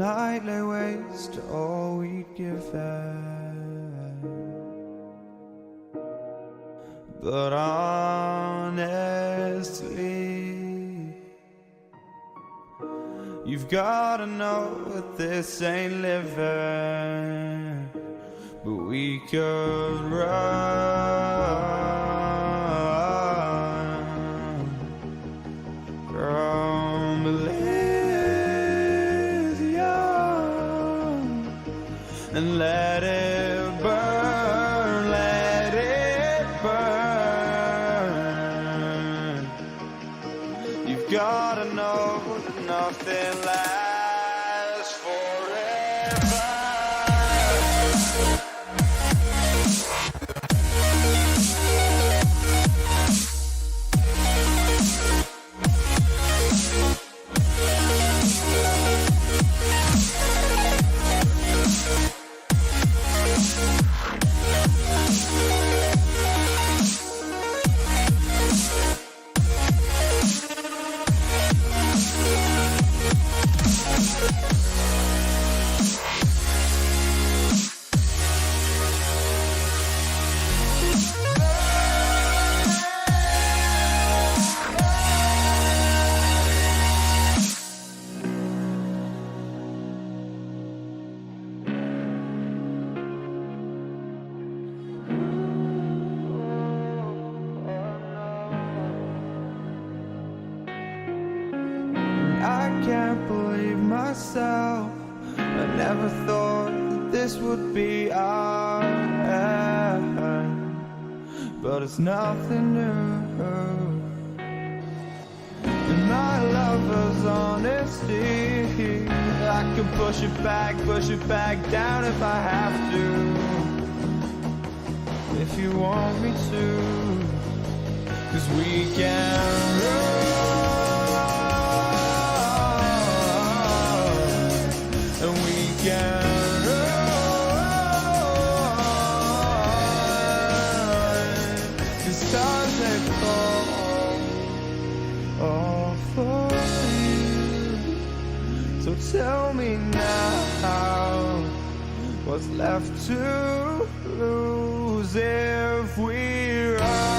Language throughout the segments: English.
lightly waste all we'd given. But honestly, you've gotta know that this ain't living. But we could run from Elysium and let it burn, let it burn. You've gotta know that nothing lasts forever. I can't believe myself. I never thought that this would be our end, but it's nothing new. And my lover's honesty, I can push it back down if I have to. If you want me to, 'cause we can run. The stars they fall all for you. So tell me now, what's left to lose if we run?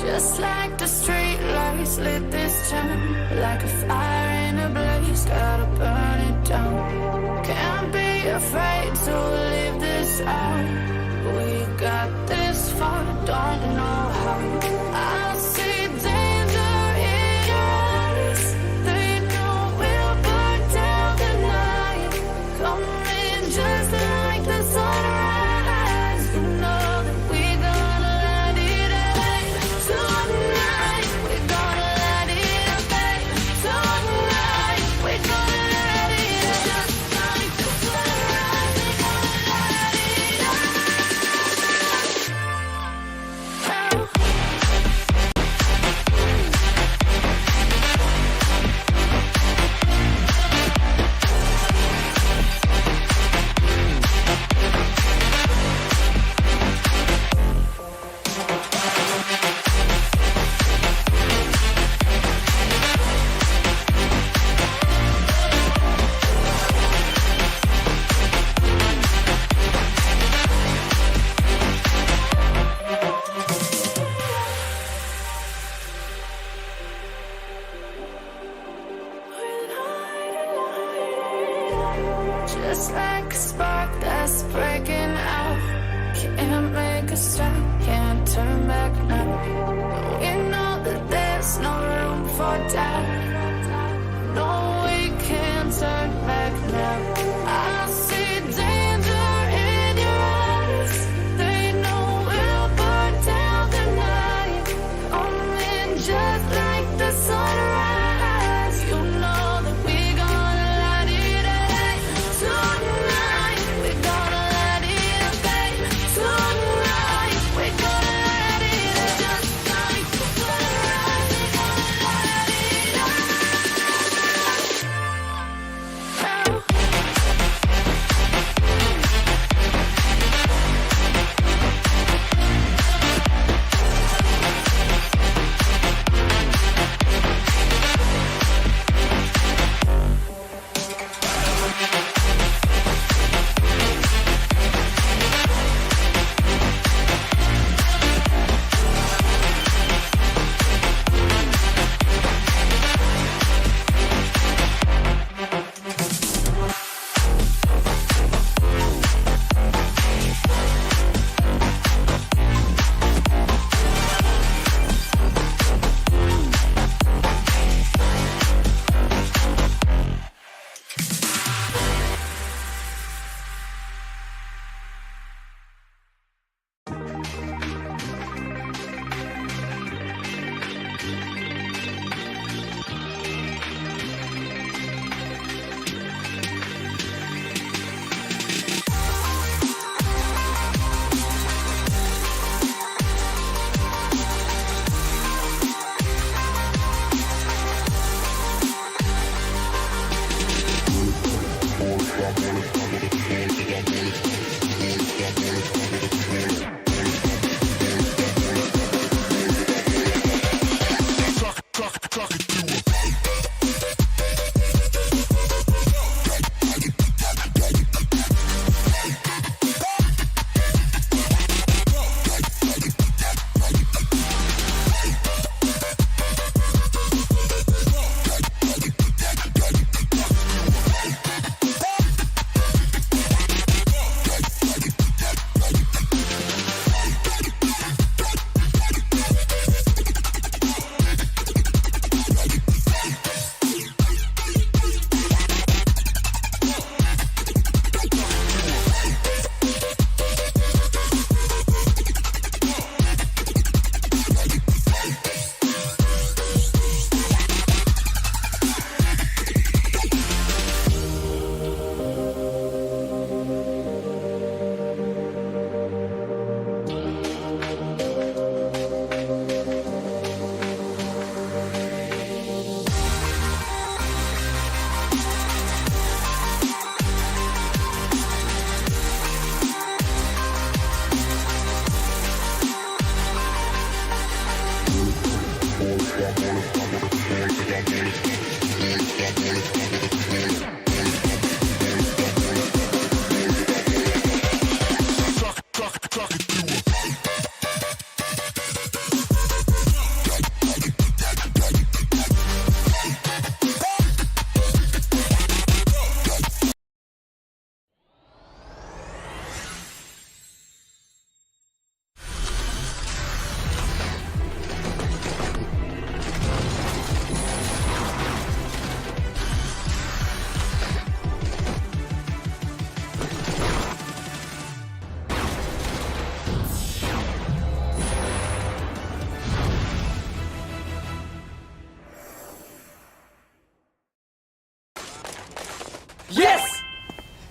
Just like the street lights lit this town, like a fire in a blaze, gotta burn it down. Can't be afraid to leave this out. We got this far, don't know how. I see danger in our eyes. They know we'll burn down the night. Coming just like the sunrise. You know that we're gonna let it out. Tonight, we're gonna let it out. Tonight, we're gonna let it out. Just like the sunrise, we're gonna let it out.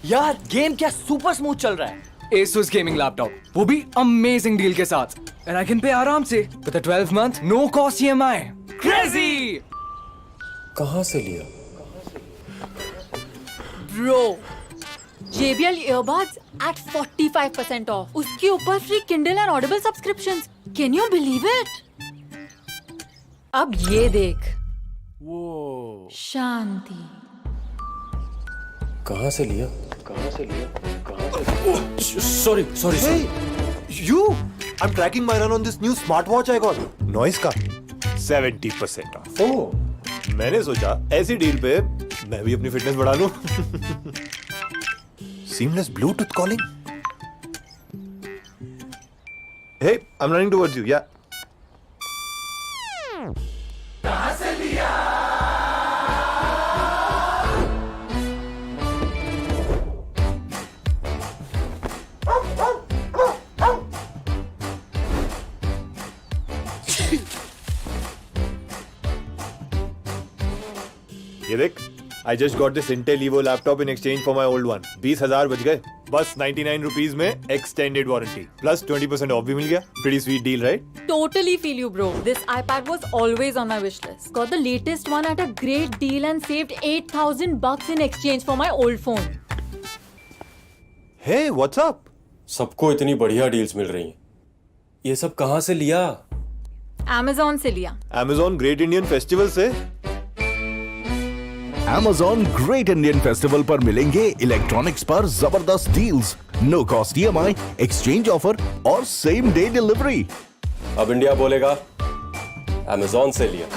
यार game क्या super smooth चल रहा है. Asus gaming laptop, वो भी amazing deal के साथ. And I can pay आराम से with a 12-month no cost EMI. Crazy! कहाँ से लिया? Bro, JBL earbuds at 45% off. उसके ऊपर free Kindle and Audible subscriptions. Can you believe it? अब ये देख. Whoa. शांति. कहाँ से लिया? Sorry. Hey, you! I'm tracking my run on this new smartwatch I got. Noise का 70% off. Oh, मैंने सोचा ऐसी डील पे मैं भी अपनी फिटनेस बढ़ा लूं. Seamless Bluetooth calling. Hey, I'm running towards you. Yeah. ये देख, I just got this Intel Evo laptop in exchange for my old one. 20,000 बच गए. बस 99 rupees में extended warranty. Plus 20% off भी मिल गया. Pretty sweet deal, right? Totally feel you, bro. This iPad was always on my wish list. Got the latest one at a great deal and saved $8,000 in exchange for my old phone. Hey, what's up? सबको इतनी बढ़िया deals मिल रही हैं. ये सब कहाँ से लिया? Amazon से लिया. Amazon Great Indian Festival से. Amazon Great Indian Festival पर मिलेंगे इलेक्ट्रॉनिक्स पर जबरदस्त deals, no cost EMI, exchange offer और सेम डे डिलीवरी. अब इंडिया बोलेगा Amazon से लिया.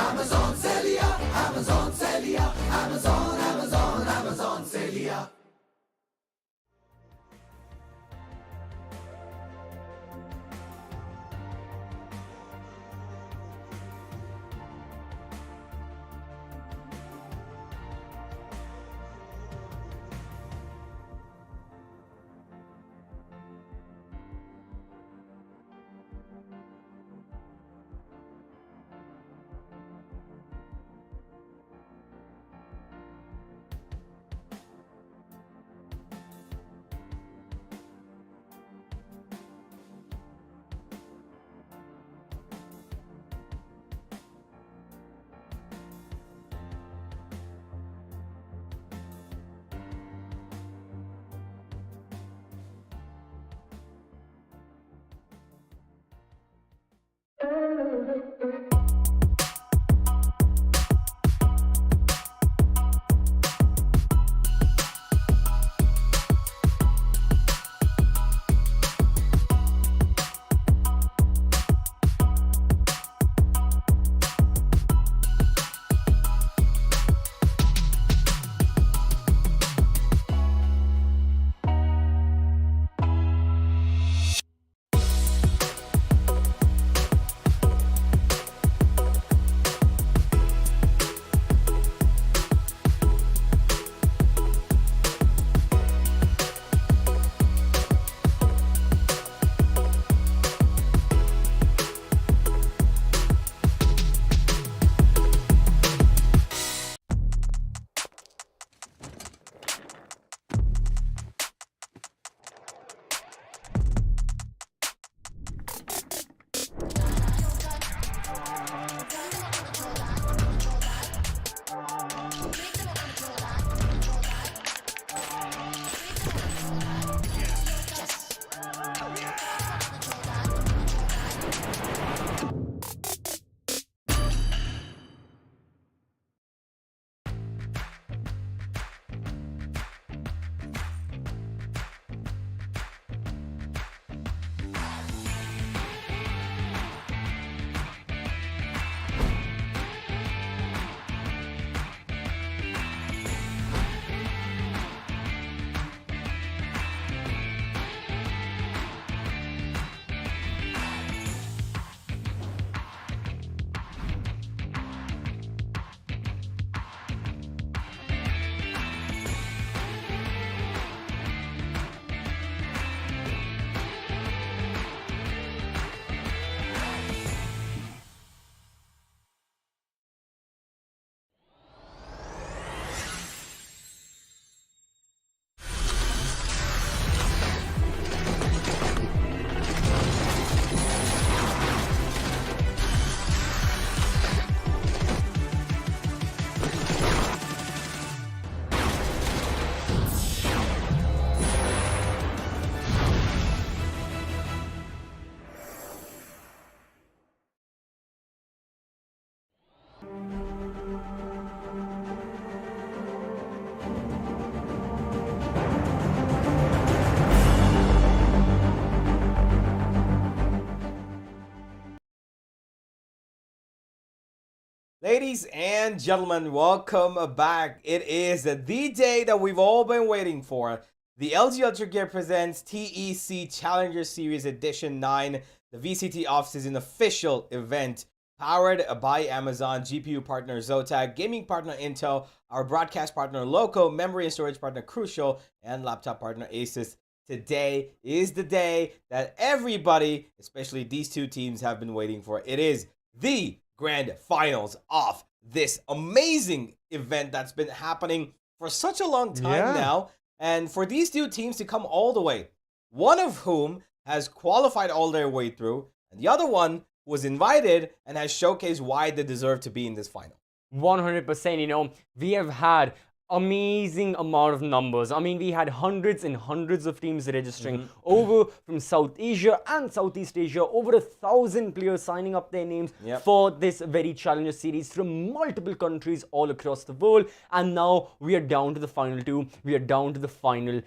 Ladies and gentlemen, welcome back. It is the day that we've all been waiting for. The LG Ultragear presents TEC Challenger Series Edition 9, the VCT off-season official event, powered by Amazon, GPU partner Zotac, gaming partner Intel, our broadcast partner Loco, memory and storage partner Crucial, and laptop partner Asus. Today is the day that everybody, especially these two teams, have been waiting for. It is the grand finals of this amazing event that's been happening for such a long time now. And for these two teams to come all the way, one of whom has qualified all their way through, and the other one was invited and has showcased why they deserve to be in this final. 100%, you know, we have had amazing amount of numbers. I mean, we had hundreds and hundreds of teams registering over from South Asia and Southeast Asia, over 1,000 players signing up their names for this very Challenger Series from multiple countries all across the world. And now we are down to the final 2. We are down to the final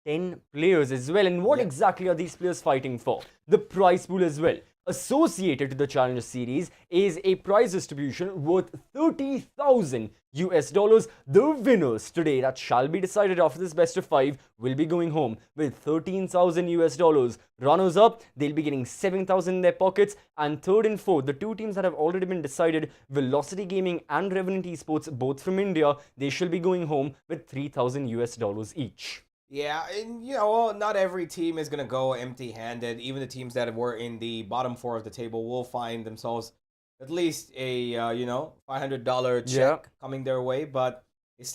10 players as well. And what exactly are these players fighting for? The prize pool as well. Associated to the Challenger Series is a prize distribution worth $30,000 US. The winners today that shall be decided after this best of 5 will be going home with $13,000 US. Runners up, they'll be getting $7,000 in their pockets, and third and fourth, the two teams that have already been decided, Velocity Gaming and Revenant Esports, both from India, they shall be going home with $3,000 US each. Yeah, and you know, not every team is going to go empty-handed. Even the teams that were in the bottom 4 of the table will find themselves at least a, $500 check coming their way. But it's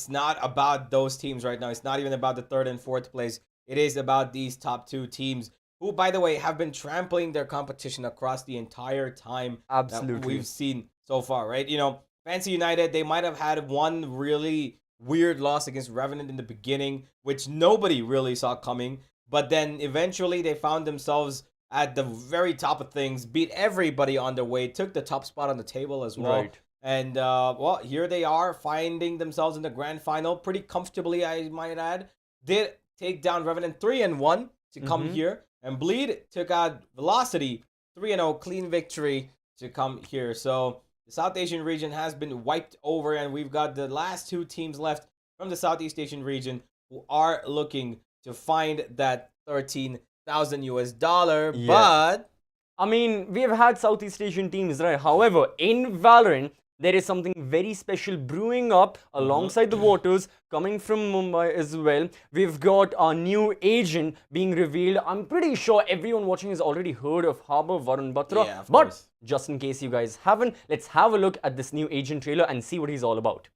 not about those teams right now. It's not even about the 3rd and 4th place. It is about these top 2 teams who, by the way, have been trampling their competition across the entire time that we've seen so far, right? You know, Fancy United, they might have had one really weird loss against Revenant in the beginning, which nobody really saw coming. But then eventually they found themselves at the very top of things, beat everybody on their way, took the top spot on the table as well. Right. And, well, here they are finding themselves in the grand final pretty comfortably, I might add. Did take down Revenant 3-1 to come here. And Bleed took out Velocity 3-0, clean victory to come here. So the South Asian region has been wiped over, and we've got the last 2 teams left from the Southeast Asian region who are looking to find that $13,000 US. But I mean, we have had Southeast Asian teams, right? However, in Valorant, there is something very special brewing up alongside the waters, coming from Mumbai as well. We've got our new agent being revealed. I'm pretty sure everyone watching has already heard of Harbour Varun Batra. Yeah, of but course. Just in case you guys haven't, let's have a look at this new agent trailer and see what he's all about.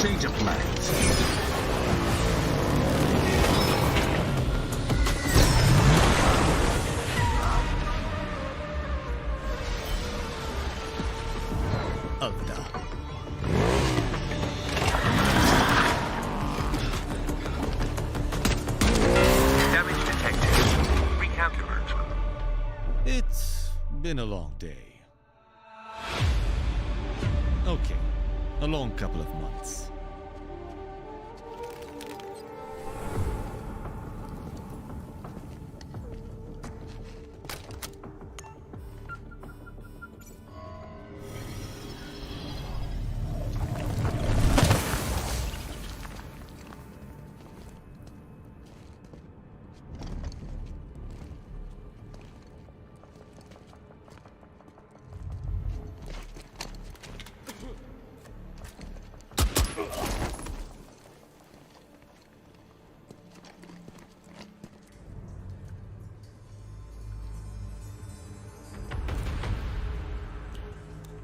Change of plans. Agda. Damage detected. Recalculate. It's been a long day. Okay, a long couple of months.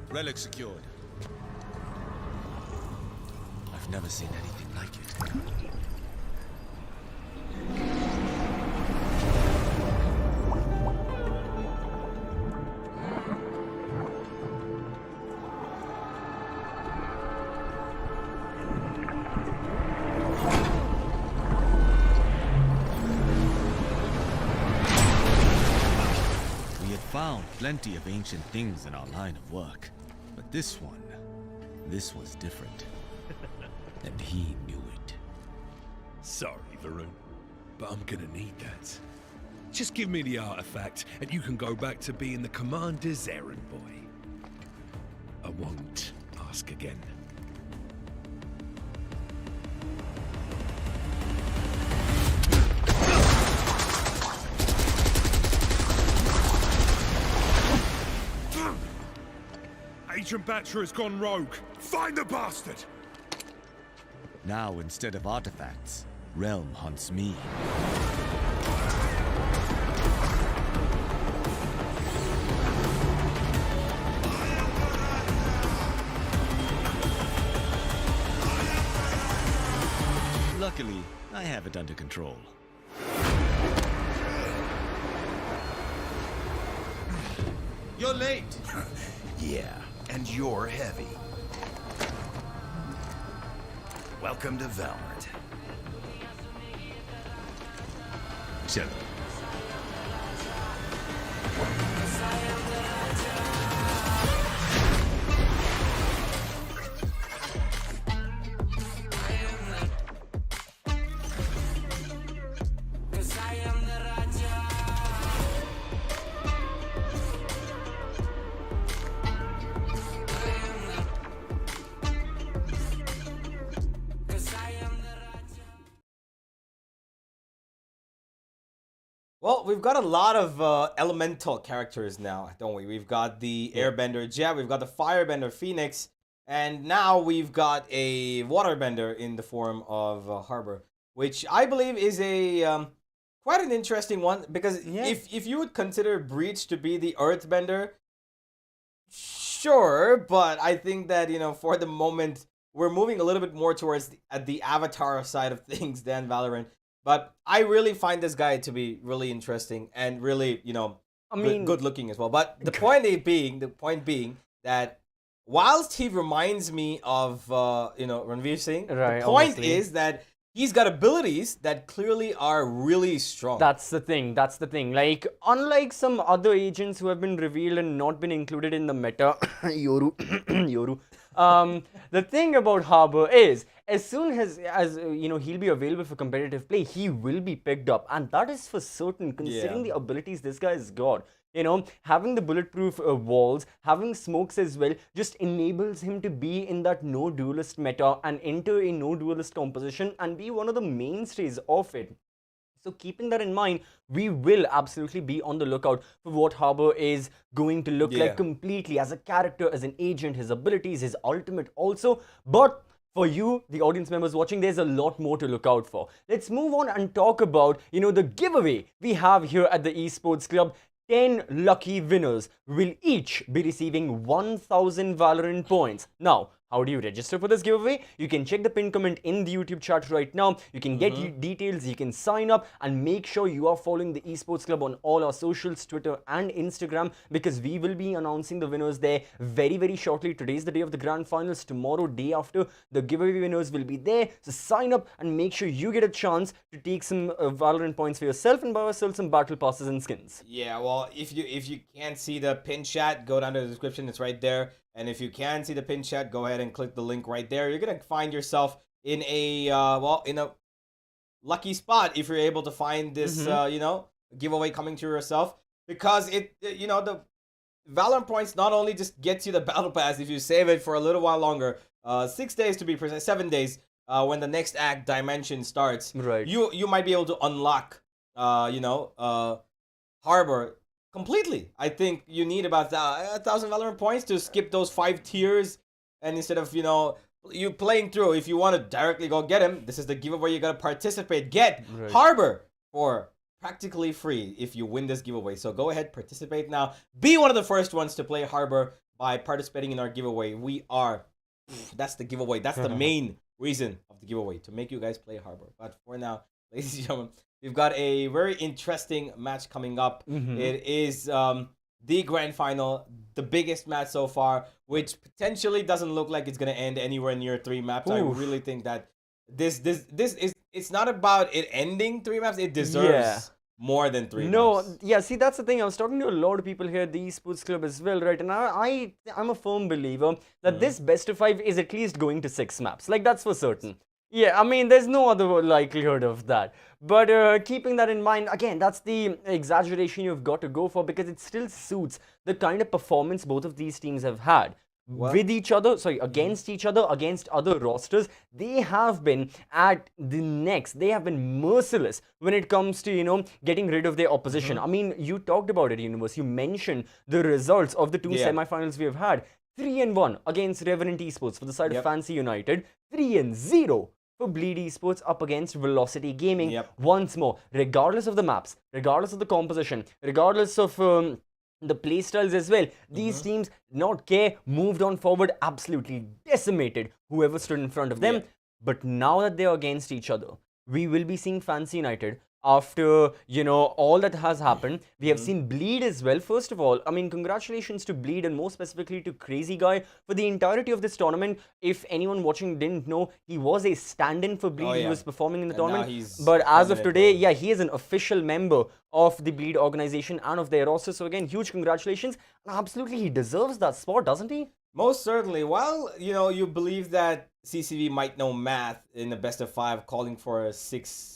Relic secured. I've never seen anything like it. found plenty of ancient things in our line of work, but this was different. And he knew it. Sorry, Varun, but I'm gonna need that. Just give me the artifact, and you can go back to being the commander's errand boy. I won't ask again. Agent Batcher has gone rogue. Find the bastard! Now, instead of artifacts, Realm hunts me. Luckily, I have it under control. You're late. Yeah, and you're heavy. Welcome to Valorant. Cello. Well, we've got a lot of elemental characters now, don't we? We've got the Airbender Jet, we've got the Firebender Phoenix, and now we've got a Waterbender in the form of Harbor, which I believe is a quite an interesting one, because if you would consider Breach to be the Earthbender, sure, but I think that, you know, for the moment, we're moving a little bit more towards the Avatar side of things than Valorant. But I really find this guy to be really interesting and really, you know, good looking as well. But the point being that whilst he reminds me of, you know, Ranveer Singh, the point is that he's got abilities that clearly are really strong. That's the thing. That's the thing. Like, unlike some other agents who have been revealed and not been included in the meta, Yoru, the thing about Harbor is, as soon as you know, he'll be available for competitive play, he will be picked up, and that is for certain, considering the abilities this guy has got. You know, having the bulletproof walls, having smokes as well, just enables him to be in that no duelist meta and enter a no duelist composition and be one of the mainstays of it. So keeping that in mind, we will absolutely be on the lookout for what Harbor is going to look like completely as a character, as an agent, his abilities, his ultimate also. But for you, the audience members watching, there's a lot more to look out for. Let's move on and talk about, you know, the giveaway we have here at the Esports Club. 10 lucky winners will each be receiving 1000 Valorant points. Now, how do you register for this giveaway? You can check the pinned comment in the YouTube chat right now. You can get details, you can sign up, and make sure you are following the Esports Club on all our socials, Twitter and Instagram, because we will be announcing the winners there very, very shortly. Today's the day of the grand finals. Tomorrow, day after, the giveaway winners will be there. So sign up and make sure you get a chance to take some Valorant points for yourself and buy yourself some battle passes and skins. Yeah, well, if you can't see the pin chat, go down to the description. It's right there. And if you can see the pin chat, go ahead and click the link right there. You're gonna find yourself in a in a lucky spot if you're able to find this you know, giveaway coming to yourself, because you know, the Valorant points not only just gets you the battle pass if you save it for a little while longer, 6 days to be precise, 7 days, when the next act dimension starts. Right. You might be able to unlock you know, Harbor completely. I think you need about 1,000 Valorant points to skip those 5 tiers, and instead of, you know, you playing through, if you want to directly go get him, this is the giveaway. You gotta participate. Get Harbor for practically free if you win this giveaway. So go ahead, participate now. Be one of the first ones to play Harbor by participating in our giveaway. That's the giveaway. That's the main reason of the giveaway, to make you guys play Harbor. But for now, ladies and gentlemen, we've got a very interesting match coming up. It is the grand final, the biggest match so far, which potentially doesn't look like it's gonna end anywhere near 3 maps. I really think that this is, it's not about it ending 3 maps. It deserves more than 3 No, maps. yeah, see, that's the thing. I was talking to a lot of people here at the esports club as well, right? And I'm a firm believer that this best of 5 is at least going to 6 maps. Like, that's for certain. Yeah, I mean, there's no other likelihood of that. But keeping that in mind, again, that's the exaggeration you've got to go for, because it still suits the kind of performance both of these teams have had. With each other, sorry, against each other, against other rosters, they have been at the necks. They have been merciless when it comes to, you know, getting rid of their opposition. I mean, you talked about it, Universe. You mentioned the results of the 2 semifinals we have had. 3-1 against Revenant Esports for the side of Fancy United. 3-0 for Bleed Esports up against Velocity Gaming. Once more, regardless of the maps, regardless of the composition, regardless of the playstyles as well, these teams not care, moved on forward, absolutely decimated whoever stood in front of them. But now that they're against each other, we will be seeing Fancy United after, you know, all that has happened. We have seen Bleed as well. First of all, I mean, congratulations to Bleed, and more specifically to Crazy Guy for the entirety of this tournament. If anyone watching didn't know, he was a stand-in for Bleed. He was performing in the tournament. But as of today, yeah, he is an official member of the Bleed organization and of their roster. So again, huge congratulations. And absolutely, he deserves that spot, doesn't he? Most certainly. While, you know, you believe that CCV might know math in the best of 5, calling for 6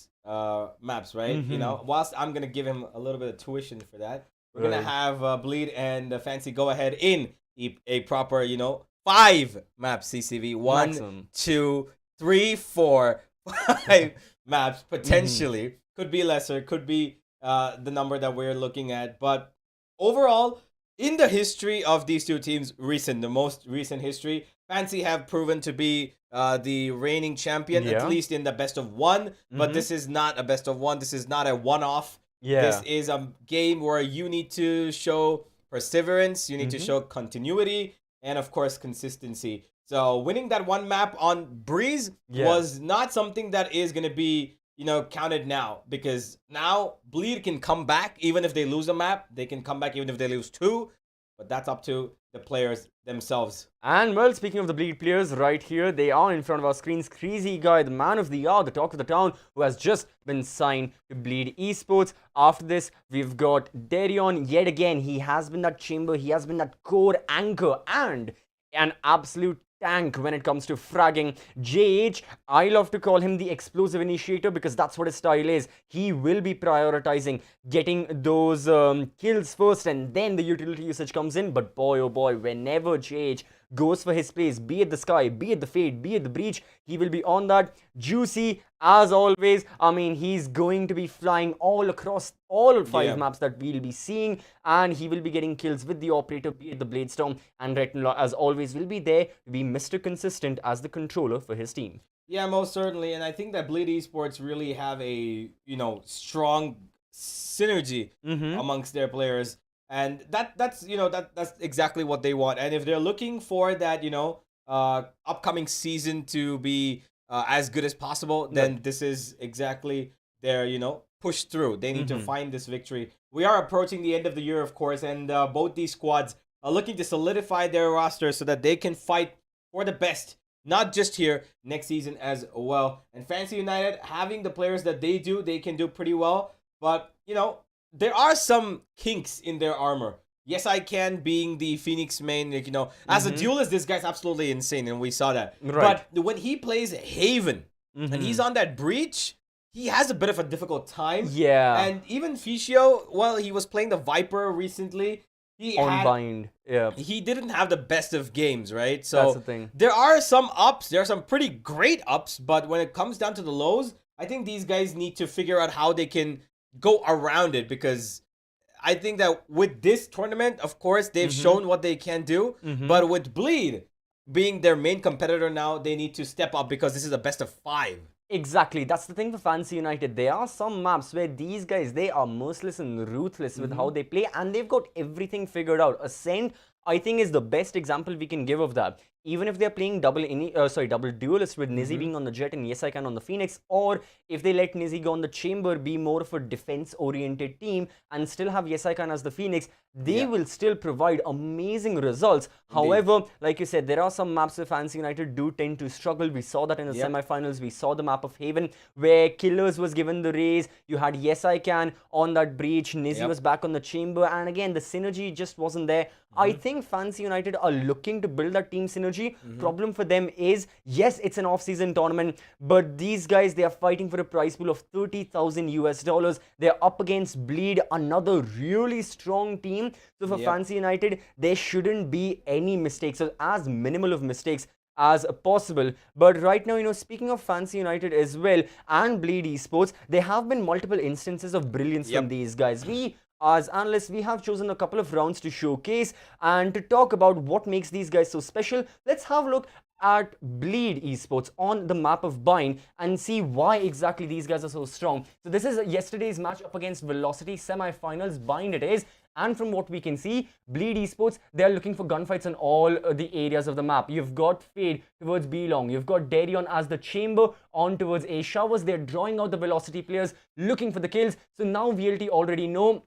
maps, right? You know, whilst I'm gonna give him a little bit of tuition for that, we're gonna have Bleed and Fancy go ahead in a proper, you know, 5 maps CCV. 1, 2, 3, 4, 5 maps potentially. Could be lesser, could be the number that we're looking at, but overall, in the history of these two teams, the most recent history, Fancy have proven to be the reigning champion, at least in the best of 1. But this is not a best of 1. This is not a one-off. This is a game where you need to show perseverance, you need to show continuity, and of course, consistency. So winning that 1 map on Breeze was not something that is going to be, you know, counted now, because now Bleed can come back even if they lose a map. They can come back even if they lose 2, but that's up to the players themselves. And well, speaking of the Bleed players, right here, they are in front of our screens. Crazy Guy, the man of the hour, the talk of the town, who has just been signed to Bleed Esports. After this, we've got Darion. Yet again, he has been that chamber, he has been that core anchor, and an absolute tank when it comes to fragging. JH, I love to call him the explosive initiator, because that's what his style is. He will be prioritizing getting those kills first, and then the utility usage comes in. But boy, oh boy, whenever JH goes for his plays, be it the Sky, be it the Fade, be it the Breach, he will be on that. Juicy, as always, I mean, he's going to be flying all across all 5 maps that we'll be seeing, and he will be getting kills with the Operator, be it the Bladestorm, and Retinol, as always, will be there to be Mr. Consistent as the controller for his team. Yeah, most certainly. And I think that Bleed Esports really have a, you know, strong synergy amongst their players. And that's you know, that's exactly what they want. And if they're looking for that, you know, upcoming season to be as good as possible, then this is exactly their, you know, push through. They need to find this victory. We are approaching the end of the year, of course, and both these squads are looking to solidify their roster so that they can fight for the best, not just here, next season as well. And Fancy United, having the players that they do, they can do pretty well. But, you know, there are some kinks in their armor. Yes, I Can being the Phoenix main, like, you know, as a duelist, this guy's absolutely insane, and we saw that. But when he plays Haven, and he's on that Breach, he has a bit of a difficult time. Yeah. And even Ficio, well, he was playing the Viper recently. He didn't have the best of games, right? So that's the thing. There are some ups. There are some pretty great ups, but when it comes down to the lows, I think these guys need to figure out how they can go around it, because I think that with this tournament, of course, they've shown what they can do, but with Bleed being their main competitor now, they need to step up, because this is a best of 5. Exactly, that's the thing for Fancy United. There are some maps where these guys, they are merciless and ruthless with how they play, and they've got everything figured out. Ascent, I think is the best example we can give of that. Even if they're playing double duelist with Nizzy being on the Jet and Yes I Can on the Phoenix, or if they let Nizzy go on the Chamber, be more of a defense-oriented team, and still have Yes I Can as the Phoenix, they will still provide amazing results. However, like you said, there are some maps where Fancy United do tend to struggle. We saw that in the semi-finals. We saw the map of Haven, where Killers was given the raise. You had Yes I Can on that breach. Nizzy was back on the Chamber, and again, the synergy just wasn't there. I think Fancy United are looking to build that team synergy. Problem for them is, yes, it's an off-season tournament, but these guys, they are fighting for a prize pool of 30,000 US dollars. They're up against Bleed, another really strong team. So for Fancy United, there shouldn't be any mistakes, so as minimal of mistakes as possible. But right now, you know, speaking of Fancy United as well and Bleed Esports, there have been multiple instances of brilliance from these guys. We, as analysts, we have chosen a couple of rounds to showcase and to talk about what makes these guys so special. Let's have a look at Bleed Esports on the map of Bind and see why exactly these guys are so strong. So this is yesterday's match up against Velocity, semi-finals. Bind it is. And from what we can see, Bleed Esports, they're looking for gunfights on all the areas of the map. You've got Fade towards B Long. You've got Darion as the Chamber on towards A Showers. They're drawing out the Velocity players, looking for the kills. So now VLT already know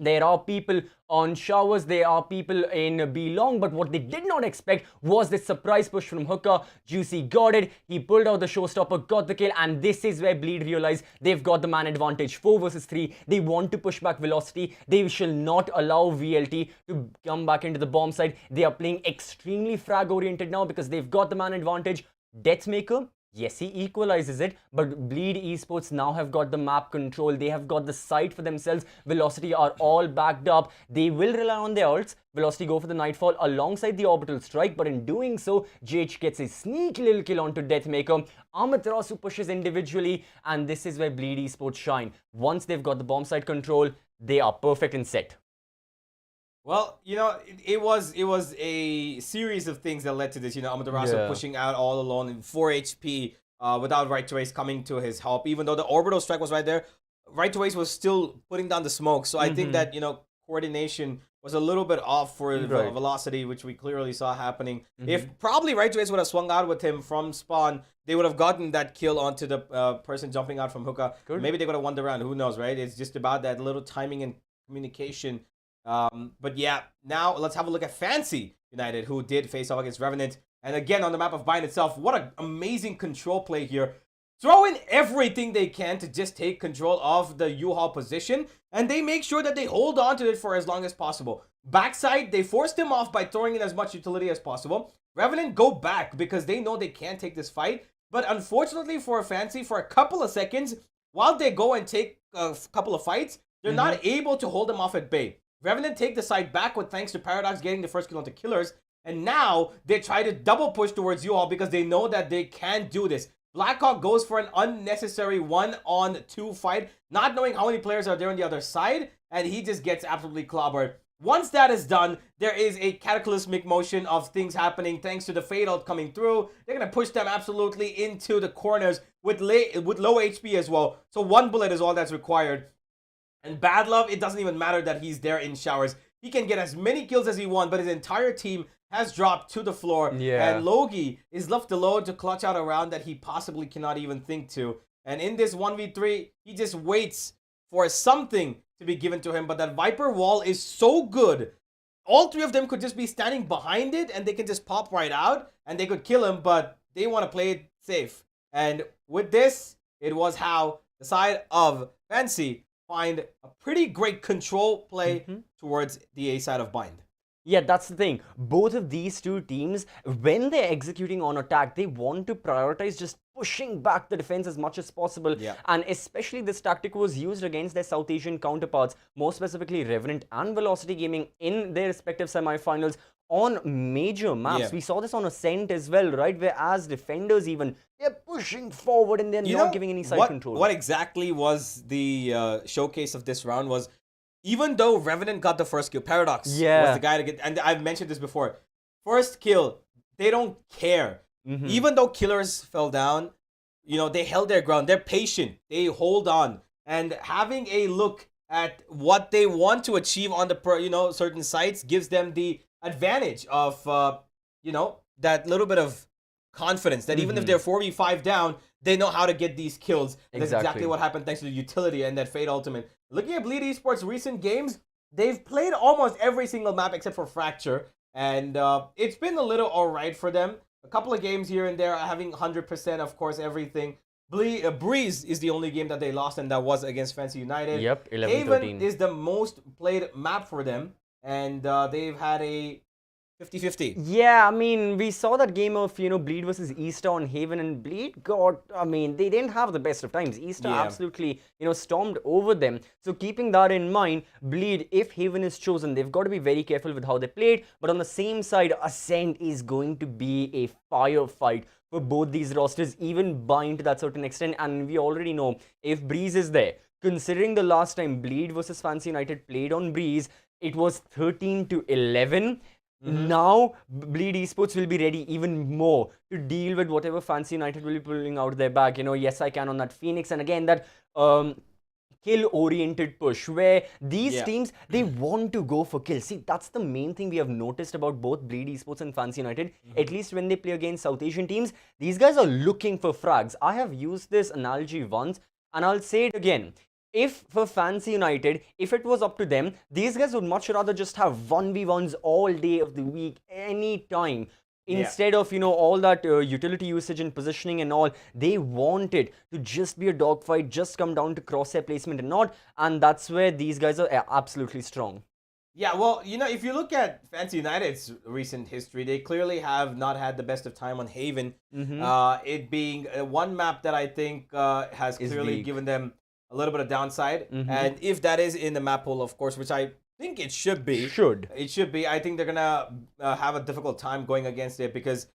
there are people on Showers, there are people in B Long, but what they did not expect was this surprise push from Hooker. Juicy got it, he pulled out the showstopper, got the kill, and this is where Bleed realized they've got the man advantage. 4 versus 3, they want to push back Velocity. They shall not allow VLT to come back into the bomb side. They are playing extremely frag oriented now because they've got the man advantage. Deathmaker, yes, he equalizes it, but Bleed Esports now have got the map control. They have got the site for themselves. Velocity are all backed up. They will rely on their ults. Velocity go for the Nightfall alongside the Orbital Strike, but in doing so, JH gets a sneaky little kill onto Deathmaker. Amaterasu pushes individually, and this is where Bleed Esports shine. Once they've got the bomb site control, they are perfect in set. Well, you know, it was a series of things that led to this. You know, Amaterasu pushing out all alone in 4 HP without Right to Waste coming to his help. Even though the Orbital Strike was right there, Right to Waste was still putting down the smoke. So I think that, you know, coordination was a little bit off for Velocity, which we clearly saw happening. If probably Right to Waste would have swung out with him from spawn, they would have gotten that kill onto the person jumping out from Hookah. Maybe they could have won the round. Who knows, right? It's just about that little timing and communication. But yeah, now let's have a look at Fancy United, who did face off against Revenant. And again, on the map of Bind itself, what an amazing control play here. Throw in everything they can to just take control of the U-Haul position, and they make sure that they hold on to it for as long as possible. Backside, they forced him off by throwing in as much utility as possible. Revenant go back because they know they can't take this fight. But unfortunately for Fancy, for a couple of seconds, while they go and take a couple of fights, they're not able to hold them off at bay. Revenant take the side backward thanks to Paradox getting the first kill onto Killers. And now they try to double push towards U-Haul because they know that they can't do this. Blackhawk goes for an unnecessary 1-on-2 fight, not knowing how many players are there on the other side, and he just gets absolutely clobbered. Once that is done, there is a cataclysmic motion of things happening thanks to the Fade Out coming through. They're going to push them absolutely into the corners with low HP as well. So 1 bullet is all that's required. And Bad Love, it doesn't even matter that he's there in Showers. He can get as many kills as he wants, but his entire team has dropped to the floor. And Logi is left alone to clutch out a round that he possibly cannot even think to. And in this 1v3, he just waits for something to be given to him. But that Viper wall is so good. All 3 of them could just be standing behind it, and they can just pop right out, and they could kill him, but they want to play it safe. And with this, it was how the side of Fancy find a pretty great control play towards the A side of Bind. Yeah, that's the thing. Both of these two teams, when they're executing on attack, they want to prioritize just pushing back the defense as much as possible. And especially this tactic was used against their South Asian counterparts, more specifically Revenant and Velocity Gaming in their respective semi-finals on major maps. We saw this on Ascent as well, right? Where as defenders even, they're pushing forward and they're not giving any side control. What exactly was the showcase of this round was, even though Revenant got the first kill, Paradox was the guy to get, and I've mentioned this before, first kill, they don't care. Even though Killers fell down, you know, they held their ground. They're patient. They hold on. And having a look at what they want to achieve on the certain sites gives them the advantage of, that little bit of confidence that even if they're 4v5 down, they know how to get these kills. And that's exactly what happened thanks to the utility and that Fate Ultimate. Looking at Bleed Esports' recent games, they've played almost every single map except for Fracture. And it's been a little alright for them. A couple of games here and there having 100%, of course, everything. Breeze is the only game that they lost, and that was against Fancy United. Yep, 11-13. Haven is the most played map for them, and they've had a 50-50. Yeah, I mean, we saw that game of, Bleed versus Easter on Haven, and Bleed they didn't have the best of times. Easter absolutely, stormed over them. So keeping that in mind, Bleed, if Haven is chosen, they've got to be very careful with how they played. But on the same side, Ascent is going to be a firefight for both these rosters, even Bind to that certain extent. And we already know, if Breeze is there, considering the last time Bleed versus Fancy United played on Breeze, it was 13-11. Now, Bleed Esports will be ready even more to deal with whatever Fancy United will be pulling out their bag. Yes, I can on that Phoenix. And again, that kill-oriented push where these teams, they want to go for kills. See, that's the main thing we have noticed about both Bleed Esports and Fancy United. At least when they play against South Asian teams, these guys are looking for frags. I have used this analogy once, and I'll say it again. If for Fancy United, if it was up to them, these guys would much rather just have 1v1s all day of the week, any time. Instead of, all that utility usage and positioning and all, they want it to just be a dogfight, just come down to crosshair placement and not. And that's where these guys are absolutely strong. Yeah, well, if you look at Fancy United's recent history, they clearly have not had the best of time on Haven. It being one map that I think has clearly given them a little bit of downside. And if that is in the map pool, of course, which I think it should be. It should be. I think they're going to have a difficult time going against it because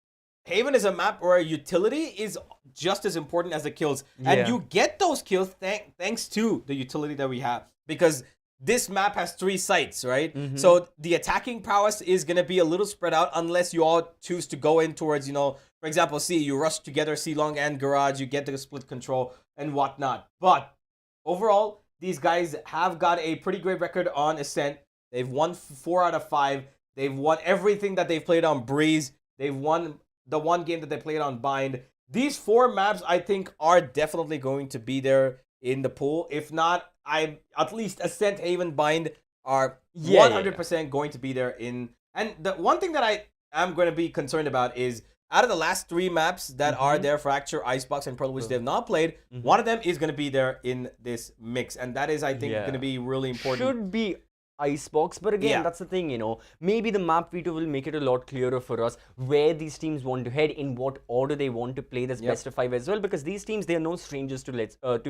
Haven is a map where utility is just as important as the kills. And you get those kills thanks to the utility that we have. Because this map has 3 sites, right? So the attacking prowess is going to be a little spread out unless you all choose to go in towards, for example, you rush together C Long and Garage, you get the split control and whatnot. But overall, these guys have got a pretty great record on Ascent. They've won 4 out of 5. They've won everything that they've played on Breeze. They've won the one game that they played on Bind. These 4 maps, I think, are definitely going to be there in the pool. If not, at least Ascent, Haven, Bind are 100% going to be there in. And the one thing that I am going to be concerned about is out of the last 3 maps that are there, Fracture, Icebox, and Pearl, which they have not played, one of them is going to be there in this mix. And that is, I think, going to be really important. Should be Icebox, but again, that's the thing, maybe the map veto will make it a lot clearer for us where these teams want to head, in what order they want to play this best of 5 as well, because these teams, they are no strangers to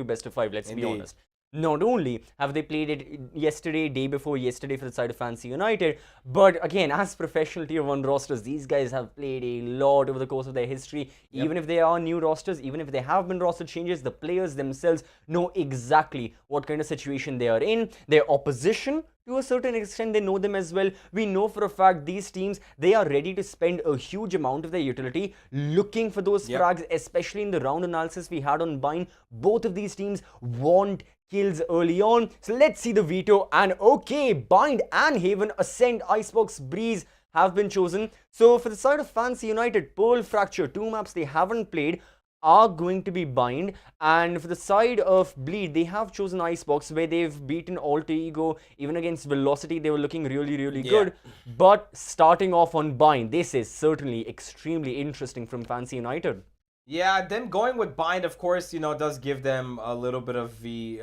best of 5, let's be honest. Not only have they played it yesterday, day before yesterday for the side of Fancy United, but again, as professional tier 1 rosters, these guys have played a lot over the course of their history. Even if they are new rosters, even if there have been roster changes, the players themselves know exactly what kind of situation they are in. Their opposition, to a certain extent, they know them as well. We know for a fact these teams, they are ready to spend a huge amount of their utility looking for those frags, especially in the round analysis we had on Bind. Both of these teams want kills early on. So let's see the veto. And okay, Bind and Haven, Ascent, Icebox, Breeze have been chosen. So for the side of Fancy United, Pearl, Fracture, 2 maps they haven't played are going to be Bind. And for the side of Bleed, they have chosen Icebox, where they've beaten Alter Ego. Even against Velocity, they were looking really good. But starting off on Bind, this is certainly extremely interesting from Fancy United. Yeah, them going with Bind, of course, does give them a little bit of the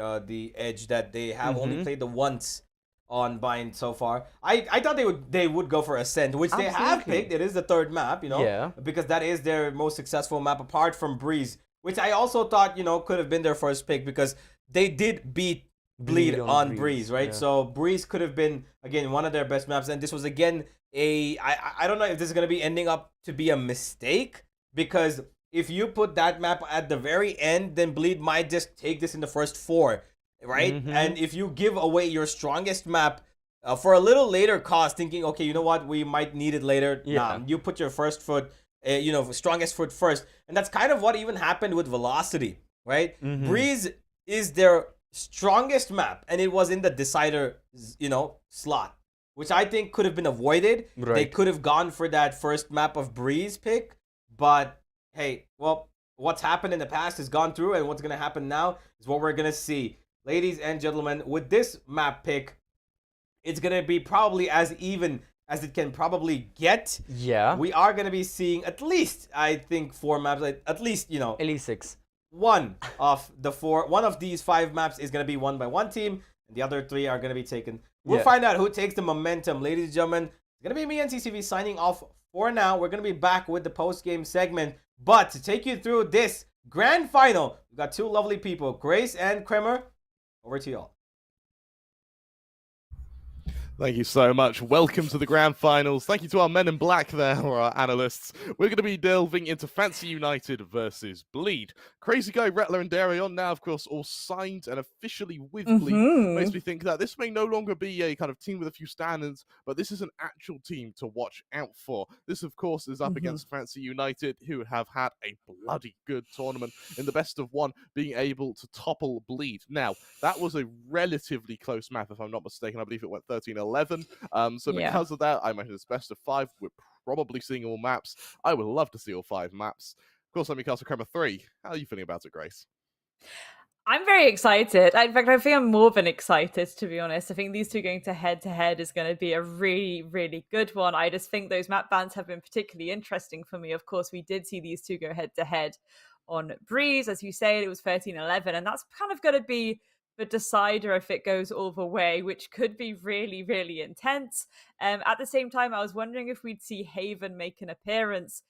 edge that they have only played the once on Bind so far. I thought they would go for Ascent, which they have picked. It is the 3rd map, because that is their most successful map apart from Breeze, which I also thought, could have been their first pick because they did beat Bleed on Breeze, right? So Breeze could have been, again, one of their best maps. And this was, again, I don't know if this is going to be ending up to be a mistake, because if you put that map at the very end, then Bleed might just take this in the first 4, right? And if you give away your strongest map for a little later cost, thinking, okay, you know what, we might need it later. Nah, you put your first foot, strongest foot first. And that's kind of what even happened with Velocity, right? Breeze is their strongest map, and it was in the decider, slot. which I think could have been avoided. They Right. could have gone for that first map of Breeze pick, but hey, well, what's happened in the past has gone through, and what's going to happen now is what we're going to see. Ladies and gentlemen, with this map pick, it's going to be probably as even as it can probably get. Yeah. We are going to be seeing at least, I think, 4 maps, at least, you know, At least 6. one of these 5 maps is going to be won by one team, and the other 3 are going to be taken. We'll Yeah. find out who takes the momentum, ladies and gentlemen. It's going to be me and CCV signing off for now. We're going to be back with the post-game segment, but to take you through this grand final, we've got 2 lovely people, Grace and Kremer. Over to y'all. Thank you so much. Welcome to the grand finals. Thank you to our men in black there, or our analysts. We're going to be delving into Fancy United versus Bleed. Crazy Guy, Rattler, and Darion now, of course, all signed and officially with Bleed. Makes me think that this may no longer be a kind of team with a few standards, but this is an actual team to watch out for. This, of course, is up against Fancy United, who have had a bloody good tournament in the best of 1, being able to topple Bleed. Now, that was a relatively close map, if I'm not mistaken. I believe it went 13-11. So because of that, I imagine it's best of 5. We're probably seeing all maps. I would love to see all 5 maps. Of course, let me cast a Kremer 3. How are you feeling about it, Grace? I'm very excited. In fact, I think I'm more than excited, to be honest. I think these two going to head is going to be a really, really good one. I just think those map bans have been particularly interesting for me. Of course, we did see these two go head to head on Breeze. As you say, it was 13-11, and that's kind of going to be the decider if it goes all the way, which could be really, really intense. At the same time, I was wondering if we'd see Haven make an appearance.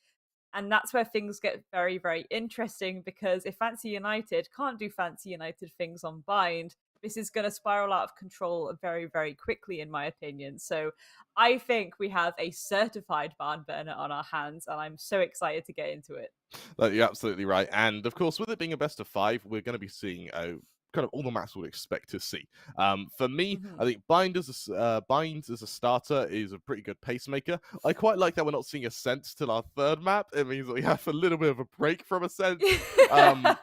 And that's where things get very, very interesting, because if Fancy United can't do Fancy United things on Bind, this is going to spiral out of control very, very quickly, in my opinion. So I think we have a certified barn burner on our hands, and I'm so excited to get into it. You're absolutely right. And of course, with it being a best of 5, we're going to be seeing kind of all the maps we'd expect to see. For me, I think Bind as a starter is a pretty good pacemaker. I quite like that we're not seeing Ascent till our 3rd map. It means that we have a little bit of a break from Ascent.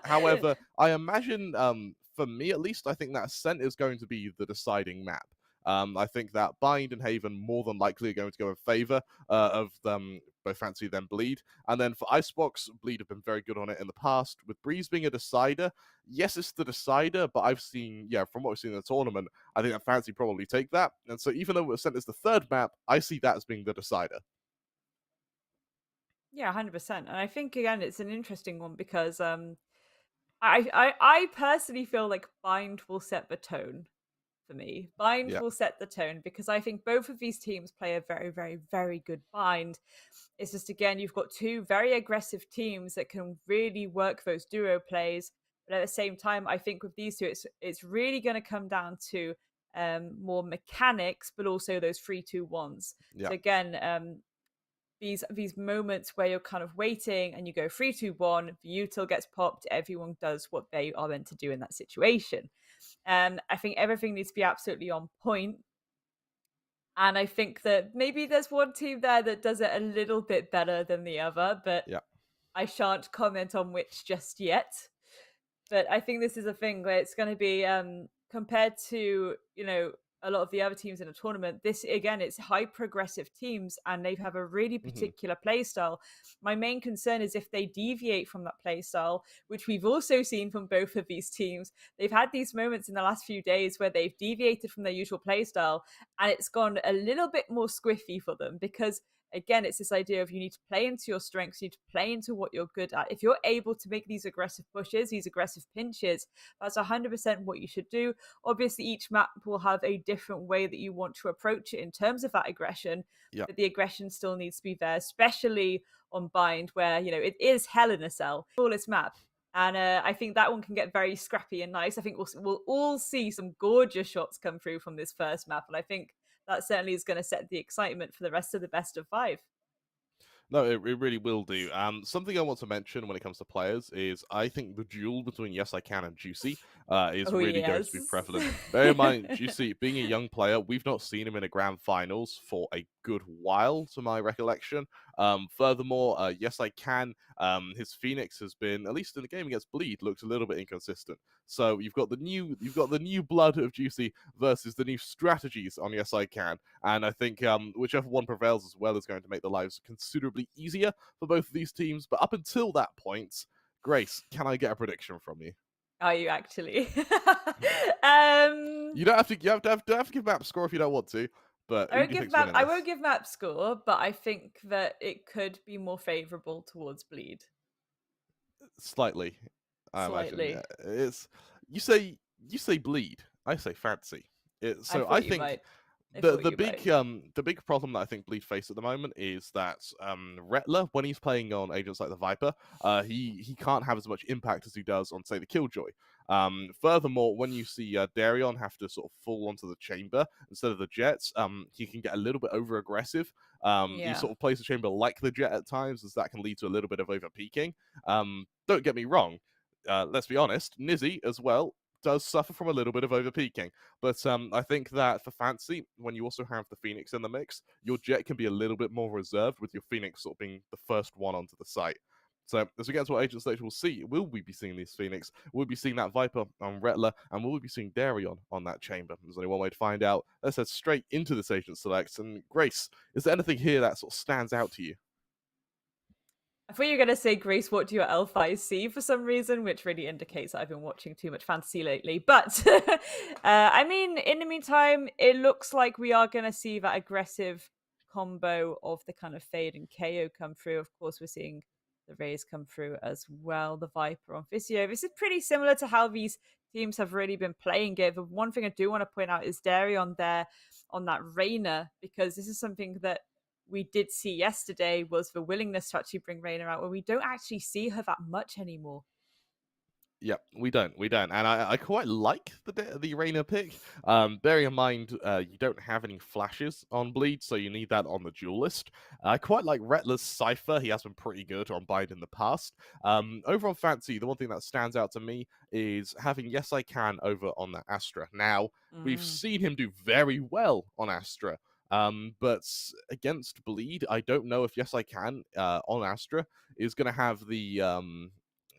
However, I imagine, for me at least, I think that Ascent is going to be the deciding map. I think that Bind and Haven more than likely are going to go in favor of both Fancy then Bleed. And then for Icebox, Bleed have been very good on it in the past. With Breeze being a decider, yes, it's the decider, but I've seen, from what we've seen in the tournament, I think that Fancy probably take that. And so even though Ascent is the 3rd map, I see that as being the decider. Yeah, 100%. And I think, again, it's an interesting one because I personally feel like Bind will set the tone for me. Bind will set the tone, because I think both of these teams play a very, very, very good Bind. It's just, again, you've got 2 very aggressive teams that can really work those duo plays. But at the same time, I think with these 2, it's really going to come down to more mechanics, but also those 3-2-1s. So again, these moments where you're kind of waiting and you go 3-2-1, the util gets popped, everyone does what they are meant to do in that situation. I think everything needs to be absolutely on point. And I think that maybe there's one team there that does it a little bit better than the other, but I shan't comment on which just yet. But I think this is a thing where it's going to be compared to, a lot of the other teams in a tournament, this, again, it's high progressive teams and they have a really particular play style. My main concern is if they deviate from that play style, which we've also seen from both of these teams. They've had these moments in the last few days where they've deviated from their usual play style and it's gone a little bit more squiffy for them, because again, it's this idea of you need to play into your strengths, you need to play into what you're good at. If you're able to make these aggressive pushes, these aggressive pinches, that's 100% what you should do. Obviously, each map will have a different way that you want to approach it in terms of that aggression, but the aggression still needs to be there, especially on Bind, where, it is hell in a cell, smallest map. And I think that one can get very scrappy and nice. I think we'll all see some gorgeous shots come through from this first map, and I think that certainly is going to set the excitement for the rest of the best of 5. No, it really will do. Something I want to mention when it comes to players is I think the duel between Yes I Can and Juicy is really going to be prevalent. Bear in mind, Juicy, being a young player, we've not seen him in a grand finals for a good while, to my recollection. Furthermore, yes, I can. His Phoenix has been, at least in the game against Bleed, looked a little bit inconsistent. So you've got the new blood of Juicy versus the new strategies on Yes I Can, and I think whichever one prevails as well is going to make the lives considerably easier for both of these teams. But up until that point, Grace, can I get a prediction from you? Are you actually? You don't have to. You don't have to give map score if you don't want to. But I won't give map score, but I think that it could be more favourable towards Bleed. Slightly, I Slightly. imagine. Yeah. It's you say Bleed. I say Fancy. I think the big problem that I think Bleed face at the moment is that Rettler, when he's playing on agents like the Viper, he can't have as much impact as he does on, say, the Killjoy. Furthermore, when you see Darion have to sort of fall onto the chamber instead of the Jets, he can get a little bit over aggressive. He sort of plays the chamber like the Jet at times, as that can lead to a little bit of over peaking. Don't get me wrong. Let's be honest, Nizzy as well does suffer from a little bit of over peaking, but I think that for Fancy, when you also have the Phoenix in the mix, your Jet can be a little bit more reserved, with your Phoenix sort of being the first one onto the site. So as we get to what Agent Stage will see, will we be seeing this Phoenix? Will we be seeing that Viper on Rettler? And will we be seeing Darion on that chamber? There's only one way to find out. Let's head straight into this Agent Select. And Grace, is there anything here that sort of stands out to you? I thought you were going to say, Grace, what do your L5 see for some reason, which really indicates that I've been watching too much fantasy lately. But, I mean, in the meantime, it looks like we are going to see that aggressive combo of the kind of Fade and KO come through. Of course, we're seeing the Rays come through as well, the Viper on Physio. This is pretty similar to how these teams have really been playing it. But one thing I do want to point out is Darion there on that Reyna, because this is something that we did see yesterday, was the willingness to actually bring Reyna out, where we don't actually see her that much anymore. Yep, we don't, and I quite like the Reyna pick. Bearing in mind you don't have any flashes on Bleed, so you need that on the duelist. I quite like Rettler's Cypher. He has been pretty good on Bind in the past. Over on Fancy, the one thing that stands out to me is having Yes I Can over on the Astra. Now, we've seen him do very well on Astra. But against Bleed, I don't know if Yes I Can on Astra is going to have the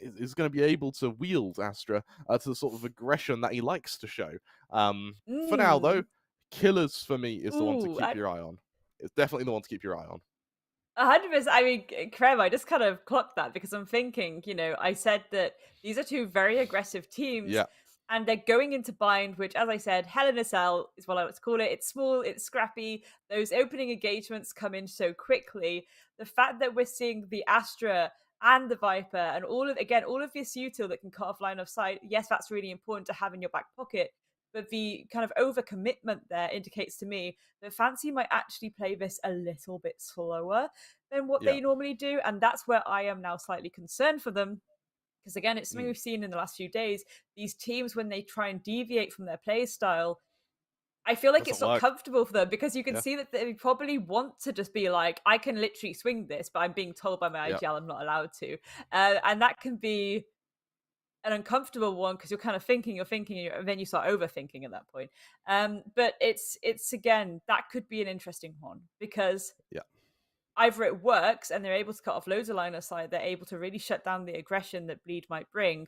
is going to be able to wield Astra to the sort of aggression that he likes to show. For now, though, Killers for me is the one to keep your eye on. It's definitely the one to keep your eye on. 100%. I mean, Krem, I just kind of clocked that because I'm thinking, I said that these are two very aggressive teams. Yeah. And they're going into Bind, which, as I said, Hell in a Cell is what I like to call it. It's small, it's scrappy. Those opening engagements come in so quickly. The fact that we're seeing the Astra and the Viper and all of this util that can cut off line of sight, yes, that's really important to have in your back pocket. But the kind of overcommitment there indicates to me that Fancy might actually play this a little bit slower than what they normally do. And that's where I am now slightly concerned for them. Because again, it's something we've seen in the last few days. These teams, when they try and deviate from their play style, I feel like it's not comfortable for them, because you can see that they probably want to just be like, I can literally swing this, but I'm being told by my IGL I'm not allowed to. And that can be an uncomfortable one, because you're kind of thinking, and then you start overthinking at that point. But it's again, that could be an interesting one, because either it works and they're able to cut off loads of line of sight, they're able to really shut down the aggression that Bleed might bring,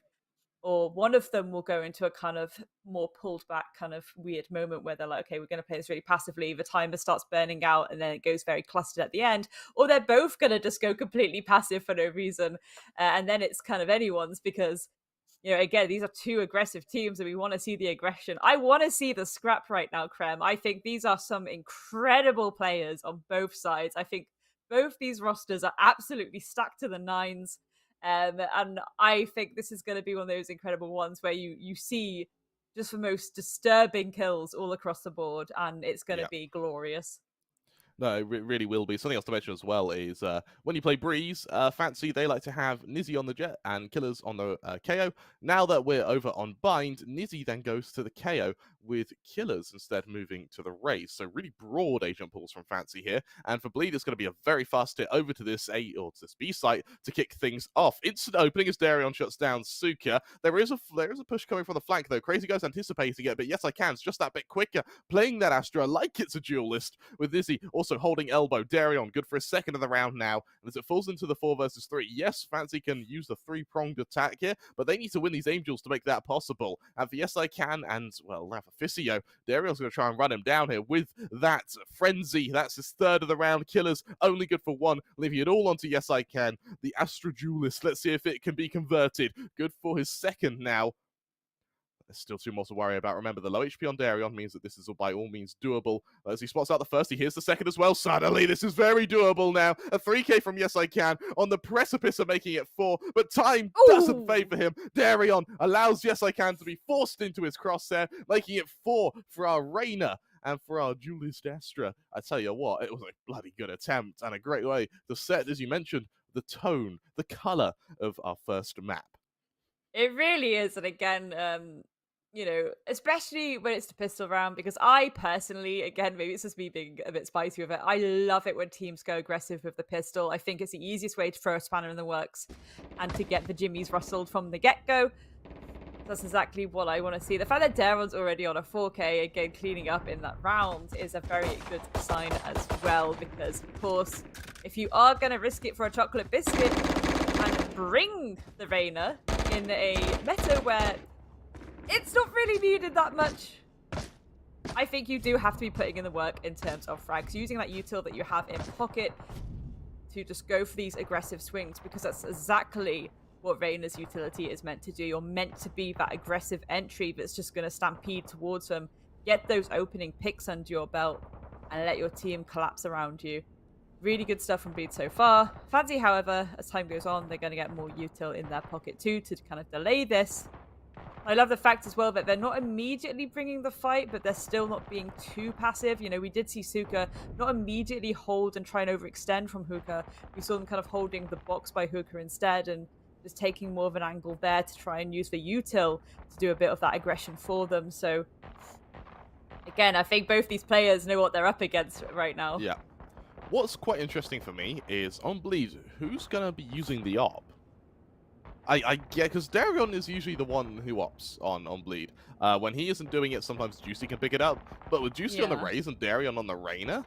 or one of them will go into a kind of more pulled back kind of weird moment where they're like, okay, we're going to play this really passively, the timer starts burning out, and then it goes very clustered at the end, or they're both going to just go completely passive for no reason, and then it's kind of anyone's, because again, these are two aggressive teams and we want to see the aggression. I want to see the scrap right now, Krem. I think these are some incredible players on both sides. I think both these rosters are absolutely stacked to the nines. And I think this is going to be one of those incredible ones where you see just the most disturbing kills all across the board, and it's going to be glorious. No, it really will be. Something else to mention as well is when you play Breeze, Fancy, they like to have Nizzy on the Jet and Killers on the KO. Now that we're over on Bind, Nizzy then goes to the KO with Killers instead moving to the Rays. So really broad agent pools from Fancy here. And for Bleed, it's going to be a very fast hit over to this A or to this B site to kick things off. Instant opening as Darion shuts down Suka. There is a push coming from the flank though. Crazy Guy's anticipating it, but Yes I Can. It's just that bit quicker. Playing that Astra like it's a duelist with Nizzy also also holding elbow. Darion, good for a second of the round now. And as it falls into the 4 versus 3, yes, Fancy can use the 3-pronged attack here, but they need to win these Angels to make that possible. And for Yes I Can, and, well, now for Fisio, Darion's going to try and run him down here with that frenzy. That's his third of the round. Killers only good for 1, leaving it all onto Yes I Can. The Astra Duelist, let's see if it can be converted. Good for his second now. There's still 2 more to worry about. Remember, the low HP on Darion means that this is by all means doable. As he spots out the first, he hears the second as well. Suddenly, this is very doable now. A 3k from Yes I Can on the precipice of making it 4, but time doesn't favor him. Darion allows Yes I Can to be forced into his crosshair, making it 4 for our Reyna. And for our Duelist Astra, I tell you what, it was a bloody good attempt and a great way to set, as you mentioned, the tone, the color of our first map. It really is, and again, you know, especially when it's the pistol round, because I personally, again, maybe it's just me being a bit spicy with it, I love it when teams go aggressive with the pistol. I think it's the easiest way to throw a spanner in the works and to get the jimmies rustled from the get-go. That's exactly what I want to see. The fact that Daryl's already on a 4k, again, cleaning up in that round is a very good sign as well, because, of course, if you are going to risk it for a chocolate biscuit and bring the Reyna in a meta where it's not really needed that much, I think you do have to be putting in the work in terms of frags, using that util that you have in pocket to just go for these aggressive swings, because that's exactly what Reyna's utility is meant to do. You're meant to be that aggressive entry that's just going to stampede towards them, get those opening picks under your belt, and let your team collapse around you. Really good stuff from Bleed so far. Fancy, however, as time goes on, they're going to get more util in their pocket too to kind of delay this. I love the fact as well that they're not immediately bringing the fight, but they're still not being too passive. You know, we did see Suka not immediately hold and try and overextend from Hookah. We saw them kind of holding the box by Hookah instead and just taking more of an angle there to try and use the util to do a bit of that aggression for them. So, again, I think both these players know what they're up against right now. Yeah. What's quite interesting for me is on Bleed, who's going to be using the op? I get, because Darion is usually the one who ops on Bleed. When he isn't doing it, sometimes Juicy can pick it up. But with Juicy on the Raze and Darion on the Reyna,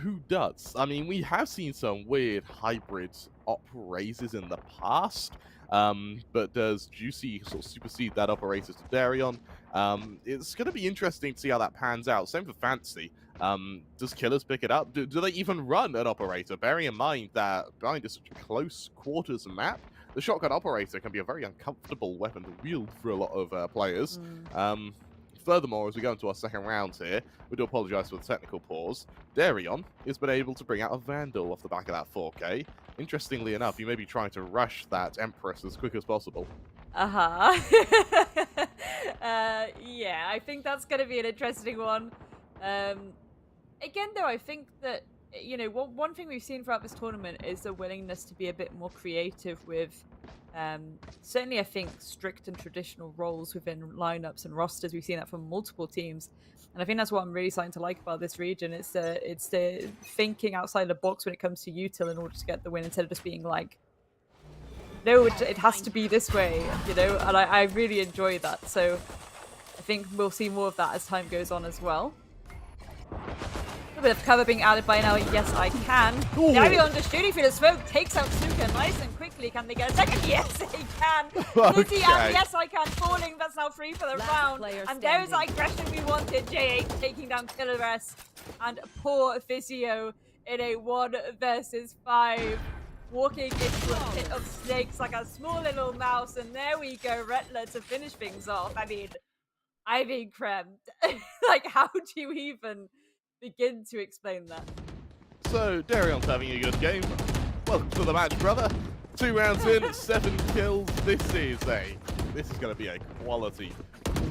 who does? I mean, we have seen some weird hybrid op raises in the past. But does Juicy sort of supersede that operator to Darion? It's going to be interesting to see how that pans out. Same for Fancy. Does Killers pick it up? Do they even run an operator? Bearing in mind that behind is such a close quarters map, the shotgun operator can be a very uncomfortable weapon to wield for a lot of players. Furthermore, as we go into our second round here, we do apologise for the technical pause. Darion has been able to bring out a Vandal off the back of that 4K. Interestingly enough, you may be trying to rush that Empress as quick as possible. Yeah, I think that's going to be an interesting one. Again, though, I think that, you know, one thing we've seen throughout this tournament is a willingness to be a bit more creative with, certainly I think, strict and traditional roles within lineups and rosters. We've seen that from multiple teams. And I think that's what I'm really starting to like about this region. It's the thinking outside the box when it comes to util in order to get the win, instead of just being like, no, it has to be this way, you know? And I really enjoy that. So I think we'll see more of that as time goes on as well. A bit of cover being added by now. Yes, I can. Darion just shooting through the smoke, takes out Suka nice and quickly. Can they get a second? Yes, they can. Lizzie and Yes, I can falling. That's now 3 for the round. And there's the aggression we wanted. J8 taking down Killer S. And poor Physio in a 1 versus 5. Walking into a pit of snakes like a small little mouse. And there we go, Retler to finish things off. I mean, I've been cramped. Like, how do you even begin to explain that? So, Darion's having a good game. Welcome to the match, brother. 2 rounds in, 7 kills. This is going to be a quality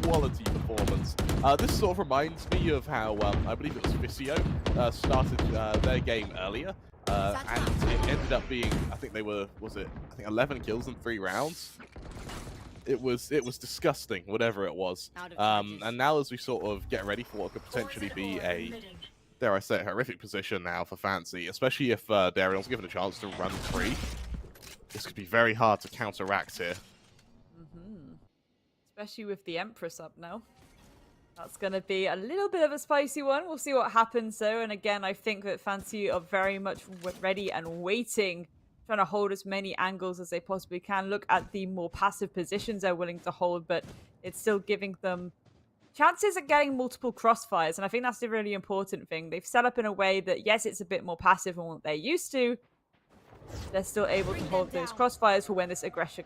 performance. This sort of reminds me of how, I believe it was Physio started their game earlier. And it ended up being, I think 11 kills in 3 rounds. It was disgusting, whatever it was. And now as we sort of get ready for what could potentially be a, dare I say, horrific position now for Fancy, especially if Darion's given a chance to run free. This could be very hard to counteract here. Especially with the Empress up now. That's going to be a little bit of a spicy one. We'll see what happens, though. And again, I think that Fancy are very much ready and waiting, trying to hold as many angles as they possibly can. Look at the more passive positions they're willing to hold, but it's still giving them chances at getting multiple crossfires. And I think that's the really important thing. They've set up in a way that, yes, it's a bit more passive than what they're used to. They're still able to hold those crossfires for when this aggression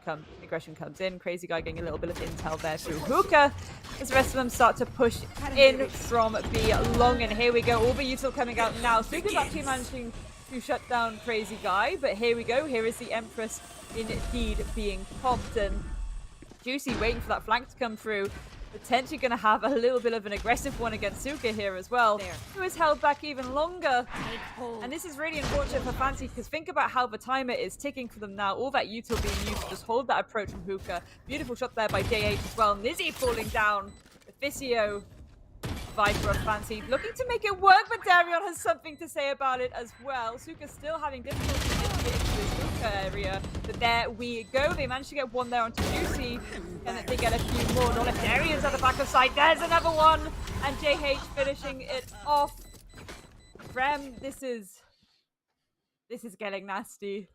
comes in. Crazy Guy getting a little bit of intel there through Hookah. As the rest of them start to push in from B long. And here we go. All the util coming out now. Suka's actually managing to shut down Crazy Guy. But here we go. Here is the Empress indeed being popped. And Juicy waiting for that flank to come through. Potentially going to have a little bit of an aggressive one against Suka here as well, who is held back even longer. And this is really unfortunate for Fancy, because think about how the timer is ticking for them now. All that util being used to just hold that approach from Hookah. Beautiful shot there by JH as well. Nizzy falling down. Officio, Viper of Fancy, looking to make it work, but Darion has something to say about it as well. Suka still having difficulty into this Hookah area, but there we go. They managed to get one there onto Juicy, and they get a few more. Not if Darion's at the back of sight. There's another one, and JH finishing it off. Rem, this is getting nasty.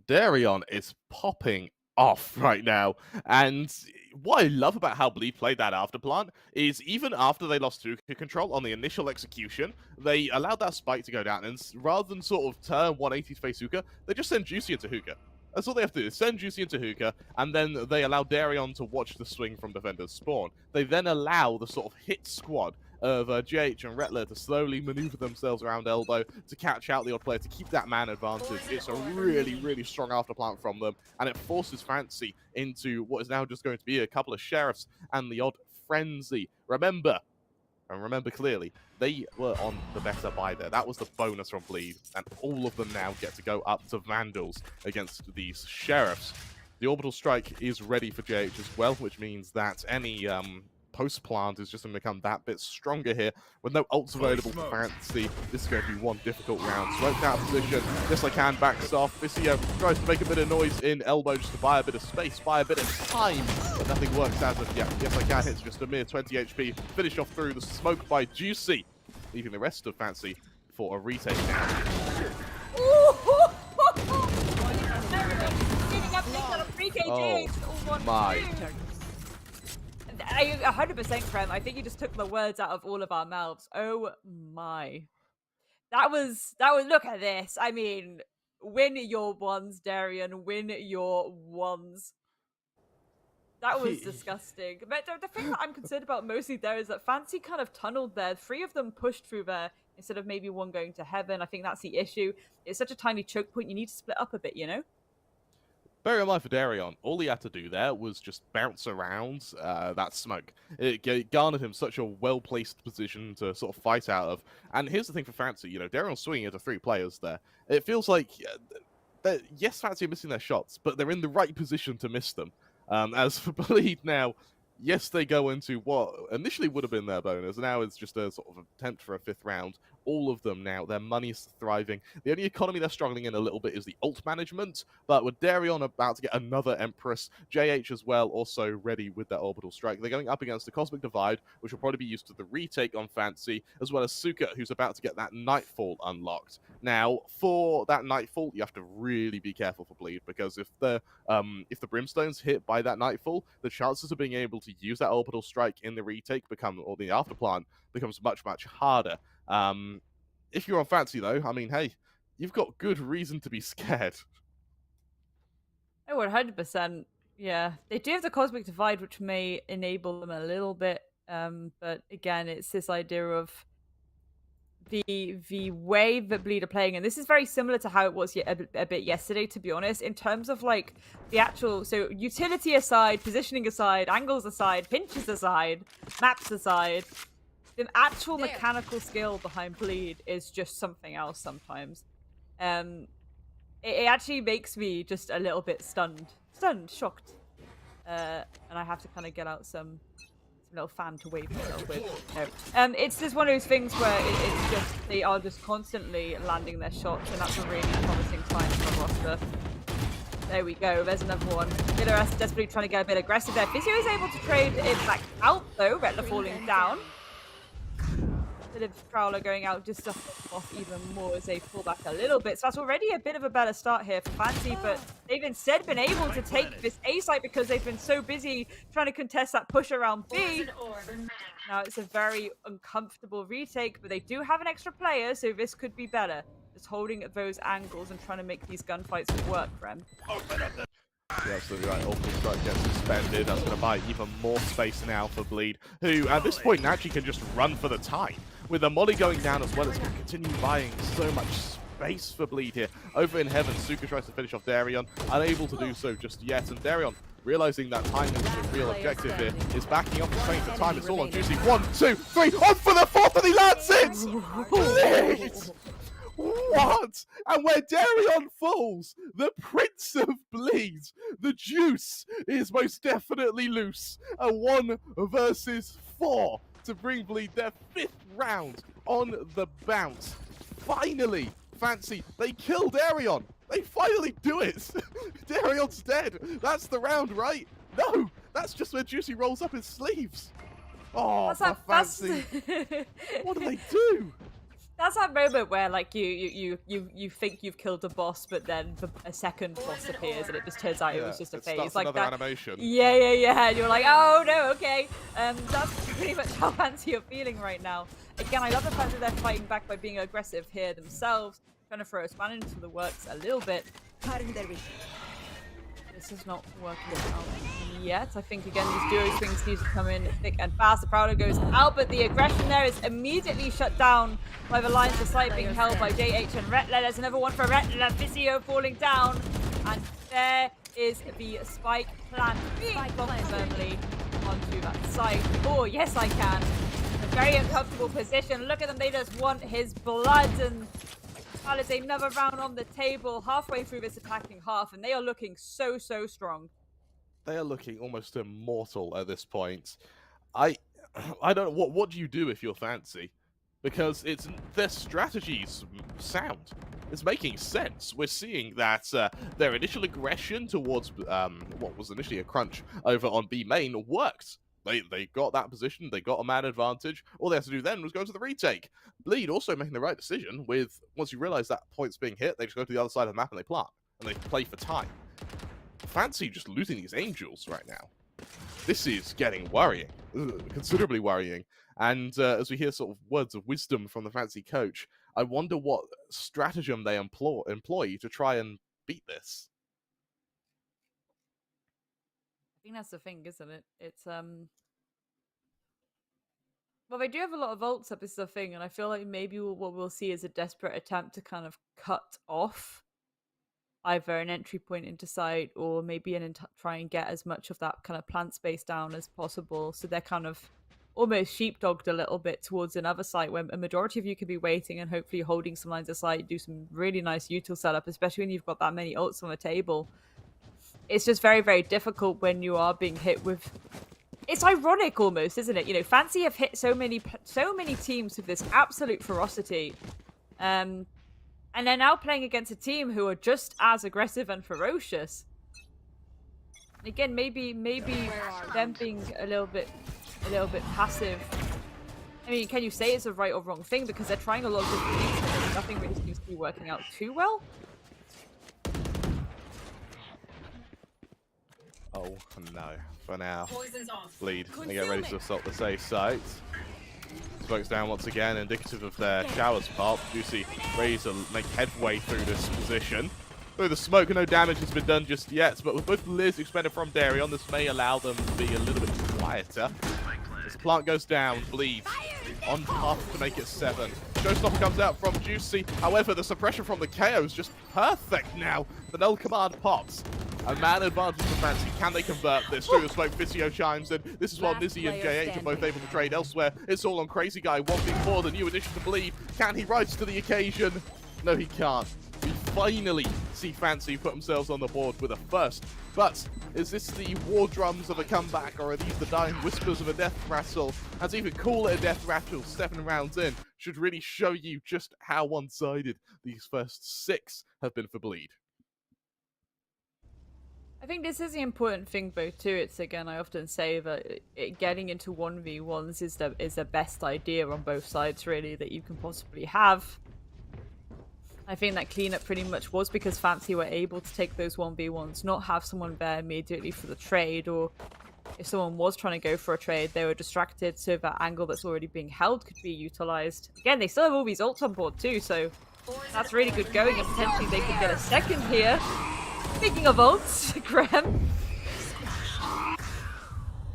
Darion is popping off right now, and what I love about how Bleed played that afterplant is even after they lost Hookah control on the initial execution, they allowed that spike to go down, and rather than sort of turn 180 to face Hookah, they just send Juicy into Hookah. That's all they have to do, is send Juicy into Hookah, and then they allow Darion to watch the swing from defenders spawn. They then allow the sort of hit squad of GH and Rettler to slowly maneuver themselves around elbow to catch out the odd player, to keep that man advantage. It's a really, really strong afterplant from them, and it forces Fancy into what is now just going to be a couple of Sheriffs and the odd Frenzy. Remember clearly, they were on the better buy there. That was the bonus from Bleed, and all of them now get to go up to Vandals against these Sheriffs. The Orbital Strike is ready for JH as well, which means that any post-plant is just going to become that bit stronger here. With no ults available for Fancy, this is going to be one difficult round. Smoked out of position, Yes I Can backs off. Vicio tries to make a bit of noise in elbow just to buy a bit of space, buy a bit of time, but nothing works as of yet. Yes I Can hits just a mere 20 HP, finish off through the smoke by Juicy, leaving the rest of Fancy for a retake now. Oh my. I 100% Prem. I think you just took the words out of all of our mouths. Oh my. That was look at this. I mean, win your ones, Darion, win your ones. That was disgusting. But the thing that I'm concerned about mostly there is that Fancy kind of tunneled there. 3 of them pushed through there instead of maybe one going to heaven. I think that's the issue. It's such a tiny choke point. You need to split up a bit, you know? Bear in mind for Darion, all he had to do there was just bounce around that smoke. It garnered him such a well-placed position to sort of fight out of. And here's the thing for Fancy, you know, Darion's swinging into 3 players there. It feels like, yes, Fancy are missing their shots, but they're in the right position to miss them. As for Bleed now, yes, they go into what initially would have been their bonus. Now it's just a sort of attempt for a 5th round. All of them now, their money is thriving. The only economy they're struggling in a little bit is the ult management, but with Darion about to get another Empress, JH as well also ready with their Orbital Strike. They're going up against the Cosmic Divide, which will probably be used to the retake on Fancy, as well as Suka, who's about to get that Nightfall unlocked. Now, for that Nightfall, you have to really be careful for Bleed, because if the Brimstone's hit by that Nightfall, the chances of being able to use that Orbital Strike in the retake or the afterplant becomes much, much harder. If you're on Fancy, though, I mean, hey, you've got good reason to be scared. Oh, 100%. Yeah. They do have the Cosmic Divide, which may enable them a little bit. But again, it's this idea of the way that Bleed are playing, and this is very similar to how it was a bit yesterday, to be honest, in terms of like the actual, so utility aside, positioning aside, angles aside, pinches aside, maps aside, the actual mechanical skill behind Bleed is just something else sometimes. It actually makes me just a little bit stunned, shocked. And I have to kind of get out some little fan to wave myself with. No. It's just one of those things where it's just, they are just constantly landing their shots, and that's a really promising sign for a roster. There we go. There's another one. Miller desperately trying to get a bit aggressive there. Vizio is able to trade it back out, though. Retler falling down. Bit of Prowler going out just to off even more as they pull back a little bit. So that's already a bit of a better start here for Fancy, but they've instead been able to take this A site because they've been so busy trying to contest that push around B. Now it's a very uncomfortable retake, but they do have an extra player, so this could be better. Just holding at those angles and trying to make these gunfights work for them. You're absolutely right. Awful Strike gets suspended. That's going to buy even more space now for Bleed, who at this point actually can just run for the time. With the molly going down as well, it's going to continue buying so much space for Bleed here. Over in heaven, Suka tries to finish off Darion, unable to do so just yet. And Darion, realizing that time is the real objective here, is backing up and saying for time. It's all on Juicy. 1, 2, 3, on for the fourth, and he lands it! Bleed! What? And where Darion falls, the Prince of Bleed, the juice is most definitely loose. A 1 versus 4 to bring Bleed their 5th round on the bounce. Finally, Fancy, they kill Darion. They finally do it. Darion's dead. That's the round, right? No, that's just where Juicy rolls up his sleeves. Oh, Fancy. What do they do? That's that moment where, like, you think you've killed a boss, but then a second boss appears, and it just turns out it was just a phase. Like that animation. Yeah. And you're like, oh no, okay. That's pretty much how Fancy are feeling right now. Again, I love the fact that they're fighting back by being aggressive here themselves, trying to throw a span into the works a little bit. This is not working out yet. I think, again, these duo swings need to come in thick and fast. The Prowler goes out, but the aggression there is immediately shut down by the lines of sight being held by JH and Retler. There's another one for Retler. Vizio falling down. And there is the spike plant being blocked firmly onto that site. Oh, yes, I can. A very uncomfortable position. Look at them. They just want his blood, and well, it's another round on the table, halfway through this attacking half, and they are looking so strong. They are looking almost immortal at this point. I don't know, what do you do if you're Fancy? Because their strategies sound. It's making sense. We're seeing that their initial aggression towards what was initially a crunch over on B main worked. They got that position, they got a man advantage. All they had to do then was go to the retake. Bleed also making the right decision with, once you realize that point's being hit, they just go to the other side of the map and they plant. And they play for time. Fancy just losing these angels right now. This is getting worrying, considerably worrying. And as we hear sort of words of wisdom from the Fancy coach, I wonder what stratagem they employ to try and beat this. I think that's the thing, isn't it? It's well, they do have a lot of ults up, is the thing, and I feel like maybe what we'll see is a desperate attempt to kind of cut off either an entry point into site or maybe try and get as much of that kind of plant space down as possible. So they're kind of almost sheepdogged a little bit towards another site where a majority of you could be waiting and hopefully holding some lines of sight, do some really nice util setup, especially when you've got that many ults on the table. It's just very difficult when you are being hit with... It's ironic almost, isn't it? You know, Fancy have hit so many teams with this absolute ferocity. And they're now playing against a team who are just as aggressive and ferocious. Again, maybe them being a little bit passive. I mean, can you say it's a right or wrong thing? Because they're trying a lot of different things, and nothing really seems to be working out too well. Oh no, for now. Bleed, they get ready to assault the safe site. Smokes down once again, indicative of their showers pop. Juicy ready to make headway through this position. Through the smoke, no damage has been done just yet, but with both Liz expended from Darion, this may allow them to be a little bit quieter. As the plant goes down, Bleed on path to make it 7. Showstopper comes out from Juicy. However, the suppression from the KO is just perfect now. The null command pops. A man advantage for Fancy. Can they convert this? Through the smoke, Vizio chimes in. This is while Nizzy and JH are both able to trade elsewhere. It's all on Crazy Guy, 1v4, the new addition to Bleed. Can he rise to the occasion? No, he can't. We finally see Fancy put themselves on the board with a first. But is this the war drums of a comeback, or are these the dying whispers of a death rattle? And to even call it a death rattle 7 rounds in should really show you just how one-sided these first 6 have been for Bleed. I think this is the important thing, though, too. It's again, I often say that getting into 1v1s is the best idea on both sides, really, that you can possibly have. I think that cleanup pretty much was because Fancy were able to take those 1v1s, not have someone there immediately for the trade, or if someone was trying to go for a trade, they were distracted, so that angle that's already being held could be utilized. Again, they still have all these ults on board too, so that's really good going, and potentially they could get a second here. Speaking of ults, Graham.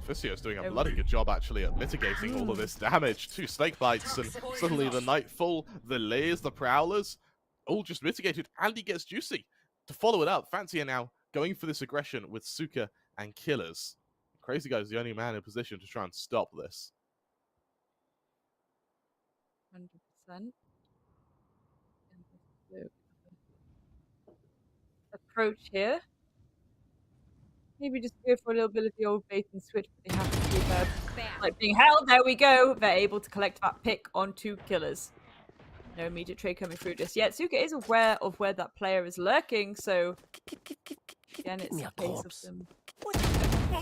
Xerxia's doing a bloody good job actually at mitigating all of this damage. 2 snake bites and suddenly the Nightfall, the Layers, the Prowlers, all just mitigated, and he gets juicy. To follow it up, Fancy are now going for this aggression with Suka and Killers. Crazy Guy's the only man in position to try and stop this. 100%. Approach here. Maybe just go for a little bit of the old bait and switch, but they have to do that. Like being held, there we go. They're able to collect that pick on 2 Killers. No immediate trade coming through just yet. Suka is aware of where that player is lurking, so again, it's a case of them.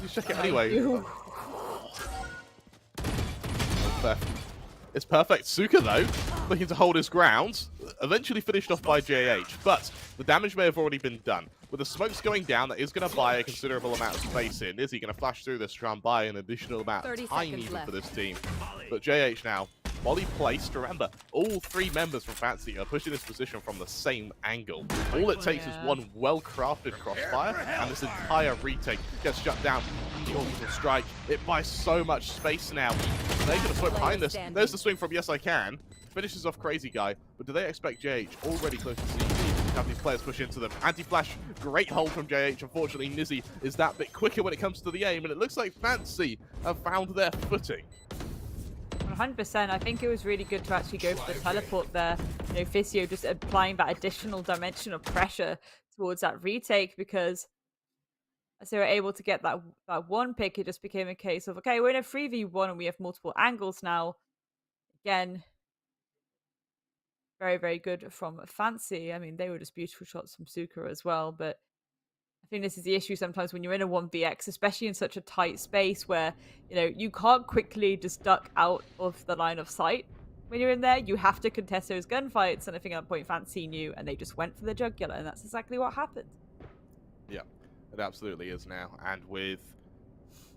You check it anyway. It's perfect. Suka, though, looking to hold his ground. Eventually finished off by JH, but the damage may have already been done. With the smokes going down, that is going to buy a considerable amount of space in. Is he going to flash through this to try and buy an additional amount of time even for this team? But JH now, Molly placed. Remember, all 3 members from Fancy are pushing this position from the same angle. All it takes is one well-crafted crossfire, and this entire retake gets shut down. The orbital strike, it buys so much space now. They're going to put behind this. There's the swing from Yes I Can. Finishes off Crazy Guy, but do they expect JH already close to CP? Have these players push into them. Anti-flash, great hold from JH. Unfortunately, Nizzy is that bit quicker when it comes to the aim, and it looks like Fancy have found their footing. 100%. I think it was really good to actually go for the teleport there. You know, Physio just applying that additional dimension of pressure towards that retake, because as they were able to get that one pick, it just became a case of, okay, we're in a 3v1 and we have multiple angles now. Again, very, very good from Fancy. I mean, they were just beautiful shots from Suka as well, but I think this is the issue sometimes when you're in a 1vx, especially in such a tight space where, you know, you can't quickly just duck out of the line of sight. When you're in there, you have to contest those gunfights, and I think at that point Fancy knew, and they just went for the jugular, and that's exactly what happened. Yeah, it absolutely is now, and with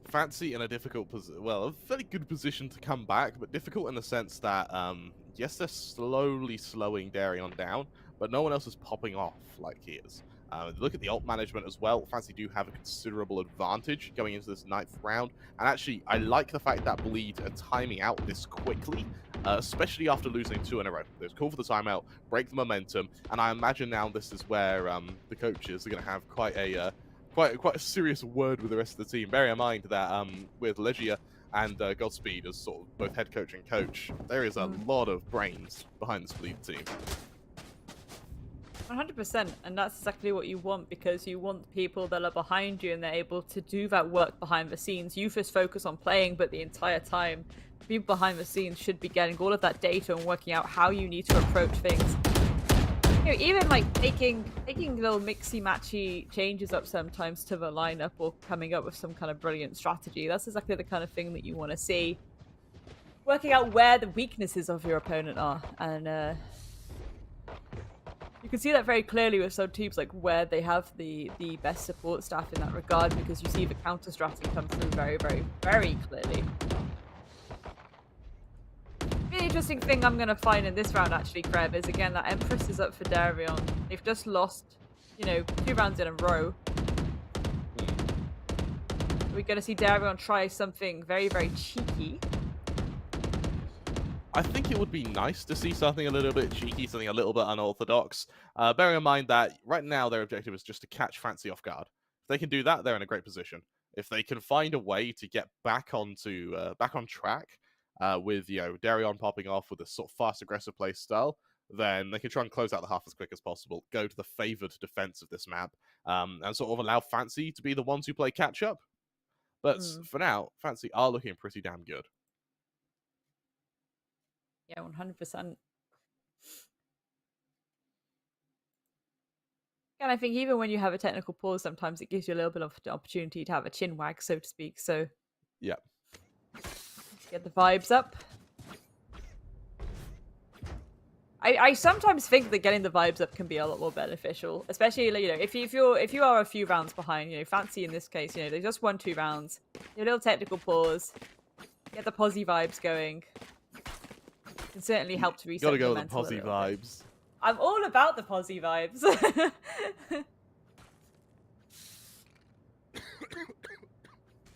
Fancy in a difficult position, well, a very good position to come back, but difficult in the sense that, yes, they're slowly slowing Darion down, but no one else is popping off like he is. Look at the ult management as well. Fancy do have a considerable advantage going into this 9th round. And actually, I like the fact that Bleed are timing out this quickly, especially after losing 2 in a row. There's call for the timeout, break the momentum, and I imagine now this is where the coaches are going to have quite a serious word with the rest of the team. Bear in mind that with Legia and Godspeed as sort of both head coach and coach, there is a lot of brains behind this Bleed team. 100%, and that's exactly what you want, because you want people that are behind you and they're able to do that work behind the scenes. You just focus on playing, but the entire time, people behind the scenes should be getting all of that data and working out how you need to approach things. You know, even like taking little mixy-matchy changes up sometimes to the lineup, or coming up with some kind of brilliant strategy. That's exactly the kind of thing that you want to see. Working out where the weaknesses of your opponent are, and you can see that very clearly with some teams, like where they have the best support staff in that regard, because you see the counter strategy come through very, very, very clearly. The interesting thing I'm going to find in this round, actually, Kreb, is again that Empress is up for Darion. They've just lost, you know, 2 rounds in a row. We're going to see Darion try something very, very cheeky. I think it would be nice to see something a little bit cheeky, something a little bit unorthodox. Bearing in mind that right now their objective is just to catch Fancy off guard. If they can do that, they're in a great position. If they can find a way to get back on track with, you know, Darion popping off with a sort of fast, aggressive play style, then they can try and close out the half as quick as possible, go to the favoured defense of this map, and sort of allow Fancy to be the ones who play catch up. But for now, Fancy are looking pretty damn good. Yeah, 100%. And I think even when you have a technical pause, sometimes it gives you a little bit of the opportunity to have a chin wag, so to speak. So Yeah. get the vibes up. I sometimes think that getting the vibes up can be a lot more beneficial, especially if you are a few rounds behind. Fancy in this case, they just won 2 rounds. A little technical pause, get the posy vibes going. Can certainly help to reset Gotta go the with the mental a posy little bit. vibes. I'm all about the posy vibes.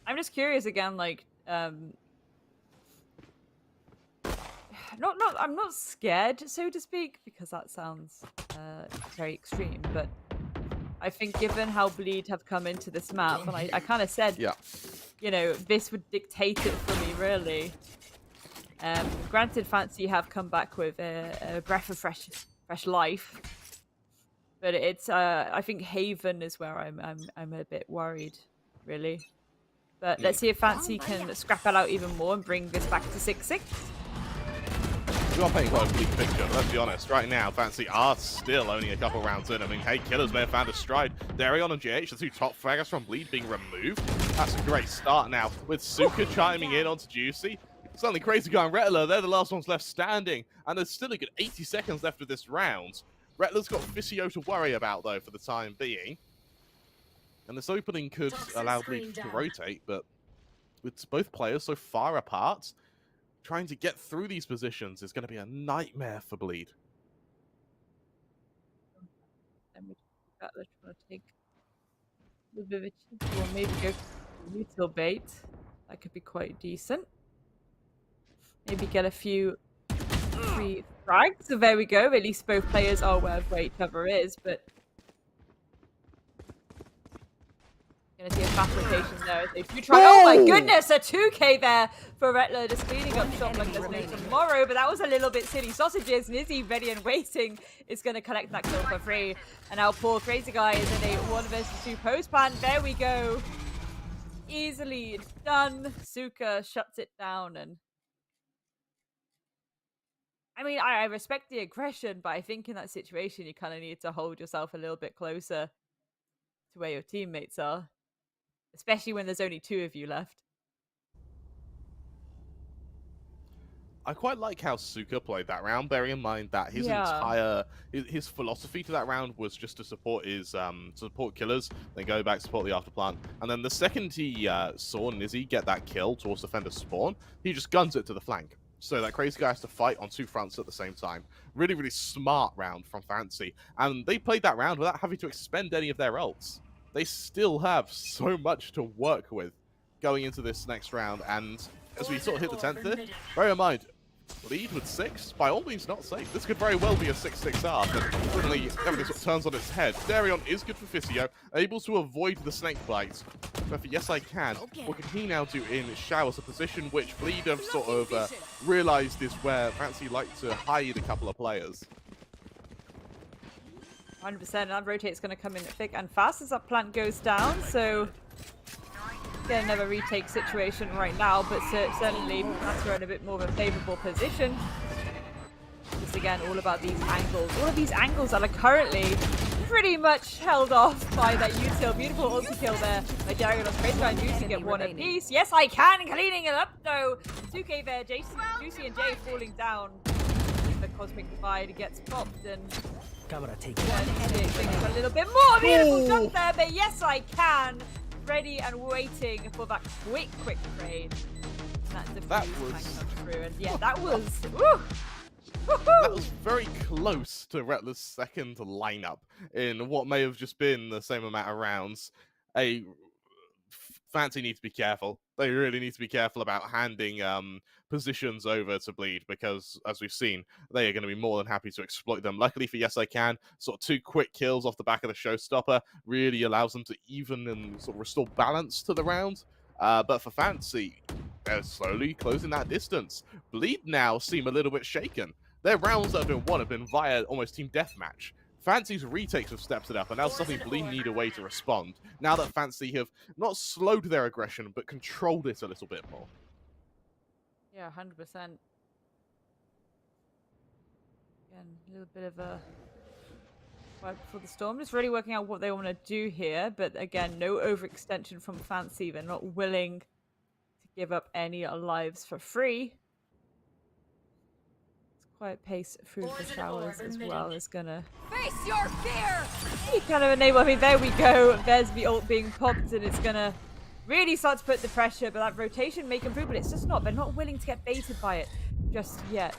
I'm just curious again, I'm not scared, so to speak, because that sounds very extreme, but I think given how Bleed have come into this map, and I kind of said, this would dictate it for me, really. Granted, Fancy have come back with a breath of fresh life, but it's I think Haven is where I'm a bit worried, really. But let's see if Fancy can scrap it out even more and bring this back to 6-6. We are playing quite a bleak picture, let's be honest. Right now, Fancy are still only a couple rounds in. I mean, hey, Killers may have found a stride. Darion and GH, the 2 top fraggers from Bleed being removed. That's a great start now, with Suka chiming in onto Juicy. Suddenly, Crazy Guy and Rettler, they're the last ones left standing, and there's still a good 80 seconds left of this round. Rettler's got Physio to worry about, though, for the time being. And this opening could allow Bleed to rotate, but with both players so far apart, trying to get through these positions is going to be a nightmare for Bleed. Let's try to take a little bit of a cheeky one, maybe go for neutral bait. That could be quite decent. Maybe get a few free frags. So there we go. At least both players are aware of where each other is, but gonna see a fast rotation there as they do try. Oh my goodness, a 2k there for Rettler, just cleaning up shop like there's no tomorrow, but that was a little bit silly. Sausages, Nizzy ready and waiting, is gonna collect that kill for free. And now poor Crazy Guy is in a 1 versus 2 post plan. There we go. Easily done. Suka shuts it down. And I mean, I respect the aggression, but I think in that situation you kind of need to hold yourself a little bit closer to where your teammates are. Especially when there's only 2 of you left. I quite like how Suka played that round, bearing in mind that his entire his philosophy to that round was just to support his support Killers, then go back support the afterplant, and then the second he saw Nizzy get that kill towards defender spawn, he just guns it to the flank. So that Crazy Guy has to fight on 2 fronts at the same time. Really, really smart round from Fancy, and they played that round without having to expend any of their ults. They still have so much to work with going into this next round, and as we sort of hit the 10th here, bear in mind, Bleed with 6, by all means not safe. This could very well be a 6-6-R, but suddenly everything sort of turns on its head. Darion is good for Physio, able to avoid the snake bites. But for Yes I Can, what can he now do in Showers, a position which Bleed have sort of realised is where Fancy like to hide a couple of players. 100%, that rotate's going to come in thick and fast as that plant goes down, so get another retake situation right now, but certainly plants are in a bit more of a favourable position. Just again, all about these angles. All of these angles that are currently pretty much held off by that util. Beautiful ulti kill there by Darion on Crazy Guy and Juicy get 1 apiece. Yes, I can! Cleaning it up though! 2k there, Juicy and Jay falling down. The Cosmic Divide gets popped and things a little bit more beautiful jump there, but yes I can! Ready and waiting for that quick trade. That was through, and yeah, that was that was very close to Rettler's second lineup in what may have just been the same amount of rounds. Fancy need to be careful. They really need to be careful about handing positions over to Bleed, because, as we've seen, they are going to be more than happy to exploit them. Luckily for Yes I Can, sort of 2 quick kills off the back of the showstopper really allows them to even and sort of restore balance to the round. But for Fancy, they're slowly closing that distance. Bleed now seem a little bit shaken. Their rounds that have been won have been via almost team deathmatch. Fancy's retakes have stepped it up, and now suddenly Bleed need a way to respond. Now that Fancy have not slowed their aggression, but controlled it a little bit more. Yeah, 100%. Again, a little bit of a right before the storm. Just really working out what they want to do here. But again, no overextension from Fancy. They're not willing to give up any lives for free. Quiet pace through the showers as well is gonna Face your fear! kind of enable. I mean, there we go. There's the ult being popped, and it's gonna really start to put the pressure. But that rotation may improve, but it's just not. They're not willing to get baited by it just yet.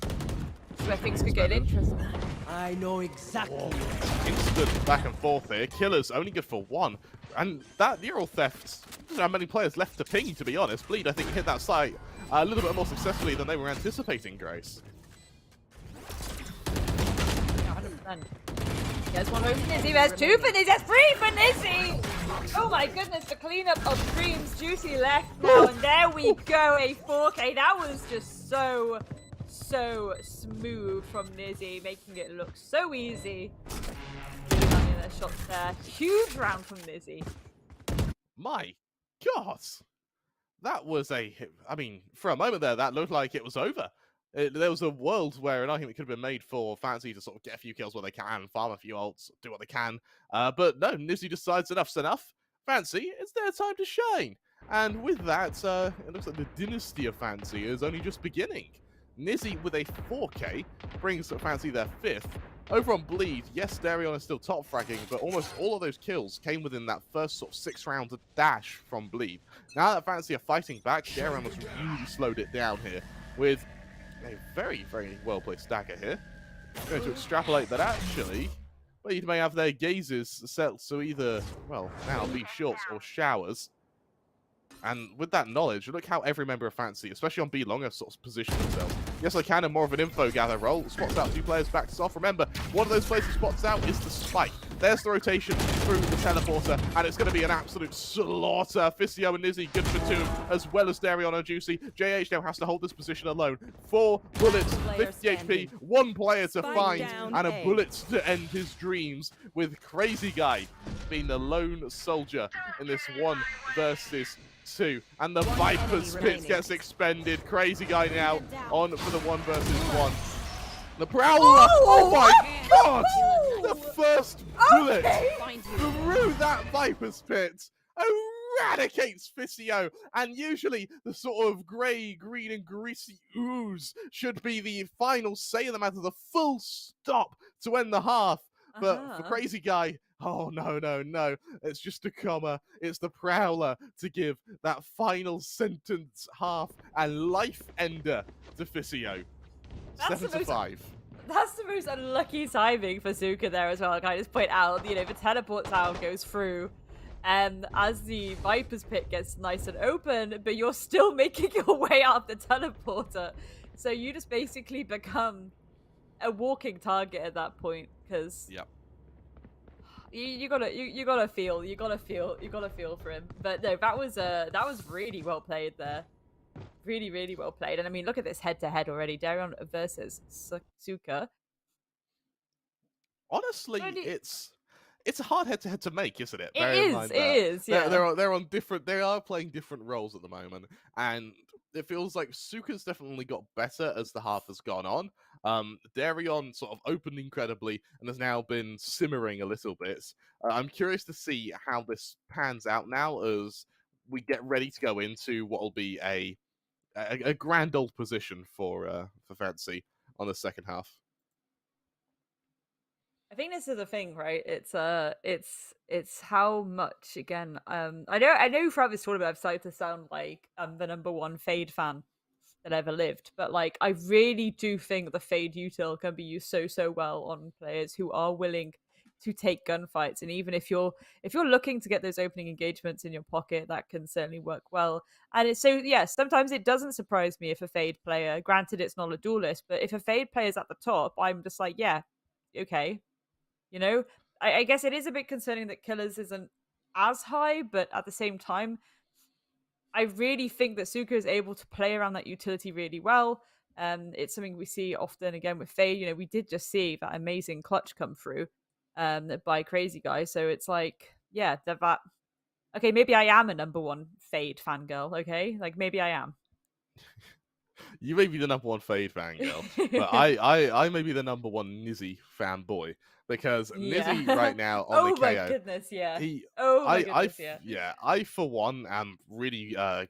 This is where things could get interesting. I know exactly. Instant back and forth here. Killer's only good for one. And that neural theft, I don't know how many players left to ping, to be honest. Bleed, I think, hit that site a little bit more successfully than they were anticipating, Grace. 100%. There's one over Nizzy, there's two for Nizzy, there's three for Nizzy! Oh my goodness, the cleanup of Dreams, Juicy left now, and there we go, a 4K. That was just so smooth from Nizzy, making it look so easy. Their shots there. Huge round from Nizzy. My God! That was I mean, for a moment there, that looked like it was over. There was a world where an argument could have been made for Fancy to sort of get a few kills where they can, farm a few ults, do what they can. But no, Nizzy decides enough's enough. Fancy, it's their time to shine. And with that, it looks like the dynasty of Fancy is only just beginning. Nizzy with a 4K brings Fancy their 5th. Over on Bleed, yes, Darion is still top fragging, but almost all of those kills came within that first sort of 6 rounds of dash from Bleed. Now that Fancy are fighting back, Darion has really slowed it down here with a very, very well-placed dagger here. I'm going to extrapolate that actually, Bleed may have their gazes set to either, well, now be shorts or showers. And with that knowledge, look how every member of Fancy, especially on B long, have sort of positioned themselves. Yes, I can, in more of an info gather role. Spots out 2 players, backs off. Remember, one of those players who spots out is the spike. There's the rotation through the teleporter, and it's going to be an absolute slaughter. Fisio and Nizzy good for 2, as well as Darion and Juicy. JH now has to hold this position alone. 4 bullets, 50 HP, 1 player to find, and a bullet to end his dreams, with Crazy Guy being the lone soldier in this 1 versus 2, and the Viper's Pit gets expended. Crazy Guy now on for the 1 versus 1. The Prowler! Oh my God! The first bullet through that Viper's Pit eradicates Fisio, and usually the sort of grey, green, and greasy ooze should be the final say in the matter, the full stop to end the half. But for Crazy Guy, oh no, it's just a comma. It's the Prowler to give that final sentence half and life ender to Fisio. 7-5. That's the most unlucky timing for Zuka there as well. Can I just point out, you know, the teleport sound goes through, and as the Viper's Pit gets nice and open, but you're still making your way out of the teleporter. So you just basically become a walking target at that point, because you gotta feel for him. But no, that was really well played there. Really well played. And I mean, look at this head-to-head already. Darion versus Suka. Honestly, it's a hard head-to-head to make, isn't it? It is. Yeah. They're on different. They are playing different roles at the moment, and it feels like Suka's definitely got better as the half has gone on. Darion sort of opened incredibly and has now been simmering a little bit. I'm curious to see how this pans out now as we get ready to go into what will be a grand old position for Fancy on the second half. I think this is the thing, right? It's how much, again, I know throughout this tournament I've started to sound like I'm the #1 Fade fan that ever lived, but like I really do think the Fade util can be used so well on players who are willing to take gunfights. And even if you're looking to get those opening engagements in your pocket, that can certainly work well. And it's sometimes it doesn't surprise me if a Fade player, granted it's not a duelist, but if a Fade player is at the top, I'm just like, yeah, okay. You know, I guess it is a bit concerning that Killers isn't as high, but at the same time, I really think that Suka is able to play around that utility really well. It's something we see often again with Fade. You know, we did just see that amazing clutch come through by Crazy Guy. So it's like, yeah, that okay, maybe I am a #1 Fade fangirl, okay? Like, maybe I am. You may be the number one Fade fangirl, but I may be the number one Nizzy fanboy because Nizzy right now on the KO. Oh my goodness, yeah. I for one am really a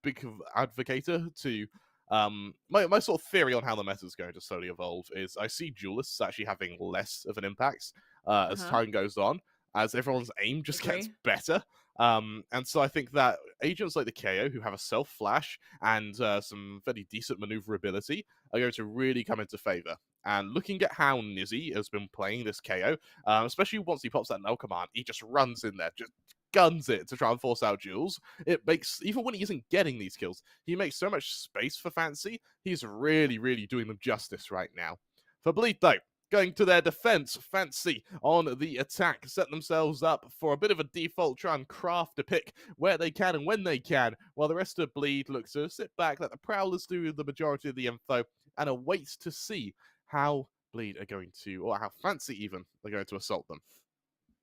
big advocator to my sort of theory on how the meta is going to slowly evolve is I see duelists actually having less of an impact as time goes on, as everyone's aim just gets better. And so I think that agents like the KO who have a self flash and some very decent maneuverability are going to really come into favor. And looking at how Nizzy has been playing this KO, especially once he pops that null command, he just runs in there, just guns it to try and force out duels. It makes, even when he isn't getting these kills, he makes so much space for Fancy. He's really, really doing them justice right now. For Bleed, though, going to their defense, Fancy on the attack, set themselves up for a bit of a default, try and craft a pick where they can and when they can, while the rest of Bleed looks to sit back, let the Prowlers do the majority of the info, and awaits to see how Bleed are going to, or how Fancy even, are going to assault them.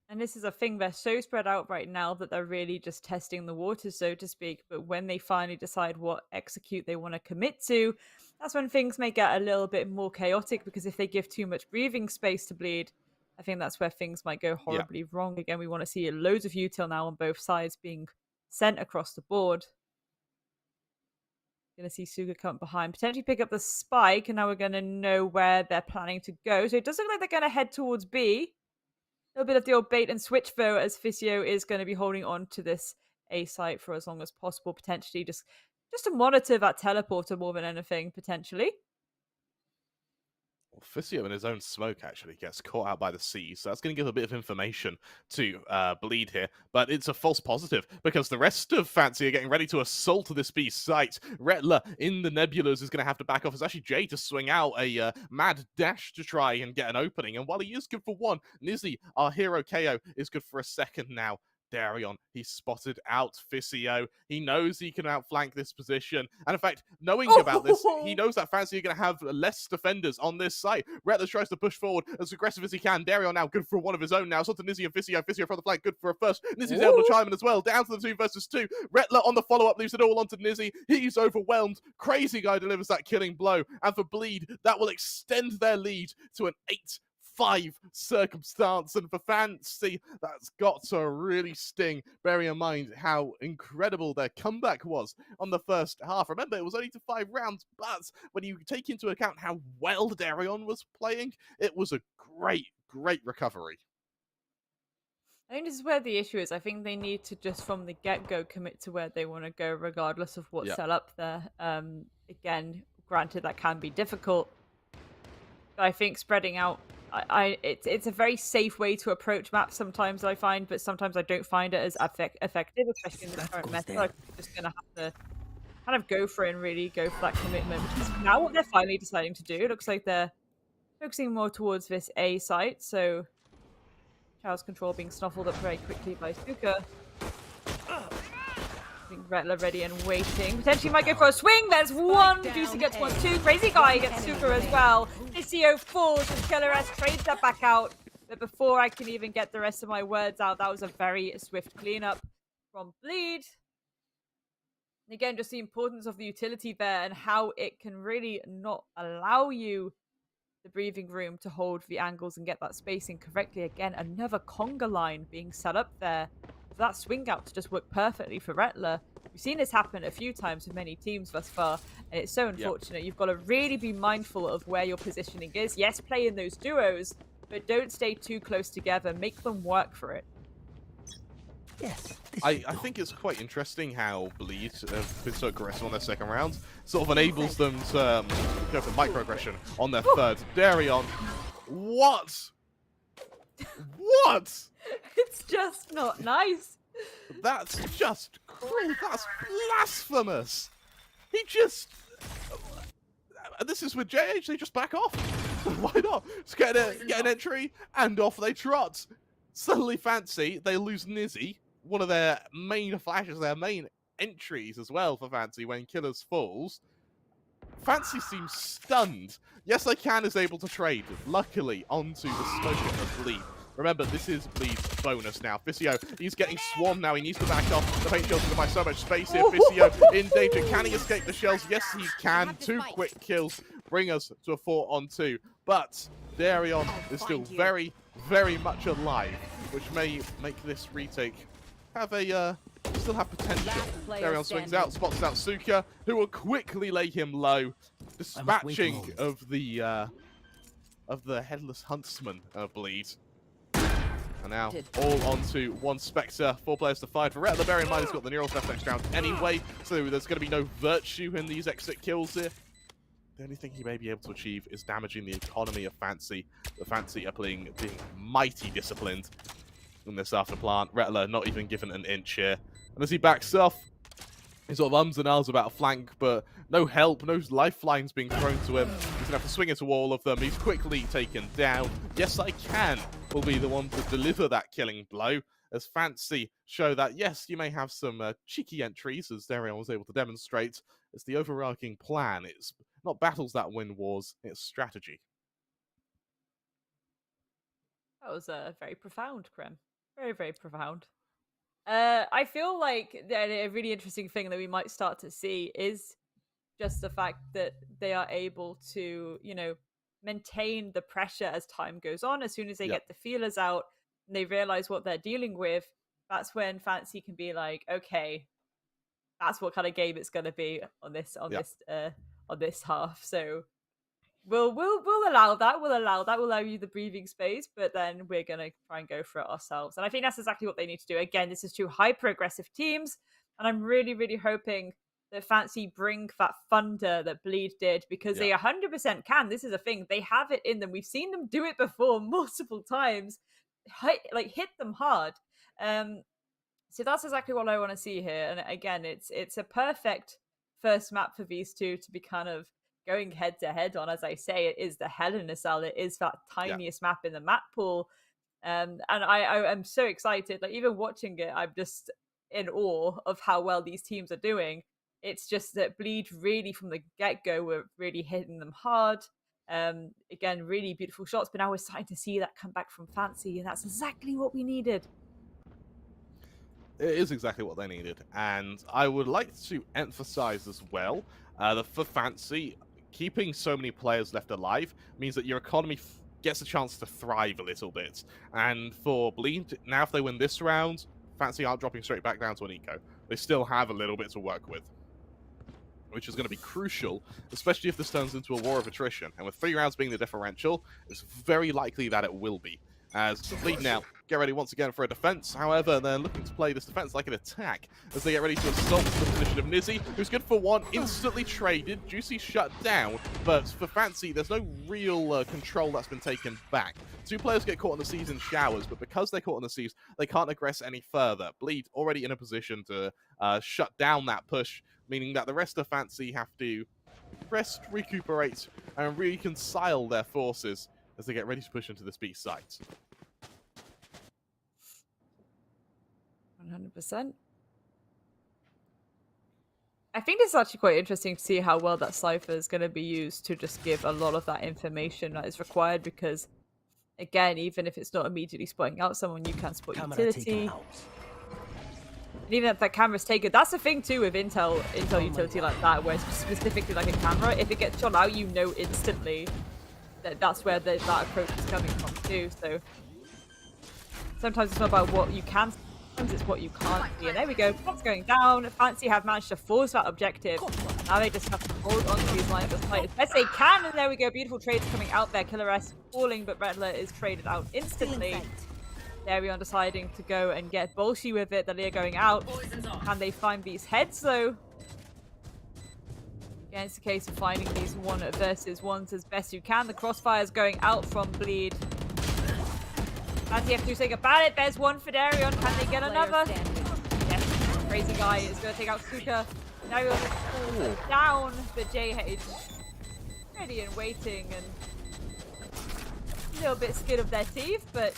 And this is a thing, they're so spread out right now that they're really just testing the waters, so to speak. But when they finally decide what execute they want to commit to, that's when things may get a little bit more chaotic, because if they give too much breathing space to Bleed, I think that's where things might go horribly wrong. Again, we want to see loads of util now on both sides being sent across the board. Going to see Suga come behind, potentially pick up the spike, and now we're going to know where they're planning to go. So it does look like they're going to head towards B. A little bit of the old bait and switch, though, as Physio is going to be holding on to this A site for as long as possible, potentially just to monitor that teleporter more than anything, potentially. Well, Physio in his own smoke actually gets caught out by the sea, so that's going to give a bit of information to Bleed here, but it's a false positive, because the rest of Fancy are getting ready to assault this B site. Retler in the Nebulas is going to have to back off. It's actually Jay to swing out a mad dash to try and get an opening, and while he is good for one, Nizzy, our hero KO, is good for a second now. Darion, he spotted out Physio. He knows he can outflank this position. And in fact, knowing about this, he knows that Fancy are going to have less defenders on this site. Retler tries to push forward as aggressive as he can. Darion now good for one of his own now. So to Nizzy and Physio. Physio from the flank, good for a first. Nizzy's able to chime in as well. Down to the 2 versus 2. Retler on the follow-up leaves it all onto Nizzy. He's overwhelmed. Crazy Guy delivers that killing blow. And for Bleed, that will extend their lead to an 8-5 circumstance, and for Fancy, that's got to really sting, bearing in mind how incredible their comeback was on the first half. Remember, it was only to 5 rounds, but when you take into account how well Darion was playing, it was a great recovery. I think this is where the issue is. I think they need to just from the get-go commit to where they want to go, regardless of what's set up there. Again, granted, that can be difficult, but I think spreading out, it's a very safe way to approach maps sometimes, I find, but sometimes I don't find it as effective, especially in the current meta. I'm just going to have to kind of go for it and really go for that commitment, which is now what they're finally deciding to do. It looks like they're focusing more towards this A site, so Child's control being snuffled up very quickly by Suka. Retler ready and waiting. Potentially might go for a swing. There's one. Juicy gets 1-2. Crazy Guy gets Suka as well. Physio falls and Killer S trades that back out. But before I can even get the rest of my words out, that was a very swift cleanup from Bleed. And again, just the importance of the utility there and how it can really not allow you the breathing room to hold the angles and get that spacing correctly. Again, another conga line being set up there for that swing out to just work perfectly for Retler. We've seen this happen a few times with many teams thus far, and it's so unfortunate. You've got to really be mindful of where your positioning is. Yes, play in those duos, but don't stay too close together. Make them work for it. Yes. I think it's quite interesting how Bleed have been so aggressive on their second round. Sort of enables them to go for microaggression on their third. Darion, what? What? It's just not nice. That's just cruel. That's blasphemous. He just... And this is with JH, they just back off. Why not? Just get an entry, and off they trot. Suddenly Fancy, they lose Nizzy, one of their main flashes, their main entries as well for Fancy when Killers falls. Fancy seems stunned. Yes, I is able to trade, luckily, onto the smoke of Bleed. Remember, this is Bleed's bonus now. Fisio, he's getting swarmed now. He needs to back off. The paint shell's going to buy so much space here. Fisio in danger. Can he escape the shells? Yes, he can. 2 quick kills bring us to a 4-on-2. But Darion is still very, very much alive, which may make this retake have a still have potential. Darion swings out, spots out Suka, who will quickly lay him low, dispatching of the headless huntsman of Bleed. And now all onto one Spectre, 4 players to fight for Rattler. Bear in mind he's got the Neurals left next round anyway, so there's going to be no virtue in these exit kills here. The only thing he may be able to achieve is damaging the economy of Fancy. The Fancy are being mighty disciplined in this after plant. Rattler not even given an inch here. And as he backs off, he sort of ums and ahs about a flank, but no help, no lifelines being thrown to him. He's going to have to swing into all of them. He's quickly taken down. Yes, I Can will be the one to deliver that killing blow, as Fancy show that, yes, you may have some cheeky entries, as Darion was able to demonstrate. It's the overarching plan. It's not battles that win wars, it's strategy. That was very profound, Krem. Very, very profound. I feel like a really interesting thing that we might start to see is just the fact that they are able to, you know, maintain the pressure as time goes on. As soon as they get the feelers out and they realize what they're dealing with, that's when Fancy can be like, okay, that's what kind of game it's going to be on this half. So we'll allow that. We'll allow you the breathing space, but then we're going to try and go for it ourselves. And I think that's exactly what they need to do. Again, this is 2 hyper-aggressive teams, and I'm really, really hoping that Fancy bring that thunder that Bleed did, because they 100% can. This is a thing. They have it in them. We've seen them do it before multiple times. Hit them hard. So that's exactly what I want to see here. And again, it's a perfect first map for these two to be kind of going head to head on. As I say, it is the Hell in a Cell. It is that tiniest map in the map pool. And I am so excited. Like, even watching it, I'm just in awe of how well these teams are doing. It's just that Bleed really from the get-go were really hitting them hard. Again, really beautiful shots, but now we're starting to see that come back from Fancy, and that's exactly what we needed. It is exactly what they needed, and I would like to emphasize as well that for Fancy, keeping so many players left alive means that your economy gets a chance to thrive a little bit. And for Bleed, now if they win this round, Fancy aren't dropping straight back down to an eco. They still have a little bit to work with, which is going to be crucial, especially if this turns into a war of attrition. And with 3 rounds being the differential, it's very likely that it will be. As Bleed now get ready once again for a defense. However, they're looking to play this defense like an attack as they get ready to assault the position of Nizzy, who's good for 1, instantly traded. Juicy shut down, but for Fancy, there's no real control that's been taken back. 2 players get caught in the sieves and showers, but because they're caught in the sieves, they can't aggress any further. Bleed already in a position to shut down that push, meaning that the rest of Fancy have to rest, recuperate, and reconcile their forces as they get ready to push into this B site. 100%. I think it's actually quite interesting to see how well that cipher is going to be used to just give a lot of that information that is required, because, again, even if it's not immediately spotting out someone, you can spot utility. And even if that camera's taken, that's the thing too with Intel utility like that, where it's specifically like a camera, if it gets shot out, you know instantly that's where that approach is coming from too. So sometimes it's not about what you can, sometimes it's what you can't see. And there we go, Pop's going down. Fancy have managed to force that objective. Now they just have to hold on to these lines as tight as best they can. And there we go, beautiful trades coming out there. Killer S falling, but Rattler is traded out instantly. Darion deciding to go and get Bolshy with it. Dalia going out. Can they find these heads though? Again, it's a case of finding these 1 versus 1s as best you can. The crossfire is going out from Bleed. Fancy have to do something about it. There's 1 for Darion. Can they get another? Yes. Crazy guy is going to take out Suka. Darion down, but JH ready and waiting and a little bit scared of their teeth, but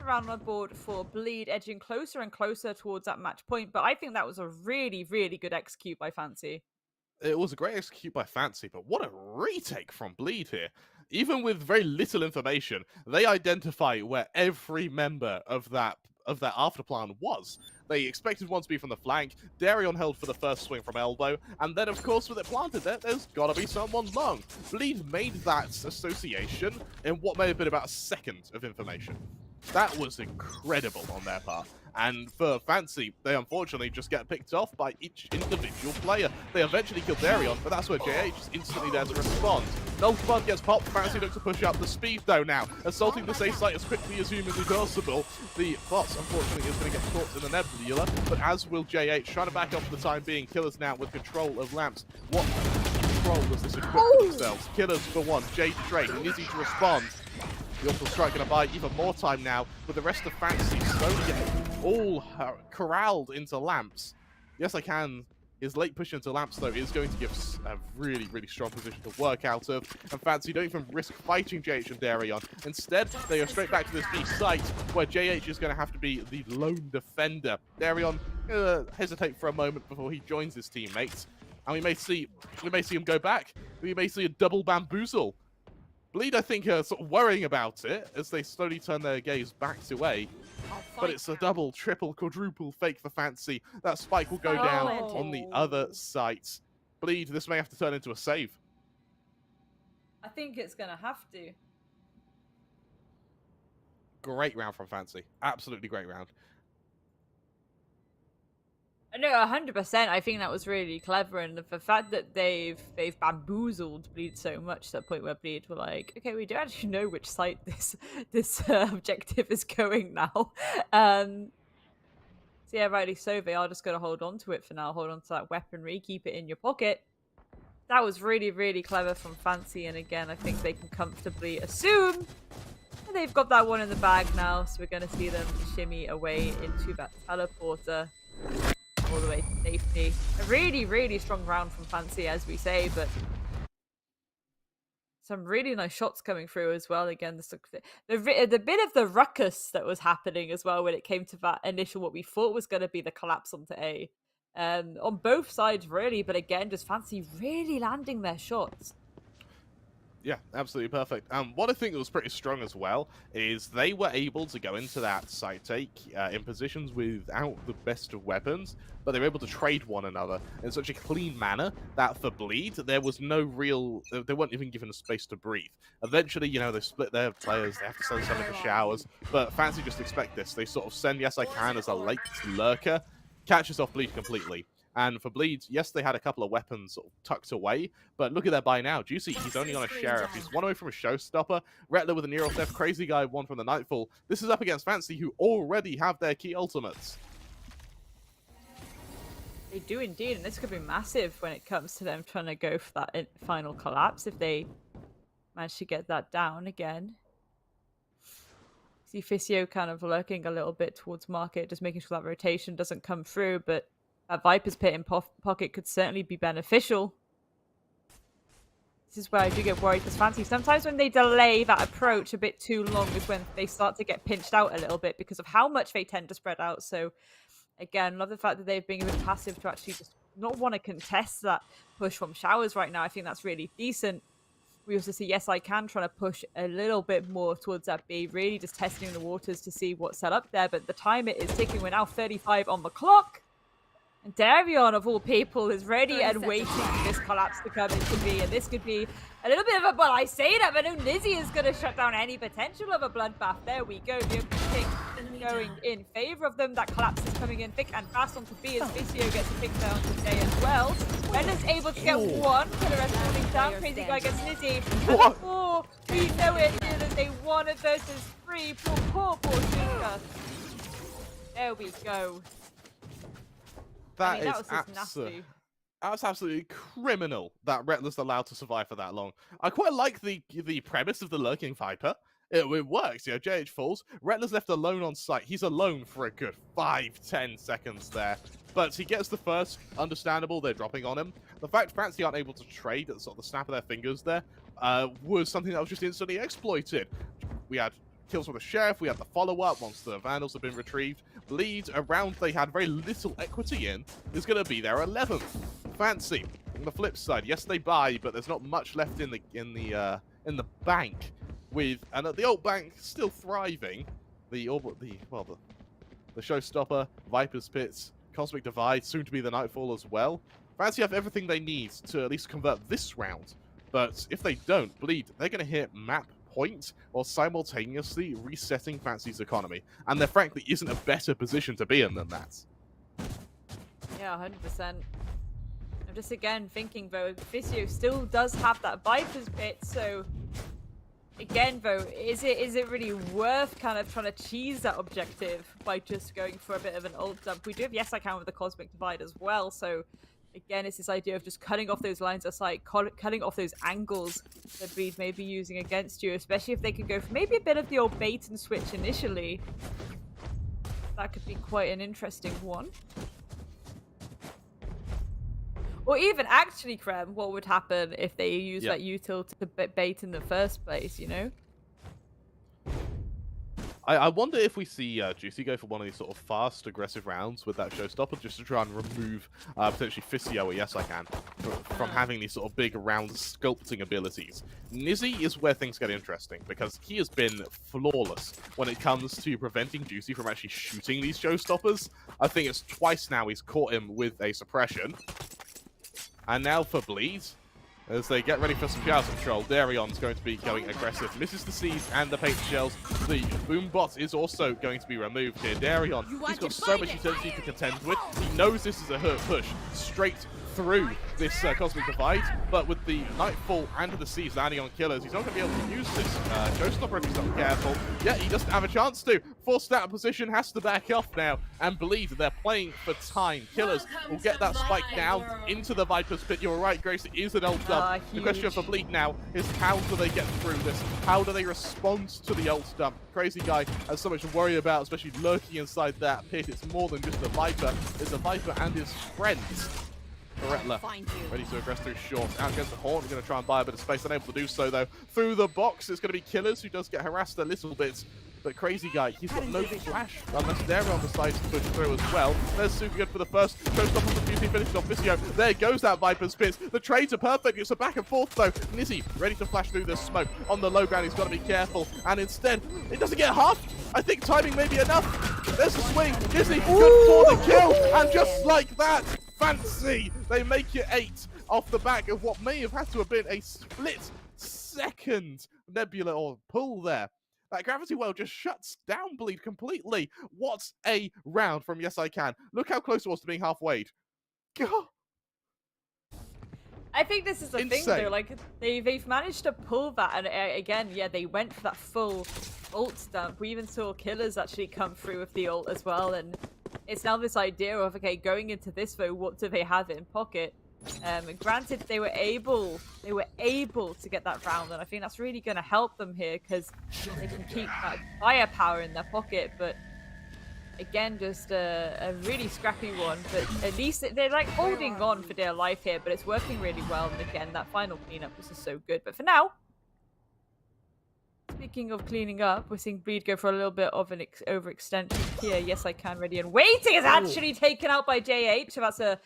around on board for Bleed, edging closer and closer towards that match point. But I think that was a really, really good execute by Fancy. It was a great execute by Fancy, but what a retake from Bleed here. even with very little information, they identify where every member of that after plan was. They expected one to be from the flank, Darion held for the first swing from elbow, and then of course with it planted there's gotta be someone long. Bleed made that association in what may have been about a second of information. That was incredible on their part. And for Fancy, they unfortunately just get picked off by each individual player. They eventually kill Darion, but that's where JH is instantly there to respond. Nultified gets popped, Fancy looks to push up the speed though now, assaulting the safe site as quickly as humanly possible. The bots, unfortunately, is going to get caught in the nebula, but as will JH, trying to back off for the time being. Killers now with control of lamps. What control does this equip for themselves? Killers for one, Jade Trade, Nizzy to respond. The Orbital Strike going to buy even more time now, with the rest of Fantasy slowly getting all corralled into lamps. Yes, I can. His late push into lamps, though, is going to give a really, really strong position to work out of. And Fantasy don't even risk fighting JH and Darion. Instead, they go straight back to this B site, where JH is going to have to be the lone defender. Darion hesitate for a moment before he joins his teammates. And we may see him go back. We may see a double bamboozle. Bleed, I think, are sort of worrying about it as they slowly turn their gaze back to A. But it's a double, triple, quadruple fake for Fancy. That spike will go down on the other site. Bleed, this may have to turn into a save. I think it's going to have to. Great round from Fancy. Absolutely great round. No, 100%. I think that was really clever, and the fact that they've bamboozled Bleed so much to the point where Bleed were like, okay, we do actually know which site this objective is going now. So yeah, rightly so. They are just going to hold on to it for now. Hold on to that weaponry, keep it in your pocket. That was really, really clever from Fancy, and again, I think they can comfortably assume that they've got that one in the bag now. So we're going to see them shimmy away into that teleporter. All the way to safety. A really, really strong round from Fancy, as we say, but some really nice shots coming through as well. Again, the bit of the ruckus that was happening as well when it came to that initial, what we thought was going to be the collapse onto A. On both sides, really, but again, just Fancy really landing their shots. Yeah, absolutely perfect. What I think was pretty strong as well is they were able to go into that site take in positions without the best of weapons, but they were able to trade one another in such a clean manner that for Bleed, there was no real... They weren't even given a space to breathe. Eventually, you know, they split their players, they have to send some into showers, but Fancy just expect this. They sort of send Yes I Can as a late lurker, catches off Bleed completely. And for Bleed, yes, they had a couple of weapons sort of tucked away, but look at that buy now. Juicy, he's only on a Sheriff. He's one away from a Showstopper. Rattler with a Neural Theft. Crazy Guy, one from the Nightfall. This is up against Fancy, who already have their key ultimates. They do indeed, and this could be massive when it comes to them trying to go for that final collapse if they manage to get that down again. See Fisio kind of lurking a little bit towards market, just making sure that rotation doesn't come through, but that Viper's Pit in pocket could certainly be beneficial. This is where I do get worried because Fancy, sometimes when they delay that approach a bit too long is when they start to get pinched out a little bit because of how much they tend to spread out. So again, love the fact that they've been a bit passive to actually just not want to contest that push from showers right now. I think that's really decent. We also see Yes I Can trying to push a little bit more towards that B, really just testing the waters to see what's set up there. But the time it is ticking, we're now 35 on the clock. And Darion, of all people, is ready and waiting for this collapse to come into B. And this could be a little bit of a... Well, I say that, but no, Nizzy is going to shut down any potential of a bloodbath. There we go. The pick going in favor of them. That collapse is coming in thick and fast onto B as Fisio gets a pick down today as well. Renner's able to get one for the rest falling down. Crazy Guy gets Nizzy. And before we know it, it is a 1 versus 3 for poor Shinka. There we go. That's absolutely criminal that Rettler's allowed to survive for that long. I quite like the premise of the lurking Viper. It works, you know, JH falls, Rettler's left alone on site. He's alone for a good 5-10 seconds there. But he gets the first, understandable, they're dropping on him. The fact Fancy aren't able to trade at sort of the snap of their fingers there was something that was just instantly exploited. We had kills from the Sheriff, we had the follow-up once the Vandals have been retrieved. Bleed, a round they had very little equity in, is going to be their 11th. Fancy, on the flip side, yes they buy, but there's not much left in the in the bank with, and the old bank still thriving. The Showstopper, Viper's Pits, Cosmic Divide, soon to be the Nightfall as well. Fancy have everything they need to at least convert this round. But if they don't, Bleed, they're going to hit map point while simultaneously resetting Fancy's economy. And there frankly isn't a better position to be in than that. Yeah, 100%. I'm just again thinking though, Visio still does have that Viper's Pit, so again though, is it really worth kind of trying to cheese that objective by just going for a bit of an ult dump? We do have Yes I Can with the Cosmic Divide as well, so again it's this idea of just cutting off those lines of sight, cutting off those angles that Bleed may be using against you, especially if they can go for maybe a bit of the old bait and switch initially. That could be quite an interesting one. Or even actually, Krem, what would happen if they use that util to bait in the first place, you know? I wonder if we see Juicy go for one of these sort of fast, aggressive rounds with that Showstopper just to try and remove potentially Visio or Yes I Can from having these sort of big round sculpting abilities. Nizzy is where things get interesting because he has been flawless when it comes to preventing Juicy from actually shooting these Showstoppers. I think it's twice now he's caught him with a suppression. And now for Bleed, as they get ready for some shower control, Darion's going to be going aggressive. Misses the Seeds and the paint shells. The boom bot is also going to be removed here. Darion, he's got so much utility to contend with. He knows this is a hurt push straight through this Cosmic Divide, but with the Nightfall and the Seeds landing on Killers, he's not going to be able to use this Showstopper if he's not careful. Yeah, he doesn't have a chance to. Forced out of position, has to back off now, and Bleed, they're playing for time. Killers will get that spike down into the Viper's Pit. You're right, Grace, it is an ult dump. The question for Bleed now is how do they get through this? How do they respond to the ult dump? Crazy Guy has so much to worry about, especially lurking inside that pit. It's more than just a Viper. It's a Viper and his friends. Baretla, ready to aggress through short. Out goes the Horn. We're going to try and buy a bit of space. Unable to do so, though. Through the box, it's going to be Killers, who does get harassed a little bit. But Crazy Guy, he's got no flash unless Daryon decides to push through as well. There's super good for the first. Showstopper on the beauty, finished off Visio. There goes that Viper's Pit. The trades are perfect. It's a back and forth, though. Nizzy, ready to flash through the smoke. On the low ground, he's got to be careful. And instead, it doesn't get half. I think timing may be enough. There's a swing. Nizzy, good for the kill. And just like that, Fancy, they make it 8 off the back of what may have had to have been a split-second Nebula or pull there. That Gravity Well just shuts down Bleed completely. What a round from Yes I Can. Look how close it was to being half-weighed. I think this is the thing though, like they've managed to pull that, and again, yeah, they went for that full ult stamp. We even saw Killers actually come through with the ult as well, and it's now this idea of, okay, going into this though, what do they have in pocket? And granted, they were able to get that round, and I think that's really going to help them here because they can keep that firepower in their pocket. But again, just a really scrappy one. But at least they're like holding on for dear life here, but it's working really well. And again, that final cleanup was just so good. But for now, speaking of cleaning up, we're seeing Bleed go for a little bit of an overextension here. Yes, I Can ready and waiting is actually taken out by JH. So that's a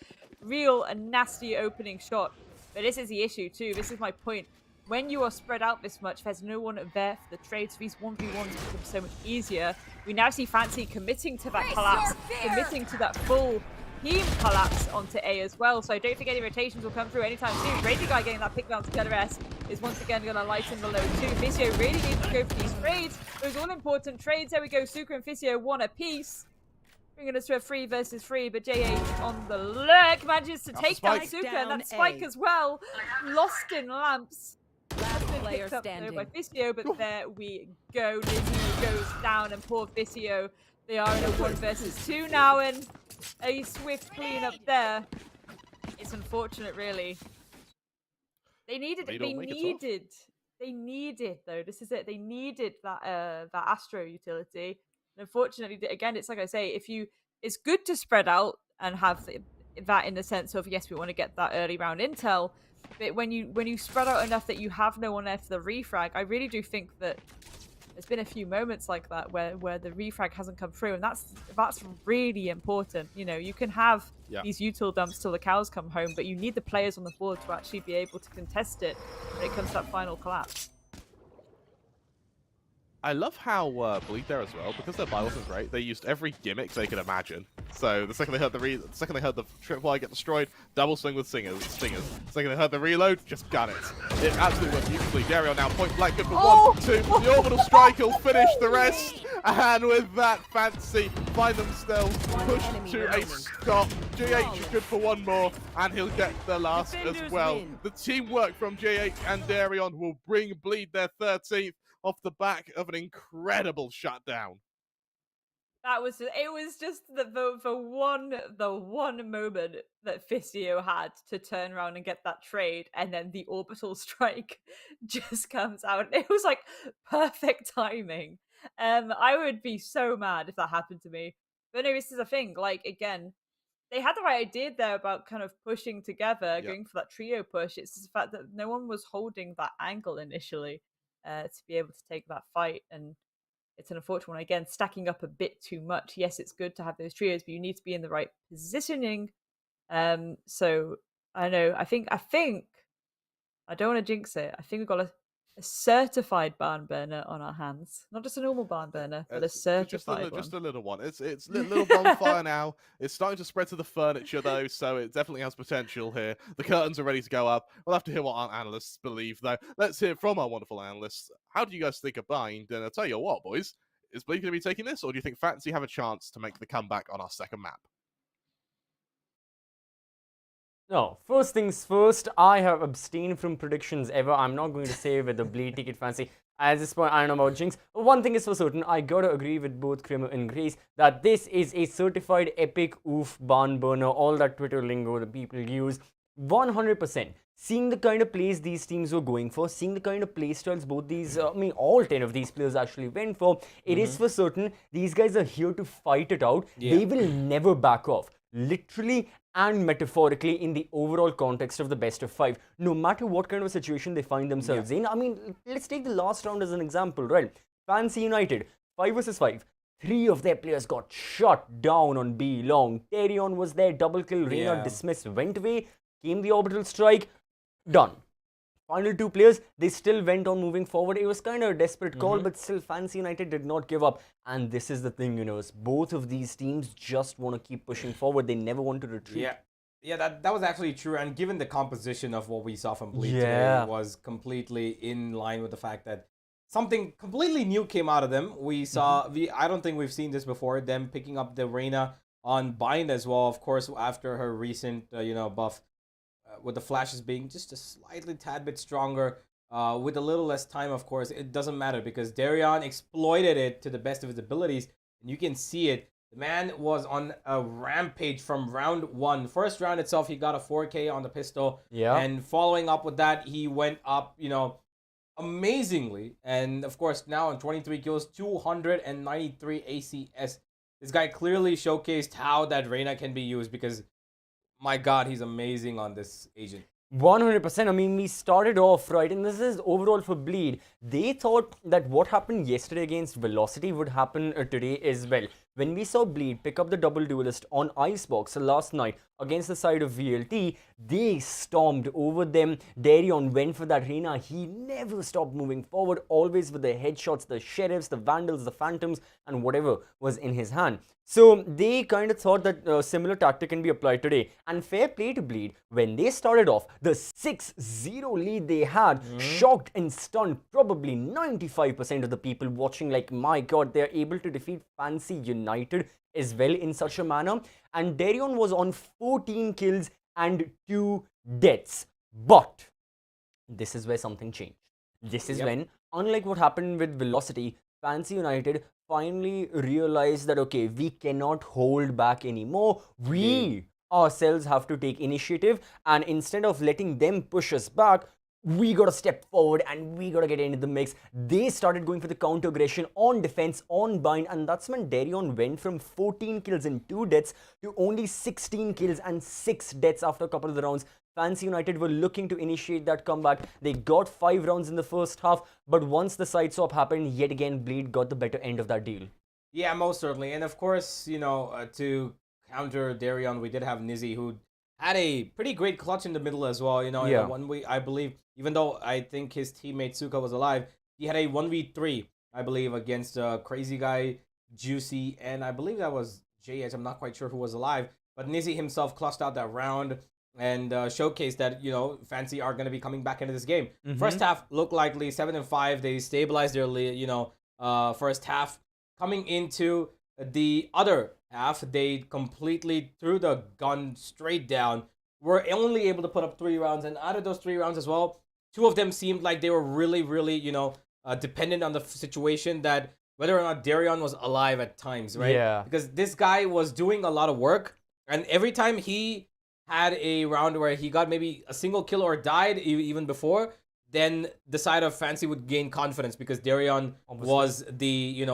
real nasty opening shot. But this is the issue too. This is my point. When you are spread out this much, there's no one there for the trades. These 1v1s become so much easier. We now see Fancy committing to that collapse, committing to that full team collapse onto A as well. So I don't think any rotations will come through anytime soon. Crazy Guy getting that pick down to Killer S is once again going to lighten the load too. Visio really needs to go for these trades. Those all important trades. There we go. Suka and Visio one apiece. Bringing us to a 3 versus 3, but JH on the lurk manages to take down Suka and that spike as well. Lost in lamps. Last player standing by Visio, but there we go. Nizzy goes down and poor Visio. They are in a 1 versus 2 now, and a swift cleanup there. It's unfortunate, really. They needed it. They needed though. This is it. They needed that that Astro utility. And unfortunately, again, it's like I say, it's good to spread out and have that in the sense of, yes, we want to get that early round intel, but when you spread out enough that you have no one there for the refrag, I really do think that there's been a few moments like that where the refrag hasn't come through, and that's really important. You know, you can have these util dumps till the cows come home, but you need the players on the board to actually be able to contest it when it comes to that final collapse. I love how Bleed there as well, because their buy wasn't great. They used every gimmick they could imagine. So the second they heard the triple I get destroyed, double swing with stingers. The second they heard the reload, just gun it. It absolutely worked beautifully. Dario now point blank, good for 1, 2. The orbital strike will finish the rest. And with that, Fancy find themselves pushed to a stop. GH is good for 1 more, and he'll get the last as well. The teamwork from GH and Darion will bring Bleed their 13th. Off the back of an incredible shutdown. It was just the one moment that Fissio had to turn around and get that trade, and then the orbital strike just comes out. It was like perfect timing. I would be so mad if that happened to me. But no, this is a thing. Like, again, they had the right idea there about kind of pushing together, going for that trio push. It's just the fact that no one was holding that angle initially. To be able to take that fight, and it's an unfortunate one. Again, stacking up a bit too much. Yes, it's good to have those trios, but you need to be in the right positioning. So I know. I think I don't want to jinx it. I think we've got a certified barn burner on our hands, not just a normal barn burner, but a certified one. Just a little one. It's a little bonfire now. It's starting to spread to the furniture though, so it definitely has potential here. The curtains are ready to go up. We'll have to hear what our analysts believe though. Let's hear from our wonderful analysts. How do you guys think of Bind? And I'll tell you what, boys, is Bleed going to be taking this, or do you think Fancy have a chance to make the comeback on our second map? No, first things first, I have abstained from predictions ever. I'm not going to say whether Bleed take it Fancy. At this point, I don't know about Jinx. One thing is for certain, I gotta agree with both Kramer and Grace that this is a certified epic oof barn burner, all that Twitter lingo that people use. 100%. Seeing the kind of plays these teams were going for, seeing the kind of play styles both these, all 10 of these players actually went for, it is for certain these guys are here to fight it out. They will never back off. Literally and metaphorically in the overall context of the best of 5, no matter what kind of a situation they find themselves in. I mean, let's take the last round as an example, right? Fancy United, 5 versus 5. 3 of their players got shot down on B long. Terion was there, double kill, Reyna dismissed, went away, came the orbital strike, done. Final 2 players, they still went on moving forward. It was kind of a desperate call, but still Fancy United did not give up. And this is the thing, both of these teams just want to keep pushing forward. They never want to retreat. Yeah, that was actually true. And given the composition of what we saw from Bleed today was completely in line with the fact that something completely new came out of them. We saw, I don't think we've seen this before, them picking up the Reyna on Bind as well, of course, after her recent, buff. With the flashes being just a slightly tad bit stronger, with a little less time, of course, it doesn't matter because Darion exploited it to the best of his abilities, and you can see it. The man was on a rampage from round 1. First round itself, he got a 4K on the pistol, and following up with that, he went up, amazingly, and of course, now on 23 kills, 293 ACS. This guy clearly showcased how that Reyna can be used because my God, he's amazing on this agent. 100%. I mean, we started off, right, and this is overall for Bleed. They thought that what happened yesterday against Velocity would happen today as well. When we saw Bleed pick up the double duelist on Icebox last night against the side of VLT, they stormed over them. Darion went for that Reyna. He never stopped moving forward, always with the headshots, the Sheriffs, the Vandals, the Phantoms, and whatever was in his hand. So they kind of thought that a similar tactic can be applied today. And fair play to Bleed, when they started off, the 6-0 lead they had shocked and stunned probably 95% of the people watching. Like, my God, they're able to defeat Fancy United as well in such a manner. And Darion was on 14 kills and 2 deaths. But this is where something changed. This is when, unlike what happened with Velocity, Fancy United finally realized that, okay, we cannot hold back anymore. We ourselves have to take initiative, and instead of letting them push us back, we gotta step forward and we gotta get into the mix. They started going for the counter aggression on defense, on Bind, and that's when Darion went from 14 kills and 2 deaths to only 16 kills and 6 deaths after a couple of the rounds. Fancy United were looking to initiate that comeback. They got 5 rounds in the first half, but once the side swap happened, yet again, Bleed got the better end of that deal. Yeah, most certainly. And of course, to counter Darion, we did have Nizzy, who had a pretty great clutch in the middle as well. I believe, even though I think his teammate Suka was alive, he had a 1v3 I believe, against Crazy Guy, Juicy, and I believe that was JH. I'm not quite sure who was alive, but Nizzy himself clutched out that round and showcased that, Fancy are going to be coming back into this game. First half looked likely 7-5. They stabilized their lead, first half. Coming into the other half, they completely threw the gun straight down. Were only able to put up 3 rounds, and out of those 3 rounds as well, 2 of them seemed like they were really, really, dependent on the situation, that whether or not Darion was alive at times, right? Yeah. Because this guy was doing a lot of work, and every time he had a round where he got maybe a single kill or died even before, then the side of Fancy would gain confidence because Darion was the,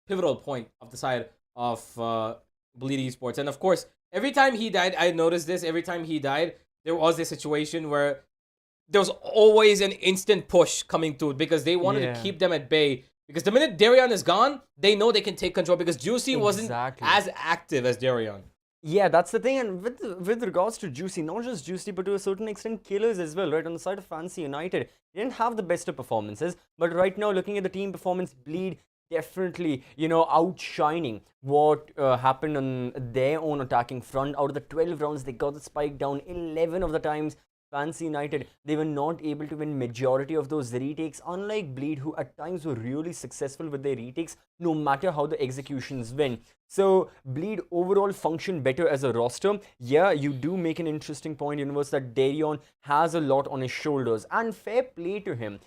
pivotal point of the side of Bleed Esports. And of course, every time he died, I noticed this, every time he died, there was a situation where there was always an instant push coming through because they wanted to keep them at bay. Because the minute Darion is gone, they know they can take control because Juicy wasn't as active as Darion. Yeah, that's the thing. And with regards to Juicy, not just Juicy, but to a certain extent, Killers as well, right? On the side of Fancy United, they didn't have the best of performances. But right now, looking at the team performance, Bleed definitely, outshining what happened on their own attacking front. Out of the 12 rounds, they got the spike down 11 of the times. Fancy United, they were not able to win majority of those retakes, unlike Bleed, who at times were really successful with their retakes, no matter how the executions went. So Bleed overall functioned better as a roster. Yeah, you do make an interesting point, Universe, that Darion has a lot on his shoulders, and fair play to him.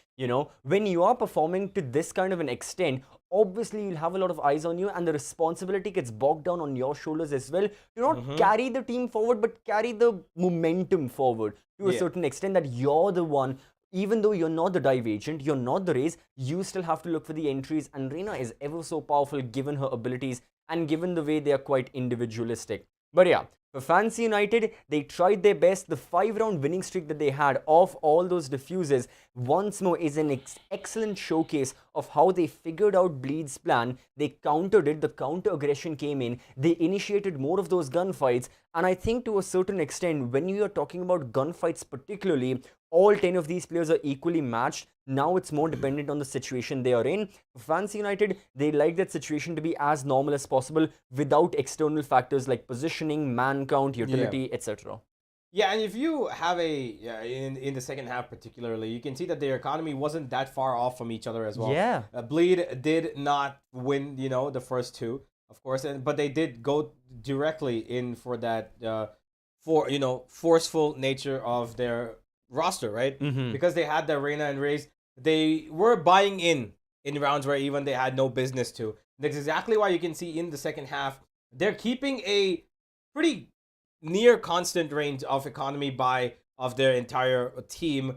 When you are performing to this kind of an extent, obviously you'll have a lot of eyes on you, and the responsibility gets bogged down on your shoulders as well to not carry the team forward, but carry the momentum forward to a certain extent, that you're the one. Even though you're not the dive agent, you're not the raise, you still have to look for the entries, and Reina is ever so powerful given her abilities and given the way they are quite individualistic. But yeah, for Fancy United, they tried their best. The 5-round winning streak that they had of all those diffuses once more is an excellent showcase of how they figured out Bleed's plan. They countered it, the counter aggression came in, they initiated more of those gunfights, and I think to a certain extent, when you are talking about gunfights particularly, all 10 of these players are equally matched. Now it's more dependent on the situation they are in. For Fancy United, they like that situation to be as normal as possible without external factors like positioning, man count, utility, etc. Yeah, and if you have in the second half particularly, you can see that their economy wasn't that far off from each other as well. Yeah. Bleed did not win, the first 2, of course, but they did go directly in for that, forceful nature of their roster, right? Because they had the Reina and Raze, they were buying in rounds where even they had no business to. That's exactly why you can see in the second half, they're keeping a pretty near constant range of economy buy of their entire team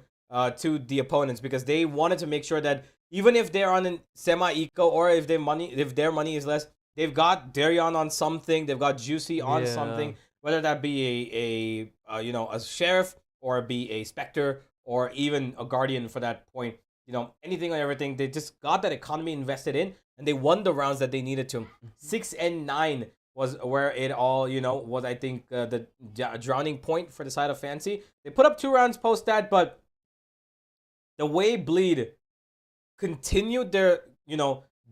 to the opponents, because they wanted to make sure that even if they're on a semi-eco or if their money is less, they've got Darion on something, they've got Juicy on something, whether that be a sheriff or be a Spectre or even a Guardian for that point. Anything and everything. They just got that economy invested in, and they won the rounds that they needed to. 6-9 was where it all, was, I think, the drowning point for the side of Fancy. They put up 2 rounds post that, but the way Bleed continued their,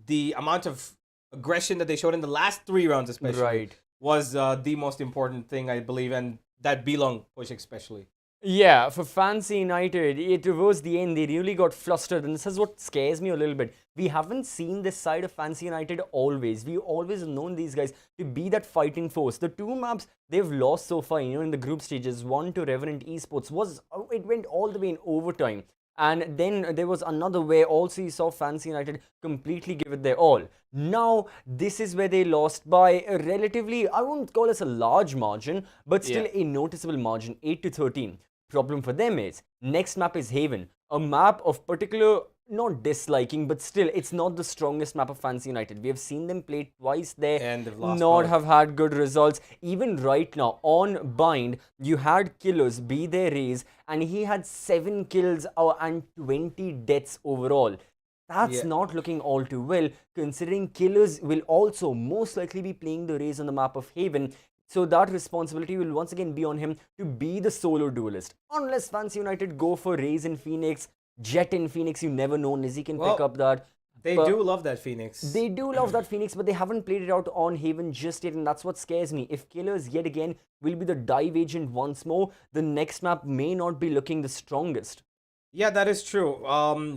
the amount of aggression that they showed in the last 3 rounds especially was the most important thing, I believe, and that Belong push especially. Yeah, for Fancy United, towards the end, they really got flustered, and this is what scares me a little bit. We haven't seen this side of Fancy United always. We always known these guys to be that fighting force. The 2 maps they've lost so far, in the group stages, 1 to Revenant Esports, it went all the way in overtime. And then there was another where also you saw Fancy United completely give it their all. Now, this is where they lost by a relatively, I won't call this a large margin, but still a noticeable margin, 8-13. Problem for them is, next map is Haven, a map of particular, not disliking, but still, it's not the strongest map of Fancy United. We have seen them play twice there, and they've lost not have had good results. Even right now, on Bind, you had Killers be their raise, and he had 7 kills and 20 deaths overall. That's not looking all too well, considering Killers will also most likely be playing the raise on the map of Haven. So that responsibility will once again be on him to be the solo duelist. Unless Fancy United go for Raze in Phoenix, Jet in Phoenix, you never know. Nizzy can pick up that. They But do love that Phoenix. They do love that Phoenix, but they haven't played it out on Haven just yet, and that's what scares me. If Killers yet again will be the dive agent once more, the next map may not be looking the strongest. Yeah, that is true.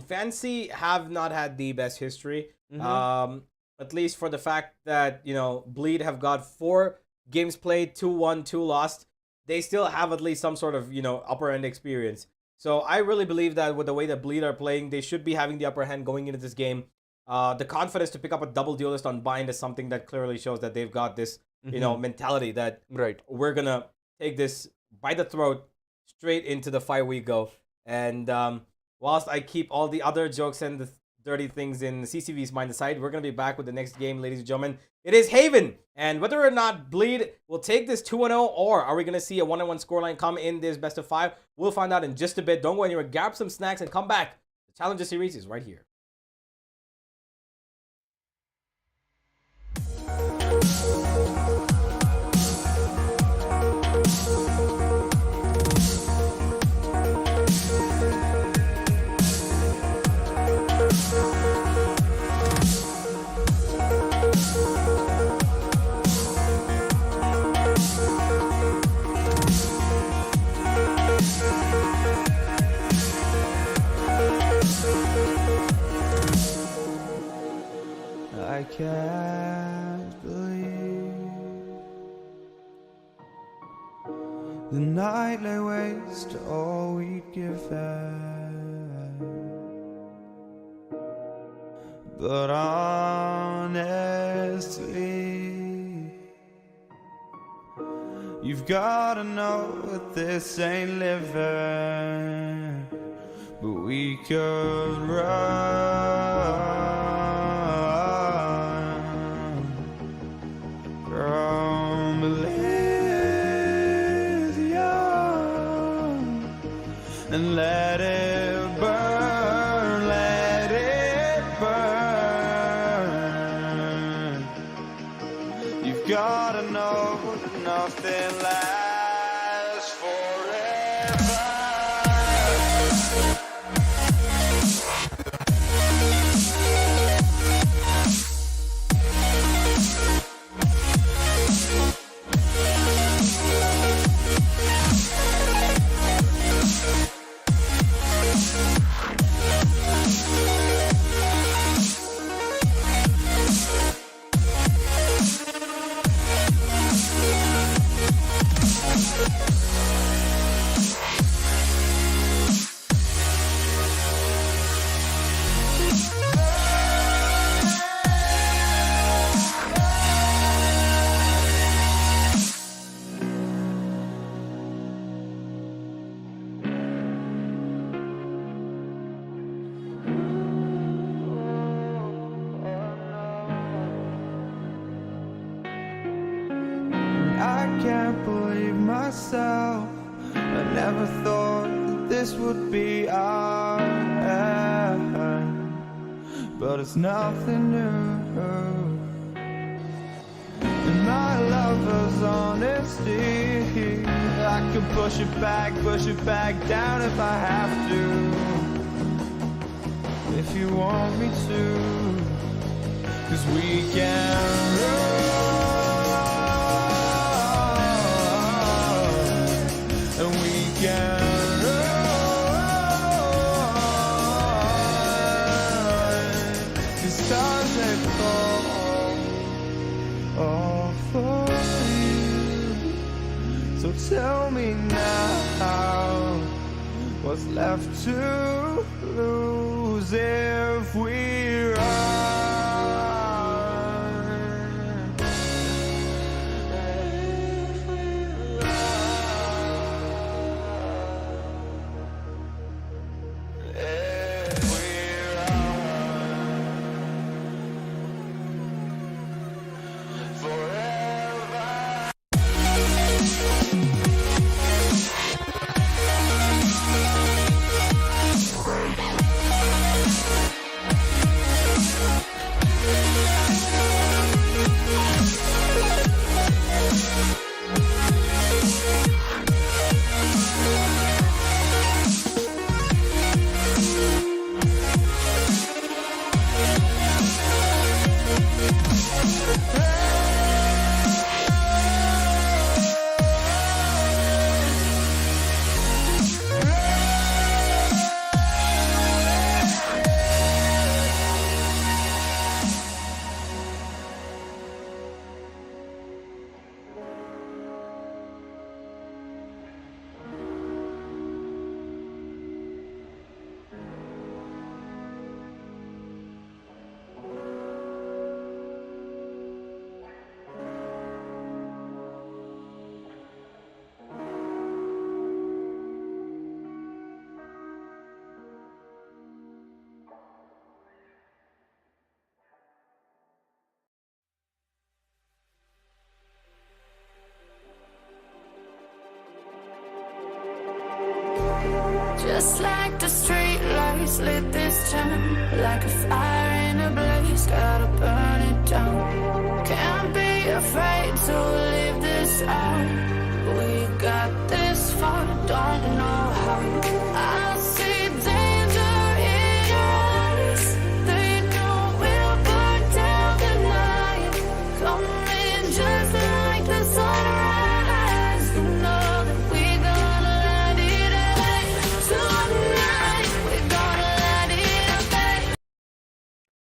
Fancy have not had the best history. At least for the fact that, you know, Bleed have got 4 games played, 2 won, 2 lost. They still have at least some sort of, you know, upper end experience. So I really believe that with the way that Bleed are playing, they should be having the upper hand going into this game. The confidence to pick up a double duelist on Bind is something that clearly shows that they've got this, you know, mentality that we're gonna take this by the throat straight into the fight we go. And whilst I keep all the other jokes and the dirty things in CCV's mind aside, we're gonna be back with the next game, ladies and gentlemen. It is Haven, and whether or not Bleed will take this 2-0, or are we gonna see a 1-1 scoreline come in this best of 5? We'll find out in just a bit. Don't go anywhere. Grab some snacks and come back. The Challenger Series is right here. I can't believe the night lay waste to all we'd given. But honestly, you've gotta know that this ain't living. But we could run from Elysium and let it burn, let it burn. You've gotta know that nothing lasts forever. I can't believe myself. I never thought that this would be our end, but it's nothing new. And my lover's honesty, I could push it back down if I have to. If you want me to, 'cause we can run. And we can run. The stars that fall all for you. So tell me now, what's left to lose if we run? Just like the street lights lit this town, like a fire in a blaze, gotta burn it down. Can't be afraid to leave this out. We got this far, don't know how. I see danger in your eyes. They know we'll burn down the night. Coming just like the sunrise. You know that we're gonna light it up tonight. We're gonna light it up.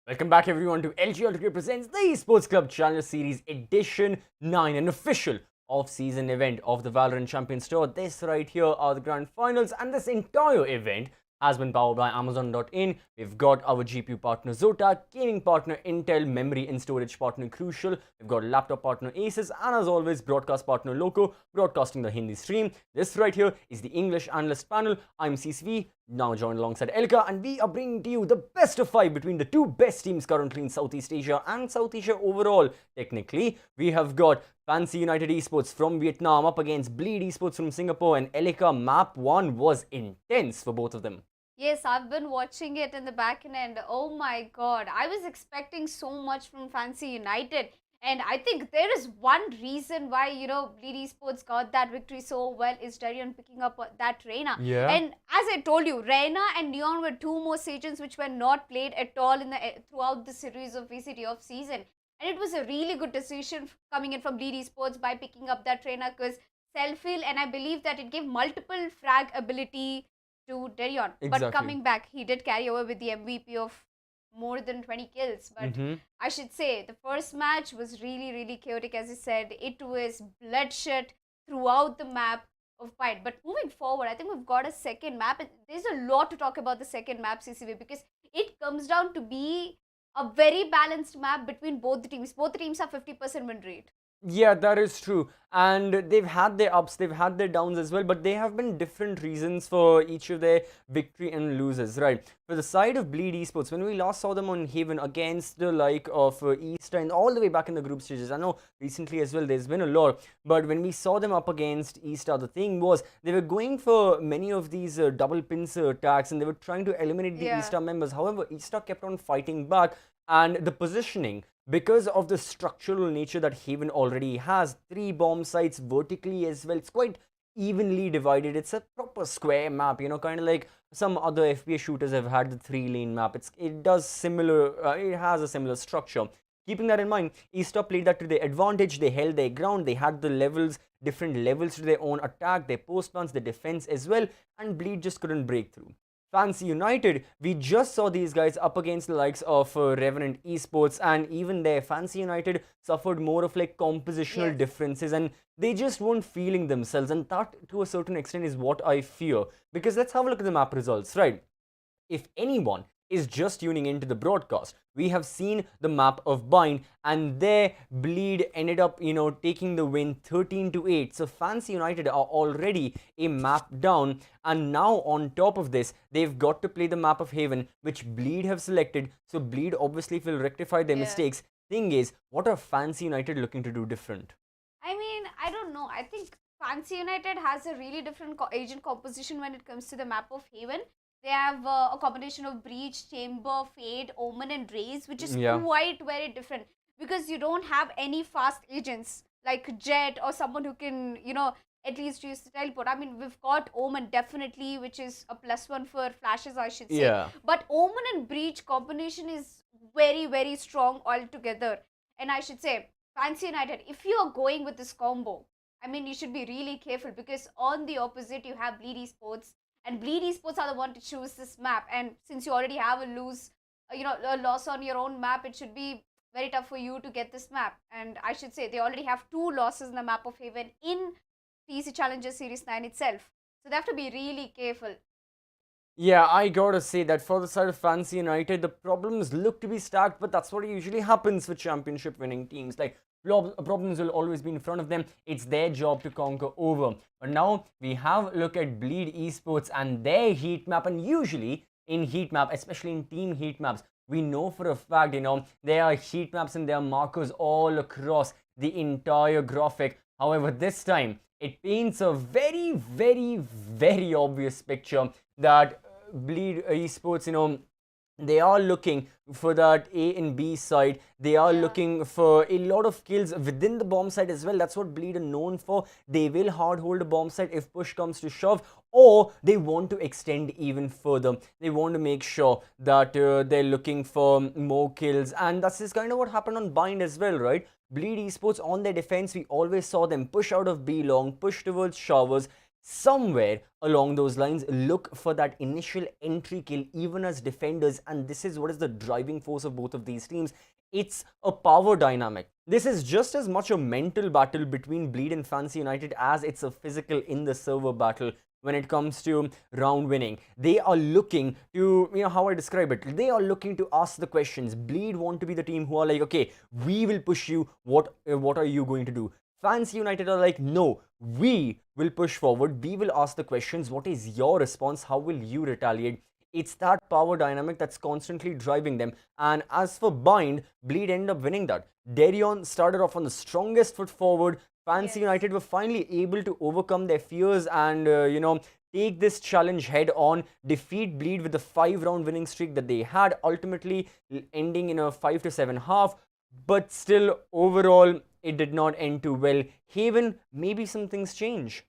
Welcome back everyone to LG Ultragear presents the Esports Club Challenger Series Edition 9, an official off-season event of the Valorant Champions Tour. This right here are the grand finals, and this entire event has been powered by Amazon.in. We've got our GPU partner Zotac, gaming partner Intel, memory and storage partner Crucial. We've got laptop partner Asus, and as always, broadcast partner Loco, broadcasting the Hindi stream. This right here is the English analyst panel. I'm CCV, now joined alongside Elka, and we are bringing to you the best of 5 between the two best teams currently in Southeast Asia and South Asia overall. Technically, we have got Fancy United Esports from Vietnam up against Bleed Esports from Singapore, and Elika, map 1 was intense for both of them. Yes, I've been watching it in the back end. Oh my god, I was expecting so much from Fancy United. And I think there is one reason why, you know, Bleed Esports got that victory so well is Darion picking up that Reyna. Yeah. And as I told you, Reyna and Neon were two more agents which were not played at all in the throughout the series of VCT off season. And it was a really good decision coming in from Bleed Esports by picking up that Reyna because self-heal, and I believe that it gave multiple frag ability to Darion. Exactly. But coming back, he did carry over with the MVP of more than 20 kills. But I should say, the first match was really, really chaotic. As I said, it was bloodshed throughout the map of fight. But moving forward, I think we've got a second map. There's a lot to talk about the second map, CCV, because it comes down to be a very balanced map between both the teams. Both the teams have 50% win rate. Yeah, that is true. And they've had their ups, they've had their downs as well, but they have been different reasons for each of their victory and losses, right? For the side of Bleed Esports, when we last saw them on Haven against the like of East and all the way back in the group stages, I know recently as well there's been a lot, but when we saw them up against Eastar, the thing was they were going for many of these double pincer attacks and they were trying to eliminate the Eastar members. However, Eastar kept on fighting back, and the positioning, because of the structural nature that Haven already has, 3 bomb sites vertically as well, it's quite evenly divided. It's a proper square map, you know, kind of like some other FPS shooters have had the 3-lane map. It has a similar structure. Keeping that in mind, Eastar played that to their advantage. They held their ground, they had the levels, different levels to their own attack, their post plants, their defense as well, and Bleed just couldn't break through. Fancy United, we just saw these guys up against the likes of Revenant Esports, and even there, Fancy United suffered more of like compositional differences, and they just weren't feeling themselves, and that to a certain extent is what I fear. Because let's have a look at the map results, right? If anyone is just tuning into the broadcast, we have seen the map of Bind, and there Bleed ended up, you know, taking the win 13-8. So Fancy United are already a map down, and now on top of this, they've got to play the map of Haven, which Bleed have selected. So Bleed obviously will rectify their mistakes. Thing is, what are Fancy United looking to do different? I mean, I don't know. I think Fancy United has a really different agent composition when it comes to the map of Haven. They have a combination of Breach, Chamber, Fade, Omen and Raze, which is quite very different. Because you don't have any fast agents like Jet or someone who can, you know, at least use the teleport. I mean, we've got Omen definitely, which is a +1 for flashes, I should say. But Omen and Breach combination is very, very strong altogether. And I should say, Fancy United, if you are going with this combo, I mean, you should be really careful because on the opposite, you have Bleed Esports, and Bleed Esports are the one to choose this map. And since you already have a loss on your own map, it should be very tough for you to get this map. And I should say, they already have 2 losses in the map of Haven in TEC Challenger Series 9 itself. So they have to be really careful. Yeah, I gotta say that for the side of Fancy United, the problems look to be stacked, but that's what usually happens with championship winning teams. Like, problems will always be in front of them. It's their job to conquer over. But now we have a look at Bleed Esports and their heat map. And usually in heat map, especially in team heat maps, we know for a fact, there are heat maps and there are markers all across the entire graphic. However, this time it paints a very, very, very obvious picture that Bleed Esports, they are looking for that A and B side. They are looking for a lot of kills within the bomb site as well. That's what Bleed are known for. They will hard hold a bomb site if push comes to shove, or they want to extend even further. They want to make sure that they're looking for more kills, and that's just kind of what happened on Bind as well, right? Bleed Esports on their defense, we always saw them push out of B long, push towards showers. Somewhere along those lines, look for that initial entry kill even as defenders, and this is what is the driving force of both of these teams. It's a power dynamic. This is just as much a mental battle between Bleed and Fancy United as it's a physical in the server battle when it comes to round winning. They are looking to, how I describe it, they are looking to ask the questions. Bleed want to be the team who are like, okay, we will push you, what are you going to do? Fancy United are like, no, we will push forward, we will ask the questions, what is your response, how will you retaliate? It's that power dynamic that's constantly driving them. And as for Bind, Bleed ended up winning that. Darion started off on the strongest foot forward. Fancy United were finally able to overcome their fears and, take this challenge head on, defeat Bleed with the 5-round winning streak that they had, ultimately ending in a 5-7 half. But still, overall, it did not end too well. Haven, maybe some things change.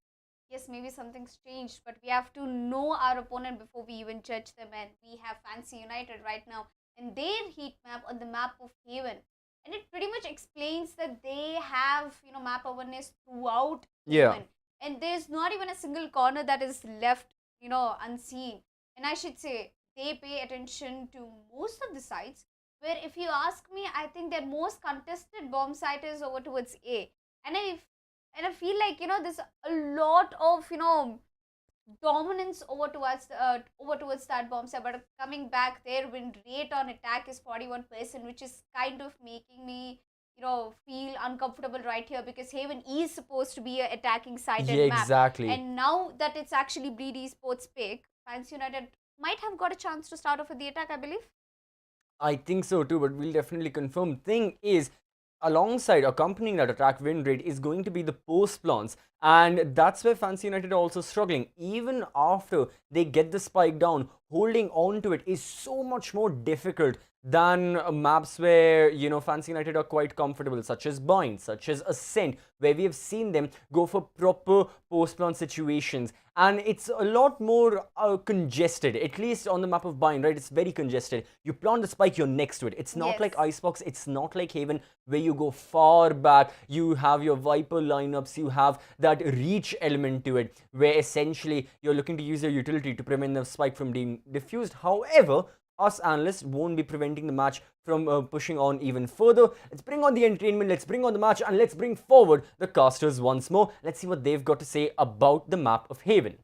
Yes, maybe something's changed, but we have to know our opponent before we even judge them. And we have Fancy United right now in their heat map on the map of Haven. And it pretty much explains that they have, map awareness throughout Haven. And there's not even a single corner that is left, unseen. And I should say, they pay attention to most of the sites, where if you ask me, I think their most contested bomb site is over towards A. And I feel like, there's a lot of, dominance over towards that bomb site. But coming back, their win rate on attack is 41%, which is kind of making me, feel uncomfortable right here, because Haven is supposed to be an attacking side and map. Exactly. And now that it's actually Bleed Esports pick, Fancy United might have got a chance to start off with the attack, I believe. I think so too, but we'll definitely confirm. Thing is, alongside accompanying that attack win rate is going to be the post plants, and that's where Fancy United are also struggling. Even after they get the spike down, holding on to it is so much more difficult than maps where, Fancy United are quite comfortable, such as Bind, such as Ascent, where we have seen them go for proper post-plant situations. And it's a lot more congested, at least on the map of Bind, right? It's very congested. You plant the spike, you're next to it. It's not like Icebox, it's not like Haven, where you go far back. You have your Viper lineups, you have that reach element to it, where essentially you're looking to use your utility to prevent the spike from being diffused. However, us analysts won't be preventing the match from pushing on even further. Let's bring on the entertainment, let's bring on the match, and let's bring forward the casters once more. Let's see what they've got to say about the map of Haven.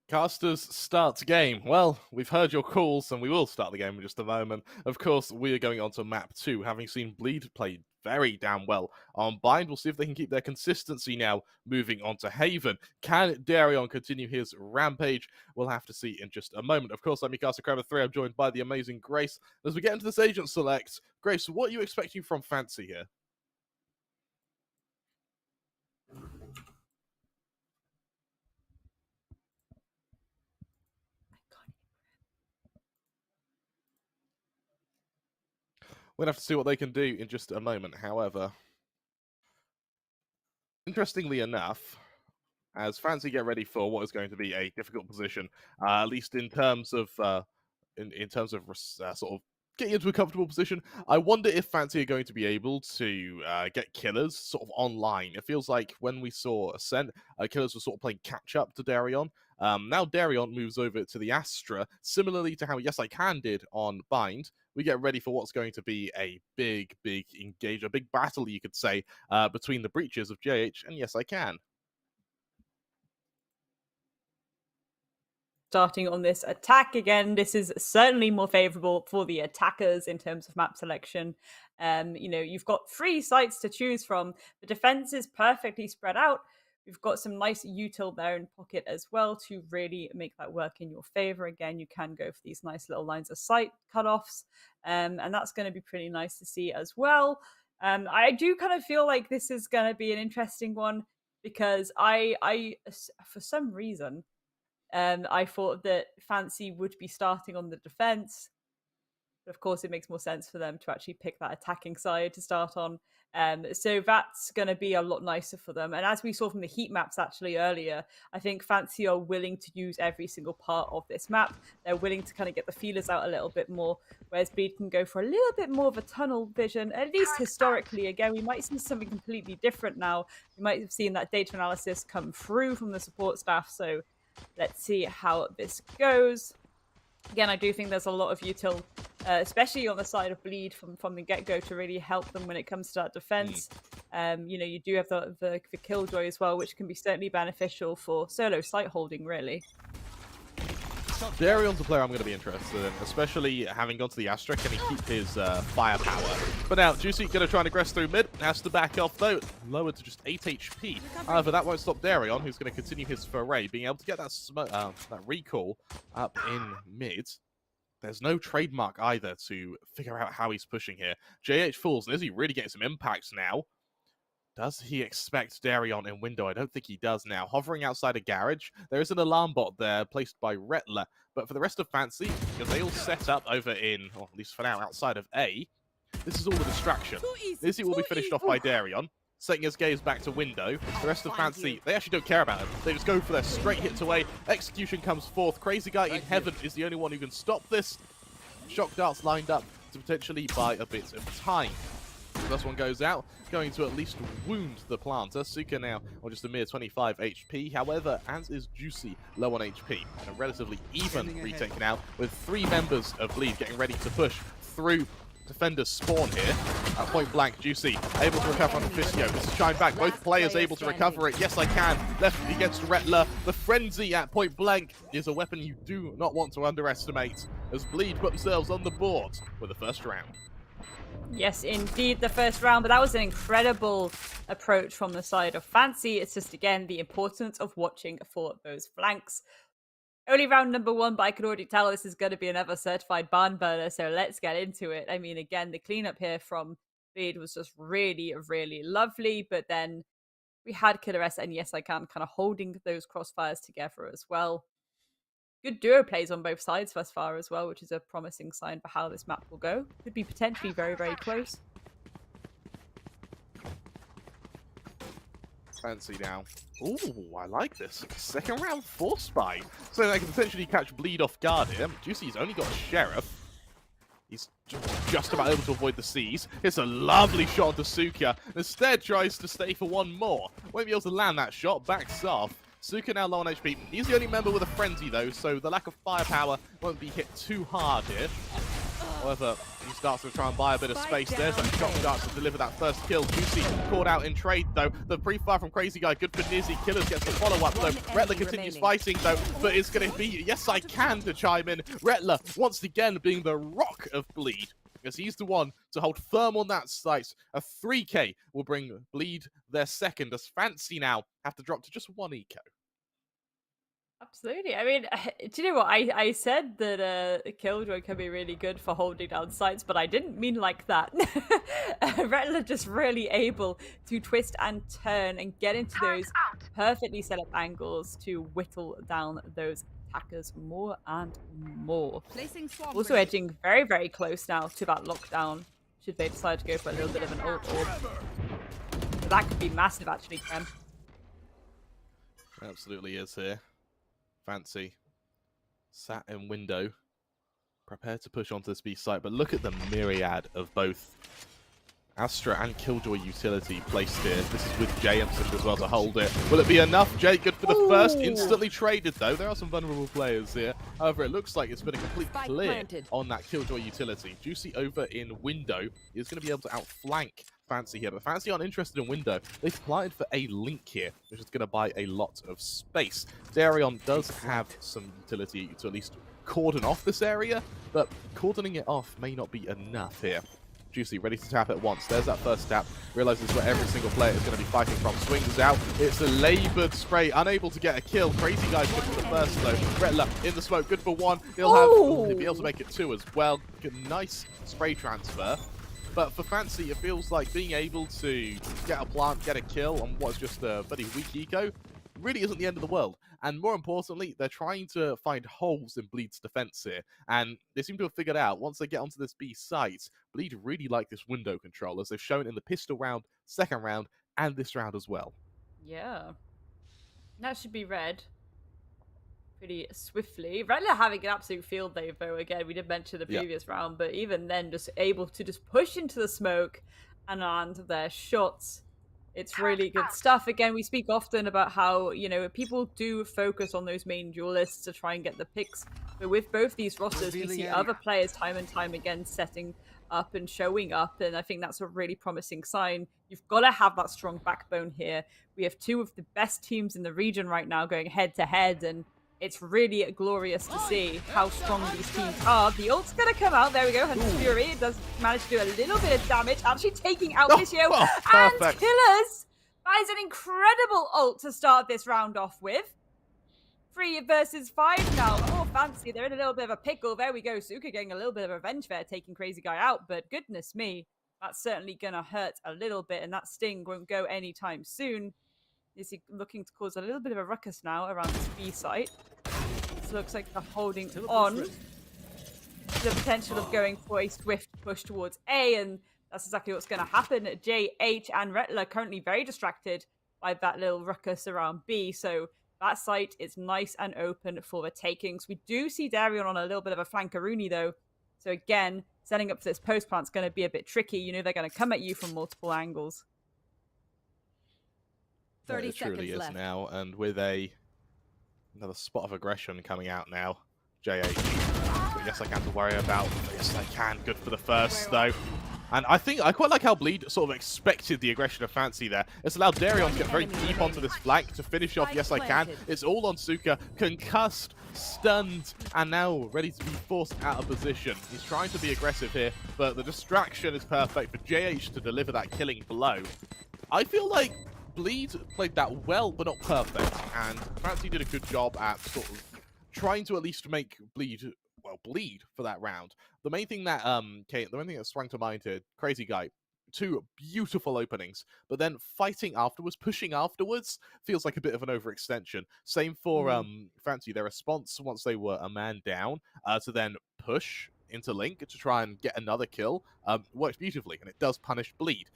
Casters, start game. Well, we've heard your calls, and we will start the game in just a moment. Of course, we are going on to map 2, having seen Bleed play very damn well on Bind. We'll see if they can keep their consistency now, moving on to Haven. Can Darion continue his rampage? We'll have to see in just a moment. Of course, I'm your caster Kramer 3. I'm joined by the amazing Grace. As we get into this agent select, Grace, what are you expecting from Fancy here? We'll have to see what they can do in just a moment. However, interestingly enough, as Fancy get ready for what is going to be a difficult position, at least in terms of sort of getting into a comfortable position. I wonder if Fancy are going to be able to get Killers sort of online. It feels like when we saw Ascent, Killers were sort of playing catch-up to Darion. Now Darion moves over to the Astra, similarly to how Yes I Can did on Bind. We get ready for what's going to be a big engage, a big battle, you could say, between the breaches of JH and Yes I Can. Starting on this attack again, this is certainly more favorable for the attackers in terms of map selection. You know, you've got 3 sites to choose from. The defense is perfectly spread out. We've got some nice util there in pocket as well to really make that work in your favor. Again, you can go for these nice little lines of sight cutoffs, and that's going to be pretty nice to see as well. I do kind of feel like this is going to be an interesting one because I for some reason, I thought that Fancy would be starting on the defense. But of course, it makes more sense for them to actually pick that attacking side to start on. So that's going to be a lot nicer for them. And as we saw from the heat maps actually earlier, I think Fancy are willing to use every single part of this map. They're willing to kind of get the feelers out a little bit more, whereas Bleed can go for a little bit more of a tunnel vision, at least historically. Again, we might see something completely different now. We might have seen that data analysis come through from the support staff, so let's see how this goes. Again, I do think there's a lot of util, especially on the side of Bleed from the get-go to really help them when it comes to that defense. You know, you do have the Killjoy as well, which can be certainly beneficial for solo site holding, really. Darion's a player I'm going to be interested in, especially having gone to the Astra. Can he keep his firepower? But now, Juicy going to try and aggress through mid. Has to back off, though. Lowered to just 8 HP. However, that won't stop Darion, who's going to continue his foray, being able to get that recall up in mid. There's no trademark either to figure out how he's pushing here. JH falls, and is he really getting some impacts now? Does he expect Darion in window? I don't think he does now. Hovering outside a garage, there is an alarm bot there placed by Rettler. But for the rest of Fancy, because they all set up over in, or at least for now, outside of A, this is all a distraction. Izzy will be finished off by Darion, setting his gaze back to window. The rest of Fancy, they actually don't care about him. They just go for their straight hits away. Execution comes forth. Crazy Guy in heaven is the only one who can stop this. Shock darts lined up to potentially buy a bit of time. First one goes out, going to at least wound the planter. Suka now on just a mere 25 HP. However, as is Juicy, low on HP. And a relatively even retake now, with 3 members of Bleed getting ready to push through defenders spawn here. At point blank, Juicy able to recover on the Fisio. This is shine back. Both players able to recover it. Yes, I can. Left against Rettler. The frenzy at point blank is a weapon you do not want to underestimate, as Bleed put themselves on the board with the first round. Yes, indeed, the first round, but that was an incredible approach from the side of Fancy. It's just, again, the importance of watching for those flanks. Only round number 1, but I could already tell this is going to be another certified barn burner, so let's get into it. I mean, again, the cleanup here from Bleed was just really, really lovely, but then we had Killer S and Yes I Can kind of holding those crossfires together as well. Good duo plays on both sides thus far as well, which is a promising sign for how this map will go. Could be potentially very, very close. Fancy now. Ooh, I like this. Second round Force Spy. So they can potentially catch Bleed off guard here. Juicy's only got a Sheriff. He's just about able to avoid the C's. It's a lovely shot onto Suka. Instead tries to stay for one more. Won't be able to land that shot. Backs off. Suka now low on HP. He's the only member with a frenzy though, so the lack of firepower won't be hit too hard here. However, he starts to try and buy a bit of space. There's that shot start to deliver that first kill. Juicy caught out in trade though. The pre-fire from Crazy Guy, good for Nizzy. Killers gets the follow-up though. Rettler continues fighting though, but it's going to be Yes I Can to chime in. Rettler once again being the rock of Bleed, as he's the one to hold firm on that site. A 3k will bring Bleed their second, as Fancy now have to drop to just 1 eco. Absolutely. I mean, do you know what? I said that Killjoy can be really good for holding down sites, but I didn't mean like that. Rettler just really able to twist and turn and get into those perfectly set up angles to whittle down those attackers more and more. Also edging very, very close now to that lockdown, should they decide to go for a little bit of an ult orb. So that could be massive, actually, Clem. Absolutely is here. Fancy sat in window, prepare to push onto this B site, but look at the myriad of both Astra and Killjoy utility placed here. This is with JMson as well to hold it. Will it be enough? Jay, good for the first. Instantly traded, though. There are some vulnerable players here. However, it looks like it's been a complete clear on that Killjoy utility. Juicy over in window is going to be able to outflank Fancy here, but Fancy aren't interested in window. They've planted for a link here, which is going to buy a lot of space. Darion does have some utility to at least cordon off this area, but cordoning it off may not be enough here. Juicy ready to tap at once. There's that first tap. Realizes where every single player is going to be fighting from. Swings out. It's a labored spray. Unable to get a kill. Crazy Guy's good for the first though. Retler in the smoke. Good for one. He'll be able to make it two as well. Good, nice spray transfer. But for Fancy, it feels like being able to get a plant, get a kill on what's just a very weak eco really isn't the end of the world. And more importantly, they're trying to find holes in Bleed's defense here. And they seem to have figured out, once they get onto this B site, Bleed really like this window control, as they've shown in the pistol round, second round, and this round as well. Yeah. That should be red pretty swiftly. Redler having an absolute field day, though. Again, we did mention the previous round, but even then, just able to just push into the smoke and land their shots. It's really good stuff. Again, we speak often about how, you know, people do focus on those main duelists to try and get the picks. But with both these rosters, we see other players time and time again setting up and showing up. And I think that's a really promising sign. You've got to have that strong backbone here. We have two of the best teams in the region right now going head to head. And it's really glorious to see how strong these teams are. The ult's going to come out. There we go. Hunter's Fury. It does manage to do a little bit of damage. Actually taking out Visio. And Killers finds an incredible ult to start this round off with. 3 versus 5 now. Oh, Fancy. They're in a little bit of a pickle. There we go. Suka getting a little bit of revenge there, taking Crazy Guy out. But goodness me, that's certainly going to hurt a little bit. And that sting won't go anytime soon. Is he looking to cause a little bit of a ruckus now around this B site? This looks like they're holding on to the potential of going for a swift push towards A, and that's exactly what's going to happen. JH and Retler currently very distracted by that little ruckus around B, so that site is nice and open for the takings. We do see Darion on a little bit of a flankaroonie though, so again, setting up for this post plant is going to be a bit tricky. You know they're going to come at you from multiple angles. 30 seconds truly left. Is now, and with another spot of aggression coming out now. JH. But yes, I can to worry about. Yes, I can. Good for the first, though. And I quite like how Bleed sort of expected the aggression of Fancy there. It's allowed Darion to get very deep onto this flank to finish off. Yes, I can. It's all on Suka. Concussed, stunned, and now ready to be forced out of position. He's trying to be aggressive here, but the distraction is perfect for JH to deliver that killing blow. I feel like Bleed played that well, but not perfect, and Fancy did a good job at sort of trying to at least make Bleed for that round. The main thing that sprang to mind here, Crazy Guy, 2 beautiful openings, but then fighting afterwards, pushing afterwards, feels like a bit of an overextension. Same for Fancy, their response once they were a man down to then push into Link to try and get another kill works beautifully, and it does punish Bleed.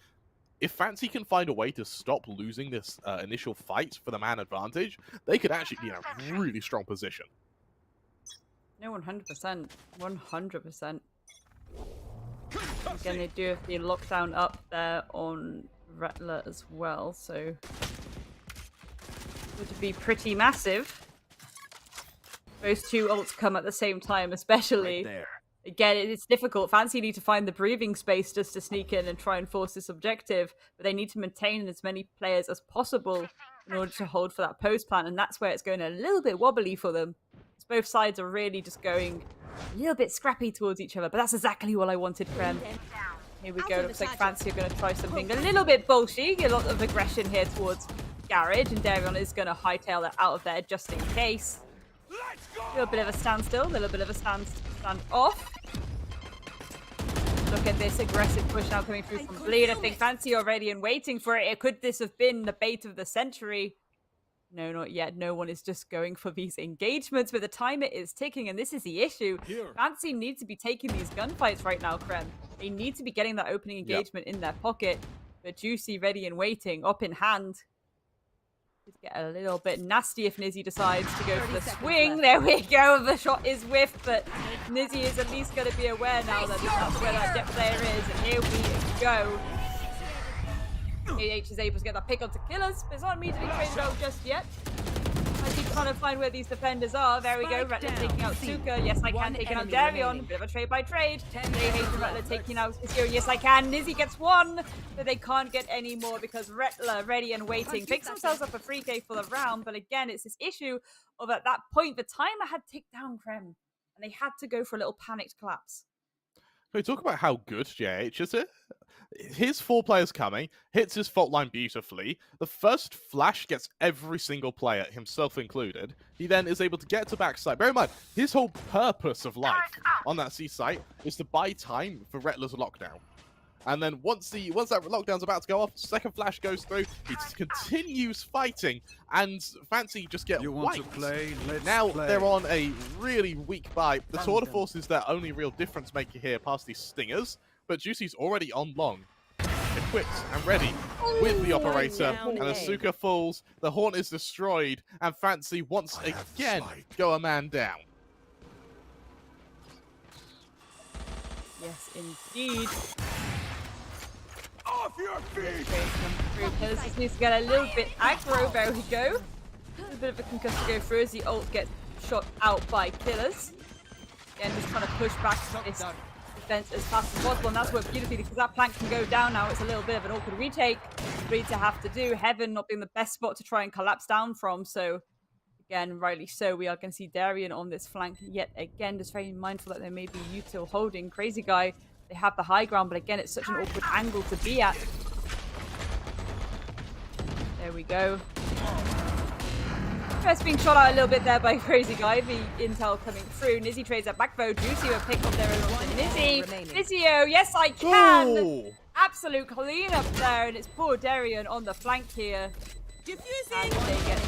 If Fancy can find a way to stop losing this initial fight for the man advantage, they could actually be in a really strong position. No, 100%. 100%. Again, they do have the lockdown up there on Retler as well, so it would be pretty massive. Those 2 ults come at the same time, especially. Right there. Again, it's difficult. Fancy need to find the breathing space just to sneak in and try and force this objective, but they need to maintain as many players as possible in order to hold for that post plant, and that's where it's going a little bit wobbly for them. Both sides are really just going a little bit scrappy towards each other, but that's exactly what I wanted, Krem. Here we go. Looks like Fancy are going to try something a little bit bullshit. A lot of aggression here towards Garage, and Darion is going to hightail it out of there just in case. A little bit of a standstill, a little bit of a stand off. Look at this aggressive push now coming through from Bleed. I think Fancy are ready and waiting for it. Could this have been the bait of the century? No, not yet. No one is just going for these engagements, but the timer is ticking, and this is the issue. Fancy needs to be taking these gunfights right now, Krem. They need to be getting that opening engagement in their pocket, but Juicy ready and waiting, up in hand. Get a little bit nasty if Nizzy decides to go for the swing. There we go. The shot is whiffed, but Nizzy is at least going to be aware now that that's where that depth player is. And here we go. AH is able to get that pick onto Killers, but it's not immediately traded out just yet. I keep trying to find where these defenders are. There we go. Rettler taking out Suka. Yes, I can. Taking out Darion. Bit of a trade by trade. AH and Rettler taking out Xerxia. Yes, I can. Nizzy gets one, but they can't get any more because Rettler, ready and waiting, picks themselves up a free K for the round. But again, it's this issue of at that point, the timer had ticked down Krem, and they had to go for a little panicked collapse. We talk about how good JH is. His 4 players coming, hits his fault line beautifully. The first flash gets every single player, himself included. He then is able to get to backside. Bear in mind, his whole purpose of life on that C site is to buy time for Rettler's lockdown. And then once that lockdown's about to go off, second flash goes through, he continues fighting, and Fancy just get wiped. Now they're on a really weak buy. The Tour de Force is their only real difference maker here past these stingers, but Juicy's already on long, equipped and ready with the operator, and Asuka falls, the Haunt is destroyed, and Fancy once again go a man down. Yes, indeed. Off your feet! Just needs to get a little bit aggro. There we go. A bit of a concuss to go through as the ult gets shot out by Killers. Again, just trying to push back this defense as fast as possible, and that's worked beautifully because that plank can go down now. It's a little bit of an awkward retake for you to have to do. Heaven not being the best spot to try and collapse down from, so again, rightly so, we are going to see Darion on this flank yet again, just very mindful that there may be util holding. Crazy Guy, they have the high ground, but again, it's such an awkward angle to be at. There we go. Just being shot out a little bit there by Crazy Guy. The intel coming through. Nizzy trades that back though. Juicy will pick up their own Nizzy. Nizzyo, yes I can! Ooh. Absolute clean up there, and it's poor Darion on the flank here. And they get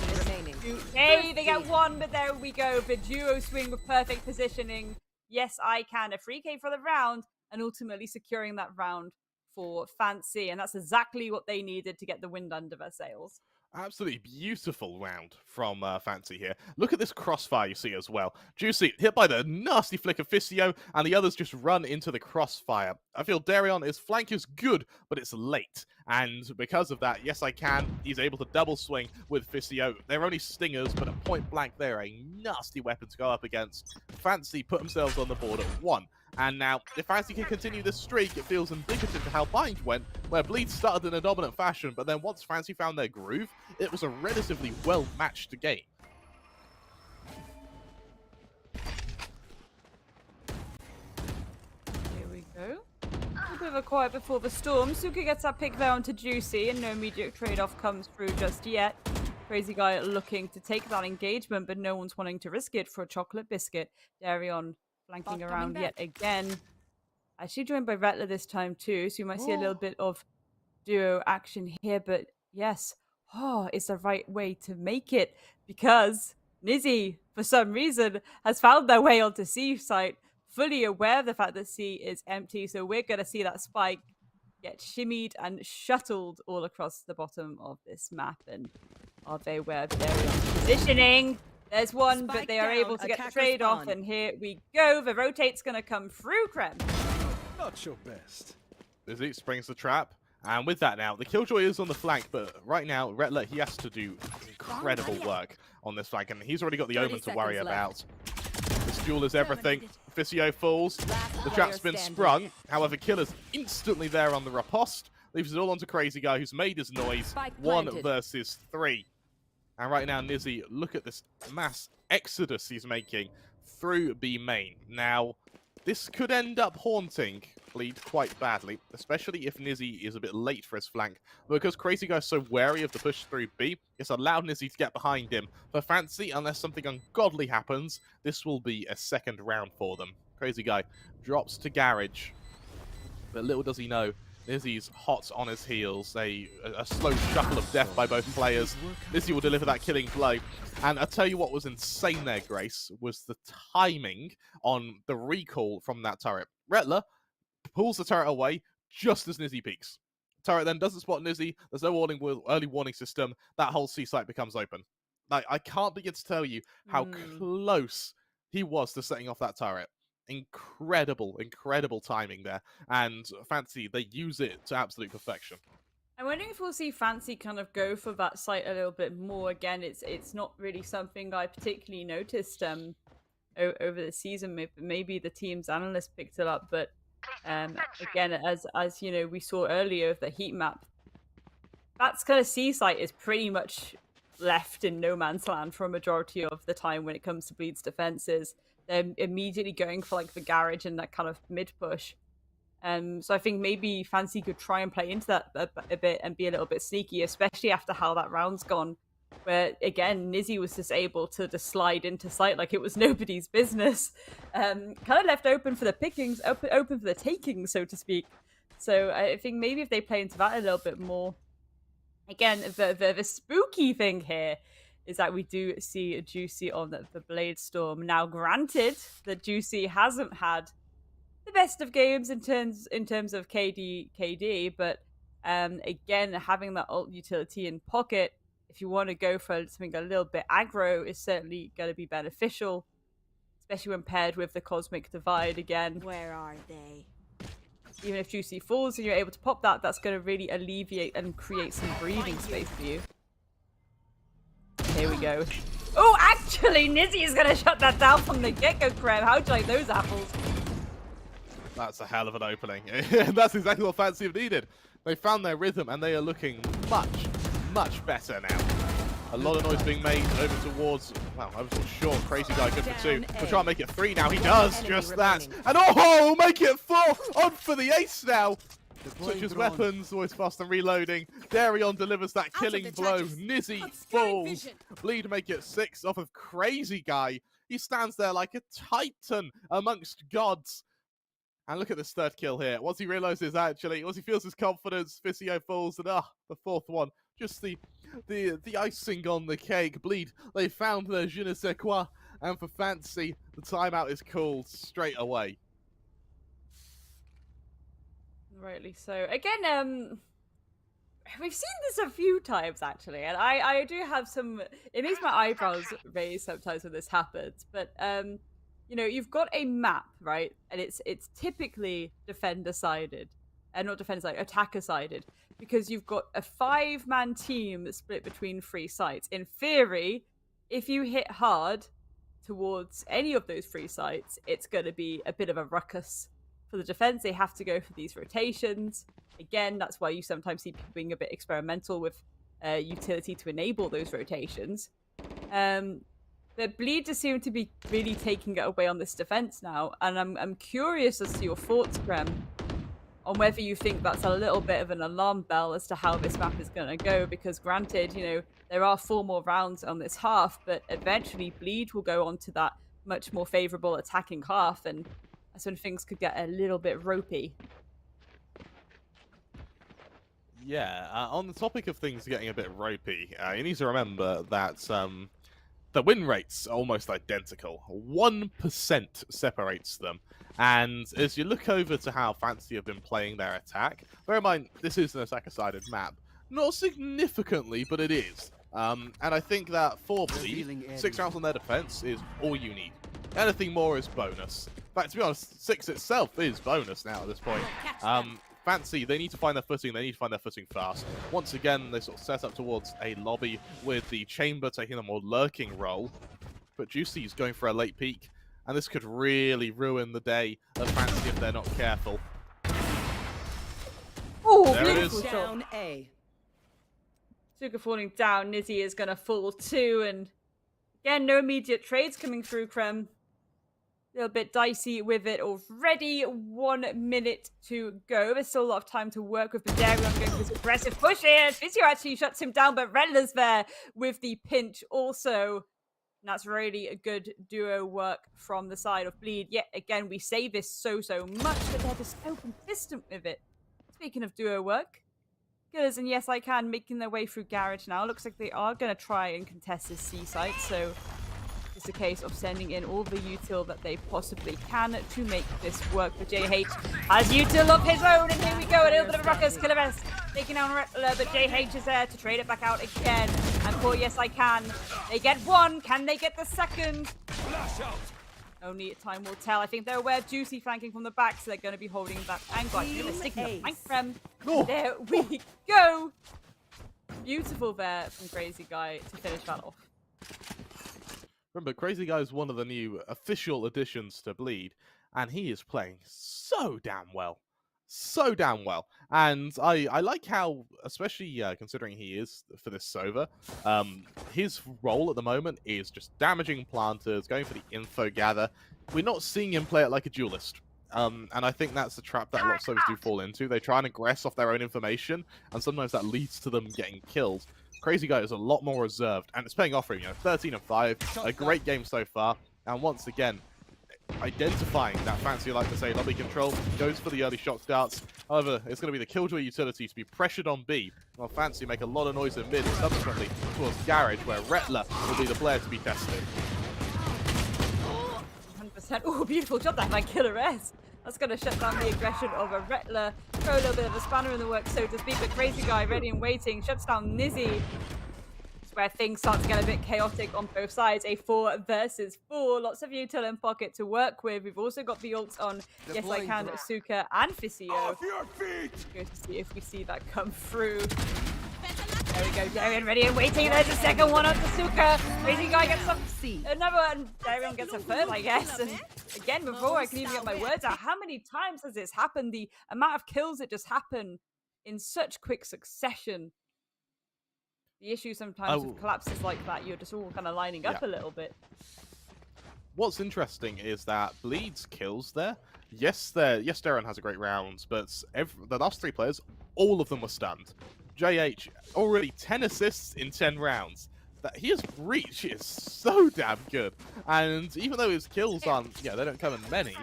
hey, they get one, but there we go. The duo swing with perfect positioning. Yes, I can. A free K for the round, and ultimately securing that round for Fancy, and that's exactly what they needed to get the wind under their sails. Absolutely beautiful round from Fancy here. Look at this crossfire you see as well. Juicy hit by the nasty flick of Fisio, and the others just run into the crossfire. I feel Darion, his flank is good, but it's late. And because of that, yes I can, he's able to double swing with Fisio. They're only stingers, but at point blank, they're a nasty weapon to go up against. Fancy put themselves on the board at 1. And now, if Fancy can continue this streak, it feels indicative to how Bind went, where Bleed started in a dominant fashion, but then once Fancy found their groove, it was a relatively well-matched game. Here we go. A bit of a quiet before the storm. Suka gets that pick there onto Juicy, and no immediate trade-off comes through just yet. Crazy Guy looking to take that engagement, but no one's wanting to risk it for a chocolate biscuit. Darion flanking around yet again. Actually joined by Rettler this time too, so you might see a little bit of duo action here, but yes, it's the right way to make it, because Nizzy, for some reason, has found their way onto C site, fully aware of the fact that C is empty, so we're going to see that spike get shimmied and shuttled all across the bottom of this map, and are they aware of their positioning? There's one, but they are able to get the trade off, and here we go. The rotate's going to come through, Krem. Not your best. Nizzy springs the trap, and with that now, the Killjoy is on the flank, but right now, Rettler, he has to do incredible work on this flank, and he's already got the Omen to worry about. This duel is everything. Fisio falls, the trap's been sprung, however, Killer's instantly there on the riposte, leaves it all onto Crazy Guy, who's made his noise. 1 versus 3. And right now, Nizzy, look at this mass exodus he's making through B main. Now, this could end up haunting Bleed quite badly, especially if Nizzy is a bit late for his flank. Because Crazy Guy's so wary of the push through B, it's allowed Nizzy to get behind him. For Fancy, unless something ungodly happens, this will be a second round for them. Crazy Guy drops to Garage, but little does he know, Nizzy's hot on his heels, a slow shuffle of death by both players. Nizzy will deliver that killing blow. And I'll tell you what was insane there, Grace, was the timing on the recall from that turret. Rettler pulls the turret away just as Nizzy peeks. Turret then doesn't spot Nizzy. There's no early warning system. That whole C site becomes open. Like, I can't begin to tell you how close he was to setting off that turret. Incredible timing there. And Fancy, they use it to absolute perfection. I'm wondering if we'll see Fancy kind of go for that site a little bit more. Again, it's not really something I particularly noticed over the season. Maybe the team's analyst picked it up, but again, as you know, we saw earlier of the heat map, that's kind of C site is pretty much left in no man's land for a majority of the time when it comes to Bleed's defenses. They're immediately going for like the garage and that kind of mid push. So I think maybe Fancy could try and play into that a bit and be a little bit sneaky, especially after how that round's gone, where again Nizzy was just able to just slide into sight like it was nobody's business, kind of left open for the pickings, open for the taking, so to speak. So I think maybe if they play into that a little bit more. Again, the spooky thing here is that we do see Juicy on the Blade Storm. Now, granted that Juicy hasn't had the best of games in terms of KD, but again, having that ult utility in pocket, if you want to go for something a little bit aggro, is certainly going to be beneficial, especially when paired with the Cosmic Divide again. Where are they? Even if Juicy falls and you're able to pop that, that's going to really alleviate and create some breathing space for you. Here we go. Oh, actually, Nizzy is going to shut that down from the get-go, Krem. How'd you like those apples? That's a hell of an opening. That's exactly what Fancy have needed. They found their rhythm, and they are looking much better now. A lot of noise being made over towards, well, I wasn't sure. Crazy Guy good for 2. We'll try and make it 3 now. He does just that. And oh, make it 4. On for the ace now. Switches weapons, always fast and reloading. Darion delivers that killing blow. Nizzy falls. Bleed make it 6 off of Crazy Guy. He stands there like a titan amongst gods. And look at this third kill here. Once he realizes actually, once he feels his confidence, Physio falls, and the fourth one, just the icing on the cake. Bleed, they found their je ne sais quoi, and for Fancy, the timeout is called straight away. Rightly so. Again, we've seen this a few times actually, and I do have some. It makes my eyebrows raise sometimes when this happens, but you know, you've got a map, right? And it's typically defender-sided. Not defender-sided, attacker-sided. Because you've got a 5-man team split between 3 sites. In theory, if you hit hard towards any of those 3 sites, it's going to be a bit of a ruckus. For the defense, they have to go for these rotations. Again, that's why you sometimes see people being a bit experimental with utility to enable those rotations. But Bleed just seem to be really taking it away on this defense now, and I'm curious as to your thoughts, Graham, on whether you think that's a little bit of an alarm bell as to how this map is going to go. Because granted, you know, there are 4 more rounds on this half, but eventually Bleed will go on to that much more favorable attacking half, and that's when things could get a little bit ropey. Yeah, on the topic of things getting a bit ropey, you need to remember that the win rate's almost identical. 1% separates them. And as you look over to how Fancy have been playing their attack, bear in mind, this is an attacker-sided map. Not significantly, but it is. And I think that for Bleed, 6 rounds on their defense is all you need. Anything more is bonus. In fact, to be honest, 6 itself is bonus now at this point. Fancy, they need to find their footing. They need to find their footing fast. Once again, they sort of set up towards a lobby with the Chamber taking a more lurking role. But Juicy's going for a late peek, and this could really ruin the day of Fancy if they're not careful. Oh, there it is. Down A. Suga falling down. Nizzy is going to fall too, and again, no immediate trades coming through, Krem. A little bit dicey with it already. 1 minute to go. There's still a lot of time to work with Darion going for this aggressive push here. Physio actually shuts him down, but Redler's there with the pinch also. And that's really a good duo work from the side of Bleed. Yet again, we say this so much, but they're just so consistent with it. Speaking of duo work, Gillers and Yes I Can making their way through Garage now. Looks like they are going to try and contest this C site, so it's a case of sending in all the util that they possibly can to make this work. For JH has util of his own, and here we go, a little bit of ruckus, Killer Best taking down Rettler, but JH is there to trade it back out again. And for Yes I Can, they get one. Can they get the second? Only time will tell. I think they're aware of Juicy flanking from the back, so they're going to be holding that angle. I think they're sticking the flank frem. There we go. Beautiful there from Crazy Guy to finish that off. Remember, Crazy Guy is one of the new official additions to Bleed, and he is playing so damn well. So damn well. And I like how, especially considering he is for this Sova, his role at the moment is just damaging planters, going for the info gather. We're not seeing him play it like a duelist. And I think that's the trap that a lot of Sovas do fall into. They try and aggress off their own information, and sometimes that leads to them getting killed. Crazy Guy is a lot more reserved, and it's paying off for him. 13 and 5, a great game so far. And once again, identifying that fancy, like to say, lobby control, goes for the early shock darts. However, it's going to be the Killjoy utility to be pressured on B, while Fancy make a lot of noise in mid, and subsequently towards Garage, where Rettler will be the player to be tested. 100%. Oh, beautiful job there by Killer S. That's going to shut down the aggression of a Rettler. Throw a little bit of a spanner in the works, so to speak, but Crazy Guy ready and waiting. Shuts down Nizzy. Where things start to get a bit chaotic on both sides. A 4 versus 4. Lots of util in pocket to work with. We've also got the ults on Yes I Can, Suka, and Fisio. Off your feet! Go to see if we see that come through. There we go, Darian ready and waiting. There's a second one on to Suka. Crazy Guy gets another one. Darian gets a third, I guess. And again, before I can even get my words out, how many times has this happened? The amount of kills that just happen in such quick succession. The issue sometimes with collapses like that, you're just all kind of lining up a little bit. What's interesting is that Bleed's kills there. Yes, Darren has a great round, but the last 3 players, all of them were stunned. JH already 10 assists in 10 rounds. That his reach is so damn good, and even though his kills aren't, they don't come in many,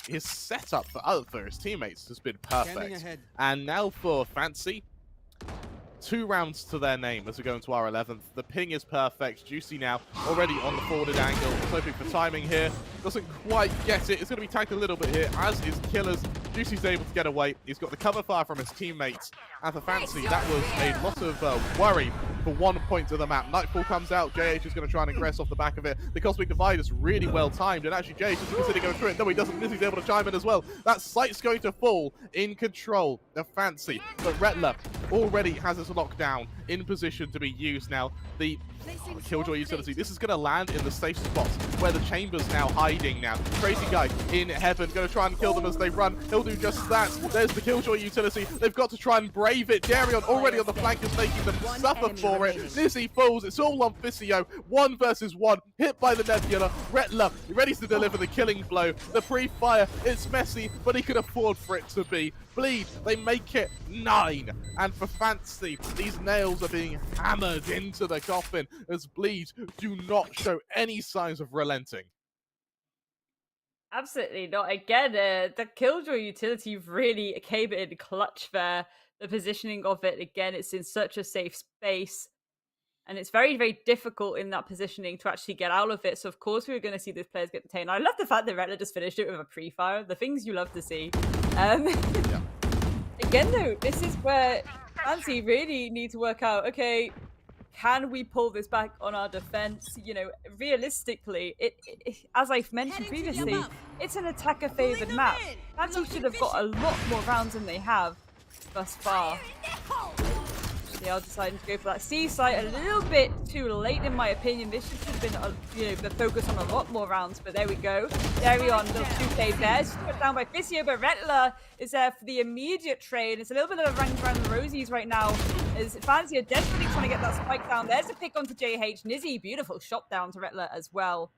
his setup for his teammates has been perfect. And now for Fancy. 2 rounds to their name as we go into our 11th. The ping is perfect. Juicy now already on the forwarded angle. Hoping for timing here. Doesn't quite get it. It's going to be tanked a little bit here, as is Killers. Juicy's able to get away. He's got the cover fire from his teammates. And for Fancy, that was a lot of worry for 1 point to the map. Nightfall comes out. JH is going to try and aggress off the back of it. The Cosmic Divide is really well timed, and actually JH is considering going through it. No, he doesn't. Nizzy's able to chime in as well. That site's going to fall in control of Fancy. But Rettler already has his lockdown in position to be used now. The Killjoy utility. This is going to land in the safe spot where the chamber's now hiding now. Crazy Guy in heaven, going to try and kill them as they run. He'll do just that. There's the Killjoy utility. They've got to try and brave it. Darion already on the flank is making them suffer for it. Nizzy falls. It's all on Fisio. 1 versus 1. Hit by the Nebula. Rettler ready to deliver the killing blow. The pre-fire. It's messy, but he could afford for it to be. Bleed, they make it 9. And for Fancy, these nails are being hammered into the coffin as Bleed do not show any signs of relenting. Absolutely not. Again, the Killjoy utility really came in clutch there. The positioning of it, again, it's in such a safe space. And it's very, very difficult in that positioning to actually get out of it. So, of course, we were going to see these players get detained. I love the fact that Rettler just finished it with a pre-fire. The things you love to see. Again, though, this is where Fancy really need to work out, okay, can we pull this back on our defense? Realistically, as I've mentioned previously, it's an attacker-favored map. Fancy should have got a lot more rounds than they have thus far. They are deciding to go for that C site a little bit too late, in my opinion. This should have been, the focus on a lot more rounds, but there we go. Darion, little 2K there. Just put down by Fisio, but Rettler is there for the immediate trade. It's a little bit of a run around the rosies right now, as Fancy are desperately trying to get that spike down. There's a pick onto JH. Nizzy, beautiful shot down to Rettler as well.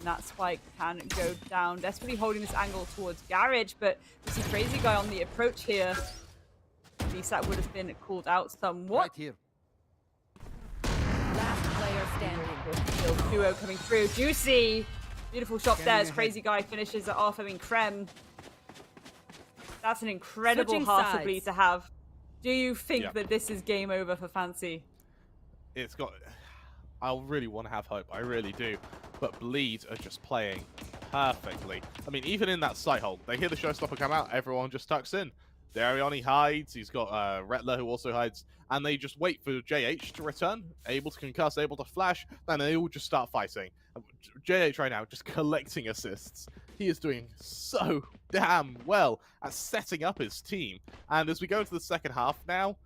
And that spike can go down. Desperately holding this angle towards Garage, but we see Crazy Guy on the approach here. At least that would have been called out somewhat. Right here. Last player standing. Duo coming through. Juicy! Beautiful shot there as Crazy Guy finishes it off. I mean, Krem. That's an incredible half to Bleed to have. Do you think that this is game over for Fancy? It's got... I really want to have hope. I really do. But Bleed are just playing perfectly. I mean, even in that sight hole, they hear the showstopper come out, everyone just tucks in. Darion, he hides. He's got Retler, who also hides. And they just wait for JH to return, able to concuss, able to flash. Then they all just start fighting. JH right now just collecting assists. He is doing so damn well at setting up his team. And as we go into the second half now,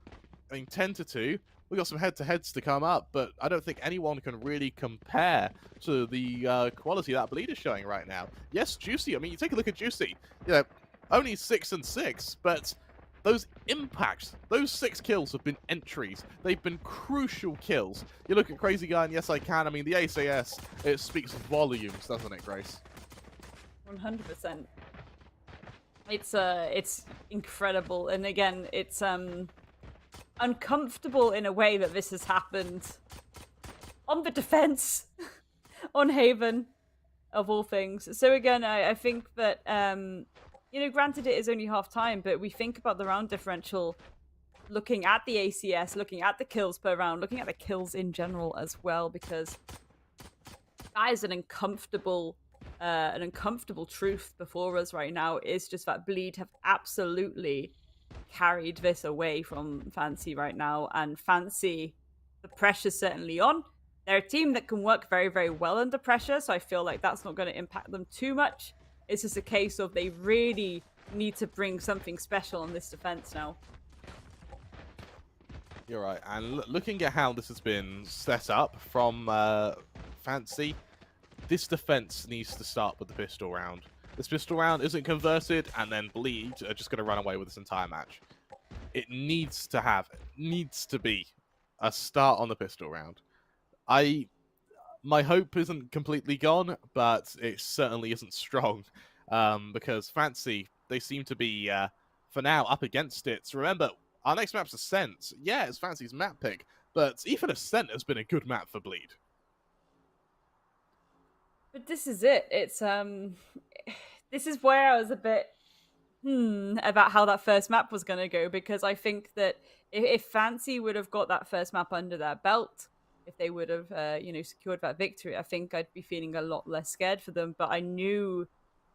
I mean, 10-2, we got some head-to-heads to come up, but I don't think anyone can really compare to the quality that Bleed is showing right now. Yes, Juicy. I mean, you take a look at Juicy. You know, only 6-6, but those impacts, those 6 kills have been entries. They've been crucial kills. You look at Crazy Guy, and yes, I can. I mean, the ACS, it speaks volumes, doesn't it, Grace? 100%. It's incredible, and again, it's uncomfortable in a way that this has happened on the defense, on Haven, of all things. So again, I think that you know, granted it is only half time, but we think about the round differential, looking at the ACS, looking at the kills per round, looking at the kills in general as well, because that is an uncomfortable truth before us right now. Is just that Bleed have absolutely carried this away from Fancy right now, and Fancy, the pressure's certainly on. They're a team that can work very, very well under pressure, so I feel like that's not going to impact them too much. It's just a case of they really need to bring something special on this defense now. You're right, and looking at how this has been set up from Fancy, this defense needs to start with the pistol round. This pistol round isn't converted, and then Bleed are just going to run away with this entire match. It needs to be a start on the pistol round. My hope isn't completely gone, but it certainly isn't strong, because Fancy, they seem to be, for now, up against it. So remember, our next map's Ascent. Yeah, it's Fancy's map pick, but even Ascent has been a good map for Bleed. But this is it. It's this is where I was a bit about how that first map was going to go, because I think that if Fancy would have got that first map under their belt, if they would have you know, secured that victory, I think I'd be feeling a lot less scared for them. But I knew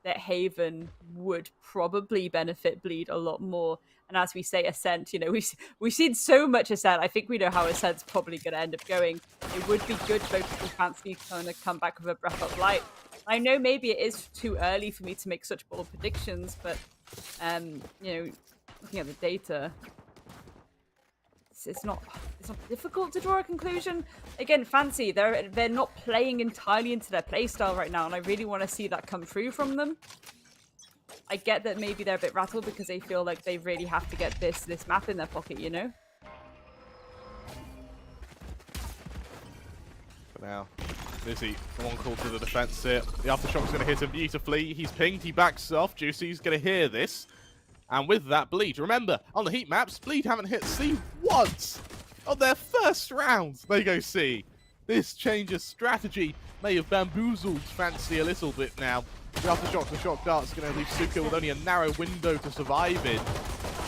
that Haven would probably benefit Bleed a lot more. And as we say, Ascent, you know, we've seen so much Ascent. I think we know how Ascent's probably going to end up going. It would be good for Fancy to kind of come back with a breath of light. I know maybe it is too early for me to make such bold predictions, but you know, looking at the data, it's not difficult to draw a conclusion. Again, Fancy, they're not playing entirely into their playstyle right now, and I really want to see that come through from them. I get that maybe they're a bit rattled because they feel like they really have to get this map in their pocket, you know? For now, Lizzie, one call to the defense here. The aftershock's going to hit him beautifully. He's pinged, he backs off. Juicy's going to hear this. And with that, Bleed, remember, on the heat maps, Bleed haven't hit C once on their first round. They go C. This change of strategy may have bamboozled Fancy a little bit now. The aftershock, the shock dart's going to leave Suka with only a narrow window to survive in.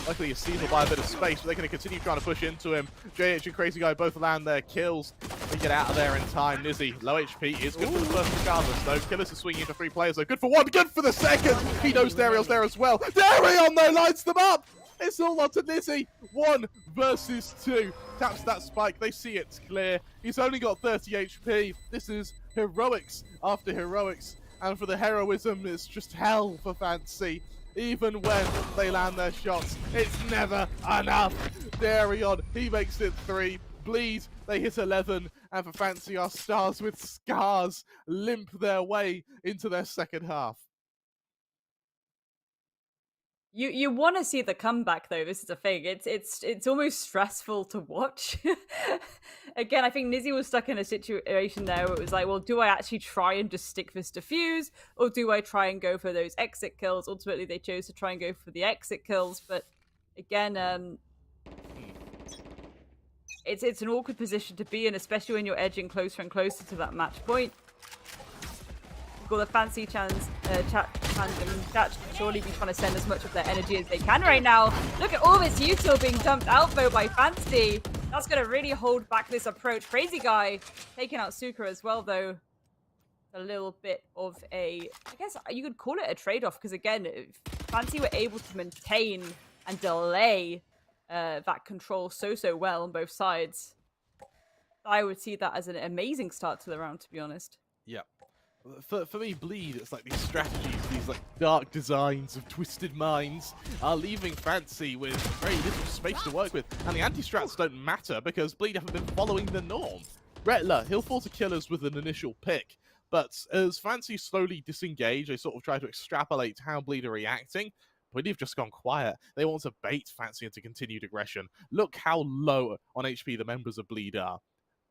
Luckily, he's sealed by a bit of space, but they're going to continue trying to push into him. JH and Crazy Guy both land their kills. They get out of there in time. Nizzy, low HP, is good for the first regardless, though. Killers is swinging into 3 players, though. Good for one, good for the second. He knows Darion's there as well. Darion, though, lights them up. It's all on to Nizzy. 1 versus 2. Taps that spike. They see it's clear. He's only got 30 HP. This is heroics after heroics. And for the heroism, it's just hell for Fancy. Even when they land their shots, it's never enough. Darion, he makes it 3. Bleed, they hit 11. And for Fancy, our stars with scars limp their way into their second half. You want to see the comeback, though. This is the thing. It's almost stressful to watch. Again, I think Nizzy was stuck in a situation there where it was like, well, do I actually try and just stick this defuse, or do I try and go for those exit kills? Ultimately, they chose to try and go for the exit kills, but again, it's an awkward position to be in, especially when you're edging closer and closer to that match point. Got the Fancy chat surely be trying to send as much of their energy as they can right now. Look at all this util being dumped out though by Fancy. That's going to really hold back this approach. Crazy Guy taking out Suka as well, though. A little bit of a, I guess you could call it a trade-off, because again, if Fancy were able to maintain and delay that control so well on both sides. I would see that as an amazing start to the round, to be honest. Yeah. For me, Bleed, it's like these strategies, these like dark designs of twisted minds are leaving Fancy with very little space to work with. And the anti-strats don't matter because Bleed haven't been following the norm. Rettler, he'll fall to killers with an initial pick. But as Fancy slowly disengage, they sort of try to extrapolate how Bleed are reacting. Bleed have just gone quiet. They want to bait Fancy into continued aggression. Look how low on HP the members of Bleed are.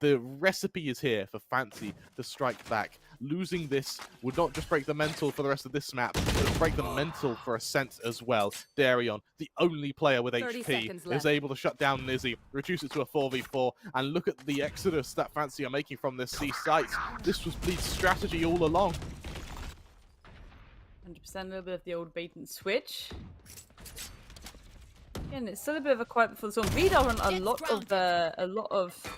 The recipe is here for Fancy to strike back. Losing this would not just break the mental for the rest of this map, but it would break the mental for Ascent as well. Darion, the only player with HP, is able to shut down Nizzy, reduce it to a 4v4, and look at the exodus that Fancy are making from this C site. This was Bleed's strategy all along. 100%, a little bit of the old bait and switch. Again, it's still a bit of a quiet before the storm. Bleed are on a lot of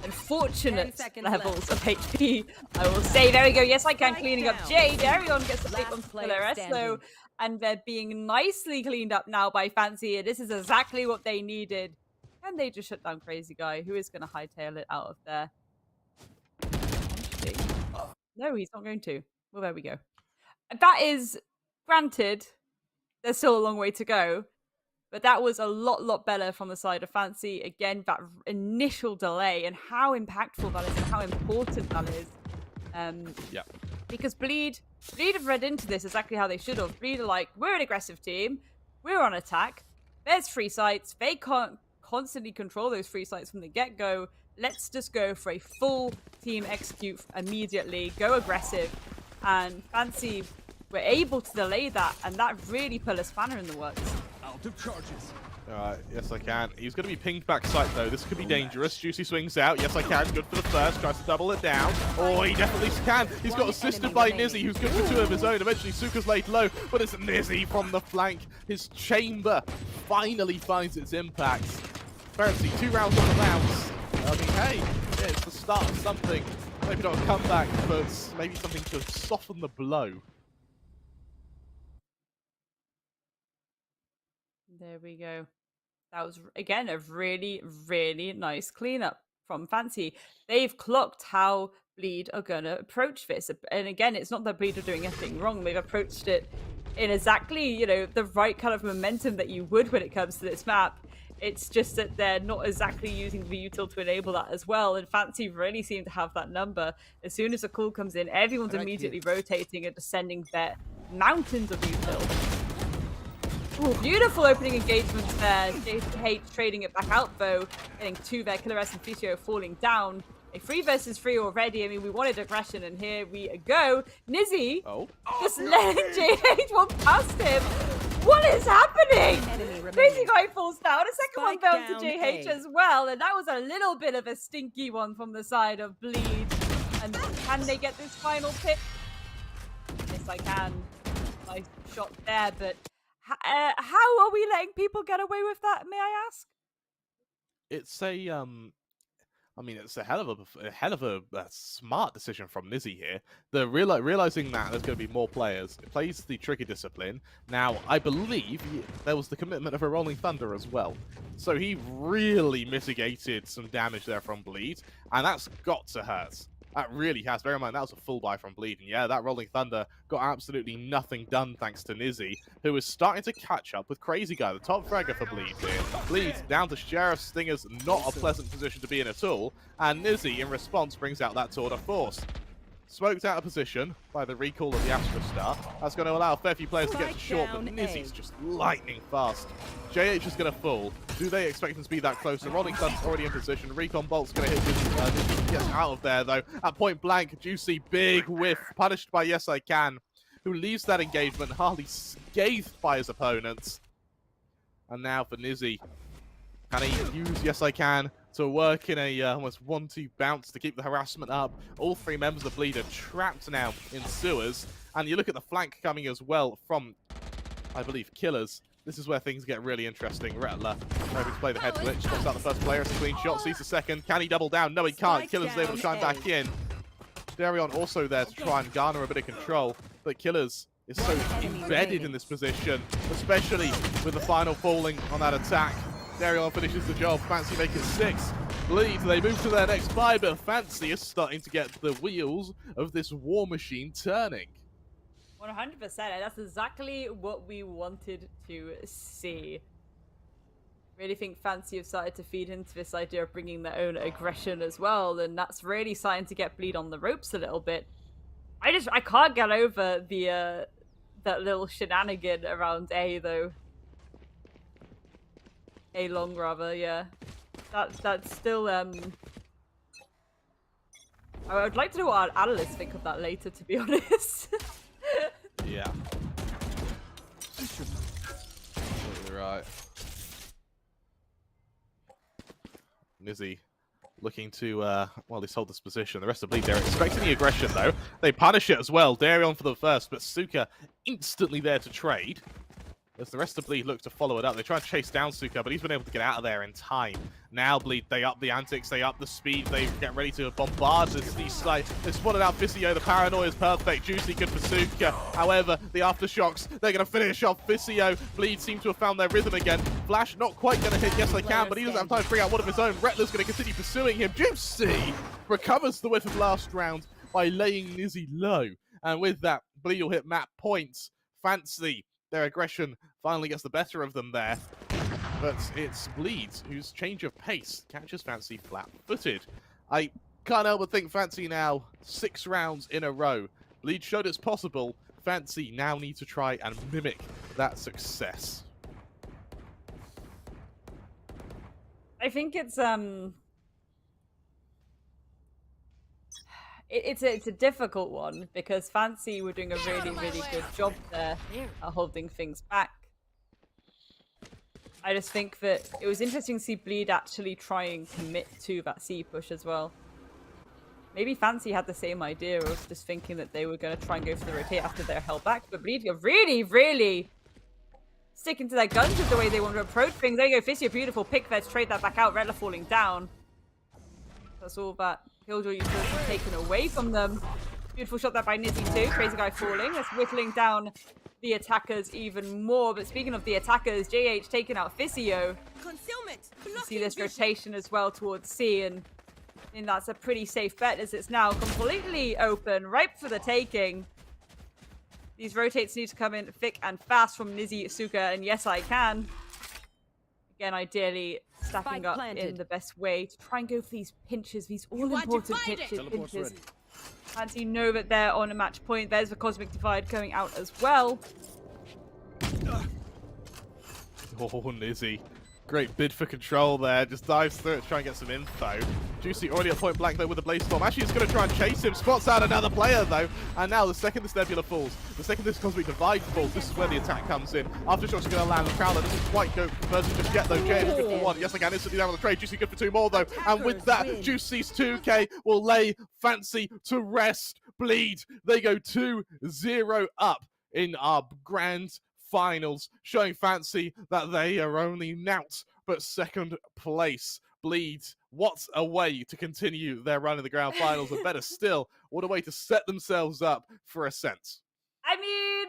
unfortunate levels of HP, I will say. There we go. Yes, I can. Cleaning up Jay. Darion gets a plate on Claresso, and they're being nicely cleaned up now by Fancy. This is exactly what they needed. Can they just shut down Crazy Guy, who is going to hightail it out of there? No, he's not going to. Well, there we go. That is, granted, there's still a long way to go. But that was a lot better from the side of Fancy. Again, that initial delay and how impactful that is and how important that is. Yeah. Because Bleed have read into this exactly how they should have. Bleed are like, we're an aggressive team. We're on attack. There's free sites. They can't constantly control those free sites from the get-go. Let's just go for a full team execute immediately. Go aggressive. And Fancy were able to delay that. And that really put a spanner in the works. Of charges. Alright, yes I can. He's going to be pinged back site though. This could be dangerous. Juicy swings out. Yes I can. Good for the first. Tries to double it down. Oh, he definitely can. He's got assisted by Nizzy, who's good for two of his own. Eventually Suka's laid low, but it's Nizzy from the flank. His chamber finally finds its impact. Fancy 2 rounds on the bounce. I mean, hey, yeah, it's the start of something. Maybe not a comeback, but maybe something to soften the blow. There we go. That was, again, a really nice cleanup from Fancy. They've clocked how Bleed are going to approach this. And again, it's not that Bleed are doing anything wrong. They've approached it in exactly, you know, the right kind of momentum that you would when it comes to this map. It's just that they're not exactly using the util to enable that as well. And Fancy really seem to have that number. As soon as a call comes in, everyone's immediately rotating and descending their mountains of util. Ooh, beautiful opening engagements there. JH trading it back out though, getting 2 there. Killeres and Fisio falling down. A 3 versus 3 already. I mean, we wanted aggression, and here we go. Nizzy just letting JH walk past him. What is happening? Crazy Guy falls down. A second one down to JH as well, and that was a little bit of a stinky one from the side of Bleed. And can they get this final pick? Yes, I can. Nice shot there, but how are we letting people get away with that, may I ask? It's a I mean, it's a hell of a smart decision from Nizzy here. The realizing that there's going to be more players, it plays the trigger discipline. Now, I believe there was the commitment of a Rolling Thunder as well, so he really mitigated some damage there from Bleed, and that's got to hurt. That really has. Bear in mind, that was a full buy from Bleed. And yeah, that Rolling Thunder got absolutely nothing done thanks to Nizzy, who is starting to catch up with Crazy Guy, the top fragger for Bleed here. Bleed down to Sheriff Stinger's not a pleasant position to be in at all. And Nizzy, in response, brings out that tour de force. Smoked out of position by the recall of the Astra Star. That's going to allow a fair few players to get to short, but Nizzy's just lightning fast. JH is going to fall. Do they expect him to be that close? The Rolling Thunder's already in position. Recon Bolt's going to hit Nizzy. Gets out of there, though. At point blank, Juicy, big whiff. Punished by Yes I Can, who leaves that engagement hardly scathed by his opponents. And now for Nizzy. Can he use Yes I Can to work in a almost 1-2 bounce to keep the harassment up? All 3 members of Bleed are trapped now in sewers. And you look at the flank coming as well from, I believe, Killers. This is where things get really interesting. Rattler able to play the head glitch. Stops out the first player. It's a clean shot. Sees the second. Can he double down? No, he can't. Killers is able to shine back in. Darion also there to try and garner a bit of control. But Killers is so embedded in this position, especially with the final falling on that attack. Darion finishes the job, Fancy make it 6. Bleed, they move to their next buy, but Fancy is starting to get the wheels of this war machine turning. 100%. That's exactly what we wanted to see. Really think Fancy have started to feed into this idea of bringing their own aggression as well, and that's really starting to get Bleed on the ropes a little bit. I can't get over the that little shenanigan around A though. A long rather, yeah. That's still I would like to know what our analysts think of that later, to be honest. Yeah. Absolutely right. Nizzy looking to, well, they hold this position. The rest of Bleed, they're expecting the aggression, though. They punish it as well. Darion for the first, but Suka instantly there to trade. As the rest of Bleed look to follow it up. They try to chase down Suka, but he's been able to get out of there in time. Now Bleed, they up the antics, they up the speed, they get ready to bombard this east side. They spotted out Visio, the paranoia is perfect. Juicy, good for Suka. However, the aftershocks, they're going to finish off Visio. Bleed seem to have found their rhythm again. Flash not quite going to hit, yes I can, but he doesn't have time to bring out one of his own. Rettler's going to continue pursuing him. Juicy recovers the whiff of last round by laying Nizzy low. And with that, Bleed will hit map points. Fancy, their aggression finally gets the better of them there. But it's Bleed whose change of pace catches Fancy flat-footed. I can't help but think Fancy now 6 rounds in a row. Bleed showed it's possible. Fancy now need to try and mimic that success. I think it's it's a difficult one because Fancy were doing a really good job there at holding things back. I just think that it was interesting to see Bleed actually try and commit to that C push as well. Maybe Fancy had the same idea of just thinking that they were going to try and go for the rotate after they're held back, but Bleed are really sticking to their guns with the way they want to approach things. There you go, Fissio, beautiful pick there to trade that back out. Redler falling down. That's all that Killjoy utility taken away from them. Beautiful shot there by Nizzy too. Crazy guy falling. That's whittling down the attackers even more. But speaking of the attackers, JH taking out Fissio. You see this rotation as well towards C, and I think that's a pretty safe bet as it's now completely open, ripe for the taking. These rotates need to come in thick and fast from Nizzy, Suka, and yes, I can. Again, ideally stacking up in the best way to try and go for these pinches, these all-important pinches. Fancy know that they're on a match point. There's the Cosmic Divide going out as well. Oh, Nizzy. Great bid for control there. Just dives through it to try and get some info. Juicy already at point blank though with the Blaze Storm. Actually, he's going to try and chase him. Spots out another player though. And now the second this Nebula falls, the second this Cosmic Divide falls, this is where the attack comes in. Aftershocks are going to land. The Prowler doesn't quite go conversion just yet though. James good for 1. Yes, again, instantly down on the trade. Juicy good for 2 more though. And with that, Juicy's 2k will lay Fancy to rest. Bleed. They go 2-0 up in our grand finals, showing Fancy that they are only nought but second place. Bleed, what a way to continue their run in the grand finals, and better still, what a way to set themselves up for Ascent. I mean,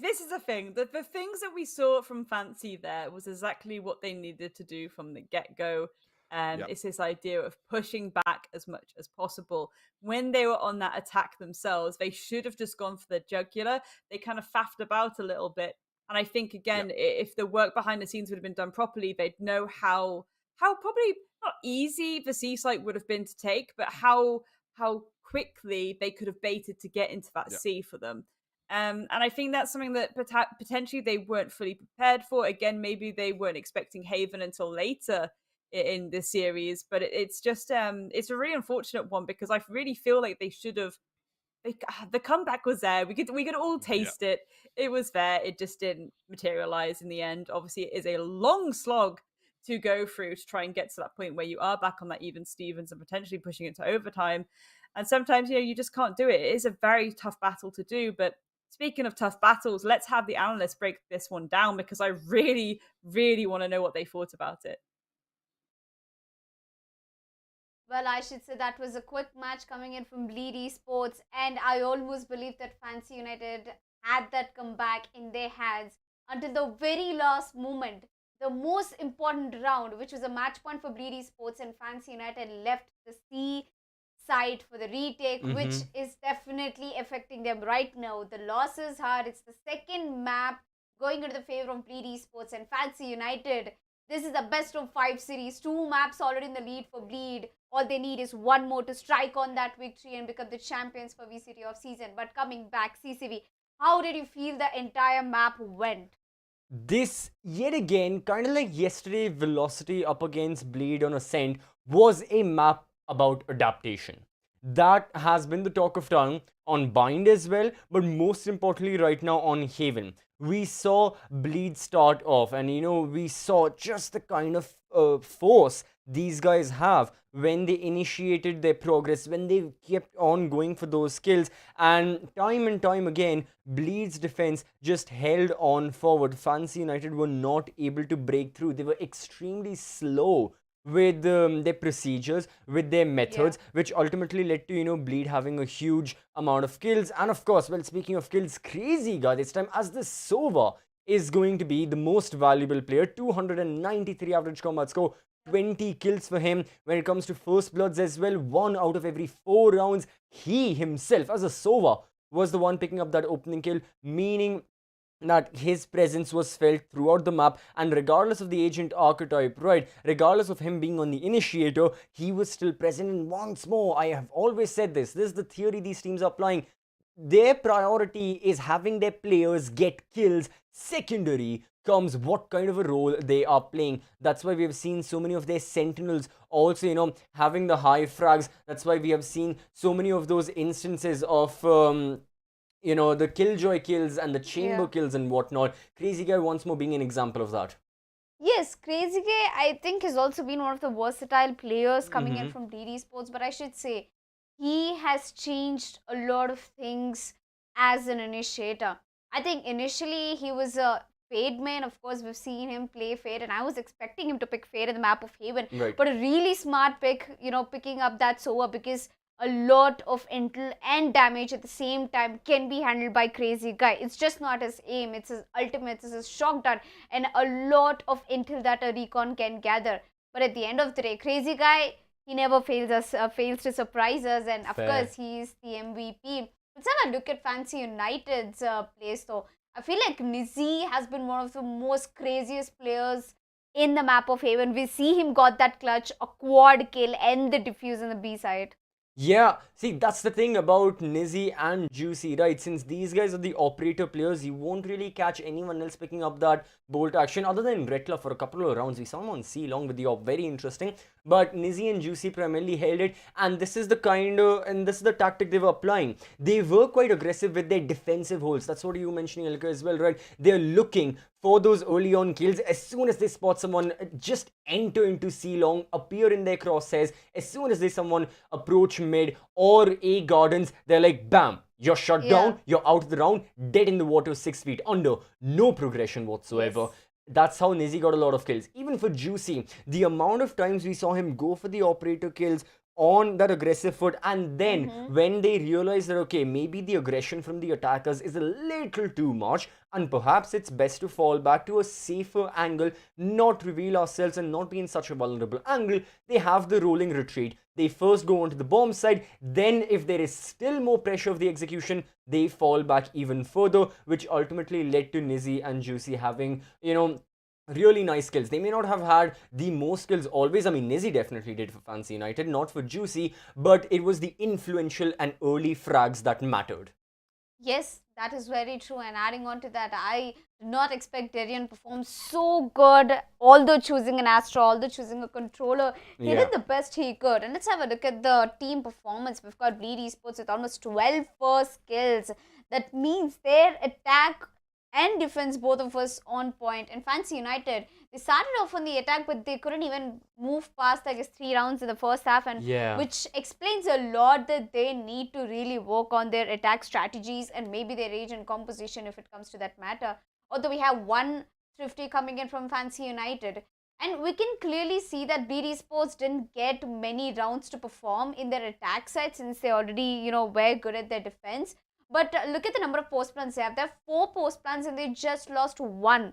this is the thing. The things that we saw from Fancy there was exactly what they needed to do from the get-go. And it's this idea of pushing back as much as possible. When they were on that attack themselves, they should have just gone for the jugular. They kind of faffed about a little bit. And I think, again, if the work behind the scenes would have been done properly, they'd know how probably not easy the C site would have been to take, but how quickly they could have baited to get into that C for them. And I think that's something that potentially they weren't fully prepared for. Again, maybe they weren't expecting Haven until later in the series, but it's just it's a really unfortunate one because I really feel like they should have. The comeback was there. We could all taste it. It was there. It just didn't materialize in the end. Obviously, it is a long slog to go through to try and get to that point where you are back on that even Stevens and potentially pushing it to overtime. And sometimes you just can't do it. It is a very tough battle to do. But speaking of tough battles, let's have the analysts break this one down because I really want to know what they thought about it. Well, I should say that was a quick match coming in from Bleed Esports, and I almost believe that Fancy United had that comeback in their hands until the very last moment. The most important round, which was a match point for Bleed Esports, and Fancy United left the C side for the retake, which is definitely affecting them right now. The loss is hard. It's the second map going into the favor of Bleed Esports and Fancy United. This is the best of 5 series. 2 maps already in the lead for Bleed. All they need is one more to strike on that victory and become the champions for VCT of season. But coming back, CCV, how did you feel the entire map went? This, yet again, kind of like yesterday, Velocity up against Bleed on Ascent was a map about adaptation. That has been the talk of town on Bind as well, but most importantly right now on Haven. We saw Bleed start off, and we saw just the kind of force these guys have when they initiated their progress, when they kept on going for those kills, and time again, Bleed's defense just held on forward. Fancy United were not able to break through. They were extremely slow with their procedures, with their methods, which ultimately led to, Bleed having a huge amount of kills. And of course, well, speaking of kills, Xerxia this time as the Sova is going to be the most valuable player. 293 average combat score, 20 kills for him. When it comes to first bloods as well, 1 out of every 4 rounds, he himself as a Sova was the one picking up that opening kill, meaning that his presence was felt throughout the map, and regardless of the agent archetype, right, regardless of him being on the initiator, he was still present. And once more, I have always said this is the theory these teams are applying. Their priority is having their players get kills. Secondary comes what kind of a role they are playing. That's why we have seen so many of their sentinels also, having the high frags. That's why we have seen so many of those instances of the Killjoy kills and the chamber kills and whatnot. Xerxia once more being an example of that. Yes, Xerxia, I think, has also been one of the versatile players coming in from Bleed Esports, but I should say he has changed a lot of things as an initiator. I think initially he was a Fade main. Of course, we've seen him play Fade, and I was expecting him to pick Fade in the map of Haven. Right. But a really smart pick, picking up that Sova, because a lot of intel and damage at the same time can be handled by Xerxia. It's just not his aim, it's his ultimate, it's his shock dart, and a lot of intel that a recon can gather. But at the end of the day, Xerxia, he never fails to surprise us, and of course, he's the MVP. Let's have a look at Fancy United's place though. I feel like Nizzy has been one of the most craziest players in the map of Haven. We see him got that clutch, a quad kill, and the defuse on the B side. Yeah, see, that's the thing about Nizzy and Juicy, right? Since these guys are the operator players, you won't really catch anyone else picking up that bolt action other than Retla for a couple of rounds. We saw him on C long with the op, very interesting. But Nizzy and Juicy primarily held it, and this is the this is the tactic they were applying. They were quite aggressive with their defensive holds. That's what you were mentioning, Elka, as well, right? They're looking for those early on kills. As soon as they spot someone, just enter into C long, appear in their crosshairs. As soon as they someone approach mid or A gardens, they're like, bam, you're shut down, you're out of the round, dead in the water 6 feet under, no progression whatsoever. Yes. That's how Nizzy got a lot of kills. Even for Juicy, the amount of times we saw him go for the operator kills on that aggressive foot, and then when they realize that, okay, maybe the aggression from the attackers is a little too much, and perhaps it's best to fall back to a safer angle, not reveal ourselves and not be in such a vulnerable angle, they have the rolling retreat. They first go onto the bomb side, then if there is still more pressure of the execution, they fall back even further, which ultimately led to Nizzy and Juicy having, really nice kills. They may not have had the most kills always. I mean, Nizzy definitely did for Fancy United, not for Juicy, but it was the influential and early frags that mattered. Yes, that is very true. And adding on to that, I did not expect Darian to perform so good, although choosing an Astra, although choosing a controller. He did the best he could. And let's have a look at the team performance. We've got Bleed Esports with almost 12 first kills. That means their attack and defense, both of us on point. And Fancy United, they started off on the attack, but they couldn't even move past, I guess, 3 rounds in the first half, and which explains a lot that they need to really work on their attack strategies and maybe their agent composition if it comes to that matter. Although we have one Thrifty coming in from Fancy United, And we can clearly see that Bleed Esports didn't get many rounds to perform in their attack side since they already, were good at their defense. But look at the number of post plans they have. They have 4 post plans and they just lost 1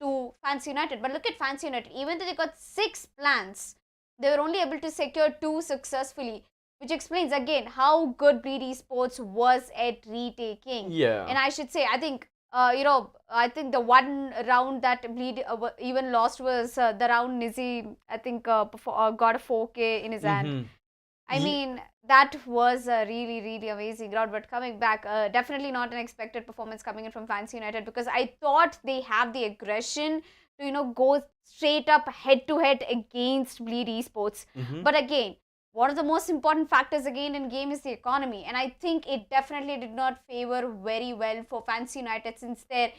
to Fancy United. But look at Fancy United. Even though they got 6 plans, they were only able to secure 2 successfully, which explains again how good Bleed Esports was at retaking. Yeah. And I should say, I think, I think the one round that Bleed even lost was the round Nizzy, I think, got a 4K in his hand. I mean, that was a really, really amazing round. But coming back, definitely not an expected performance coming in from Fancy United, because I thought they have the aggression to, go straight up head-to-head against Bleed Esports. But again, one of the most important factors again in game is the economy. And I think it definitely did not favor very well for Fancy United since their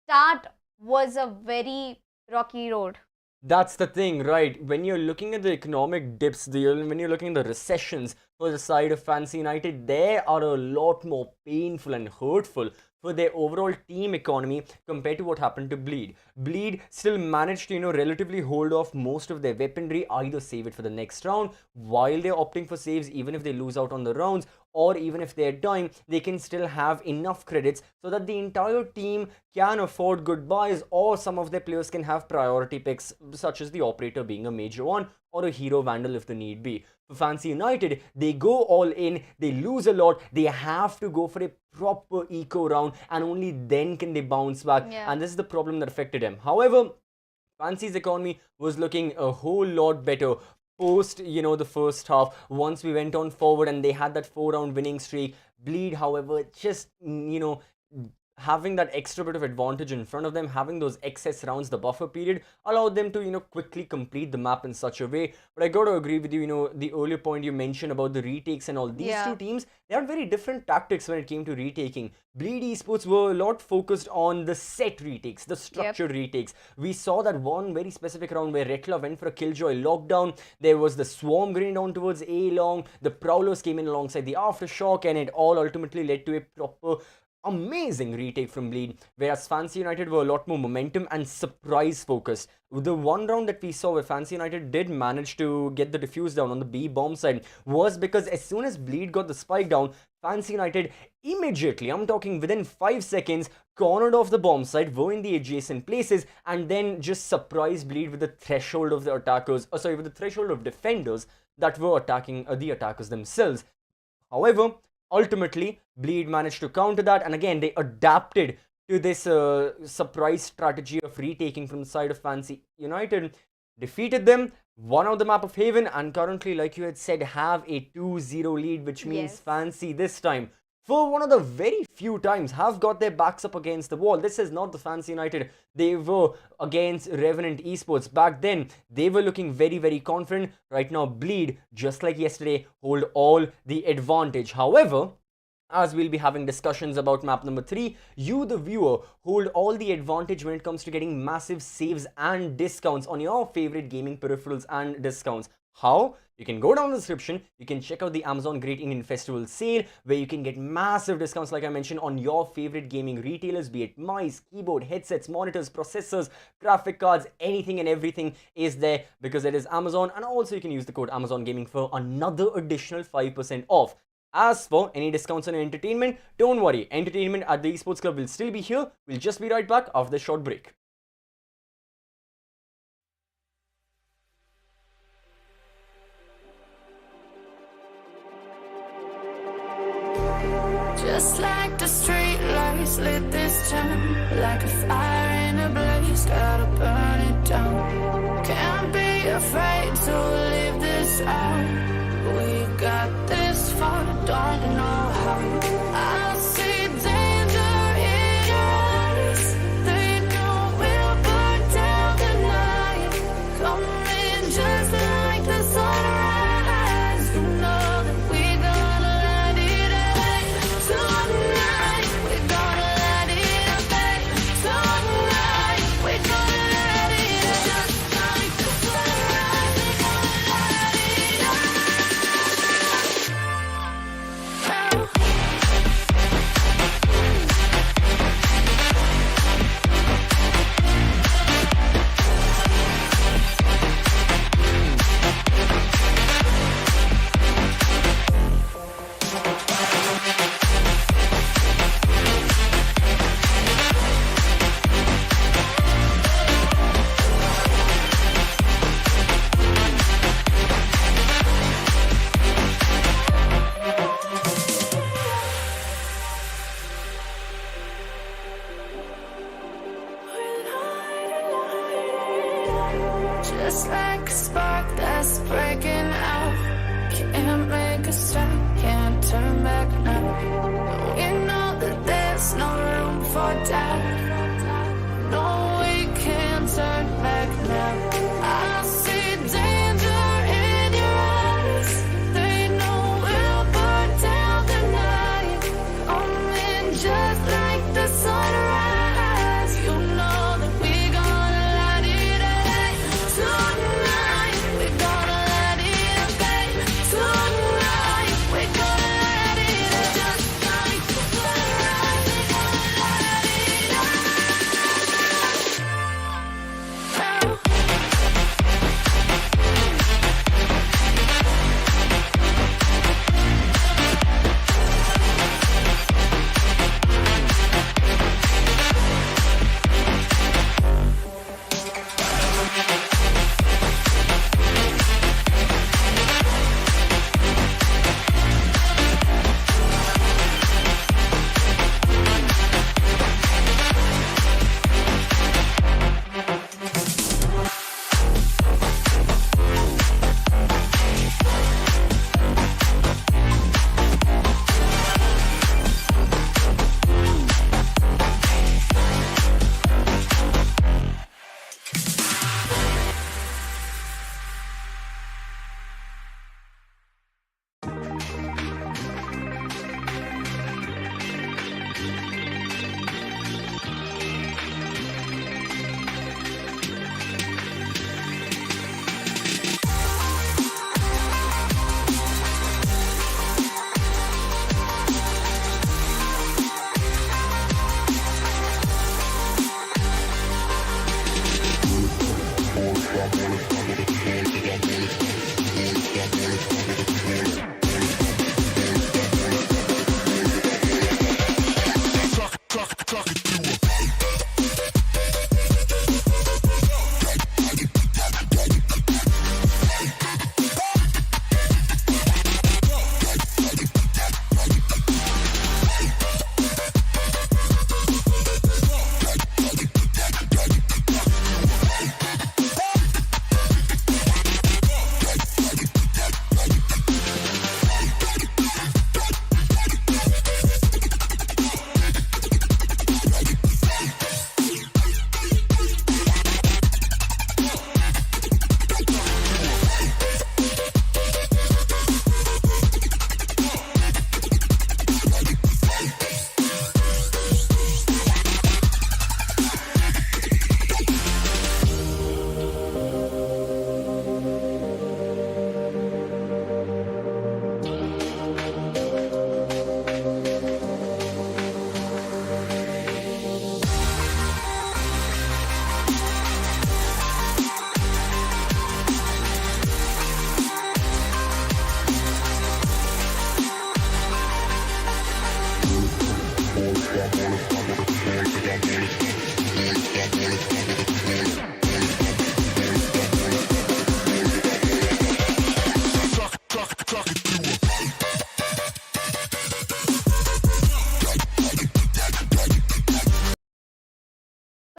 start was a very rocky road. That's the thing, right? When you're looking at the economic dips, when you're looking at the recessions for the side of Fancy United, they are a lot more painful and hurtful for their overall team economy compared to what happened to Bleed. Bleed still managed to, relatively hold off most of their weaponry, either save it for the next round while they're opting for saves, even if they lose out on the rounds, or even if they're dying, they can still have enough credits so that the entire team can afford good buys, or some of their players can have priority picks, such as the Operator being a major one, or a Hero Vandal if the need be. For Fancy United, they go all in, they lose a lot, they have to go for a proper eco round, and only then can they bounce back. And this is the problem that affected them. However, Fancy's economy was looking a whole lot better post, the first half, once we went on forward and they had that 4-round winning streak. Bleed, however, just, having that extra bit of advantage in front of them, having those excess rounds, the buffer period, allowed them to, quickly complete the map in such a way. But I got to agree with you, the earlier point you mentioned about the retakes and all. These two teams, they had very different tactics when it came to retaking. Bleed Esports were a lot focused on the set retakes, the structured retakes. We saw that one very specific round where Rekla went for a Killjoy lockdown. There was the Swarm grenade down towards A long. The Prowlers came in alongside the Aftershock, and it all ultimately led to a proper amazing retake from Bleed, whereas Fancy United were a lot more momentum and surprise focused. The one round that we saw where Fancy United did manage to get the defuse down on the B bomb side was because as soon as Bleed got the spike down, Fancy United immediately, I'm talking within 5 seconds, cornered off the bomb side, were in the adjacent places, and then just surprised Bleed with the threshold of the attackers, with the threshold of defenders that were attacking the attackers themselves. However, ultimately, Bleed managed to counter that, and again, they adapted to this surprise strategy of retaking from the side of Fancy United, defeated them, won out the map of Haven, and currently, like you had said, have a 2-0 lead, which means Fancy this time, for one of the very few times, have got their backs up against the wall. This is not the Fancy United they were against Revenant Esports. Back then, they were looking very, very confident. Right now, Bleed, just like yesterday, hold all the advantage. However, as we'll be having discussions about map number 3, you, the viewer, hold all the advantage when it comes to getting massive saves and discounts on your favorite gaming peripherals and discounts. How? You can go down the description, you can check out the Amazon Great Indian Festival sale, where you can get massive discounts, like I mentioned, on your favorite gaming retailers, be it mice, keyboard, headsets, monitors, processors, graphic cards, anything and everything is there because it is Amazon. And also you can use the code Amazon Gaming for another additional 5% off. As for any discounts on entertainment, don't worry, entertainment at the Esports Club will still be here. We'll just be right back after this short break. Just like the street lights lit this town, like a fire in a blaze, gotta burn it down. Can't be afraid to leave this out. We got this far, don't know how. I see danger in your eyes. They know we'll burn down the night. Coming just like the sunrise. You know that we're gonna let it out. Tonight, we're gonna let it out. Tonight, we're gonna let it out. Just like the sunrise, we're gonna let it out. Just like a spark that's breaking out. Can't make a stop, can't turn back now. We know that there's no room for doubt. No, we can't turn back now. I see danger in your eyes. They know we'll burn down the night. Coming just like the sunrise. You know that we gonna light it up tonight. We gonna light it up, babe. Tonight we gonna light it up just like the sunrise. We gonna light it up now.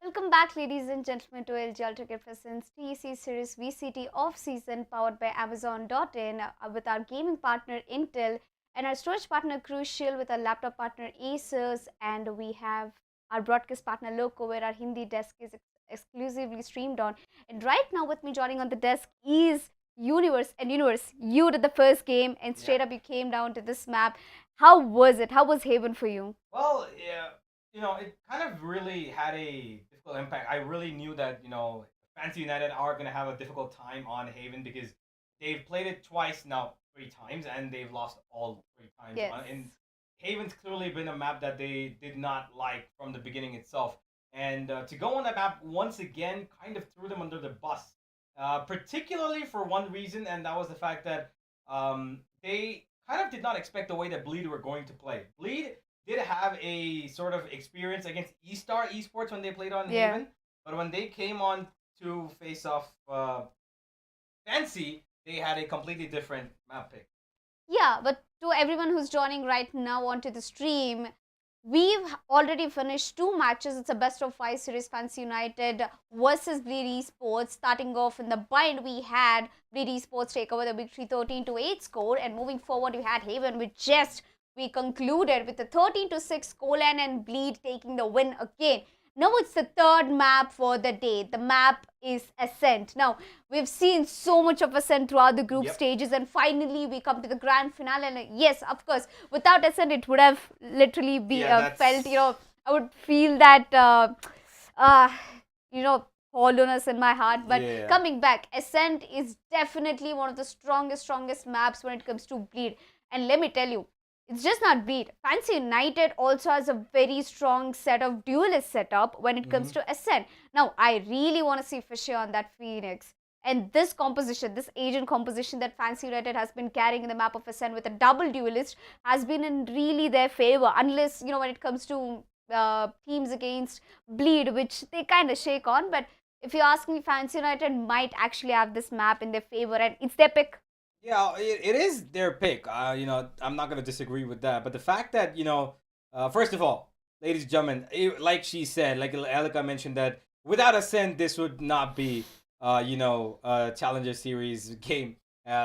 Welcome back, ladies and gentlemen, to LG Ultragear presents TEC Series VCT off-season powered by Amazon.in with our gaming partner Intel and our storage partner Crucial with our laptop partner Asus, and we have our broadcast partner Loco, where our Hindi desk is exclusively streamed on. And right now with me joining on the desk is Universe. And Universe, you did the first game and straight up you came down to this map. How was it? How was Haven for you? Well, yeah, it kind of really had a difficult impact. I really knew that, Fantasy United are going to have a difficult time on Haven because they've played it twice now, 3 times, and they've lost all 3 times. Yes. And Haven's clearly been a map that they did not like from the beginning itself. And to go on that map once again kind of threw them under the bus, particularly for one reason, and that was the fact that they kind of did not expect the way that Bleed were going to play. Bleed did have a sort of experience against E-Star Esports when they played on Haven, but when they came on to face off Fancy, they had a completely different map pick. Yeah, but to everyone who's joining right now onto the stream, we've already finished 2 matches. It's a best of 5 series, Fancy United versus Bleed Esports. Starting off in the bind, we had Bleed Esports take over the victory 13-8 score, and moving forward we had Haven, which we concluded with a 13-6 scoreline, and Bleed taking the win again. Now it's the third map for the day. The map is Ascent. Now, we've seen so much of Ascent throughout the group stages, and finally we come to the grand finale. And yes, of course, without Ascent, it would have literally felt, I would feel that, hollowness in my heart. But coming back, Ascent is definitely one of the strongest maps when it comes to Bleed. And let me tell you, it's just not Bleed. Fancy United also has a very strong set of duelist setup when it comes to Ascent. Now, I really want to see Fisher on that Phoenix. And this composition, this agent composition that Fancy United has been carrying in the map of Ascent with a double duelist has been in really their favor. Unless, when it comes to teams against Bleed, which they kind of shake on. But if you ask me, Fancy United might actually have this map in their favor, and it's their pick. Yeah, it is their pick. I'm not going to disagree with that. But the fact that, first of all, ladies and gentlemen, like she said, like Elika mentioned, that without Ascent, this would not be, a Challenger Series game.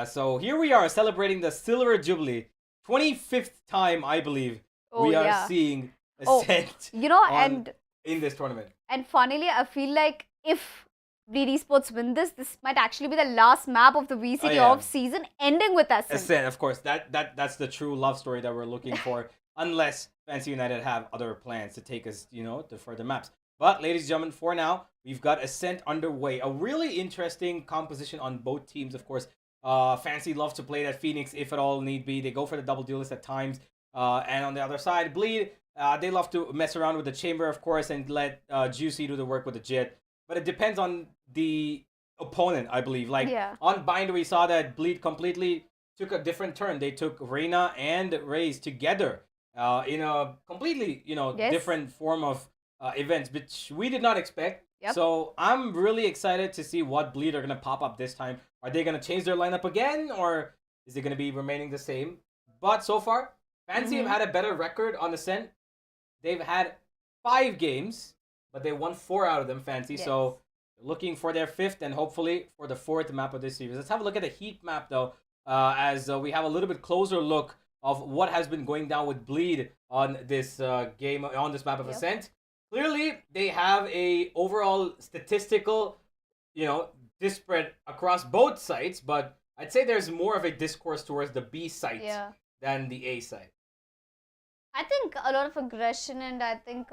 So here we are celebrating the Silver Jubilee. 25th time, I believe, we are seeing Ascent in this tournament. And funnily, I feel like if Bleed Esports win this might actually be the last map of the VCT off-season, ending with Ascent. Of course, that's the true love story that we're looking for, unless Fancy United have other plans to take us, to further maps. But, ladies and gentlemen, for now, we've got Ascent underway. A really interesting composition on both teams, of course. Fancy loves to play that Phoenix if at all need be. They go for the double duelist at times. And on the other side, Bleed, they love to mess around with the Chamber, of course, and let Juicy do the work with the Jet. But it depends on the opponent, I believe. On Bind, we saw that Bleed completely took a different turn. They took Reyna and Raze together in a completely, different form of events, which we did not expect. So I'm really excited to see what Bleed are going to pop up this time. Are they going to change their lineup again, or is it going to be remaining the same? But so far, Fancy have had a better record on Ascent. They've had 5 games, but they won 4 out of them, Fancy. So looking for their 5th and hopefully for the 4th map of this series. Let's have a look at the Heat map, though, as we have a little bit closer look of what has been going down with Bleed on this game, on this map of Ascent. Clearly, they have a overall statistical, disparate across both sites, but I'd say there's more of a discourse towards the B site than the A site. I think a lot of aggression, and I think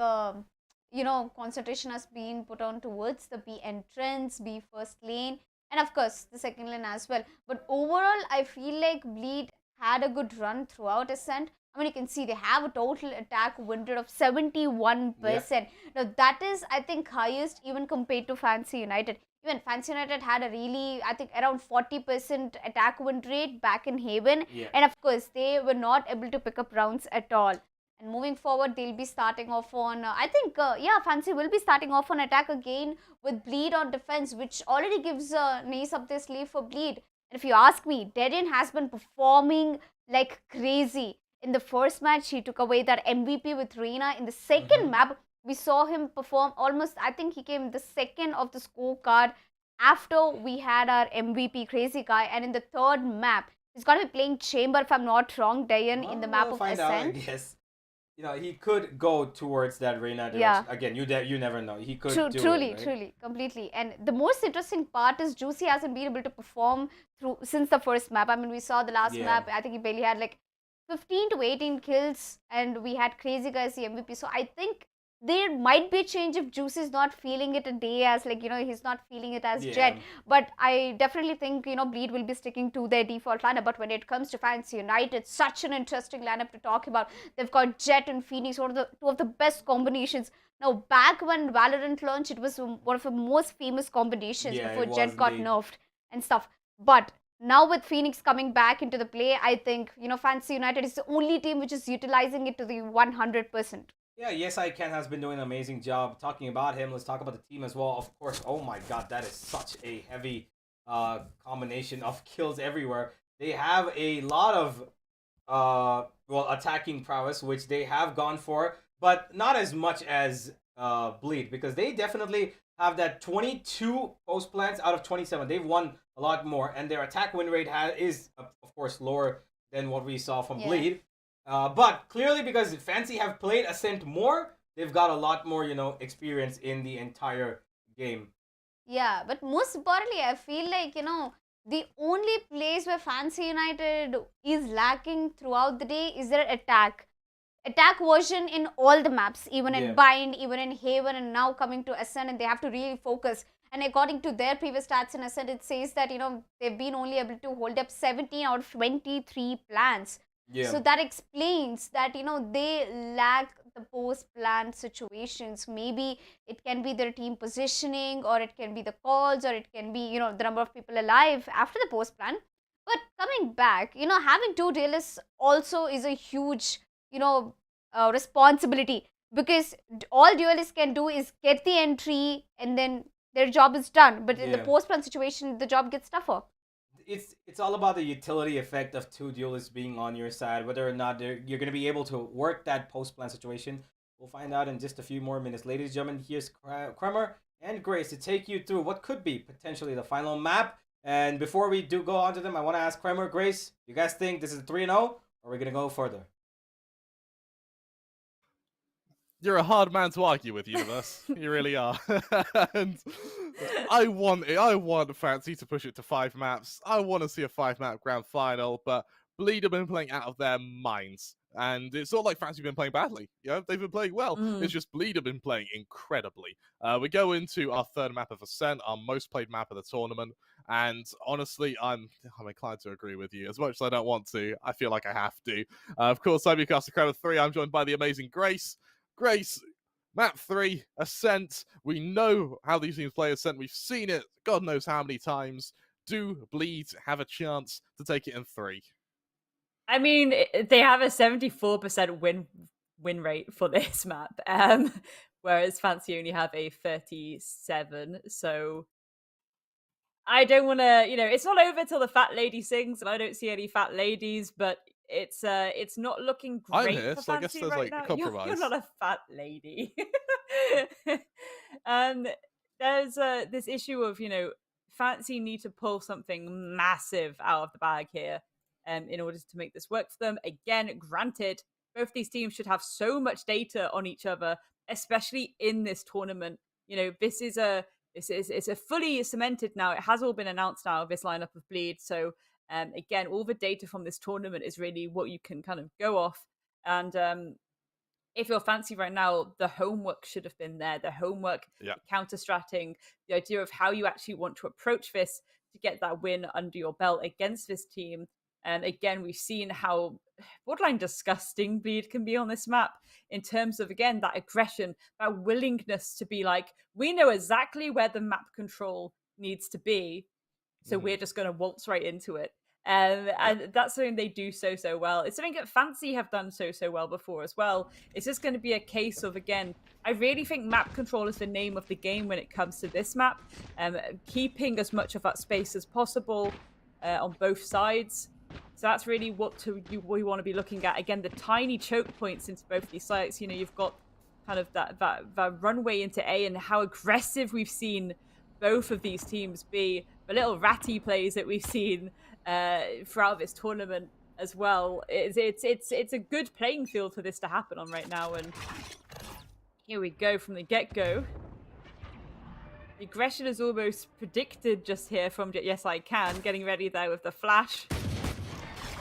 concentration has been put on towards the B entrance, B first lane, and of course the second lane as well. But overall, I feel like Bleed had a good run throughout Ascent. I mean, you can see they have a total attack win rate of 71%. Now that is, I think, highest even compared to Fancy United. Even Fancy United had a really, I think, around 40% attack win rate back in Haven. And of course, they were not able to pick up rounds at all. And moving forward, they'll be starting off on, I think, Fancy will be starting off on attack again with Bleed on defense, which already gives an ace up their sleeve for Bleed. And if you ask me, Darren has been performing like crazy. In the first match, he took away that MVP with Reyna. In the second map, we saw him perform almost, I think he came the second of the scorecard after we had our MVP Crazy Guy. And in the third map, he's going to be playing Chamber, if I'm not wrong, Dayan, in the map of Ascent. Yes. He could go towards that Reyna direction. Again, you never know. He could truly, completely. And the most interesting part is Juicy hasn't been able to perform since the first map. I mean, we saw the last map. I think he barely had like 15 to 18 kills, and we had Crazy Guy as the MVP. So I think there might be a change if Juicy is not feeling it a day as he's not feeling it as Jet. But I definitely think, Bleed will be sticking to their default lineup. But when it comes to Fancy United, such an interesting lineup to talk about. They've got Jet and Phoenix, two of the best combinations. Now, back when Valorant launched, it was one of the most famous combinations before Jet got nerfed and stuff. But now with Phoenix coming back into the play, I think, Fancy United is the only team which is utilizing it to the 100%. Yeah, Yes I Can has been doing an amazing job talking about him. Let's talk about the team as well. Of course, oh my god, that is such a heavy combination of kills everywhere. They have a lot of attacking prowess, which they have gone for. but not as much as Bleed, because they definitely have that 22 post plants out of 27. They've won a lot more, and their attack win rate is, of course, lower than what we saw from Bleed. But clearly, because Fancy have played Ascent more, they've got a lot more, experience in the entire game. Yeah, but most importantly, I feel like, the only place where Fancy United is lacking throughout the day is their attack version in all the maps, even in Bind, even in Haven, and now coming to Ascent, and they have to really focus. And according to their previous stats in Ascent, it says that, they've been only able to hold up 17 out of 23 plans. So that explains that, they lack the post-plan situations. Maybe it can be their team positioning, or it can be the calls, or it can be, the number of people alive after the post-plan. But coming back, having 2 duelists also is a huge, responsibility, because all duelists can do is get the entry and then their job is done. But in the post-plan situation, the job gets tougher. It's all about the utility effect of 2 duelists being on your side, whether or not you're going to be able to work that post-plan situation. We'll find out in just a few more minutes. Ladies and gentlemen, here's Kremer and Grace to take you through what could be potentially the final map. And before we do go on to them, I want to ask Kremer, Grace, you guys think this is a 3-0, or are we going to go further? You're a hard man to argue with, Universe. You really are. And I want Fancy to push it to 5 maps. I want to see a 5-map grand final, but Bleed have been playing out of their minds. And it's not like Fancy have been playing badly. They've been playing well. It's just Bleed have been playing incredibly. We go into our 3rd map of Ascent, our most played map of the tournament. And honestly, I'm inclined to agree with you. As much as I don't want to, I feel like I have to. Of course, I'm your caster Kremer 3. I'm joined by the amazing Grace. Grace, map 3, Ascent. We know how these teams play Ascent. We've seen it God knows how many times. Do Bleed have a chance to take it in 3? I mean, they have a 74% win rate for this map, whereas Fancy only have a 37. So I don't want to, it's not over till the fat lady sings, and I don't see any fat ladies, but it's not looking great. I'm here, for so I guess Fancy there's right like a now. compromise. You're not a fat lady. There's this issue of, Fancy need to pull something massive out of the bag here in order to make this work for them. Again, granted, both these teams should have so much data on each other, especially in this tournament. This is it's a fully cemented now. It has all been announced now, this lineup of Bleed. So again, all the data from this tournament is really what you can kind of go off. And if you're Fancy right now, the homework should have been there. The homework, counter-stratting, the idea of how you actually want to approach this to get that win under your belt against this team. And again, we've seen how borderline disgusting Bleed can be on this map in terms of, again, that aggression, that willingness to be like, we know exactly where the map control needs to be, so we're just going to waltz right into it. And that's something they do so well. It's something that Fancy have done so well before as well. It's just going to be a case of, again, I really think map control is the name of the game when it comes to this map. Keeping as much of that space as possible on both sides. So that's really what we want to be looking at. Again, the tiny choke points into both these sites. You've got kind of that runway into A, and how aggressive we've seen both of these teams be. The little ratty plays that we've seen throughout this tournament as well. It's a good playing field for this to happen on right now. And here we go from the get-go. The aggression is almost predicted just here from Yes I Can, getting ready there with the flash.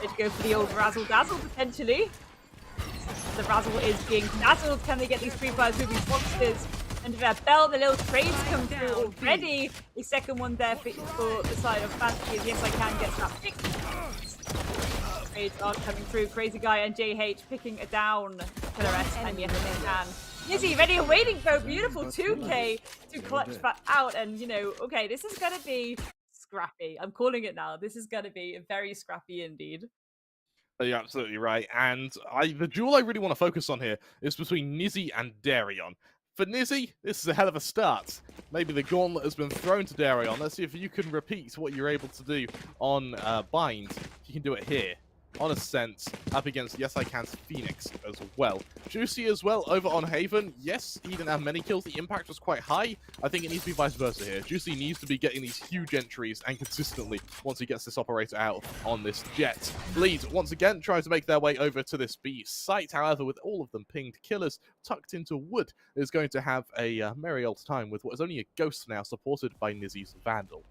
Let's go for the old razzle dazzle potentially. The razzle is being dazzled. Can they get these free fires moving boxes under their belt? The little trades come through already. The second one there for the side of Fancy. Yes I Can get that pick. Trades are coming through. Crazy Guy and JH picking it down. Killer S and Yes I Can. Nizzy ready and waiting for a beautiful 2K to clutch that out. And okay, this is gonna be scrappy. I'm calling it now. This is going to be very scrappy indeed. You're absolutely right. And the duel I really want to focus on here is between Nizzy and Darion. For Nizzy, this is a hell of a start. Maybe the gauntlet has been thrown to Darion. Let's see if you can repeat what you're able to do on Bind. You can do it here. on Ascent up against Yes I Can's Phoenix as well. Juicy as well over on Haven. Yes, he didn't have many kills. The impact was quite high. I think it needs to be vice versa here. Juicy needs to be getting these huge entries and consistently once he gets this operator out on this jet. Bleed once again tries to make their way over to this B site. However, with all of them pinged, Killers tucked into wood is going to have a merry old time with what is only a ghost now, supported by Nizzy's Vandal.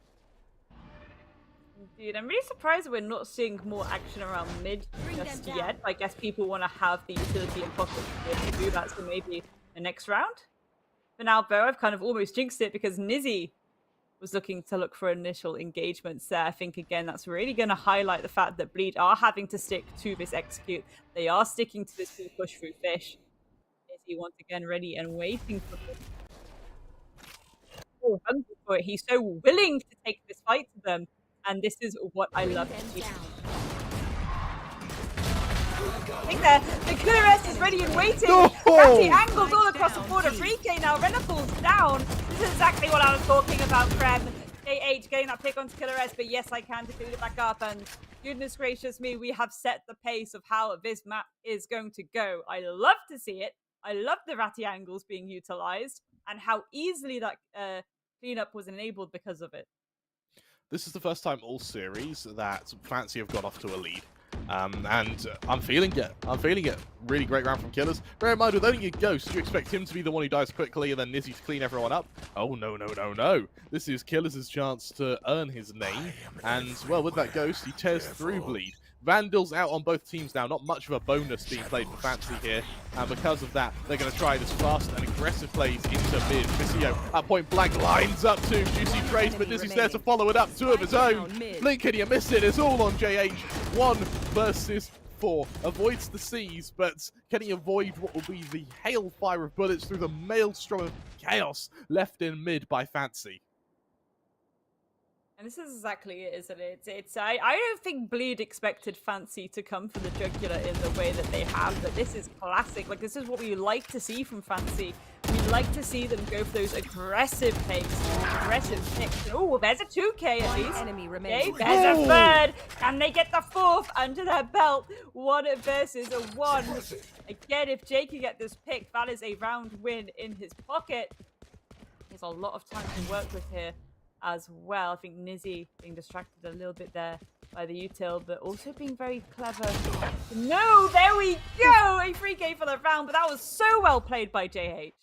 Indeed, I'm really surprised we're not seeing more action around mid just yet. I guess people want to have the utility and pocket to do that, so maybe the next round. For now, though, I've kind of almost jinxed it because Nizzy was looking for initial engagements there. I think, again, that's really going to highlight the fact that Bleed are having to stick to this execute. They are sticking to this full push through Fish. Nizzy once again ready and waiting for it. So hungry for it. He's so willing to take this fight to them. And this is what I love to see. I think the killer S is ready and waiting. Ratty angles all across the border. 3K now. Renapul's down. This is exactly what I was talking about, Krem. JH getting that pick onto killer S, but yes, I can to clean it back up. And goodness gracious me, we have set the pace of how this map is going to go. I love to see it. I love the Ratty angles being utilized and how easily that cleanup was enabled because of it. This is the first time all series that Fancy have got off to a lead. And I'm feeling it. I'm feeling it. Really great round from Killers. Bear in mind, with only a ghost, you expect him to be the one who dies quickly and then Nizzy to clean everyone up. Oh, no, no, no, no. This is Killers' chance to earn his name. And, well, with that ghost, he tears through Bleed. Vandals out on both teams now. Not much of a bonus being played for Fancy here. And because of that, they're going to try this fast and aggressive plays into mid. Vizio at point blank lines up to Juicy Trace, but Nizzy's there to follow it up. 2 of his own. Blink, can you miss it? It's all on JH. 1 versus 4. Avoids the C's, but can he avoid what will be the hailfire of bullets through the maelstrom of chaos left in mid by Fancy? And this is exactly it, isn't it? I don't think Bleed expected Fancy to come for the jugular in the way that they have, but this is classic. Like, this is what we like to see from Fancy. We like to see them go for those aggressive takes, aggressive picks. Oh, there's a 2K at least. Enemy remains. Okay, there's a third. Can they get the 4th under their belt? 1 versus a 1. Again, if Jay can get this pick, that is a round win in his pocket. There's a lot of time to work with here as well. I think Nizzy being distracted a little bit there by the util, but also being very clever. No, there we go! A 3K for the round, but that was so well played by JH.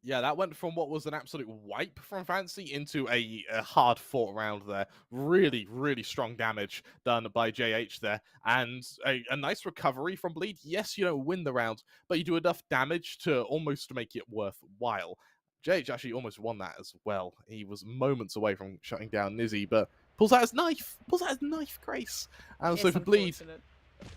Yeah, that went from what was an absolute wipe from Fancy into a hard-fought round there. Really, really strong damage done by JH there. And a nice recovery from Bleed. Yes, you don't win the round, but you do enough damage to almost make it worthwhile. JH actually almost won that as well. He was moments away from shutting down Nizzy, but pulls out his knife. Grace. And so for Bleed,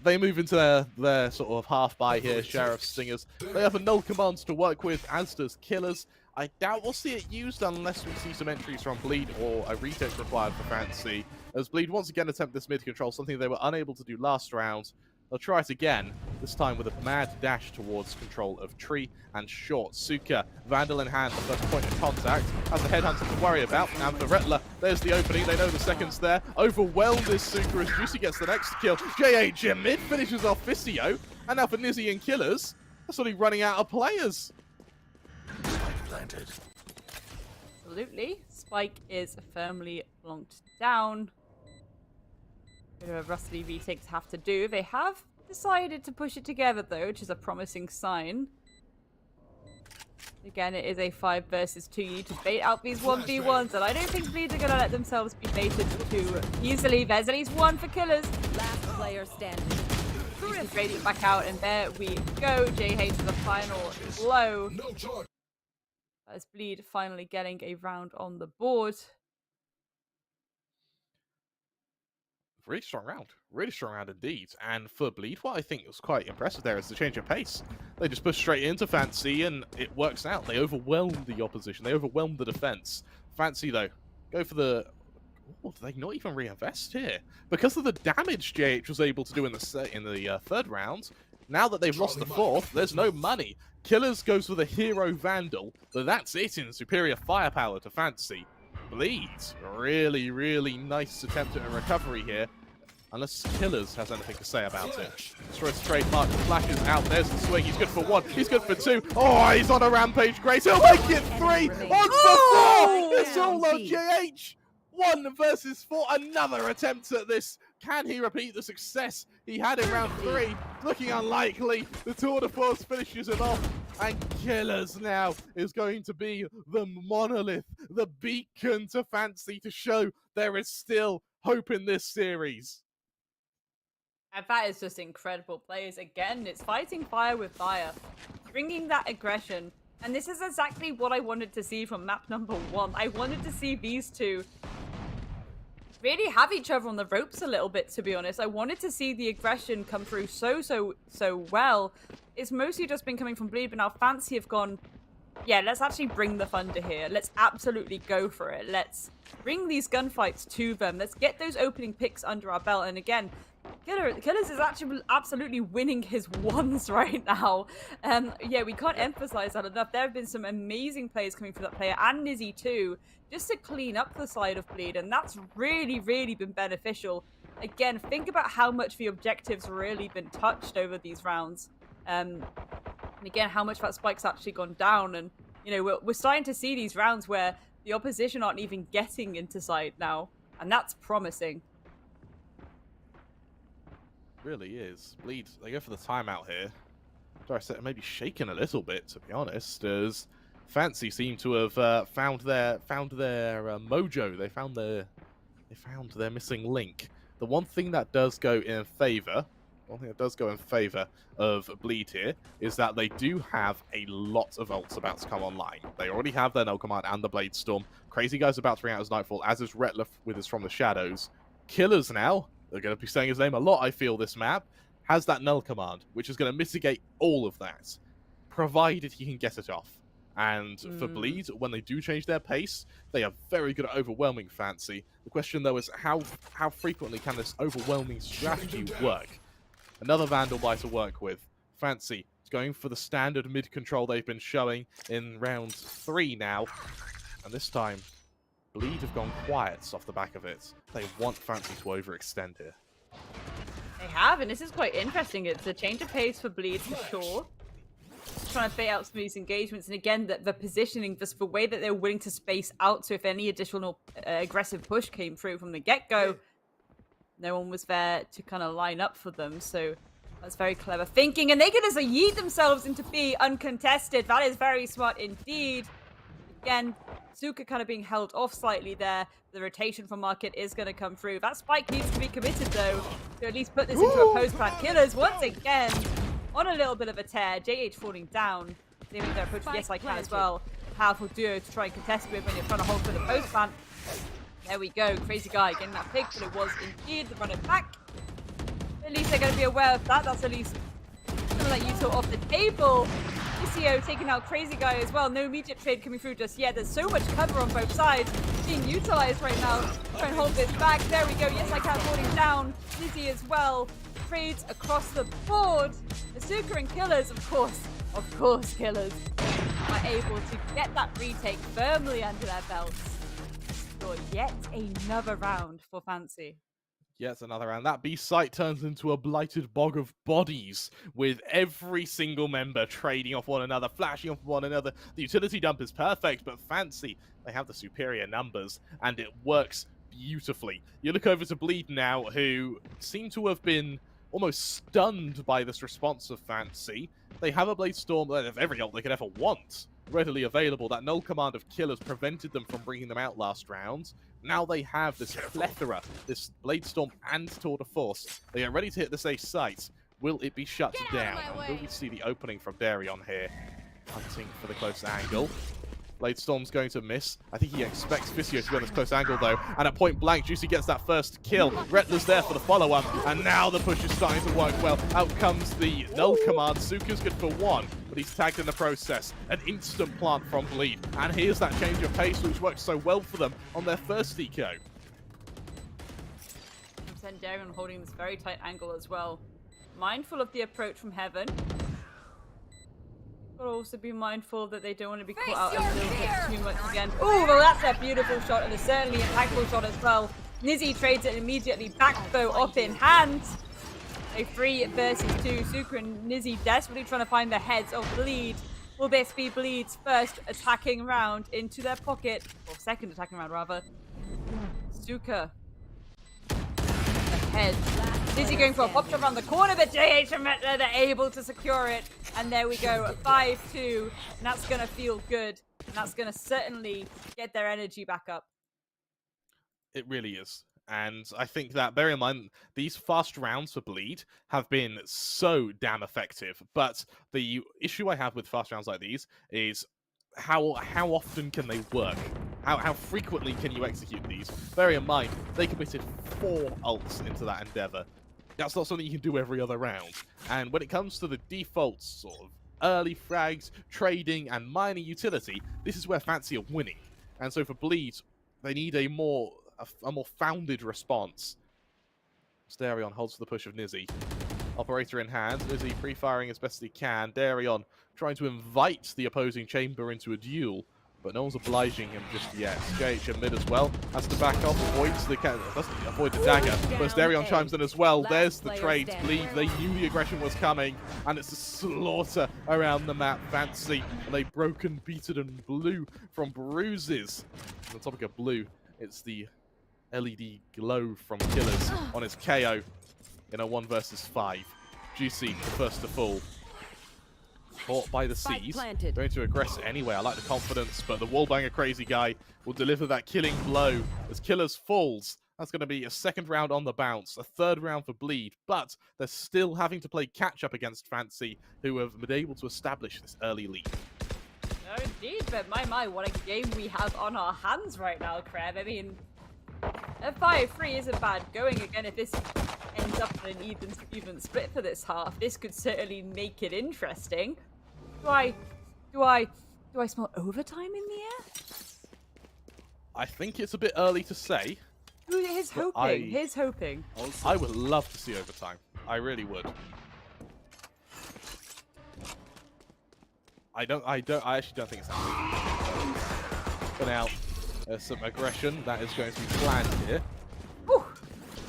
they move into their sort of half-buy here, Sheriff's Singers. They have a null commands to work with, as does Killers. I doubt we'll see it used unless we see some entries from Bleed or a retake required for Fancy. As Bleed once again attempt this mid-control, something they were unable to do last round. They'll try it again, this time with a mad dash towards control of Tree and Short. Suka, Vandal in hand, the first point of contact, has a headhunter to worry about, and for Rettler, there's the opening, they know the second's there. Overwhelmed is Suka as Juicy gets the next kill. JH in mid, finishes off Vizio, and now for Nizzy and Killers, they're suddenly running out of players. Planted. Absolutely. Spike is firmly plonked down. Bit of a rusty retake to have to do. They have decided to push it together though, which is a promising sign. Again, it is a 5 versus 2. You need to bait out these 1v1s, and I don't think Bleed are going to let themselves be baited too easily. There's at least 1 for Killers. Last player standing. He's raiding back out, and there we go. JH to the final blow. As Bleed finally getting a round on the board. Really strong round indeed. And for Bleed, what I think was quite impressive there is the change of pace. They just push straight into Fancy and it works out. They overwhelm the opposition. They overwhelm the defense. Fancy though, go for the... Oh, do they not even reinvest here? Because of the damage JH was able to do in the 3rd round, now that they've lost the 4th, there's no money. Killers goes for the hero Vandal, but that's it in superior firepower to Fancy. Bleed, really, really nice attempt at a recovery here. Unless Killers has anything to say about it. Destroys trademark, flashes out, there's the swing, he's good for 1, he's good for 2. Oh, he's on a rampage, Grace, he'll make it 3, on for 4! It's all on JH! 1 versus 4, another attempt at this. Can he repeat the success he had in round 3? Looking unlikely. The tour de force finishes it off. And Killers now is going to be the monolith, the beacon to Fancy to show there is still hope in this series. And that is just incredible plays. Again, it's fighting fire with fire. Bringing that aggression. And this is exactly what I wanted to see from map number 1. I wanted to see these two really have each other on the ropes a little bit, to be honest. I wanted to see the aggression come through so well. It's mostly just been coming from Bleed, but now Fancy have gone, yeah, let's actually bring the thunder here. Let's absolutely go for it. Let's bring these gunfights to them. Let's get those opening picks under our belt. And again, Killers is actually absolutely winning his ones right now. Yeah, we can't emphasize that enough. There have been some amazing plays coming from that player, and Nizzy too, just to clean up the side of Bleed, and that's really been beneficial. Again, think about how much the objectives really been touched over these rounds. And again, how much that spike's actually gone down. And, you know, we're starting to see these rounds where the opposition aren't even getting into sight now, and that's promising. Really is. Bleed, they go for the timeout here. Sorry, I said maybe shaken a little bit, to be honest, as Fancy seem to have found their mojo. They found their missing link. The one thing that does go in favor of Bleed here is that they do have a lot of ults about to come online. They already have their Null Command and the Blade Storm. Crazy Guy's about to bring out his Nightfall, as is Retlef with his From the Shadows. Killers now, they're going to be saying his name a lot, I feel, this map, has that Null Command, which is going to mitigate all of that, provided he can get it off. And for Bleed, when they do change their pace, they are very good at overwhelming Fancy. The question, though, is how frequently can this overwhelming strategy work? Another Vandal buy to work with. Fancy is going for the standard mid-control they've been showing in round 3 now. And this time, Bleed have gone quiet off the back of it. They want Fancy to overextend here. They have, and this is quite interesting. It's a change of pace for Bleed, for sure. Trying to bait out some of these engagements, and again, the positioning, just the way that they're willing to space out, so if any additional aggressive push came through from the get-go, no one was there to kind of line up for them, so that's very clever thinking, and they can just yeet themselves into B uncontested. That is very smart indeed. Again, Suka kind of being held off slightly there. The rotation from Market is going to come through. That spike needs to be committed, though, to at least put this into a post-plant. Killers, once again, on a little bit of a tear. JH falling down. Saving their approach. Yes, I can as well. Powerful duo to try and contest with when you're trying to hold for the post-plant. There we go. Crazy Guy getting that pick, but it was indeed the runner back. At least they're going to be aware of that. That's at least going to let Yuto off the table. ECO taking out Crazy Guy as well. No immediate trade coming through just yet. There's so much cover on both sides being utilized right now. Try and hold this back. There we go. Yes, I can. Falling down. Dizzy as well. Trades across the board. Asuka and Killers, of course, Killers are able to get that retake firmly under their belts. For yet another round for Fancy. Yet another round. That B site turns into a blighted bog of bodies, with every single member trading off one another, flashing off one another. The utility dump is perfect, but Fancy, they have the superior numbers, and it works beautifully. You look over to Bleed now, who seem to have been almost stunned by this response of Fancy. They have a Blade Storm, they have every ult they could ever want readily available. That Null Command of Killers prevented them from bringing them out last round. Now they have this plethora, this Blade Storm and Tour de Force. They are ready to hit this ace site. Will it be shut down? Will we see the opening from Darion here? Hunting for the close angle. Blade Storm's going to miss. I think he expects Visio to be on this close angle, though. And at point blank, Juicy gets that first kill. Retler's there for the follow-up. And now the push is starting to work well. Out comes the Null Command. Suka's good for 1, but he's tagged in the process. An instant plant from Bleed. And here's that change of pace, which works so well for them on their first eco. Darion holding this very tight angle as well. Mindful of the approach from Heaven. But also be mindful that they don't want to be caught out a little bit too much again. Oh, well, that's a beautiful shot, and a certainly impactful shot as well. Nizzy trades it immediately. Backbow up in hand. A 3 versus 2. Suka and Nizzy desperately trying to find the heads of Bleed. Will this be Bleed's first attacking round into their pocket? Or second attacking round, rather. Suka. The head. Nizzy going for a pop shot around the corner, but JH and Metler, they're able to secure it. And there we go, 5-2. And that's going to feel good. And that's going to certainly get their energy back up. It really is. And I think that, bear in mind, these fast rounds for Bleed have been so damn effective. But the issue I have with fast rounds like these is how often can they work? How frequently can you execute these? Bear in mind, they committed 4 ults into that endeavor. That's not something you can do every other round. And when it comes to the default sort of early frags, trading, and minor utility, this is where Fancy are winning. And so for Bleed, they need a more founded response. Darion holds the push of Nizzy. Operator in hand. Nizzy pre-firing as best he can. Darion trying to invite the opposing chamber into a duel, but no one's obliging him just yet. JH in mid as well. Has to back off, avoids the dagger. But Darion chimes in as well. There's the trades. Bleed, they knew the aggression was coming, and it's a slaughter around the map. Fancy, and they broken, beaten, and blue from bruises. On the topic of blue, it's the LED glow from Killers on his KO in a 1 versus 5. Juicy, the first to fall. Caught by the Seas. Going to aggress anyway. I like the confidence, but the wallbanger crazy guy will deliver that killing blow as Killers falls. That's going to be a 2nd round on the bounce, a 3rd round for Bleed, but they're still having to play catch-up against Fancy, who have been able to establish this early lead. No, indeed, but my, what a game we have on our hands right now, Kreb. I mean, a 5-3 isn't bad going. Again, if this ends up in an even split for this half, this could certainly make it interesting. Do I smell overtime in the air? I think it's a bit early to say. Here's hoping. Here's hoping. I would love to see overtime. I really would. I actually don't think it's happening. For now, there's some aggression that is going to be planned here. Whew.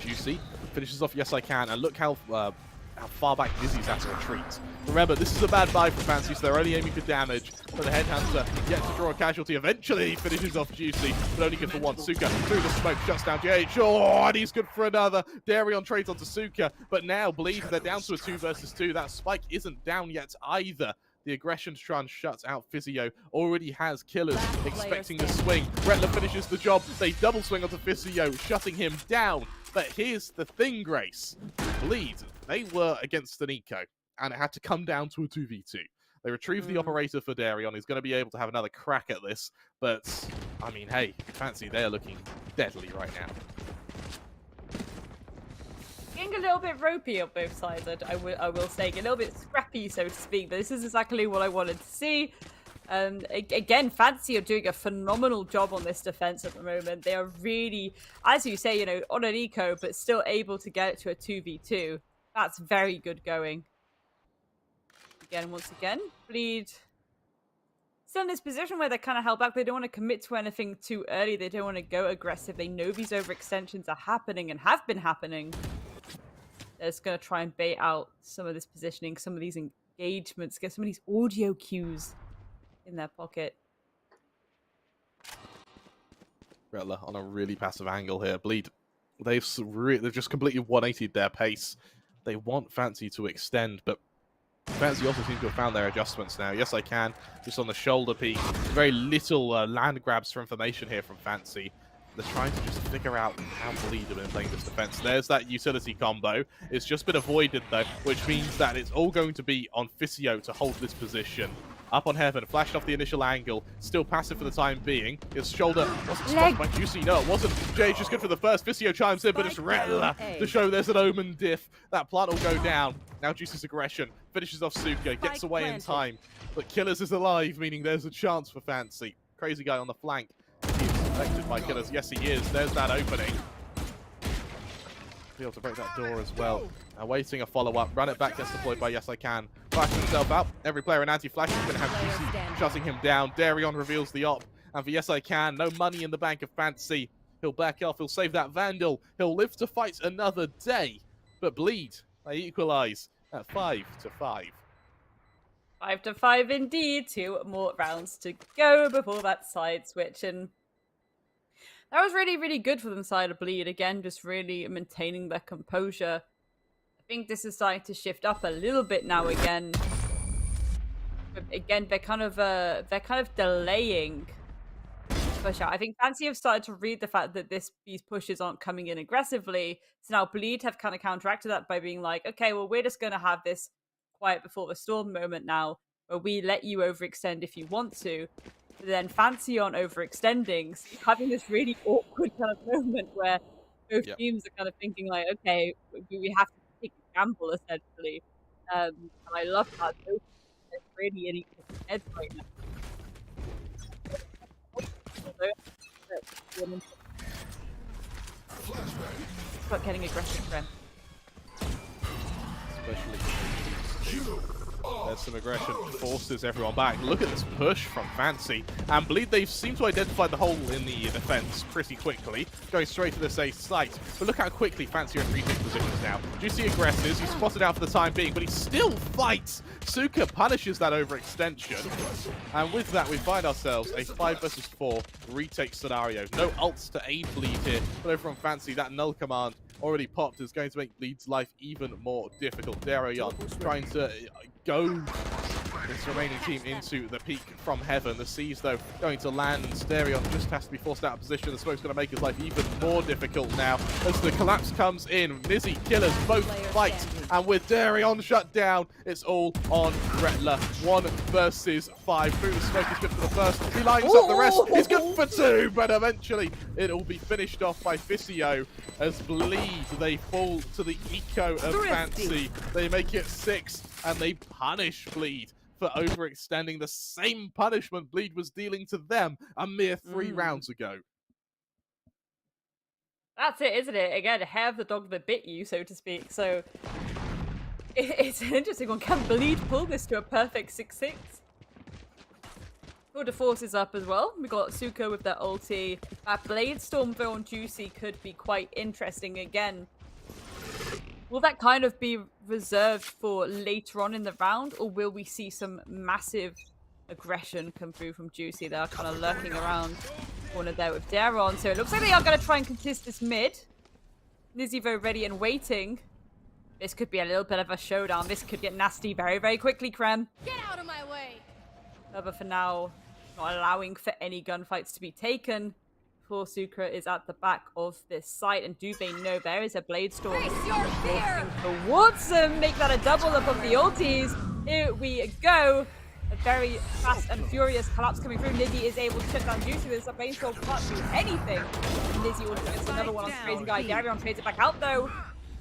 Juicy finishes off Yes I Can, and look how far back Nizzy's had to retreat. Remember, this is a bad buy for Fancy, so they're only aiming for damage. But the Headhunter yet to draw a casualty. Eventually finishes off Juicy, but only good for 1. Suka through the smoke, shuts down JH. Oh, and he's good for another. Darion trades onto Suka, but now Bleed, they're down to a 2 versus 2. That spike isn't down yet either. The aggression to try and shut out Physio already has Killers expecting the swing. Retler finishes the job. They double swing onto Physio, shutting him down. But here's the thing, Grace. Bleed, they were against an eco, and it had to come down to a 2v2. They retrieved the operator for Darion. He's going to be able to have another crack at this. But, I mean, hey, Fancy, they're looking deadly right now. Getting a little bit ropey on both sides, I will say. A little bit scrappy, so to speak. But this is exactly what I wanted to see. Again, Fancy are doing a phenomenal job on this defense at the moment. They are really, as you say, on an eco, but still able to get it to a 2v2. That's very good going. Once again, Bleed still in this position where they're kind of held back. They don't want to commit to anything too early. They don't want to go aggressive. They know these overextensions are happening and have been happening. They're just going to try and bait out some of this positioning, some of these engagements, get some of these audio cues in their pocket. Retler on a really passive angle here. Bleed, they've just completely 180'd their pace. They want Fancy to extend, but Fancy also seems to have found their adjustments now. Yes, I Can. Just on the shoulder peak. Very little land grabs for information here from Fancy. They're trying to just figure out how Bleed have been playing this defense. There's that utility combo. It's just been avoided, though, which means that it's all going to be on Physio to hold this position. Up on Heaven, flashed off the initial angle. Still passive for the time being. His shoulder wasn't spotted by Juicy. No, it wasn't. Jay's just good for the first. Physio chimes in, but it's Retler to show there's an Omen diff. That plant will go down. Now Juicy's aggression finishes off Suka, gets away in time. But Killers is alive, meaning there's a chance for Fancy. Crazy guy on the flank. He's affected by Killers. Yes, he is. There's that opening. Be able to break that door as well. Awaiting a follow-up. Run it back, gets deployed by Yes I Can. Flashing himself out. Every player in anti-flash is going to have Juicy shutting him down. Darion reveals the op. And for Yes I Can, no money in the bank of Fancy. He'll back off. He'll save that Vandal. He'll live to fight another day. But Bleed, they equalize at 5-5. 5-5 indeed. 2 more rounds to go before that side switch, and that was really, really good for them side of Bleed. Again, just really maintaining their composure. I think this is starting to shift up a little bit now again. But again, they're kind of delaying push out. I think Fancy have started to read the fact that these pushes aren't coming in aggressively. So now Bleed have kind of counteracted that by being like, okay, well, we're just going to have this quiet before the storm moment now, where we let you overextend if you want to. But then Fancy aren't overextending, so having this really awkward kind of moment where both teams are kind of thinking like, okay, we have to take a gamble essentially. And I love that. They're really in each other's heads right now. Start getting aggressive, friend. Especially there's some aggression, forces everyone back. Look at this push from Fancy. And Bleed, they seem to identify the hole in the defense pretty quickly, going straight to this ace site. But look how quickly Fancy are in retake positions now. Juicy aggresses, he's spotted out for the time being, but he still fights. Suka punishes that overextension. And with that, we find ourselves a 5 versus 4 retake scenario. No ults to aid Bleed here, but over from Fancy, that null command already popped is going to make Bleed's life even more difficult. Darion trying to go this remaining team into the peak from heaven. The C's, though, going to land, and Darion just has to be forced out of position. The smoke's going to make his life even more difficult now as the collapse comes in. Nizzy, Killers both fight, and with Darion shut down, it's all on Retler. 1 versus 5. Through the smoke is good for the first. He lines up the rest. He's good for 2, but eventually it'll be finished off by Visio as Bleed, they fall to the eco of Fancy. They make it 6, and they punish Bleed for overextending the same punishment Bleed was dealing to them a mere 3 rounds ago. That's it, isn't it? Again, hair of the dog that bit you, so to speak. So it's an interesting one. Can Bleed pull this to a perfect 6-6? Tour de Force is up as well. We got Suko with their ulti. That Blade Storm though on Juicy could be quite interesting again. Will that kind of be reserved for later on in the round, or will we see some massive aggression come through from Juicy? They are kind of lurking around the corner there with Daron. So it looks like they are going to try and contest this mid. Nizzy very ready and waiting. This could be a little bit of a showdown. This could get nasty very, very quickly, Krem. Get out of my way! But for now, not allowing for any gunfights to be taken. Poor Sukra is at the back of this site, and do they know there is a Blade Storm walking towards them? Make that a double up of the ultis. Here we go. A very fast and furious collapse coming through. Nizzy is able to shut down Juicy. This Blade Storm can't do anything. Nizzy also gets another one on the crazy guy. Darion trades it back out though.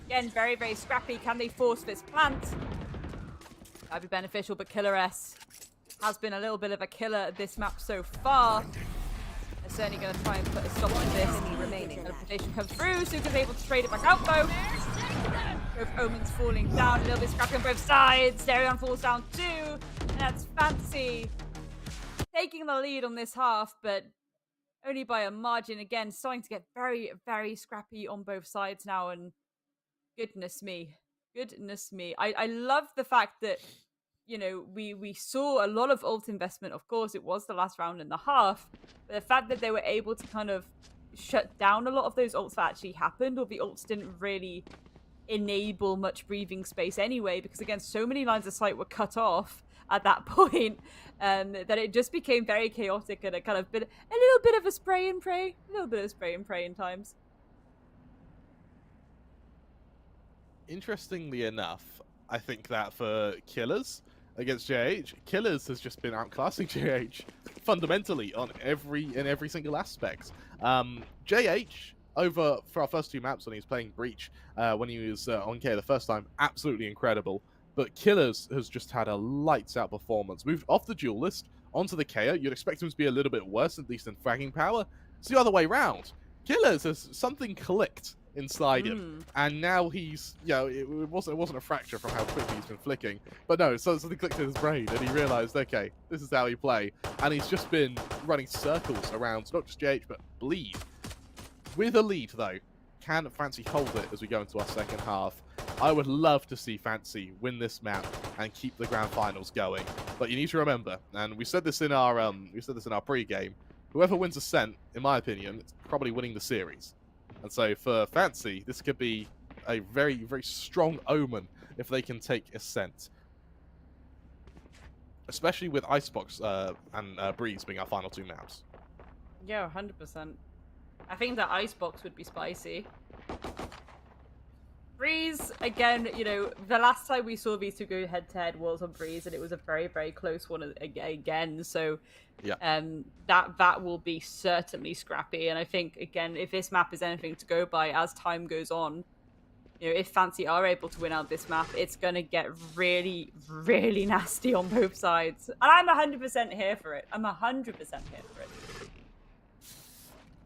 Again, very, very scrappy. Can they force this plant? That'd be beneficial, but Killer S has been a little bit of a killer this map so far. They're certainly going to try and put a stop to this. Teleportation comes through. Suka's able to trade it back out though. Both Omens falling down. A little bit scrappy on both sides. Darion falls down too. And that's Fancy taking the lead on this half, but only by a margin. Again, starting to get very, very scrappy on both sides now. And goodness me. Goodness me. I love the fact that, you know, we saw a lot of ult investment. Of course, it was the last round and a half. But the fact that they were able to kind of shut down a lot of those ults that actually happened, or the ults didn't really enable much breathing space anyway, because again, so many lines of sight were cut off at that point, that it just became very chaotic and a kind of bit, a little bit of a spray and pray. A little bit of spray and pray in times. Interestingly enough, I think that for Killers against JH, Killers has just been outclassing JH fundamentally on every single aspect. JH over for our first 2 maps when he was playing Breach, when he was on KO the first time, absolutely incredible. But Killers has just had a lights out performance. Moved off the duelist onto the KO. You'd expect him to be a little bit worse, at least in fragging power. It's the other way round. Killers has something clicked inside him, and now he's, you know, it wasn't a fracture from how quickly he's been flicking, but no, something clicked in his brain and he realized, okay, this is how you play, and he's just been running circles around not just JH but Bleed. with a lead, though, can Fancy hold it as we go into our second half? I would love to see Fancy win this map and keep the grand finals going. But you need to remember, and we said this in our pre-game, whoever wins Ascent, in my opinion, is probably winning the series. And so for Fancy, this could be a very, very strong omen if they can take Ascent. Especially with Icebox and Breeze being our final 2 maps. Yeah, 100%. I think that Icebox would be spicy. Breeze, again, you know, the last time we saw these two go head-to-head was on Breeze, and it was a very, very close one again. So, yeah, that will be certainly scrappy. And I think, again, if this map is anything to go by as time goes on, you know, if Fancy are able to win out this map, it's going to get really, really nasty on both sides. And I'm 100% here for it. I'm 100% here for it.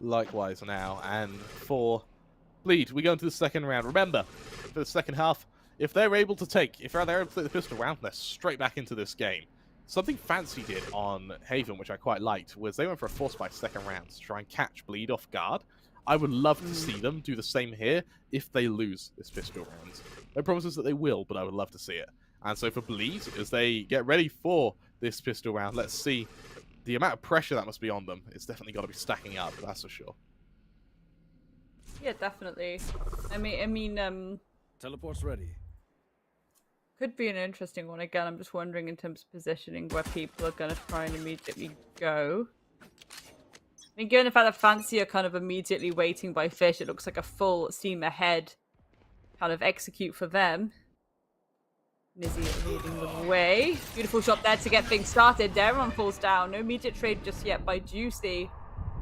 Likewise now, and for Bleed, we go into the second round. Remember, for the second half, if they're able to take the pistol round, they're straight back into this game. Something Fancy did on Haven, which I quite liked, was they went for a force by second round to try and catch Bleed off guard. I would love to see them do the same here if they lose this pistol round. No promises that they will, but I would love to see it. And so for Bleed, as they get ready for this pistol round, let's see the amount of pressure that must be on them. It's definitely got to be stacking up, that's for sure. Yeah, definitely. I mean, teleport's ready. Could be an interesting one. Again, I'm just wondering in terms of positioning where people are going to try and immediately go. I mean, given the fact that Fancy are kind of immediately waiting by fish, it looks like a full steam ahead kind of execute for them. Nizzy leading the way. Beautiful shot there to get things started. Darren falls down. No immediate trade just yet by Juicy.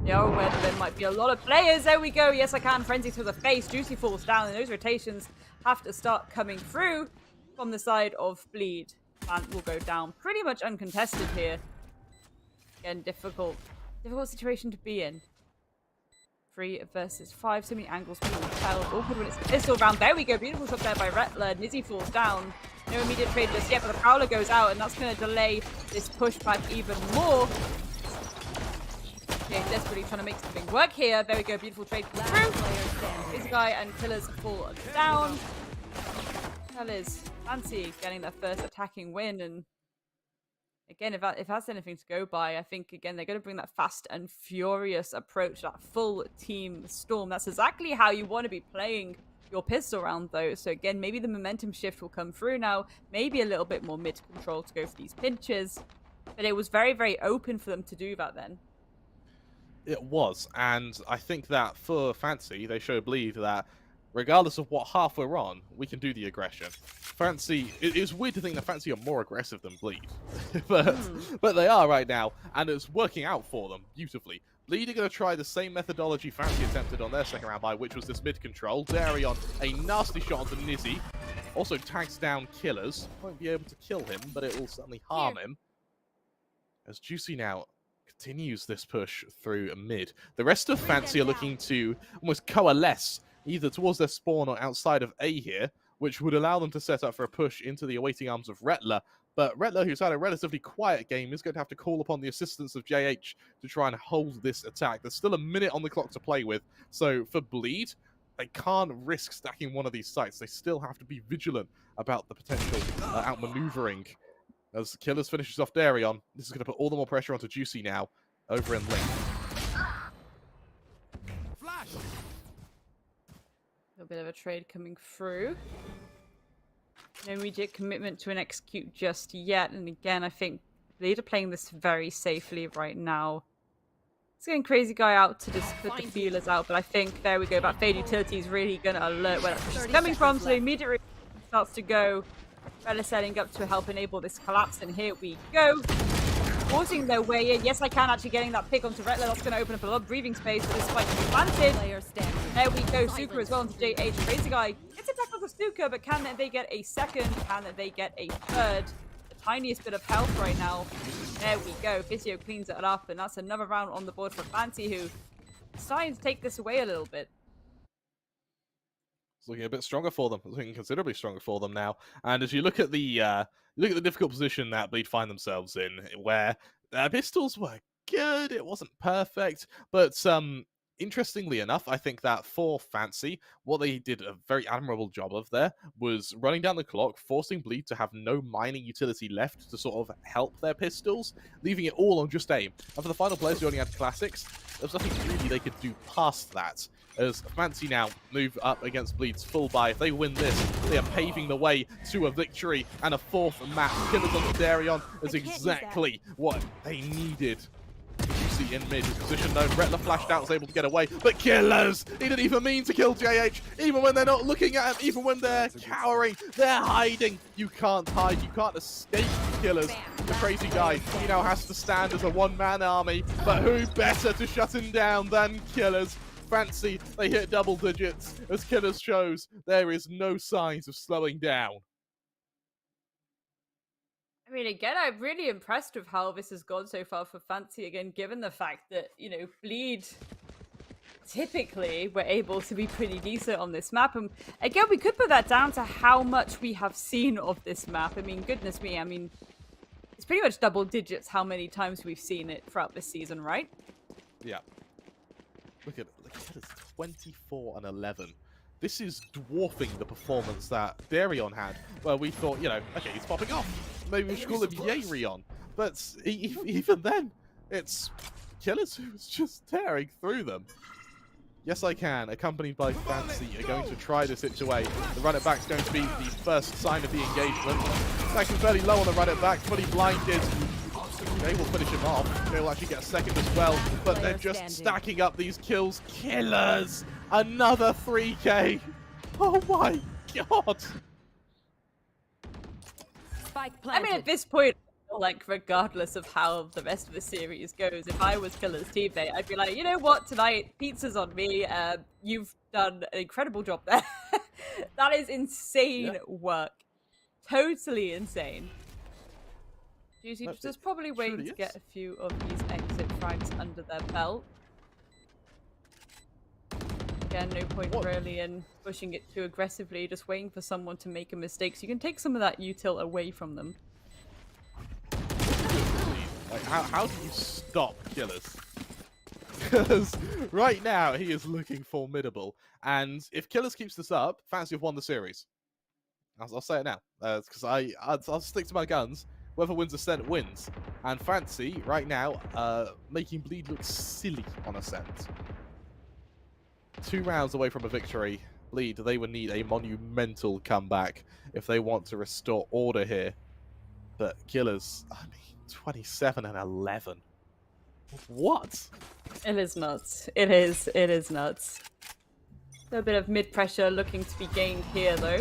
They are aware that there might be a lot of players. There we go. Yes, I can. Frenzy to the face. Juicy falls down, and those rotations have to start coming through from the side of Bleed. And will go down pretty much uncontested here. Again, difficult situation to be in. 3 versus 5. So many angles being held. Awkward when it's pistol round. There we go. Beautiful shot there by Rettler. Nizzy falls down. No immediate trade just yet, but the Prowler goes out, and that's going to delay this pushback even more. Okay, desperately trying to make something work here. There we go. Beautiful trade through. This guy and Killers fall down. Killers Fancy getting their first attacking win, and again, if that's anything to go by, I think, again, they're going to bring that fast and furious approach, that full team storm. That's exactly how you want to be playing your pistol round, though. So again, maybe the momentum shift will come through now. Maybe a little bit more mid-control to go for these pinches. But it was very, very open for them to do that then. It was, and I think that for Fancy, they show Bleed that regardless of what half we're on, we can do the aggression. Fancy, it's weird to think that Fancy are more aggressive than Bleed, but they are right now, and it's working out for them beautifully. Bleed are going to try the same methodology Fancy attempted on their second round buy, which was this mid-control. Darion, a nasty shot onto Nizzy. Also tags down Killers. Won't be able to kill him, but it will certainly harm him. As Juicy now continues this push through mid. The rest of Fancy are looking to almost coalesce either towards their spawn or outside of A here, which would allow them to set up for a push into the awaiting arms of Rettler. But Rettler, who's had a relatively quiet game, is going to have to call upon the assistance of JH to try and hold this attack. There's still a minute on the clock to play with, so for Bleed, they can't risk stacking one of these sites. They still have to be vigilant about the potential outmaneuvering. As Killers finishes off Darion, this is going to put all the more pressure onto Juicy now, over in lane. A little bit of a trade coming through. No immediate commitment to an execute just yet. And again, I think Bleed are playing this very safely right now. It's getting Crazy Guy out to just put the feelers out, but I think, there we go, that Fade Utility is really going to alert where that push is coming from, so immediately starts to go. Rella setting up to help enable this collapse, and here we go. Forcing their way in. Yes, I can, actually getting that pick onto Rettler. That's going to open up a lot of breathing space, but this spike is planted. There we go, Suka as well onto JH. Crazy Guy gets attacked with a Suka, but can they get a second? Can they get a third? The tiniest bit of health right now. There we go. Physio cleans it up, and that's another round on the board for Fancy, who is starting to take this away a little bit. It's looking a bit stronger for them. It's looking considerably stronger for them now. And as you look at the difficult position that Bleed find themselves in, where pistols were good, it wasn't perfect, but interestingly enough, I think that for Fancy, what they did a very admirable job of there was running down the clock, forcing Bleed to have no mining utility left to sort of help their pistols, leaving it all on just aim. And for the final players who only had classics, there was nothing really they could do past that. As Fancy now move up against Bleed's full buy. If they win this, they are paving the way to a victory and a 4th map. Killers on the Darion is exactly what they needed. Juicy in mid, position known. Retler flashed out, was able to get away, but Killers! He didn't even mean to kill JH, even when they're not looking at him, even when they're cowering, they're hiding. You can't hide, you can't escape Killers. The crazy guy, he now has to stand as a one-man army, but who better to shut him down than Killers? Fancy, they hit double digits. As Killers shows, there is no signs of slowing down. I mean, again, I'm really impressed with how this has gone so far for Fancy, again, given the fact that, you know, Bleed typically were able to be pretty decent on this map. And again, we could put that down to how much we have seen of this map. I mean, goodness me, I mean, it's pretty much double digits how many times we've seen it throughout this season, right? Yeah. Look at it, 24 and 11. This is dwarfing the performance that Darion had, where we thought, you know, okay, he's popping off. Maybe we should call him Yerion. But even then, it's Killers who's just tearing through them. Yes, I Can, accompanied by Fancy, are going to try this itch away. The run it back is going to be the first sign of the engagement. Stacking fairly low on the run it back, fully blinded. They will finish him off. They will actually get a second as well, but they're just stacking up these kills. Killers! Another 3K! Oh my god! I mean, at this point, like, regardless of how the rest of the series goes, if I was Killer's teammate, I'd be like, you know what, tonight, pizza's on me. You've done an incredible job there. That is insane work. Totally insane. Juicy just probably waiting to get a few of these exit frags under their belt. Again, no point really in pushing it too aggressively, just waiting for someone to make a mistake so you can take some of that util away from them. Like, how do you stop Killers? Because right now he is looking formidable, and if Killers keeps this up, Fancy have won the series. I'll say it now, because I'll stick to my guns. Whoever wins Ascent wins. And Fancy, right now, making Bleed look silly on Ascent. 2 rounds away from a victory. Bleed, they would need a monumental comeback if they want to restore order here. But Killers, I mean, 27 and 11. What? It is nuts. It is nuts. A bit of mid-pressure looking to be gained here, though.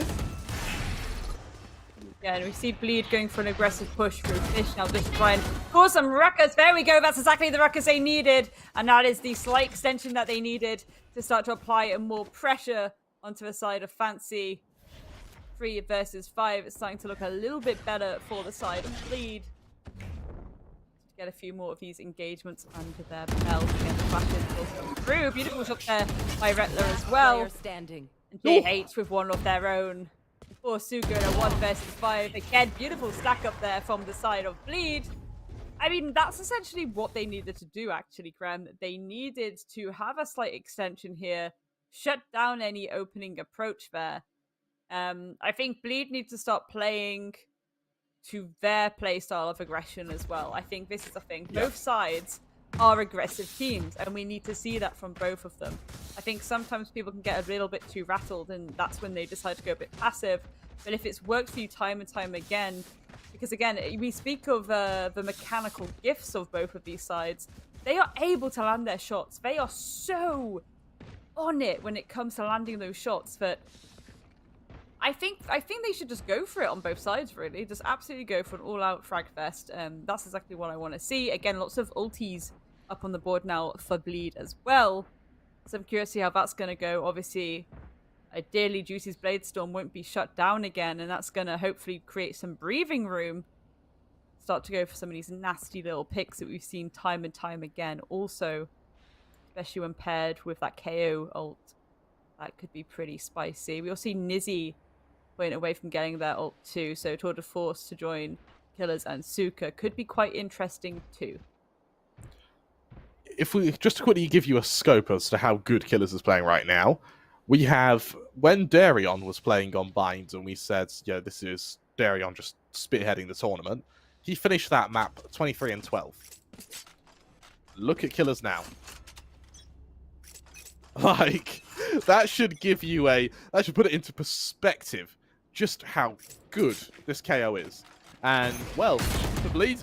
Yeah, and we see Bleed going for an aggressive push through Fish. Now just try and cause some ruckus. There we go. That's exactly the ruckus they needed. And that is the slight extension that they needed to start to apply more pressure onto the side of Fancy. 3 versus 5. It's starting to look a little bit better for the side of Bleed. Get a few more of these engagements under their belt. Again, the flashes will come through. Beautiful shot there by Retler as well. Standing. And JH with one of their own. For Suga in a 1 versus 5. Again, beautiful stack up there from the side of Bleed. I mean, that's essentially what they needed to do, actually, Graham. They needed to have a slight extension here, shut down any opening approach there. I think Bleed needs to start playing to their playstyle of aggression as well. I think this is the thing. Both sides are aggressive teams, and we need to see that from both of them. I think sometimes people can get a little bit too rattled, and that's when they decide to go a bit passive. But if it's worked for you time and time again, because again, we speak of the mechanical gifts of both of these sides, they are able to land their shots. They are so on it when it comes to landing those shots that I think they should just go for it on both sides, really. Just absolutely go for an all-out frag fest. That's exactly what I want to see. Again, lots of ultis up on the board now for Bleed as well. So I'm curious to see how that's going to go. Obviously, ideally, Juicy's Bladestorm won't be shut down again, and that's going to hopefully create some breathing room. Start to go for some of these nasty little picks that we've seen time and time again. Also, especially when paired with that KO ult, that could be pretty spicy. We'll see Nizzy went away from getting that ult too, so Tour de Force to join Killers and Suka could be quite interesting too. if we just quickly give you a scope as to how good Killers is playing right now, we have when Darion was playing on Bind, and we said, yeah, this is Darion just spearheading the tournament. He finished that map 23-12. Look at Killers now. Like, that should give you that should put it into perspective just how good this KO is. And, well, to Bleed,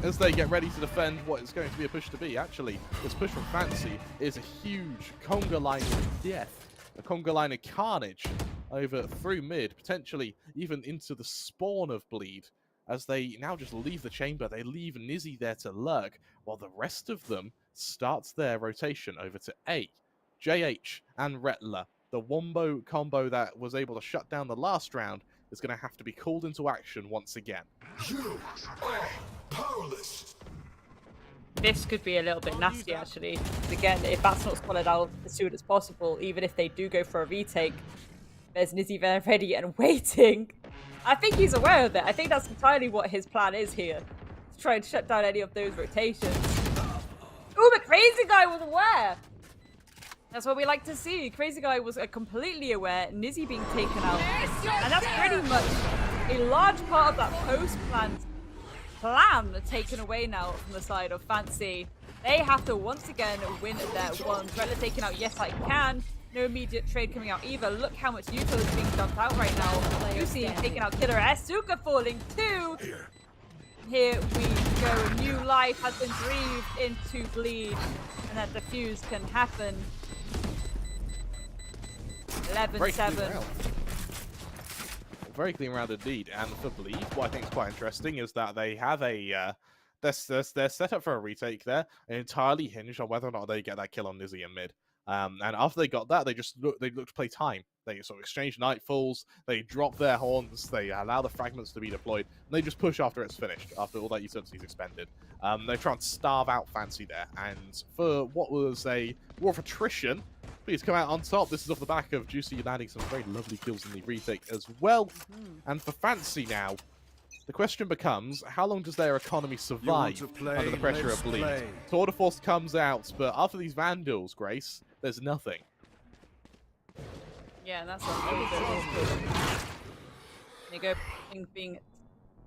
as they get ready to defend what is going to be a push to be. Actually, this push from Fancy is a huge conga line of death, a conga line of carnage over through mid, potentially even into the spawn of Bleed, as they now just leave the chamber. They leave Nizzy there to lurk, while the rest of them starts their rotation over to A. JH and Retler, the wombo combo that was able to shut down the last round, is going to have to be called into action once again. You are powerless. This could be a little bit nasty, actually. Again, if that's not spotted out as soon as possible, even if they do go for a retake, there's Nizzy there ready and waiting. I think he's aware of it. I think that's entirely what his plan is here. To try and shut down any of those rotations. Ooh, the crazy guy was aware! That's what we like to see. Crazy guy was completely aware, Nizzy being taken out. And that's pretty much a large part of that post-plan taken away now from the side of Fancy. They have to once again win their one. Rella taken out, yes I can. No immediate trade coming out either. Look how much Yuko is being dumped out right now. Lucy taking out Killer. Asuka falling too. Here we go. A new life has been breathed into Bleed. And that defuse can happen. 11-7. Very clean round indeed. And for Bleed, what I think is quite interesting is that they have their setup for a retake there entirely hinged on whether or not they get that kill on Nizzy in mid. And after they got that, they look to play time. They sort of exchange nightfalls, they drop their horns, they allow the fragments to be deployed, and they just push after it's finished, after all that utility is expended. They try and starve out Fancy there, and for what was a war of attrition, please come out on top. This is off the back of Juicy landing some very lovely kills in the retake as well. And for Fancy now, the question becomes, how long does their economy survive under the pressure of Bleed? Tour de Force comes out, but after these Vandals, Grace, there's nothing. Yeah, and that's a little bit They go being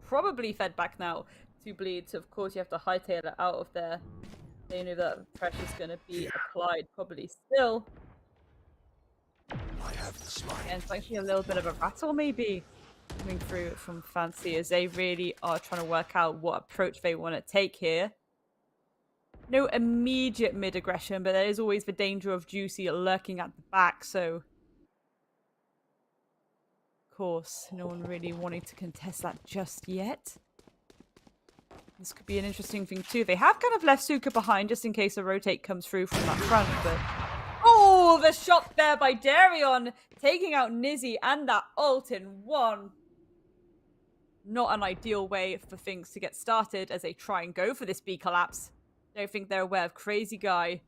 probably fed back now to Bleed. So of course you have to hightail it out of there. They know that pressure's going to be applied probably still. I have the slide. And it's actually a little bit of a rattle maybe coming through from Fancy as they really are trying to work out what approach they want to take here. No immediate mid-aggression, but there is always the danger of Juicy lurking at the back, so of course, no one really wanting to contest that just yet. This could be an interesting thing too. They have kind of left Suka behind just in case a rotate comes through from that front, but oh, the shot there by Darion taking out Nizzy and that ult in one. Not an ideal way for things to get started as they try and go for this B collapse. Don't think they're aware of Crazy Guy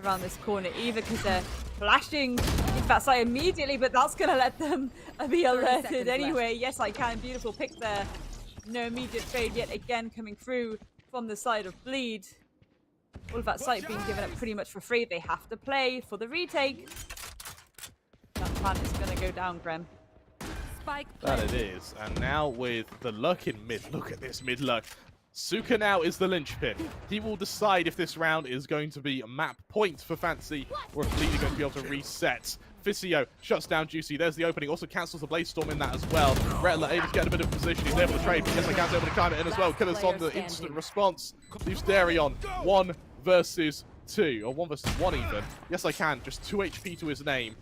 around this corner either because they're flashing into that site immediately, but that's going to let them be alerted anyway. Left. Yes, I can. Beautiful pick there. No immediate trade yet again coming through from the side of Bleed. All of that site being given up pretty much for free. They have to play for the retake. That plan is going to go down, Grem. That it is. And now with the luck in mid, look at this mid luck. Suka now is the linchpin. He will decide if this round is going to be a map point for Fancy or if Bleed are going to be able to reset. Fisio shuts down Juicy. There's the opening. Also cancels the Blaze Storm in that as well. Rettler able to get a bit of position. He's able to trade. Yes, I can't able to climb it in as well. Killer's on the instant response. Leaves Darion 1 versus 2. Or 1 versus 1 even. Yes, I can. Just 2 HP to his name.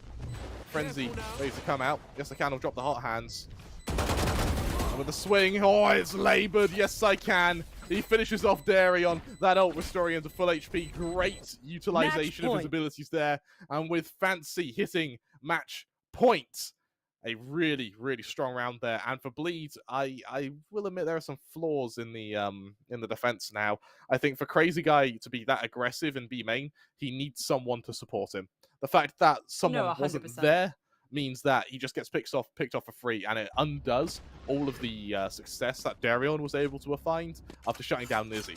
Frenzy ready to come out. Yes, I can. I'll drop the hot hands. With the swing. Oh, it's labored. Yes, I can. He finishes off Darion. That ult restoring him to full HP. Great utilization of his abilities there. And with Fancy hitting match point. A really, really strong round there. And for Bleed, I will admit there are some flaws in the defense now. I think for Crazy Guy to be that aggressive in B main, he needs someone to support him. The fact that someone wasn't there means that he just gets picked off for free, and it undoes all of the success that Darion was able to find after shutting down Nizzy.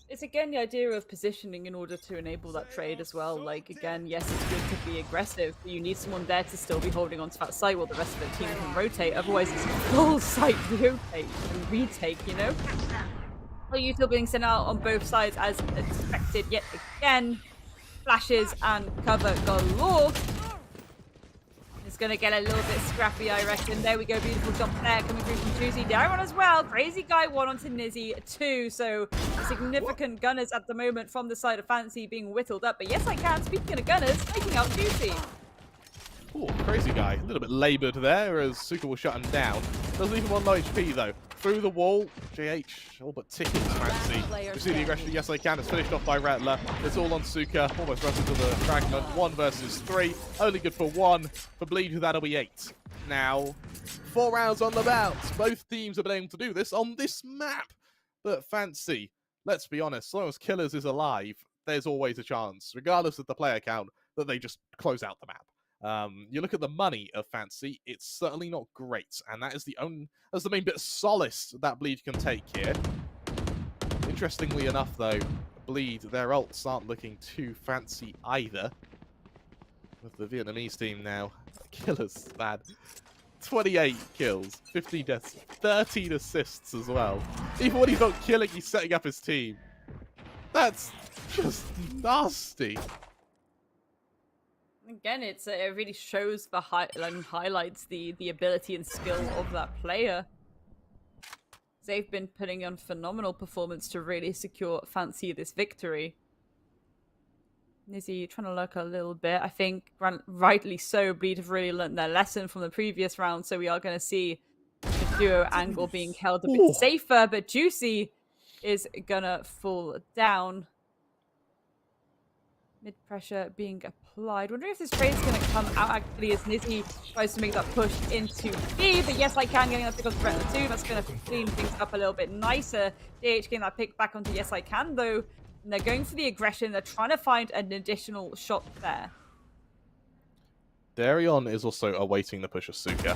It's again the idea of positioning in order to enable that trade as well. Like, again, yes, it's good to be aggressive, but you need someone there to still be holding onto that site while the rest of the team can rotate. Otherwise, it's a full site rotate and retake, you know? Well, you still being sent out on both sides as expected yet again. Flashes and cover galore. It's going to get a little bit scrappy, I reckon. There we go. Beautiful jump there coming through from Juicy. The Iron as well. Crazy Guy 1 onto Nizzy 2. So significant gunners at the moment from the side of Fancy being whittled up. But yes, I can. Speaking of gunners, taking out Juicy. Oh, Crazy Guy. A little bit laboured there as Suka will shut him down. Doesn't leave him on low HP though. Through the wall, JH all but tickles Fancy. You see the aggression, yes I can. It's finished off by Rattler. It's all on Suka. Almost runs into the fragment. 1 versus 3. Only good for 1. For Bleed, that'll be 8. Now, 4 rounds on the bout. Both teams have been able to do this on this map. But Fancy, let's be honest, as long as Killers is alive, there's always a chance, regardless of the player count, that they just close out the map. You look at the money of Fancy, it's certainly not great, and that's the main bit of solace that Bleed can take here. Interestingly enough, though, Bleed, their ults aren't looking too fancy either. With the Vietnamese team now, Killers, man. 28 kills, 15 deaths, 13 assists as well. Even when he's not killing, he's setting up his team. That's just nasty. Again, it really shows the and highlights the ability and skill of that player. They've been putting on phenomenal performance to really secure Fancy this victory. Nizzy trying to lurk a little bit. I think rightly so. Bleed have really learned their lesson from the previous round, so we are going to see the duo angle being held a bit safer, but Juicy is gonna fall down. Mid pressure being applied. Wondering if this trade is going to come out actually as Nizzy tries to make that push into B. But yes, I can. Getting that pick on threat too. That's going to clean things up a little bit nicer. DH getting that pick back onto Yes I Can though. And they're going for the aggression. They're trying to find an additional shot there. Darion is also awaiting the push of Suka.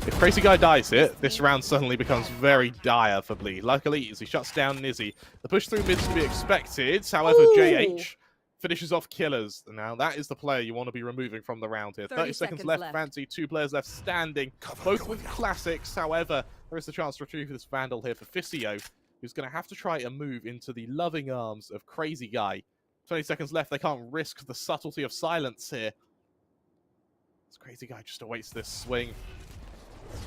If Crazy Guy dies here, this round suddenly becomes very dire for Bleed. Luckily, as he shuts down Nizzy, the push through mid's to be expected. However, JH finishes off Killers. Now, that is the player you want to be removing from the round here. 30 seconds left. Fancy, 2 players left standing, both with classics. However, there is the chance to retrieve this Vandal here for Fisio, who's going to have to try and move into the loving arms of Crazy Guy. 20 seconds left. They can't risk the subtlety of silence here. This Crazy Guy just awaits this swing.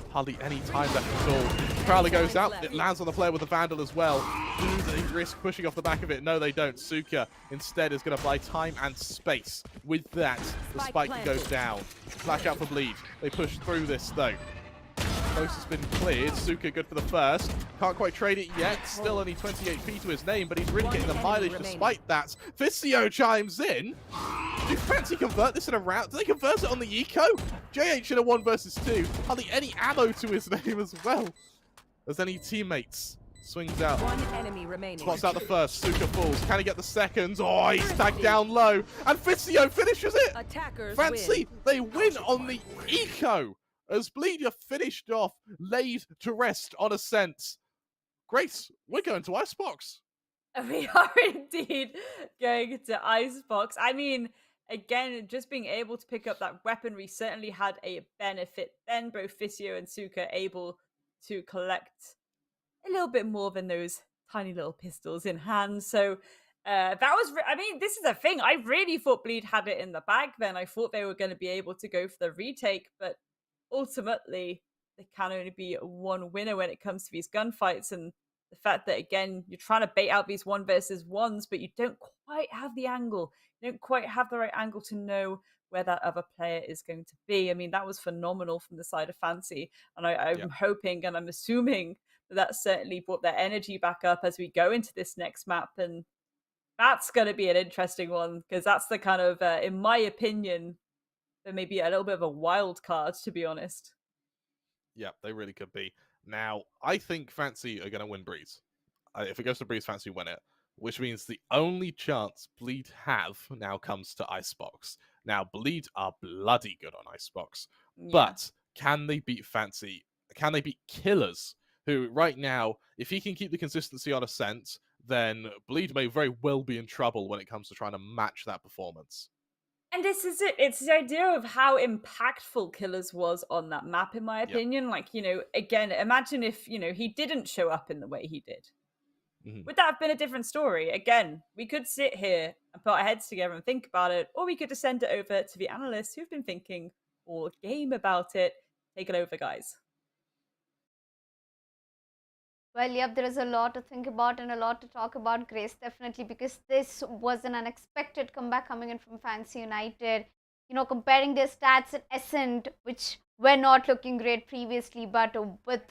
Hardly any time left at all. Prowler goes out. It lands on the player with the Vandal as well. Do they risk pushing off the back of it? No, they don't. Suka instead is going to buy time and space. With that, the spike goes down. Flash out for Bleed. They push through this though. Close has been cleared. Suka good for the first. Can't quite trade it yet. Still only 28 HP to his name, but he's really getting the mileage despite that. Fisio chimes in. Do Fancy convert this in a round? Do they convert it on the eco? JH in a 1 versus 2. Hardly any ammo to his name as well. As any teammates. Swings out. One enemy remaining. Spots out the first. Suka falls. Can he get the second? Oh, he's tagged down low. And Fisio finishes it. Attackers Fancy, win. they win on the eco. As Bleed are finished off, laid to rest on Ascent. Grace, we're going to Icebox. We are indeed going to Icebox. I mean, again, just being able to pick up that weaponry certainly had a benefit. Then both Fisio and Suka able to collect a little bit more than those tiny little pistols in hand. So that was, I mean, this is the thing. I really thought Bleed had it in the bag then. I thought they were going to be able to go for the retake, but ultimately, there can only be one winner when it comes to these gunfights, and the fact that, again, you're trying to bait out these 1 versus 1s, but you don't quite have the angle. You don't quite have the right angle to know where that other player is going to be. I mean, that was phenomenal from the side of Fancy, and I'm hoping and I'm assuming that certainly brought their energy back up as we go into this next map, and that's going to be an interesting one, because that's the kind of, in my opinion, maybe a little bit of a wild card, to be honest. Yeah, they really could be. Now, I think Fancy are going to win Breeze. If it goes to Breeze, Fancy win it. Which means the only chance Bleed have now comes to Icebox. Now, Bleed are bloody good on Icebox. Yeah. But can they beat Fancy? Can they beat Killers? Who, right now, if he can keep the consistency on Ascent, then Bleed may very well be in trouble when it comes to trying to match that performance. And this is it. It's the idea of how impactful Killers was on that map, in my opinion. Like, again, imagine if, he didn't show up in the way he did. Would that have been a different story? Again, we could sit here and put our heads together and think about it, or we could just send it over to the analysts who've been thinking all game about it. Take it over, guys. Well, yep, there is a lot to think about and a lot to talk about, Grace, definitely, because this was an unexpected comeback coming in from Fancy United. Comparing their stats at Ascent, which were not looking great previously, but with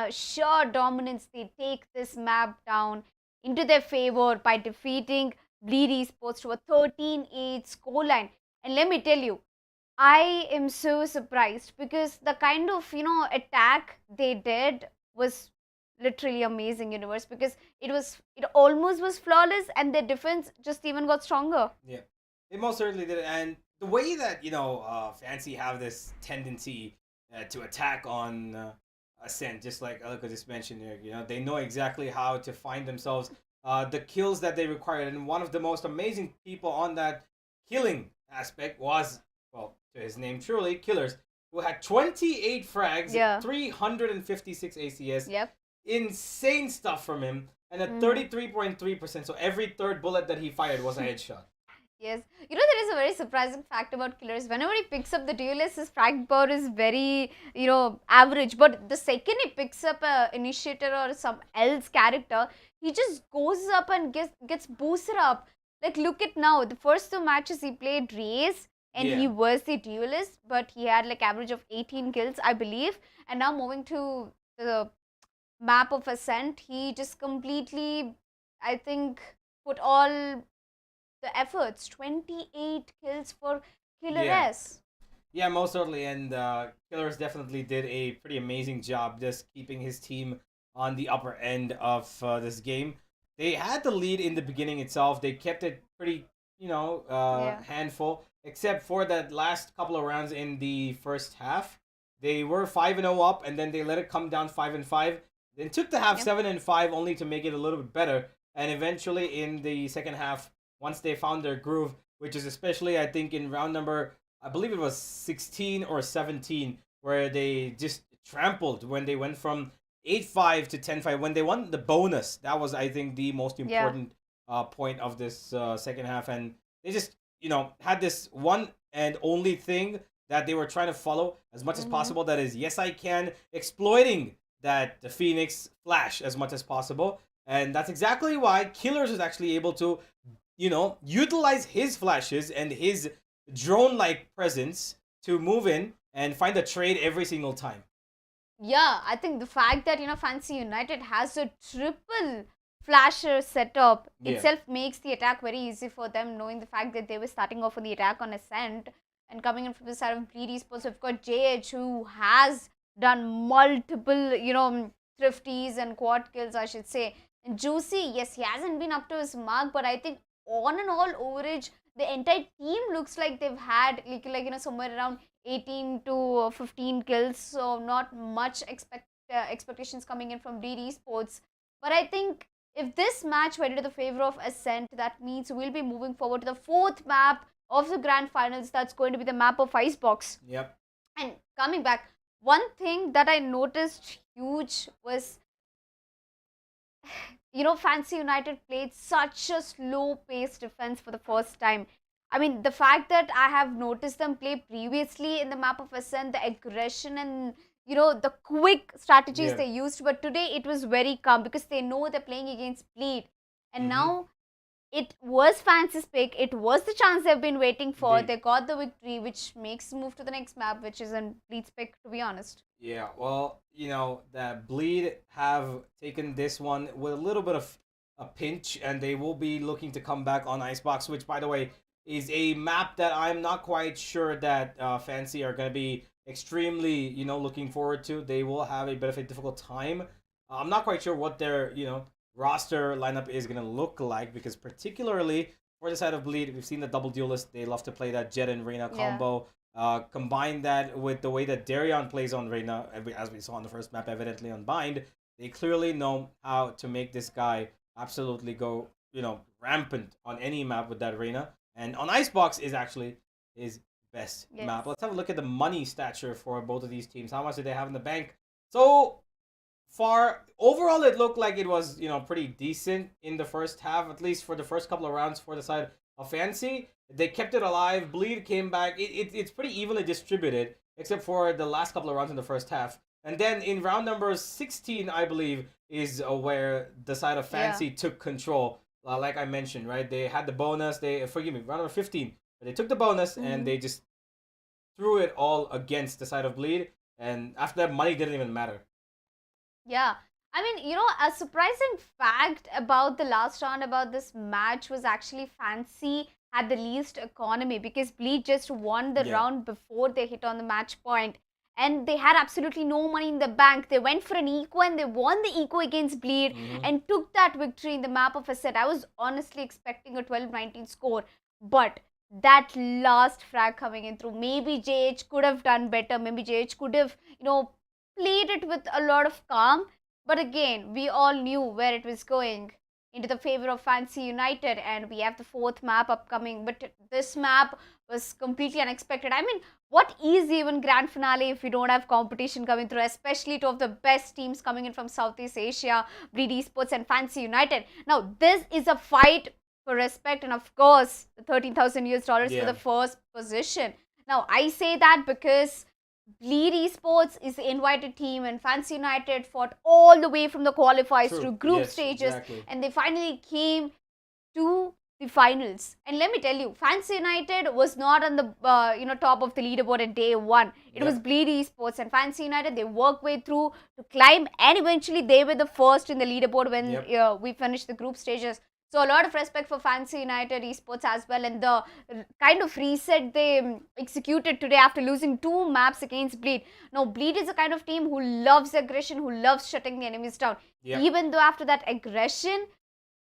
sheer dominance, they take this map down into their favor by defeating Bleed Esports to a 13-8 scoreline. And let me tell you, I am so surprised because the kind of, attack they did was literally amazing, Universe, because it almost was flawless and their defense just even got stronger. Yeah, it most certainly did. And the way that, Fancy have this tendency to attack on Ascent, just like Alika just mentioned here, they know exactly how to find themselves the kills that they required. And one of the most amazing people on that killing aspect was, well, to his name truly, Killers, who had 28 frags, 356 ACS. Yep. Insane stuff from him, and a 33.3%. So every third bullet that he fired was a headshot. Yes. There is a very surprising fact about Killers. Whenever he picks up the duelist, his frag power is very, average. But the second he picks up a initiator or some else character, he just goes up and gets boosted up. Like, look at now. The first two matches he played Raze, and he was the duelist, but he had like average of 18 kills, I believe. And now moving to the map of Ascent, he just completely, I think, put all the efforts. 28 kills for Killer S. Yeah, most certainly. And Killers definitely did a pretty amazing job just keeping his team on the upper end of this game. They had the lead in the beginning itself. They kept it pretty, handful, except for that last couple of rounds in the first half. They were 5-0 up, and then they let it come down 5-5. Then took the half 7-5 only to make it a little bit better. And eventually in the second half, once they found their groove, which is especially, I think, in round number, I believe it was 16 or 17, where they just trampled when they went from 8-5 to 10-5. When they won the bonus, that was, I think, the most important point of this second half. And they just, had this one and only thing that they were trying to follow as much as possible. That is, yes, I can, exploiting that the Phoenix flash as much as possible. And that's exactly why Killers was actually able to, utilize his flashes and his drone-like presence to move in and find a trade every single time. Yeah, I think the fact that, Fancy United has a triple flasher setup itself makes the attack very easy for them, knowing the fact that they were starting off on the attack on Ascent and coming in from the side of Bleed Esports. We've got JH, who has done multiple, thrifties and quad kills, I should say. And Juicy, yes, he hasn't been up to his mark, but I think on and all overage, the entire team looks like they've had somewhere around 18 to 15 kills. So not much expectations coming in from Bleed Esports. But I think if this match went into the favor of Ascent, that means we'll be moving forward to the fourth map of the grand finals. That's going to be the map of Icebox. Yep. And coming back, one thing that I noticed huge was, Fancy United played such a slow-paced defense for the first time. I mean, the fact that I have noticed them play previously in the map of Ascent, the aggression and, the quick strategies they used, but today it was very calm because they know they're playing against Bleed. And now it was Fancy's pick. It was the chance they've been waiting for. They got the victory, which makes the move to the next map, which is in Bleed's pick, to be honest. Yeah, well, that Bleed have taken this one with a little bit of a pinch, and they will be looking to come back on Icebox, which, by the way, is a map that I'm not quite sure that Fancy are going to be extremely, looking forward to. They will have a bit of a difficult time. I'm not quite sure what their, roster lineup is going to look like, because particularly for the side of Bleed, we've seen the double duelist. They love to play that Jet and Reyna combo. Combine that with the way that Darion plays on Reyna, as we saw on the first map, evidently on Bind. They clearly know how to make this guy absolutely go, rampant on any map with that arena. And on Icebox is actually his best map. Let's have a look at the money stature for both of these teams. How much did they have in the bank? So far, overall, it looked like it was, pretty decent in the first half, at least for the first couple of rounds for the side of Fancy. They kept it alive. Bleed came back. It's pretty evenly distributed, except for the last couple of rounds in the first half. And then in round number 16, I believe, is where the side of Fancy took control. Like I mentioned, right? They had the bonus. Forgive me, round number 15. They took the bonus and they just threw it all against the side of Bleed. And after that, money didn't even matter. Yeah. I mean, a surprising fact about the last round, about this match, was actually Fancy had the least economy, because Bleed just won the round before they hit on the match point. And they had absolutely no money in the bank. They went for an eco and they won the eco against Bleed and took that victory in the map of Ascent. I was honestly expecting a 12-19 score, but that last frag coming in through, maybe JH could have done better. Maybe JH could have, played it with a lot of calm. But again, we all knew where it was going, into the favor of Fancy United, and we have the 4th map upcoming. But this map was completely unexpected. I mean, what is even grand finale if you don't have competition coming through, especially two of the best teams coming in from Southeast Asia, Bleed Esports and Fancy United. Now, this is a fight for respect, and of course, the $13,000 for the first position. Now, I say that because Bleed Esports is the invited team, and Fancy United fought all the way from the qualifiers through group stages, and they finally came to the finals. And let me tell you, Fancy United was not on the top of the leaderboard at day one. It was Bleed Esports, and Fancy United, they worked way through to climb, and eventually they were the first in the leaderboard when we finished the group stages. So a lot of respect for Fancy United Esports as well, and the kind of reset they executed today after losing 2 maps against Bleed. Now, Bleed is a kind of team who loves aggression, who loves shutting the enemies down. Even though after that aggression,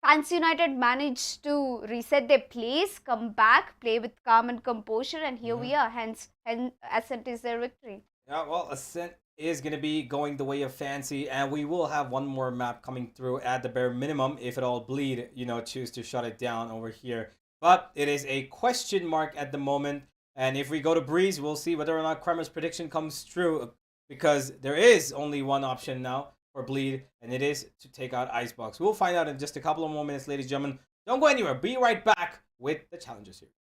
Fancy United managed to reset their place, come back, play with calm and composure, and here we are. Hence, Ascent is their victory. Yeah, well, Ascent is going to be going the way of Fancy, and we will have one more map coming through at the bare minimum if at all Bleed, choose to shut it down over here. But it is a question mark at the moment, and if we go to Breeze, we'll see whether or not Kremer's prediction comes true, because there is only one option now for Bleed, and it is to take out Icebox. We'll find out in just a couple of more minutes, ladies and gentlemen. Don't go anywhere. Be right back with the Challenger Series.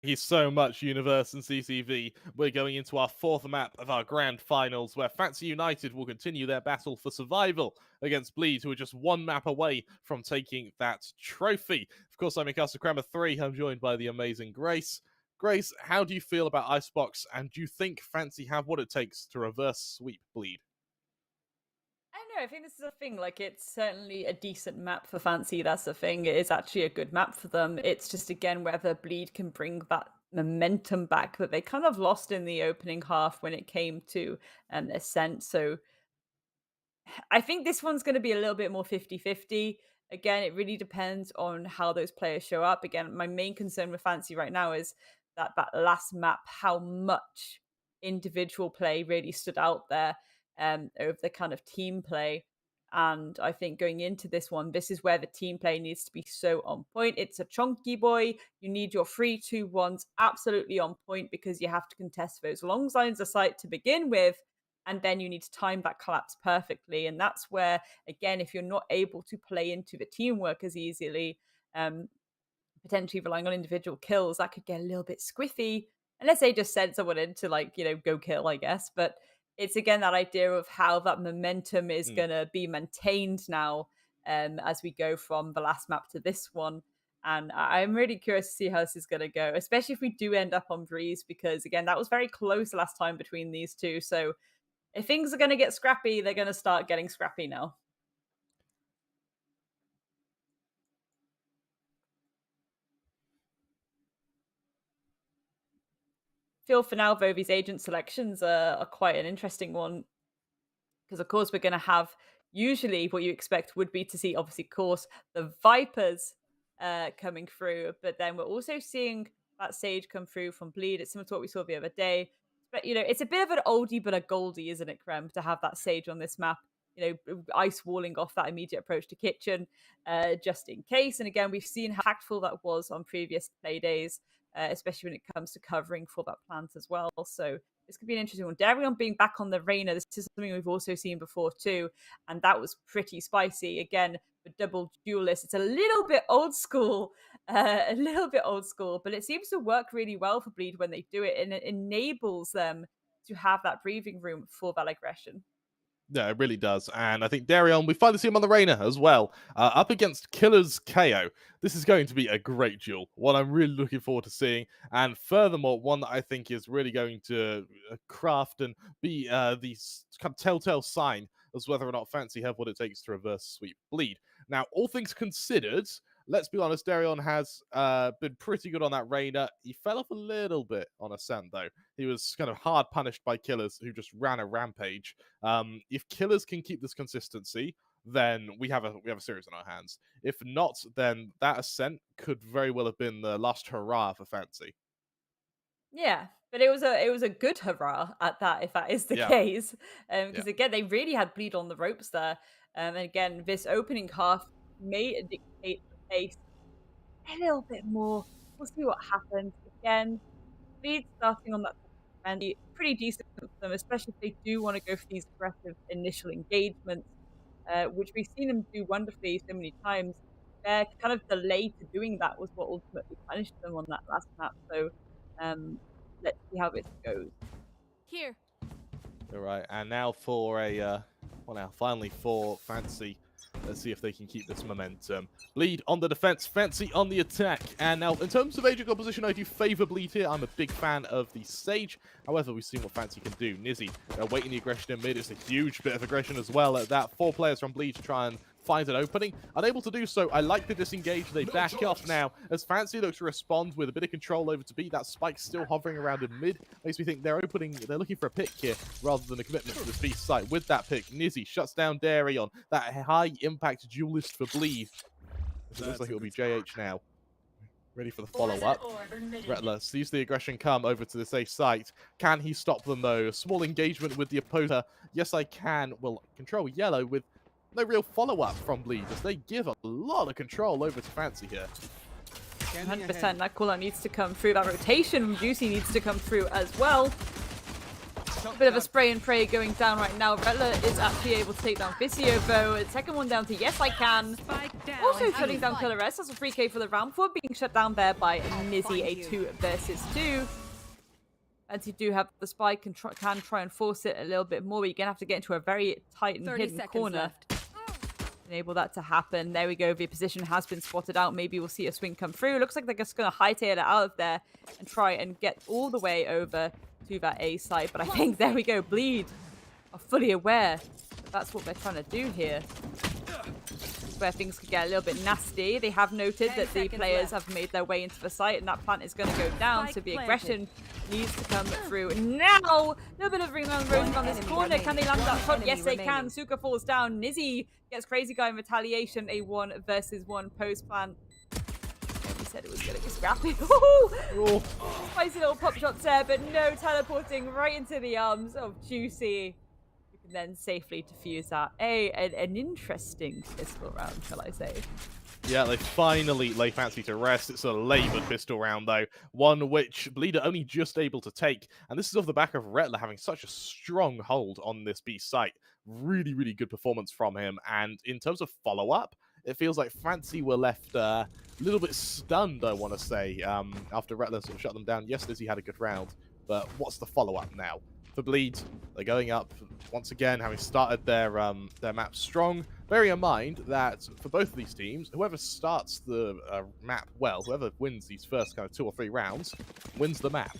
you so much, Universe and CCV. We're going into our fourth map of our grand finals, where Fancy United will continue their battle for survival against Bleed, who are just one map away from taking that trophy. Of course, I'm Mikasa Kramer 3. I'm joined by the amazing Grace. Grace, how do you feel about Icebox, and do you think Fancy have what it takes to reverse sweep Bleed? I don't know, I think this is a thing, like, it's certainly a decent map for Fancy, that's the thing. It is actually a good map for them. It's just, again, whether Bleed can bring that momentum back that they kind of lost in the opening half when it came to Ascent. So I think this one's going to be a little bit more 50-50. Again, it really depends on how those players show up. Again, my main concern with Fancy right now is that last map, how much individual play really stood out there over the kind of team play. And I think going into this one, this is where the team play needs to be so on point. It's a chunky boy. You need your 3-2-1s absolutely on point, because you have to contest those long lines of sight to begin with. And then you need to time that collapse perfectly. And that's where, again, if you're not able to play into the teamwork as easily, potentially relying on individual kills, that could get a little bit squiffy. Unless they just send someone in to, like, you know, go kill, I guess. But it's, again, that idea of how that momentum is going to be maintained now as we go from the last map to this one. And I'm really curious to see how this is going to go, especially if we do end up on Breeze, because, again, that was very close last time between these two. So if things are going to get scrappy, they're going to start getting scrappy now. Feel for now, though, these agent selections are quite an interesting one, because, of course, we're going to have usually what you expect would be to see, obviously, of course, the Vipers coming through, but then we're also seeing that Sage come through from Bleed. It's similar to what we saw the other day. But, you know, it's a bit of an oldie but a goldie, isn't it, Krem, to have that Sage on this map, you know, ice walling off that immediate approach to Kitchen, just in case. And again, we've seen how impactful that was on previous play days, especially when it comes to covering for that plant as well. So this could be an interesting one. Darion being back on the Reyna, this is something we've also seen before too, and that was pretty spicy. Again, the double duelist, it's a little bit old school, but it seems to work really well for Bleed when they do it, and it enables them to have that breathing room for that aggression. Yeah, it really does. And I think Darion, we finally see him on the Reyna as well, up against Killer's KO. This is going to be a great duel, one I'm really looking forward to seeing. And furthermore, one that I think is really going to craft and be the kind of telltale sign as whether or not Fancy have what it takes to reverse sweep Bleed. Now, all things considered, let's be honest, Darion has been pretty good on that Reyna. He fell off a little bit on Ascent, though. He was kind of hard punished by Killers, who just ran a rampage. If Killers can keep this consistency, then we have a series in our hands. If not, then that Ascent could very well have been the last hurrah for Fancy. Yeah, but it was a good hurrah at that, if that is the case. Because again, they really had Bleed on the ropes there. And again, this opening half may dictate the pace a little bit more. We'll see what happens. Again, Bleed starting on that and pretty decent for them, especially if they do want to go for these aggressive initial engagements, which we've seen them do wonderfully so many times. Their kind of delay to doing that was what ultimately punished them on that last map. So let's see how this goes. Here. All right, and now for finally for Fancy. Let's see if they can keep this momentum. Bleed on the defense, Fancy on the attack. And now, in terms of agent composition, I do favor Bleed here. I'm a big fan of the Sage. However, we've seen what Fancy can do. Nizzy waiting the aggression in mid. It's a huge bit of aggression as well at that. 4 players from Bleed to try and find an opening. Unable to do so. I like the disengage. They back off now as Fancy looks to respond with a bit of control over to B. That spike still hovering around in mid. Makes me think they're looking for a pick here rather than a commitment to this B site. With that pick, Nizzy shuts down Darion. That high impact duelist for Bleed. It looks like it'll be JH now. Ready for the follow-up. Retler sees the aggression come over to this A site. Can he stop them though? Small engagement with the opposer. Yes, I can. Well, control yellow with no real follow-up from Bleed as they give a lot of control over to Fancy here. 100%. That cooler needs to come through. That rotation from Juicy needs to come through as well. A bit of a spray and pray going down right now. Rettler is actually able to take down Vicio, though. Second one down to Yes I Can. Also shutting down Killer S. That's a free K for the round before being shut down there by Nizzy, a 2 versus 2. And you do have the spike and can try and force it a little bit more, but you're going to have to get into a very tight and hidden corner. Left. Enable that to happen. There we go. The position has been spotted out. Maybe we'll see a swing come through. Looks like they're just going to hightail it out of there and try and get all the way over to that A side. But I think, there we go, Bleed are fully aware that that's what they're trying to do here. Where things could get a little bit nasty. They have noted that the players have made their way into the site and that plant is going to go down, so the aggression needs to come through. Now, a little bit of ring around the road on this corner. Can they land that shot? Yes, they can. Suka falls down. Nizzy gets Crazy Guy in retaliation. A 1 versus 1 post plant. We said it was going to get scrappy. Spicy little pop shots there, but no, teleporting right into the arms of Juicy. Then safely defuse that. An interesting pistol round, shall I say. Yeah, they finally lay Fancy to rest. It's a laboured pistol round, though. One which Bleed are only just able to take. And this is off the back of Rettler having such a strong hold on this B site. Really, really good performance from him. And in terms of follow-up, it feels like Fancy were left a little bit stunned, I want to say, after Rettler sort of shut them down. Yes, Lizzie had a good round, but what's the follow-up now? For Bleed, they're going up once again, having started their map strong. Bearing in mind that for both of these teams, whoever starts the map well, whoever wins these first kind of 2 or 3 rounds, wins the map.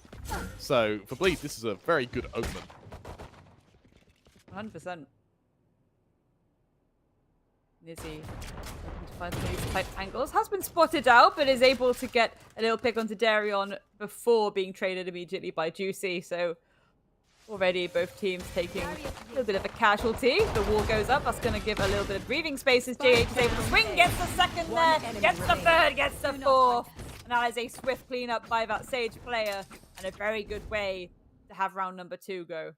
So for Bleed, this is a very good omen. 100%. Nizzy looking to find these tight angles. Has been spotted out, but is able to get a little pick onto Darion before being traded immediately by Juicy. So already both teams taking a little bit of a casualty. The wall goes up. That's going to give a little bit of breathing space as JH is able to swing. Gets the second there. Gets the third. Gets the fourth. And that is a swift cleanup by that Sage player. And a very good way to have round number 2 go.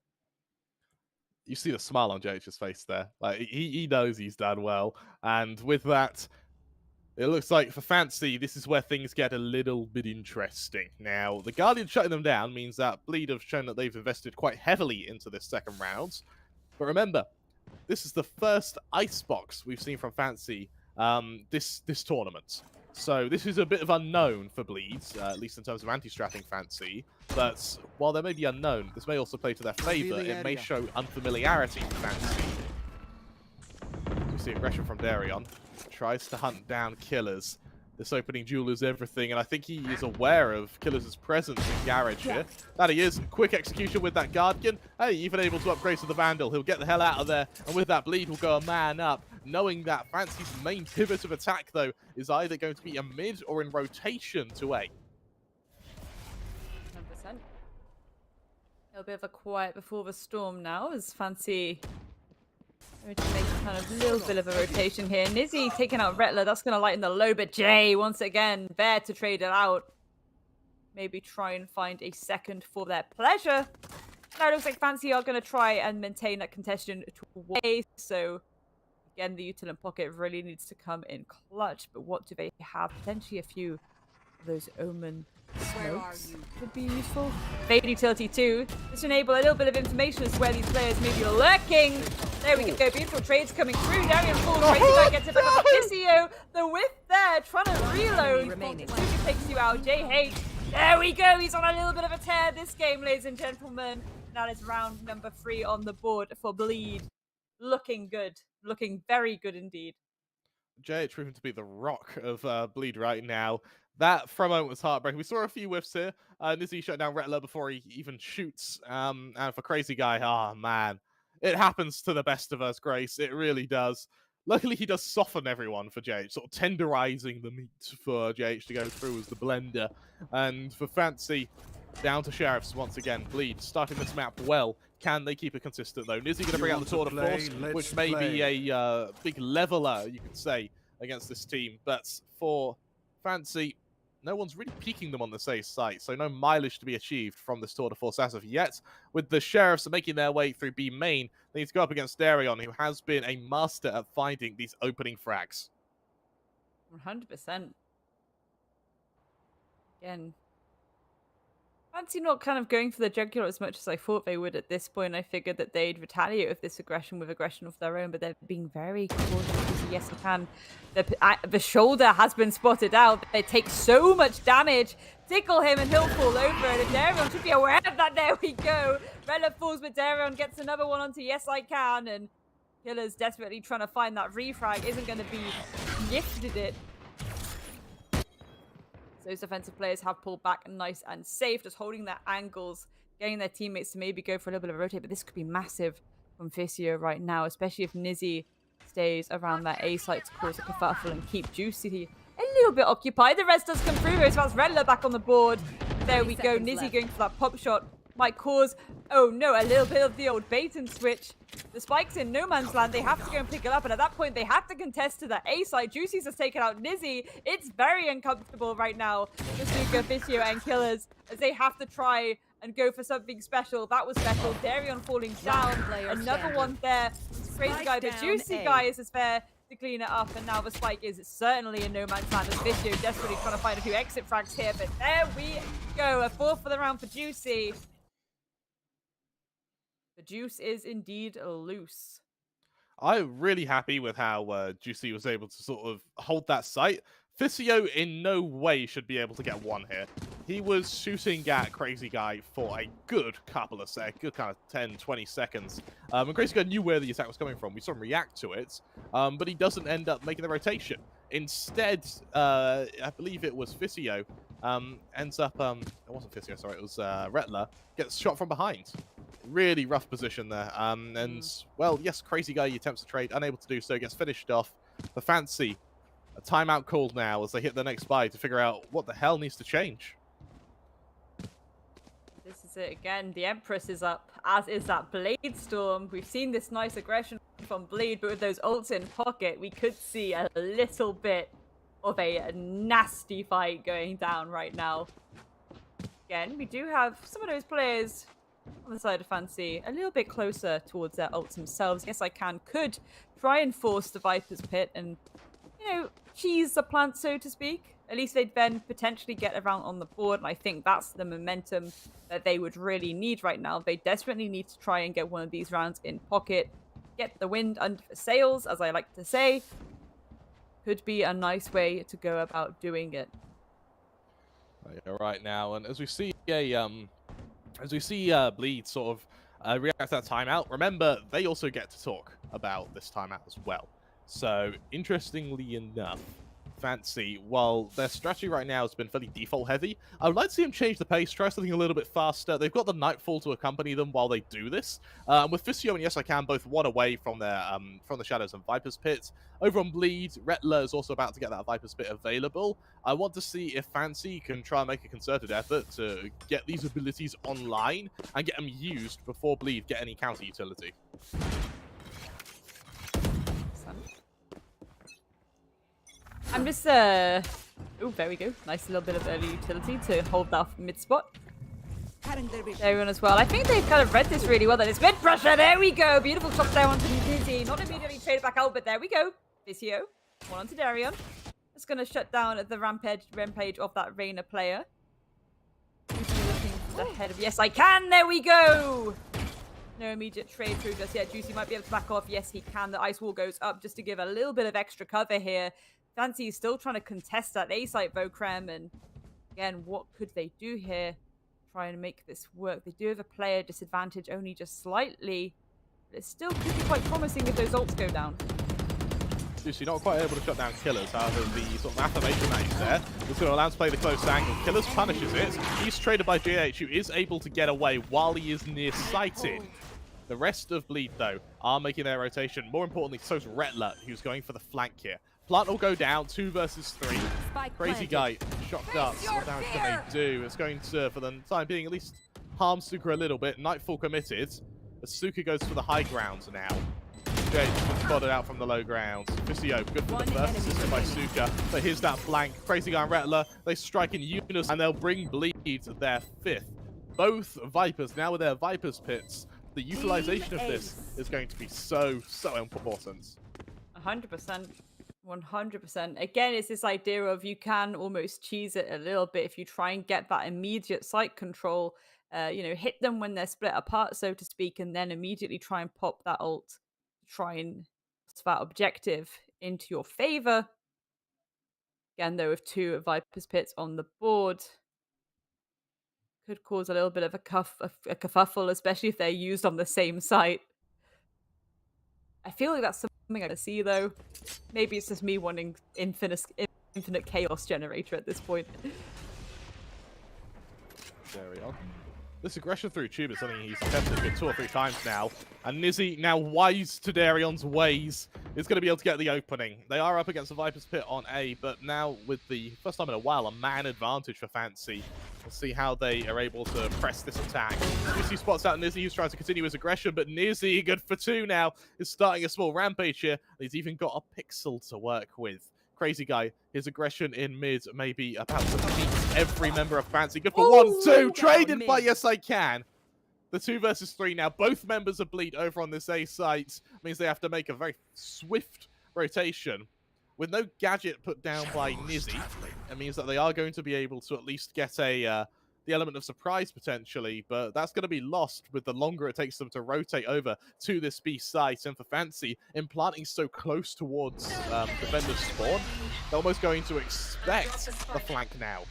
You see the smile on JH's face there. Like he knows he's done well. And with that, it looks like for Fancy, this is where things get a little bit interesting. Now, the Guardian shutting them down means that Bleed have shown that they've invested quite heavily into this second round. But remember, this is the first icebox we've seen from Fancy this tournament. So this is a bit of unknown for Bleeds, at least in terms of anti-strapping Fancy. But while they may be unknown, this may also play to their favour. It may show unfamiliarity for Fancy. You see aggression from Darion. Tries to hunt down Killers. This opening duel is everything, and I think he is aware of Killers' presence in Garage here. That he is. Quick execution with that Guardian. Hey, even able to upgrade to the Vandal. He'll get the hell out of there, and with that Bleed will go a man up, knowing that Fancy's main pivot of attack, though, is either going to be a mid or in rotation to A. 100%. A little bit of a quiet before the storm now, as Fancy to make kind of little bit of a rotation here. Nizzy taking out Rettler. That's going to lighten the low, but Jay, once again, there to trade it out. Maybe try and find a second for their pleasure. Now it looks like Fancy are going to try and maintain that contention away. So, again, the util and pocket really needs to come in clutch. But what do they have? Potentially a few of those Omen smokes could be useful. Fade utility too. Just enable a little bit of information as to where these players may be lurking. There we go. Beautiful trades coming through. Darion falls. Crazy Guy gets it back on Vicio. The whiff there, trying to reload. Super takes you out. JH. There we go. He's on a little bit of a tear this game, ladies and gentlemen. That is round number 3 on the board for Bleed. Looking good. Looking very good indeed. JH proving to be the rock of Bleed right now. That for a moment was heartbreaking. We saw a few whiffs here. Nizzy shut down Rettler before he even shoots. And for Crazy Guy, oh man. It happens to the best of us, Grace. It really does. Luckily, he does soften everyone for JH, sort of tenderizing the meat for JH to go through as the blender. And for Fancy, down to Sheriffs once again. Bleed starting this map well. Can they keep it consistent, though? Nizzy going to bring out the Tour de Force, which may be a big leveler, you could say, against this team. But for Fancy, no one's really peeking them on the safe site, so no mileage to be achieved from this Tour de Force as of yet. With the Sheriffs making their way through B main, they need to go up against Darion, who has been a master at finding these opening frags. 100%. Again, Fancy not kind of going for the jugular as much as I thought they would at this point. I figured that they'd retaliate with this aggression with aggression of their own, but they're being very cautious. Yes, they can. The shoulder has been spotted out. They take so much damage. Tickle him and he'll fall over, and Darion should be aware of that. There we go. Redler falls, but Darion gets another one onto Yes I Can, and Killer's desperately trying to find that refrag. Isn't going to be gifted it. Those defensive players have pulled back nice and safe, just holding their angles, getting their teammates to maybe go for a little bit of a rotate, but this could be massive from Physio right now, especially if Nizzy stays around that A site to cause a kerfuffle and keep Juicy a little bit occupied. The rest does come through, so that's Redler back on the board. There we go, Nizzy going for that pop shot. Might cause, oh no, a little bit of the old bait and switch. The spike's in no man's land. They have to go and pick it up, and at that point, they have to contest to the A side. Juicy's has taken out Nizzy. It's very uncomfortable right now for Suka, Physio, and Killers as they have to try and go for something special. That was special. Darion falling down. Another one there. Crazy guy, but Juicy guy is as fair to clean it up, and now the spike is certainly in no man's land as Physio desperately trying to find a few exit frags here, but there we go. A 4 for the round for Juicy. The juice is indeed loose. I'm really happy with how Juicy was able to sort of hold that site. Physio in no way should be able to get one here. He was shooting at Crazy Guy for a good couple of seconds, good kind of 10, 20 seconds. And Crazy Guy knew where the attack was coming from. We saw him react to it, but he doesn't end up making the rotation. Instead, I believe it was Physio, ends up, it wasn't Physio, sorry, it was Retler, gets shot from behind. Really rough position there. And, well, yes, Crazy Guy, he attempts to trade, unable to do so, gets finished off. The Fancy, a timeout called now as they hit the next buy to figure out what the hell needs to change. This is it again. The Empress is up, as is that Blade Storm. We've seen this nice aggression from Bleed, but with those ults in pocket, we could see a little bit of a nasty fight going down right now. Again, we do have some of those players on the side of Fancy a little bit closer towards their ults themselves. Yes, I could try and force the Viper's Pit and, you know, cheese the plant, so to speak. At least they'd then potentially get around on the board, and I think that's the momentum that they would really need right now. They desperately need to try and get one of these rounds in pocket, get the wind under the sails, as I like to say. Could be a nice way to go about doing it. Right now, and as we see Bleed sort of react to that timeout, remember, they also get to talk about this timeout as well. So, interestingly enough, Fancy, while their strategy right now has been fairly default heavy, I would like to see them change the pace, try something a little bit faster. They've got the Nightfall to accompany them while they do this. With Physio and Yes I Can both one away from their from the Shadows and Viper's Pit. Over on Bleed, Retler is also about to get that Viper's Pit available. I want to see if Fancy can try and make a concerted effort to get these abilities online and get them used before Bleed get any counter utility. I'm just, oh, there we go. Nice little bit of early utility to hold that mid spot. Everyone as well. I think they've kind of read this really well. That it's mid pressure. There we go. Beautiful shot there onto Nizzy. Not immediately traded back out, but there we go. Physio. One onto Darion. It's going to shut down the rampage of that Reyna player. Looking to the head of Yes I Can. There we go. No immediate trade through just yet. Juicy might be able to back off. Yes, he can. The ice wall goes up just to give a little bit of extra cover here. Fancy is still trying to contest that A site Vocrem, and again, what could they do here? Try and make this work. They do have a player disadvantage, only just slightly, but it still could be quite promising if those ults go down. Juicy not quite able to shut down Killers. However, the sort of affirmation that he's there is going to allow him to play the close angle. Killers punishes it. He's traded by JH, who is able to get away while he is near-sighted. The rest of Bleed, though, are making their rotation. More importantly, so's Retler, who's going for the flank here. Plant will go down, 2 versus 3. Crazy Guy shocked up. What damage can they do? It's going to, for the time being, at least harm Suka a little bit. Nightfall committed. As Suka goes for the high grounds now. Jade has spotted out from the low grounds. Physio, good for the first assist by Suka. But here's that flank. Crazy Guy and Retler, they strike in unison, and they'll bring Bleed to their 5th. Both Vipers now with their Viper's Pits. The utilization of this is going to be so important. 100%. 100%. Again, it's this idea of you can almost cheese it a little bit if you try and get that immediate site control. Hit them when they're split apart, so to speak, and then immediately try and pop that ult, try and put that objective into your favor. Again, though, with 2 Viper's Pits on the board, could cause a little bit of a kerfuffle, especially if they're used on the same site. I feel like that's something I see, though. Maybe it's just me wanting infinite chaos generator at this point. There we are. This aggression through tube is something he's attempted 2 or 3 times now. And Nizzy, now wise to Darion's ways, is going to be able to get the opening. They are up against the Viper's Pit on A, but now with the first time in a while, a man advantage for Fancy. We'll see how they are able to press this attack. Nizzy spots out Nizzy, who's trying to continue his aggression, but Nizzy, good for 2 now, is starting a small rampage here. He's even got a pixel to work with. Crazy guy, his aggression in mid may be about to beat every member of Fancy. Good for 1, 2, traded by Yes I Can. The 2 versus 3 now. Both members of Bleed over on this A site. Means they have to make a very swift rotation. With no gadget put down by Nizzy, it means that they are going to be able to at least get the element of surprise potentially, but that's going to be lost with the longer it takes them to rotate over to this B site. And for Fancy, implanting so close towards defender's spawn, they're almost going to expect the flank now.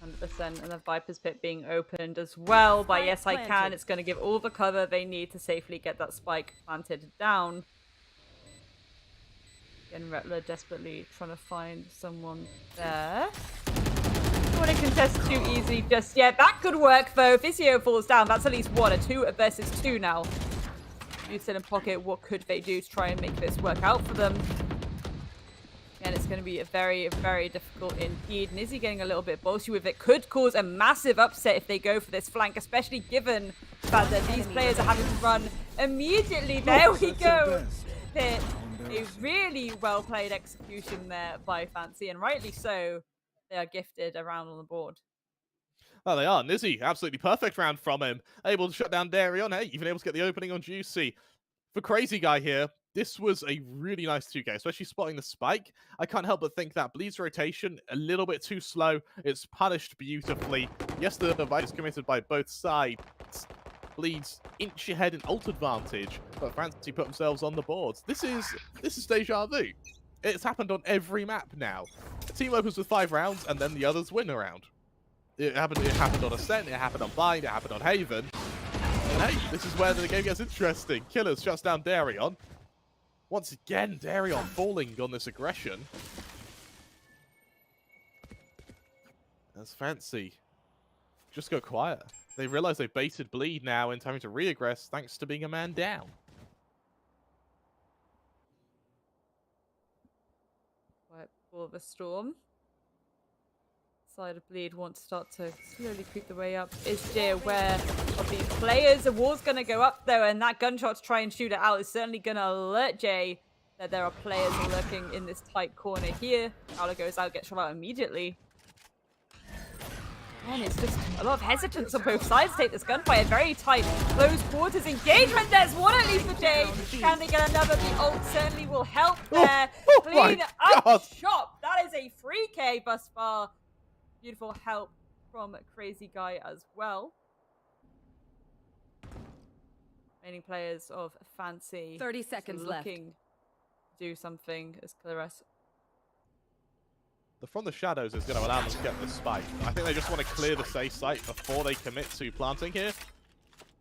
100%, and the Viper's Pit being opened as well by Yes I Can. It's going to give all the cover they need to safely get that spike planted down. Again, Rettler desperately trying to find someone there. Don't want to contest too easily just yet. That could work though. Vizio falls down. That's at least 1, a 2 versus 2 now. Houston in pocket. What could they do to try and make this work out for them? And it's going to be a very, very difficult indeed. Nizzy getting a little bit bossy with it could cause a massive upset if they go for this flank, especially given the fact that these players are having to run immediately. There we go. A really well played execution there by Fancy, and rightly so. They are gifted a round on the board. Oh, they are. Nizzy, absolutely perfect round from him. Able to shut down Darion. Hey, even able to get the opening on Juicy. For Crazy Guy here, this was a really nice 2K, especially spotting the spike. I can't help but think that Bleed's rotation, a little bit too slow. It's punished beautifully. Yes, the device is committed by both sides. Bleed's inch ahead in ult advantage, but Fancy put themselves on the boards. This is deja vu. It's happened on every map now. The team opens with 5 rounds, and then the others win a round. It happened on Ascent, it happened on Bind, it happened on Haven. And hey, this is where the game gets interesting. Killers shuts down Darion. Once again, Darion falling on this aggression. As Fancy just go quiet. They realize they've baited Bleed now into having to re-aggress thanks to being a man down. Right before the storm. Side of Bleed want to start to slowly creep the way up. Is Jay aware of these players? The wall's going to go up though, and that gunshot to try and shoot it out is certainly going to alert Jay that there are players lurking in this tight corner here. Fowler goes out, gets shot out immediately. And it's just a lot of hesitance on both sides to take this gunfight. A very tight, close quarters engagement. There's 1 at least for Jay. Can they get another? The ult certainly will help there. Clean up shop. That is a free K thus far. Beautiful help from Crazy Guy as well. Remaining players of Fancy. 30 seconds looking to do something as Clarisse. The From the Shadows is going to allow them to get the spike. I think they just want to clear the safe site before they commit to planting here.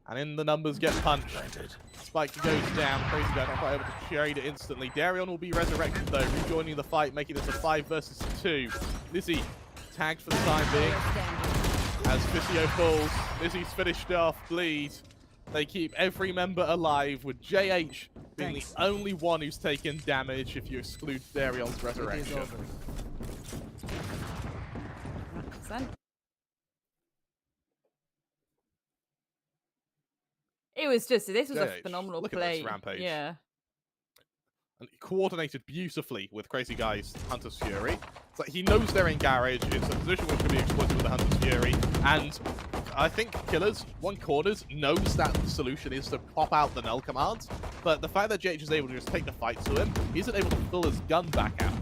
And in the numbers get punched. Spike goes down. Crazy Guy not quite able to trade it instantly. Darion will be resurrected though, rejoining the fight, making this a 5 versus 2. Lizzie tagged for the time being. As Vizio falls, Lizzie's finished off. Bleed. They keep every member alive, with JH being the only one who's taken damage if you exclude Darion's resurrection. It was just, this was a JH, phenomenal look play. At this rampage. Yeah. And coordinated beautifully with Crazy Guy's Hunter's Fury. It's like he knows they're in garage. It's a position which can be exploited with the Hunter's Fury. And I think Killers, one Corners, knows that the solution is to pop out the null commands, but the fact that JH is able to just take the fight to him, he isn't able to pull his gun back out.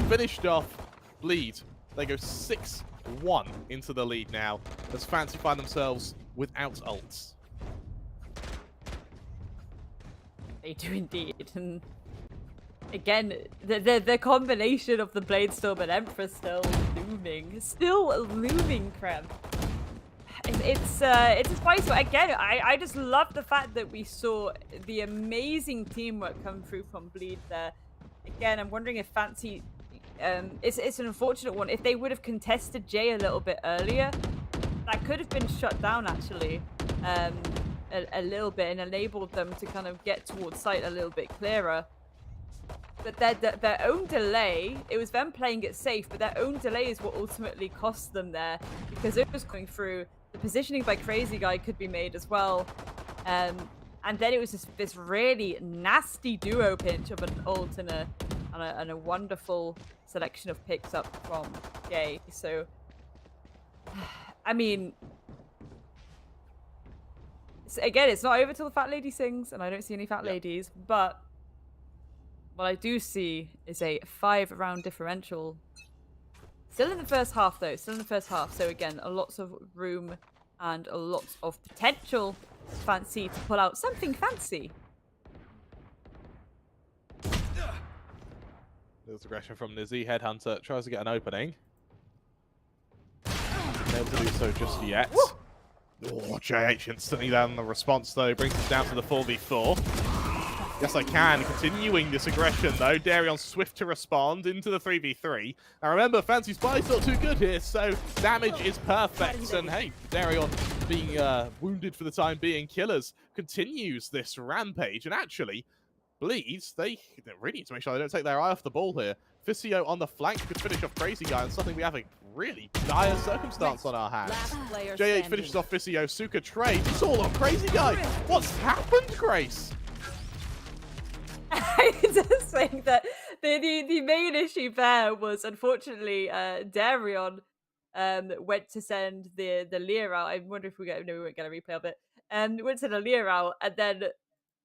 Finished off Bleed. They go 6-1 into the lead now, as Fancy find themselves without ults. They do indeed. And again, the combination of the Bladestorm and Emperor still looming. Krem. It's a spicy one. Again, I just love the fact that we saw the amazing teamwork come through from Bleed there. Again, I'm wondering if Fancy... it's an unfortunate one. If they would have contested Jay a little bit earlier, that could have been shut down, actually. A little bit, and enabled them to kind of get towards site a little bit clearer. But their own delay, it was them playing it safe, but their own delay is what ultimately cost them there, because it was going through. The positioning by Crazy Guy could be made as well. And then it was just this really nasty duo pinch of an ult and a wonderful selection of picks up from Jay. So, I mean... Again, it's not over till the fat lady sings, and I don't see any fat ladies, but what I do see is a 5-round differential. Still in the first half, though. Still in the first half. So again, a lots of room and a lot of potential Fancy to pull out something fancy. There's aggression from Nizzy. Headhunter tries to get an opening. Not able to do so just yet. Woo! Oh, JH instantly down the response, though. Brings us down to the 4v4. Yes, I can. Continuing this aggression, though. Darion swift to respond into the 3v3. Now, remember, Fancy Spy's not too good here, so damage is perfect. And, hey, Darion being wounded for the time being. Killers continues this rampage. And actually, Bleeds, they really need to make sure they don't take their eye off the ball here. Ficio on the flank could finish off Crazy Guy, and suddenly we have a really dire circumstance on our hands. JH finishes off Ficio. Suka trades. It's all on Crazy Guy. What's happened, Grace? I just think that the main issue there was, unfortunately, Darion went to send the Lear out. I wonder if we won't get a replay of it. Went to the Lear out and then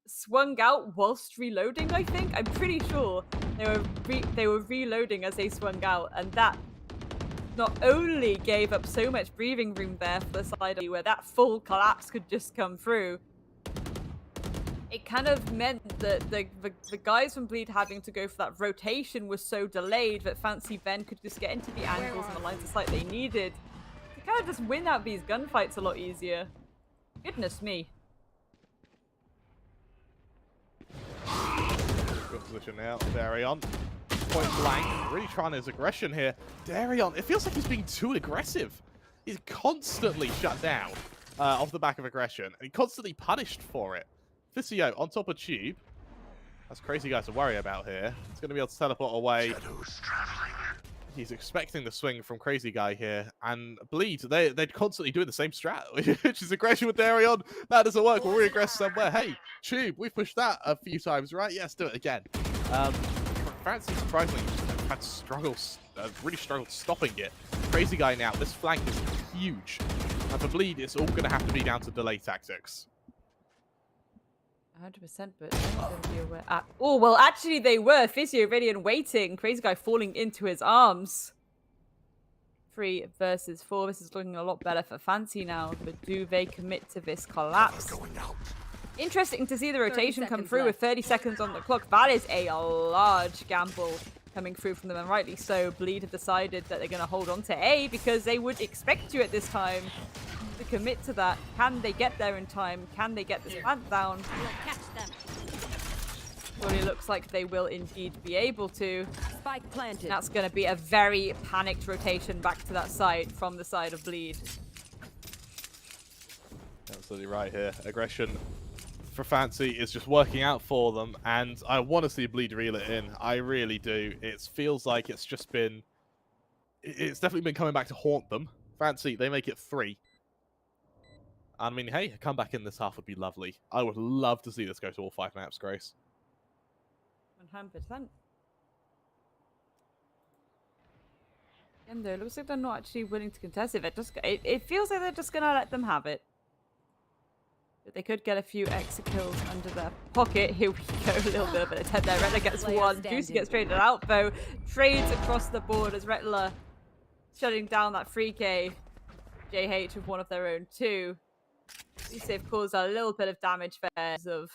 swung out whilst reloading, I think. I'm pretty sure they were reloading as they swung out, and that not only gave up so much breathing room there for the side where that full collapse could just come through, it kind of meant that the guys from Bleed having to go for that rotation was so delayed that Fancy then could just get into the angles and the lines of sight they needed to kind of just win out these gunfights a lot easier. Goodness me. Good position now, Darion. Point blank, really trying his aggression here. Darion, it feels like he's being too aggressive. He's constantly shut down off the back of aggression, and he's constantly punished for it. Ficio on top of Tube. That's Crazy Guy to worry about here. He's going to be able to teleport away. He's expecting the swing from Crazy Guy here. And Bleed, they're constantly doing the same strat, which is aggression with Darion. That doesn't work. We'll re-aggress somewhere. Hey, Tube, we've pushed that a few times, right? Yes, do it again. Fancy, surprisingly, had really struggled stopping it. Crazy Guy now, this flank is huge. And for Bleed, it's all going to have to be down to delay tactics. 100%, but don't be aware. Oh, well, actually they were. Ficio ready and waiting. Crazy Guy falling into his arms. 3 versus 4. This is looking a lot better for Fancy now. But do they commit to this collapse? Interesting to see the rotation come through with 30 seconds on the clock. That is a large gamble coming through from them, and rightly so. Bleed have decided that they're going to hold on to A because they would expect you at this time to commit to that. Can they get there in time? Can they get this plant down? Well, it looks like they will indeed be able to. Spike planted. That's going to be a very panicked rotation back to that side from the side of Bleed. Absolutely right here. Aggression for Fancy is just working out for them, and I want to see Bleed reel it in. I really do. It feels like it's just been... It's definitely been coming back to haunt them. Fancy, they make it 3. I mean, hey, a comeback in this half would be lovely. I would love to see this go to all 5 maps, Grace. 100%. And though, it looks like they're not actually willing to contest it. It feels like they're just gonna let them have it. But they could get a few extra kills under their pocket. Here we go, a little bit of an attempt there. Rettler gets one, Juicy gets traded out, though. Trades across the board as Rettler shutting down that 3k. JH with one of their own too. At least they've caused a little bit of damage there of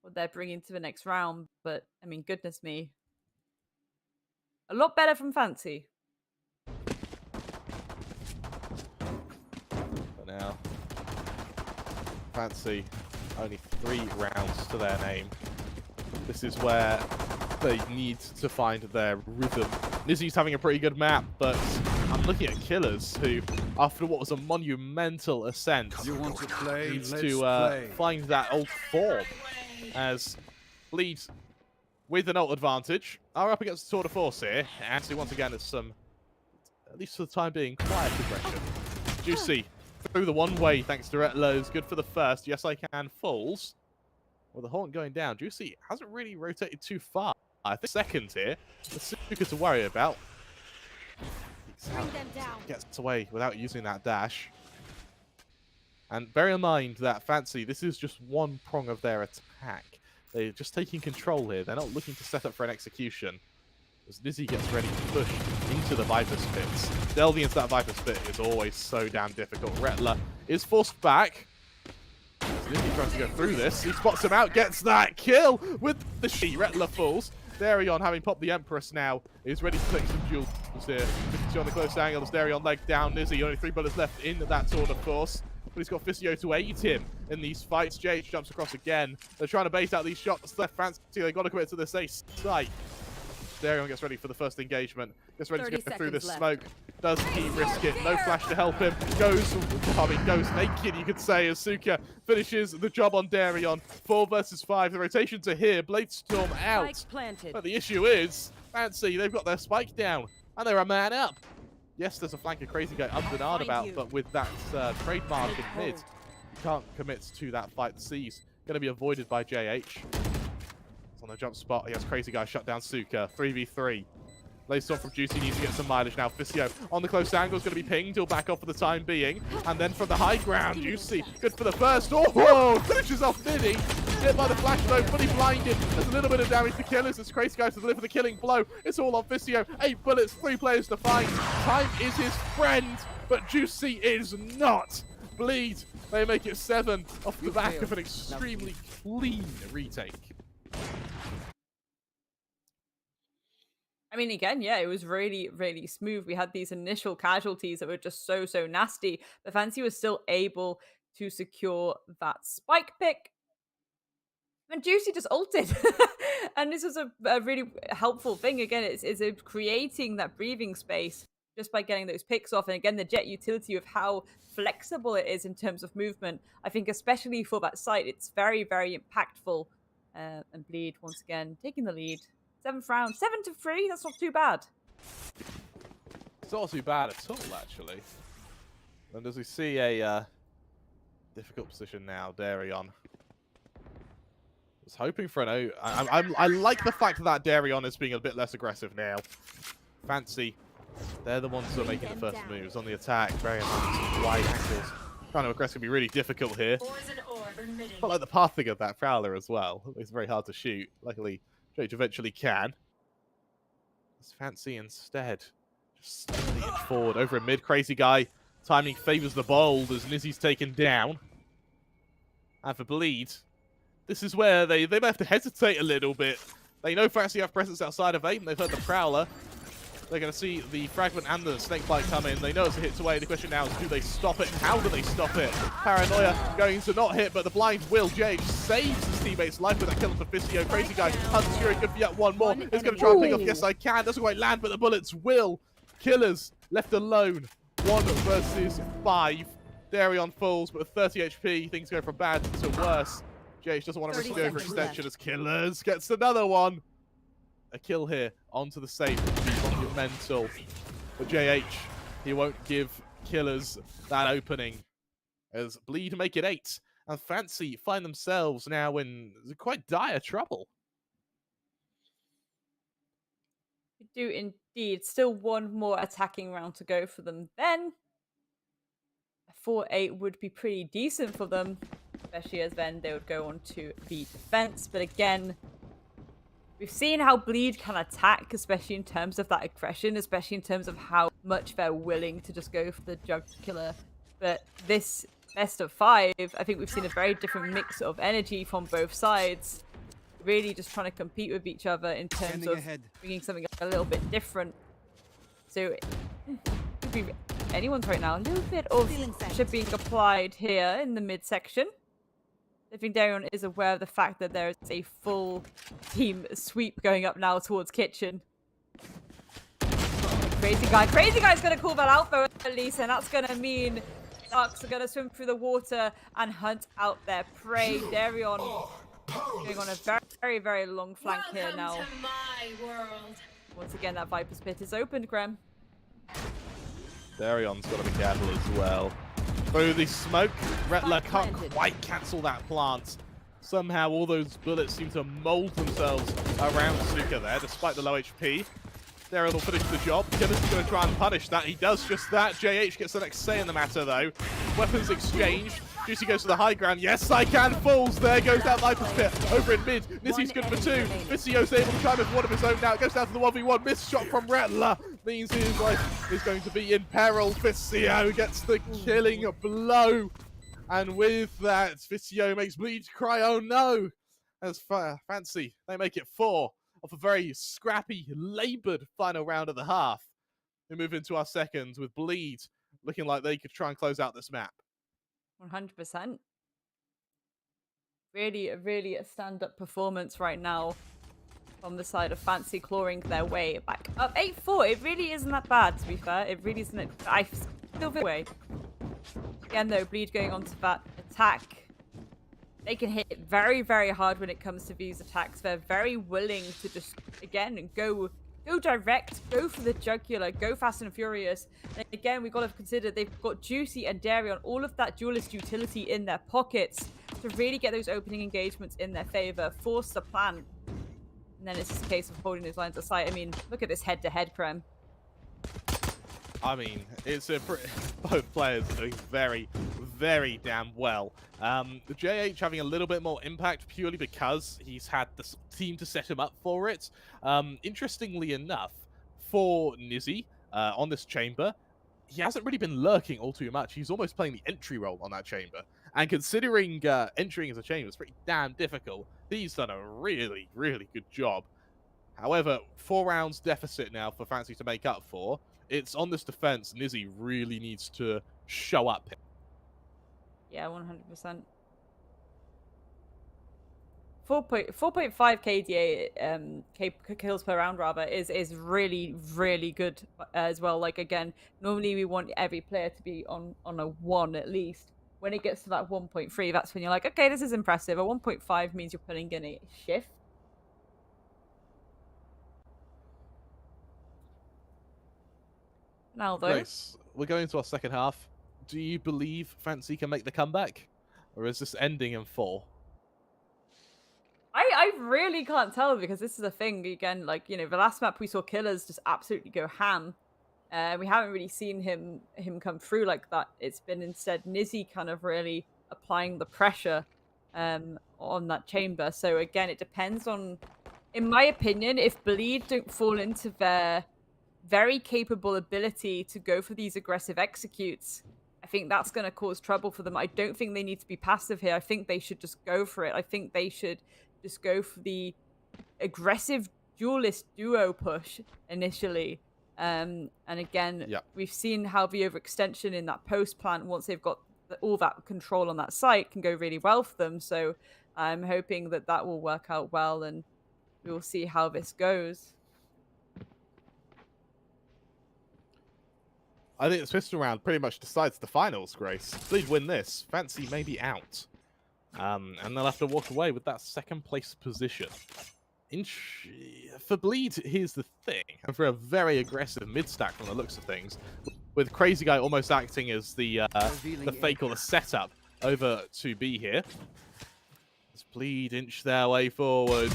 what they're bringing to the next round. But, I mean, goodness me. A lot better from Fancy. But now, Fancy, only 3 rounds to their name. This is where they need to find their rhythm. Nizzy's having a pretty good map, but I'm looking at Killers, who, after what was a monumental ascent, needs to find that old form. As Bleed, with an ult advantage, are up against the tour de force here. And see, once again, it's some, at least for the time being, quiet aggression. Juicy through the one way, thanks to Rettler, is good for the first. Yes, I can. Falls. With the haunt going down, Juicy hasn't really rotated too far. I think second here. That's Suka to worry about. Gets away without using that dash. And bear in mind that Fancy, this is just one prong of their attack. They're just taking control here. They're not looking to set up for an execution. As Nizzy gets ready to push into the Viper's pits. Delving into that Viper's pit is always so damn difficult. Rettler is forced back. Nizzy tries to go through this. He spots him out, gets that kill with the sheet. Rettler falls. Darion, having popped the Empress now, is ready to take some duels here. See on the close angle as Darion leg down. Nizzy, only 3 bullets left in that sword, of course. But he's got Fisio to aid him in these fights. JH jumps across again. They're trying to base out these shots. Left Fancy, they've got to commit to this ace site. Darion gets ready for the first engagement. Gets ready to go through this smoke. Doesn't he risk it? No flash to help him. Goes naked, you could say, as Suka finishes the job on Darion. 4 versus 5. The rotations are here. Bladestorm out. But the issue is, Fancy, they've got their spike down. And they're a man up. Yes, there's a flanker crazy guy Undenied about, but with that trademark in mid, you can't commit to that fight. The C's going to be avoided by JH. On the jump spot, he has crazy guy shut down Suka. 3v3. Bladestorm from Juicy needs to get some mileage now. Fisio on the close angle is going to be pinged. He'll back off for the time being. And then from the high ground, Juicy, good for the first. Oh, finishes off Niddy. Hit by the flash though, fully blinded. There's a little bit of damage to Killers as crazy guy to deliver the killing blow. It's all on Fisio. 8 bullets, 3 players to find. Time is his friend, but Juicy is not. Bleed, they make it 7 off the back of an extremely clean retake. I mean, again, yeah, it was really, really smooth. We had these initial casualties that were just so nasty, but Fancy was still able to secure that spike pick. And Juicy just ulted. And this was a really helpful thing. Again, it's creating that breathing space just by getting those picks off. And again, the jet utility of how flexible it is in terms of movement. I think especially for that site, it's very, very impactful. And Bleed, once again, taking the lead. 7th round, 7-3. That's not too bad. It's not too bad at all, actually. And as we see a difficult position now, Darion was hoping for an O. I like the fact that Darion is being a bit less aggressive now. Fancy, they're the ones who are making the first moves on the attack. Very nice wide angles. Trying to aggressive can be really difficult here. But like the pathing of that Prowler as well. It's very hard to shoot. Luckily, Jake eventually can. It's Fancy instead. Just steadily it forward over a mid. Crazy guy. Timing favors the bold as Nizzy's taken down. And for Bleed, this is where they may have to hesitate a little bit. They know Fancy have presence outside of aim. They've heard the Prowler. They're going to see the Fragment and the Snakebite come in. They know it's a hit away. The question now is, do they stop it? How do they stop it? Paranoia going to not hit, but the blind will. JH saves his teammate's life with that kill for Fisio. Crazy guy, Hunter's Fury, good for yet one more. He's going to try and pick off. Yes, I can. Doesn't quite land, but the bullets will. Killers left alone. 1 versus 5. Darion falls, but with 30 HP, things go from bad to worse. JH doesn't want to risk the overextension as Killers gets another one. A kill here onto the safe would be monumental. But JH, he won't give Killers that opening. As Bleed make it 8. And Fancy find themselves now in quite dire trouble. do indeed. Still one more attacking round to go for them. Then a 4-8 would be pretty decent for them, especially as then they would go on to the defense. But again, we've seen how Bleed can attack, especially in terms of that aggression, especially in terms of how much they're willing to just go for the jugular. But this best of 5, I think we've seen a very different mix of energy from both sides. Really just trying to compete with each other in terms of bringing something a little bit different. So, could be anyone's right now. A little bit of pressure being applied here in the midsection. I think Darion is aware of the fact that there is a full team sweep going up now towards Kitchen. Crazy Guy's going to call that out though, at least, and that's going to mean Ducks are going to swim through the water and hunt out their prey. Darion going on a very, very long flank here now. To my world. Once again, that Viper's Pit is opened, Graham. Darion's got to be careful as well. Through the smoke, Retler can't quite cancel that plant. Somehow all those bullets seem to mold themselves around Suka there, despite the low HP. Darion will finish the job. Killer's going to try and punish that. He does just that. JH gets the next say in the matter, though. Weapons exchanged. Juicy goes to the high ground. Yes, I can. Falls. There goes that Viper's Pit. Over in mid. Nizzy's good for 2. Vicio's able to try with one of his own now. It goes down to the 1v1. Missed shot from Retler. Means his life is going to be in peril. Vicio gets the killing blow. And with that, Vicio makes Bleed cry, oh no. As Fancy, they make it 4 off a very scrappy, laboured final round of the half. We move into our second with Bleed looking like they could try and close out this map. 100%. Really a stand-up performance right now from the side of Fancy, clawing their way back up. 8-4, it really isn't that bad, to be fair. It really isn't. I still feel way. Again, though, Bleed going on to that attack. They can hit very, very hard when it comes to these attacks. They're very willing to just, again, go direct, go for the jugular, go fast and furious. And again, we've got to consider they've got Juicy and Darion, all of that duelist utility in their pockets to really get those opening engagements in their favor, force the plan. And then it's just a case of holding those lines of sight. I mean, look at this head-to-head, Krem. I mean, it's both players are doing very, very damn well. The JH having a little bit more impact purely because he's had the team to set him up for it. Interestingly enough, for Nizzy on this chamber, he hasn't really been lurking all too much. He's almost playing the entry role on that chamber. And considering entering as a chamber is pretty damn difficult, he's done a really, really good job. However, 4 rounds deficit now for Fancy to make up for. It's on this defense, Nizzy really needs to show up. Yeah, 100%. 4.5 KDA kills per round rather is really, really good as well. Like, again, normally we want every player to be on a 1 at least. When it gets to that 1.3, that's when you're like, okay, this is impressive. A 1.5 means you're putting in a shift. Now, though, Grace, we're going into our second half. Do you believe Fancy can make the comeback? Or is this ending in 4? I really can't tell, because this is a thing, again, like, you know, the last map we saw Killers just absolutely go ham. We haven't really seen him come through like that. It's been instead Nizzy kind of really applying the pressure on that chamber. So again, it depends on, in my opinion, if Bleed don't fall into their very capable ability to go for these aggressive executes, I think that's going to cause trouble for them. I don't think they need to be passive here. I think they should just go for it. I think they should just go for the aggressive duelist duo push initially. And again, we've seen how the overextension in that post plant, once they've got all that control on that site, can go really well for them. So I'm hoping that that will work out well, and we will see how this goes. I think this pistol round pretty much decides the finals, Grace. Bleed win this, Fancy may be out. And they'll have to walk away with that second place position. For Bleed, here's the thing. And for a very aggressive mid-stack from the looks of things, with Crazy Guy almost acting as the fake or the setup over to B here. As Bleed inch their way forward.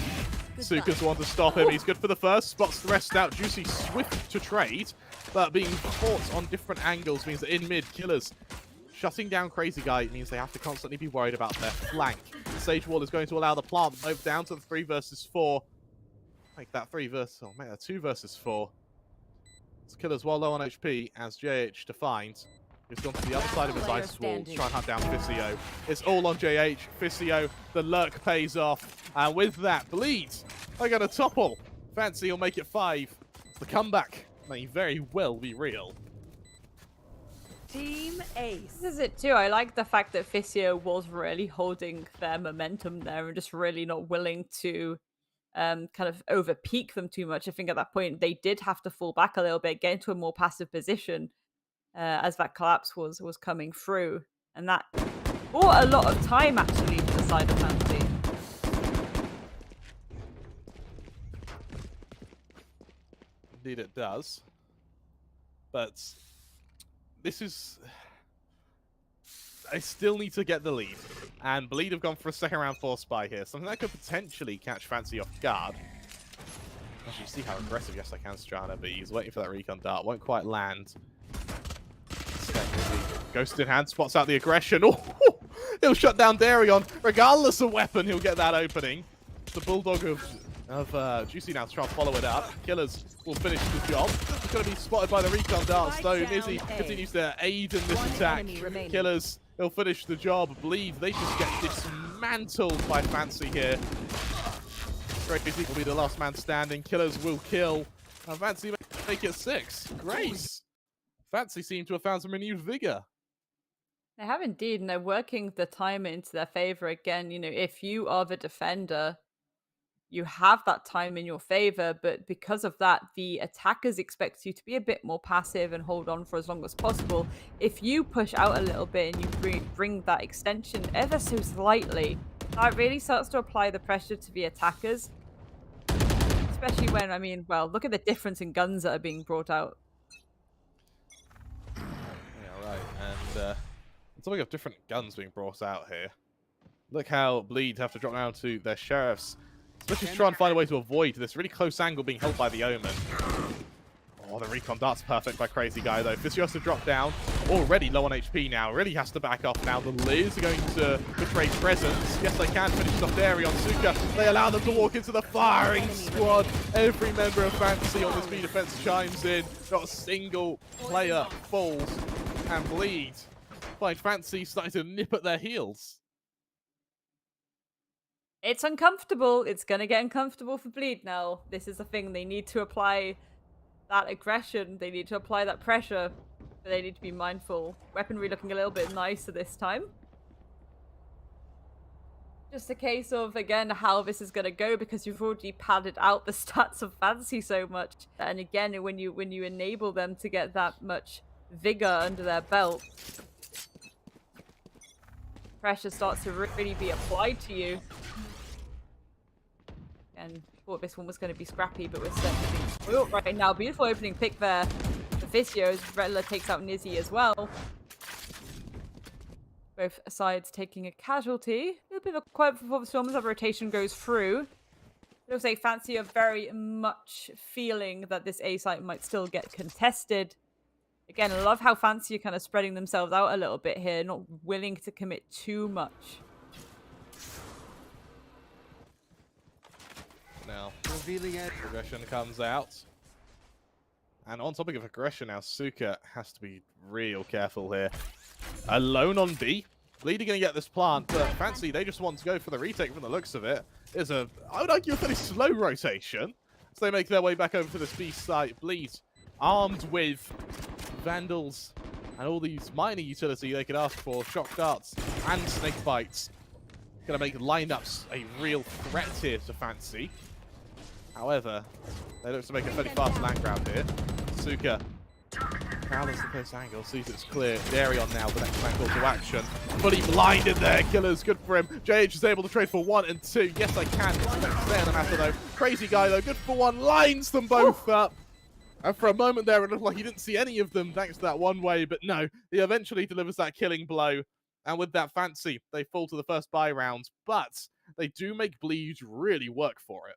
Suka's the one to stop him. He's good for the first, spots the rest out. Juicy swift to trade, but being caught on different angles means that in mid, Killers shutting down Crazy Guy means they have to constantly be worried about their flank. The Sage Wall is going to allow the plant to move down to the 3 versus 4. Make that 3 versus, oh, make that 2 versus 4. It's Killers well low on HP as JH defines. He's gone to the other side of his ice wall to try and hunt down Fissio. It's all on JH. Fissio, the lurk pays off. And with that, Bleed, they're going to topple. Fancy will make it 5. The comeback may very well be real. Team Ace. This is it too. I like the fact that Fissio was really holding their momentum there and just really not willing to kind of over peak them too much. I think at that point they did have to fall back a little bit, get into a more passive position as that collapse was coming through, and that bought a lot of time actually to the side of Fancy. Indeed it does. But this is... I still need to get the lead. And Bleed have gone for a second round force buy here. Something that could potentially catch Fancy off guard. As you see how aggressive Yes I Can Strana be. He's waiting for that recon dart. Won't quite land. Ghost in hand, spots out the aggression. Oh, he'll shut down Darion. Regardless of weapon, he'll get that opening. The Bulldog of Juicy now to try and follow it up. Killers will finish the job. He's going to be spotted by the recon darts, though. Nizzy continues to aid in this attack. Killers, he'll finish the job. Bleed, they just get dismantled by Fancy here. Crazy will be the last man standing. Killers will kill. And Fancy make it 6. Grace. Fancy seem to have found some renewed vigor. They have indeed, and they're working the timer into their favor again. You know, if you are the defender, you have that time in your favor, but because of that, the attackers expect you to be a bit more passive and hold on for as long as possible. If you push out a little bit and you bring that extension ever so slightly, that really starts to apply the pressure to the attackers. Especially when, I mean, well, look at the difference in guns that are being brought out. Yeah, right. And talking of different guns being brought out here, look how Bleed have to drop down to their sheriffs. Let's just try and find a way to avoid this really close angle being held by the Omen. Oh, the recon dart's perfect by Crazy Guy, though. Fissio has to drop down. Already low on HP now. Really has to back off now. The Liz are going to betray presence. Yes, they can finish off Darion. Suka, they allow them to walk into the firing squad. Every member of Fantasy on this B defense chimes in. Not a single player falls. And Bleed find Fantasy starting to nip at their heels. It's uncomfortable. It's going to get uncomfortable for Bleed now. This is the thing. They need to apply that aggression. They need to apply that pressure. But they need to be mindful. Weaponry looking a little bit nicer this time. Just a case of, again, how this is going to go, because you've already padded out the stats of Fantasy so much. And again, when you enable them to get that much vigor under their belt, pressure starts to really be applied to you. And thought this one was going to be scrappy, but we're certainly being spoiled right now. Beautiful opening pick there for Fissio. Redler takes out Nizzy as well. Both sides taking a casualty. A little bit of a quiet before the storm as that rotation goes through. It looks like Fancy are very much feeling that this A site might still get contested. Again, I love how Fancy are kind of spreading themselves out a little bit here, not willing to commit too much. Now, aggression comes out. And on topic of aggression now, Suka has to be real careful here. Alone on B. Bleed are going to get this plant, but Fancy, they just want to go for the retake from the looks of it. It's a, I would argue, a fairly slow rotation. So they make their way back over to this B site. Bleed, armed with Vandals and all these minor utility they could ask for. Shock darts and snake bites. Going to make lineups a real threat here to Fancy. However, they look to make a fairly fast land grab here. Suka crowds the close angle, sees it's clear. Darion now, the next man call to action. Fully blinded there, Killers, good for him. JH is able to trade for 1 and 2. Yes, I can. Stay on the matter though. Crazy Guy though, good for 1, lines them both up. And for a moment there, it looked like he didn't see any of them thanks to that one way, but no, he eventually delivers that killing blow. And with that Fancy, they fall to the first buy round, but they do make Bleed really work for it.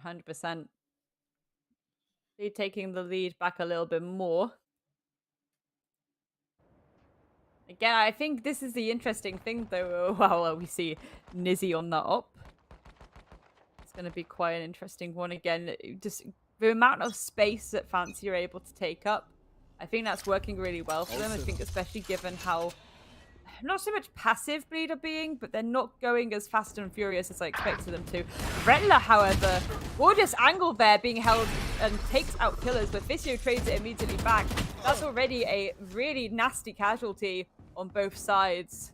100%. They're taking the lead back a little bit more. Again, I think this is the interesting thing, though. Wow, we see Nizzy on that up. It's going to be quite an interesting one. Again, just the amount of space that Fancy are able to take up, I think that's working really well for them. I think especially given how not so much passive Bleed are being, but they're not going as fast and furious as I expected them to. Rentler, however, gorgeous angle there being held and takes out Killers, but Visio trades it immediately back. That's already a really nasty casualty on both sides,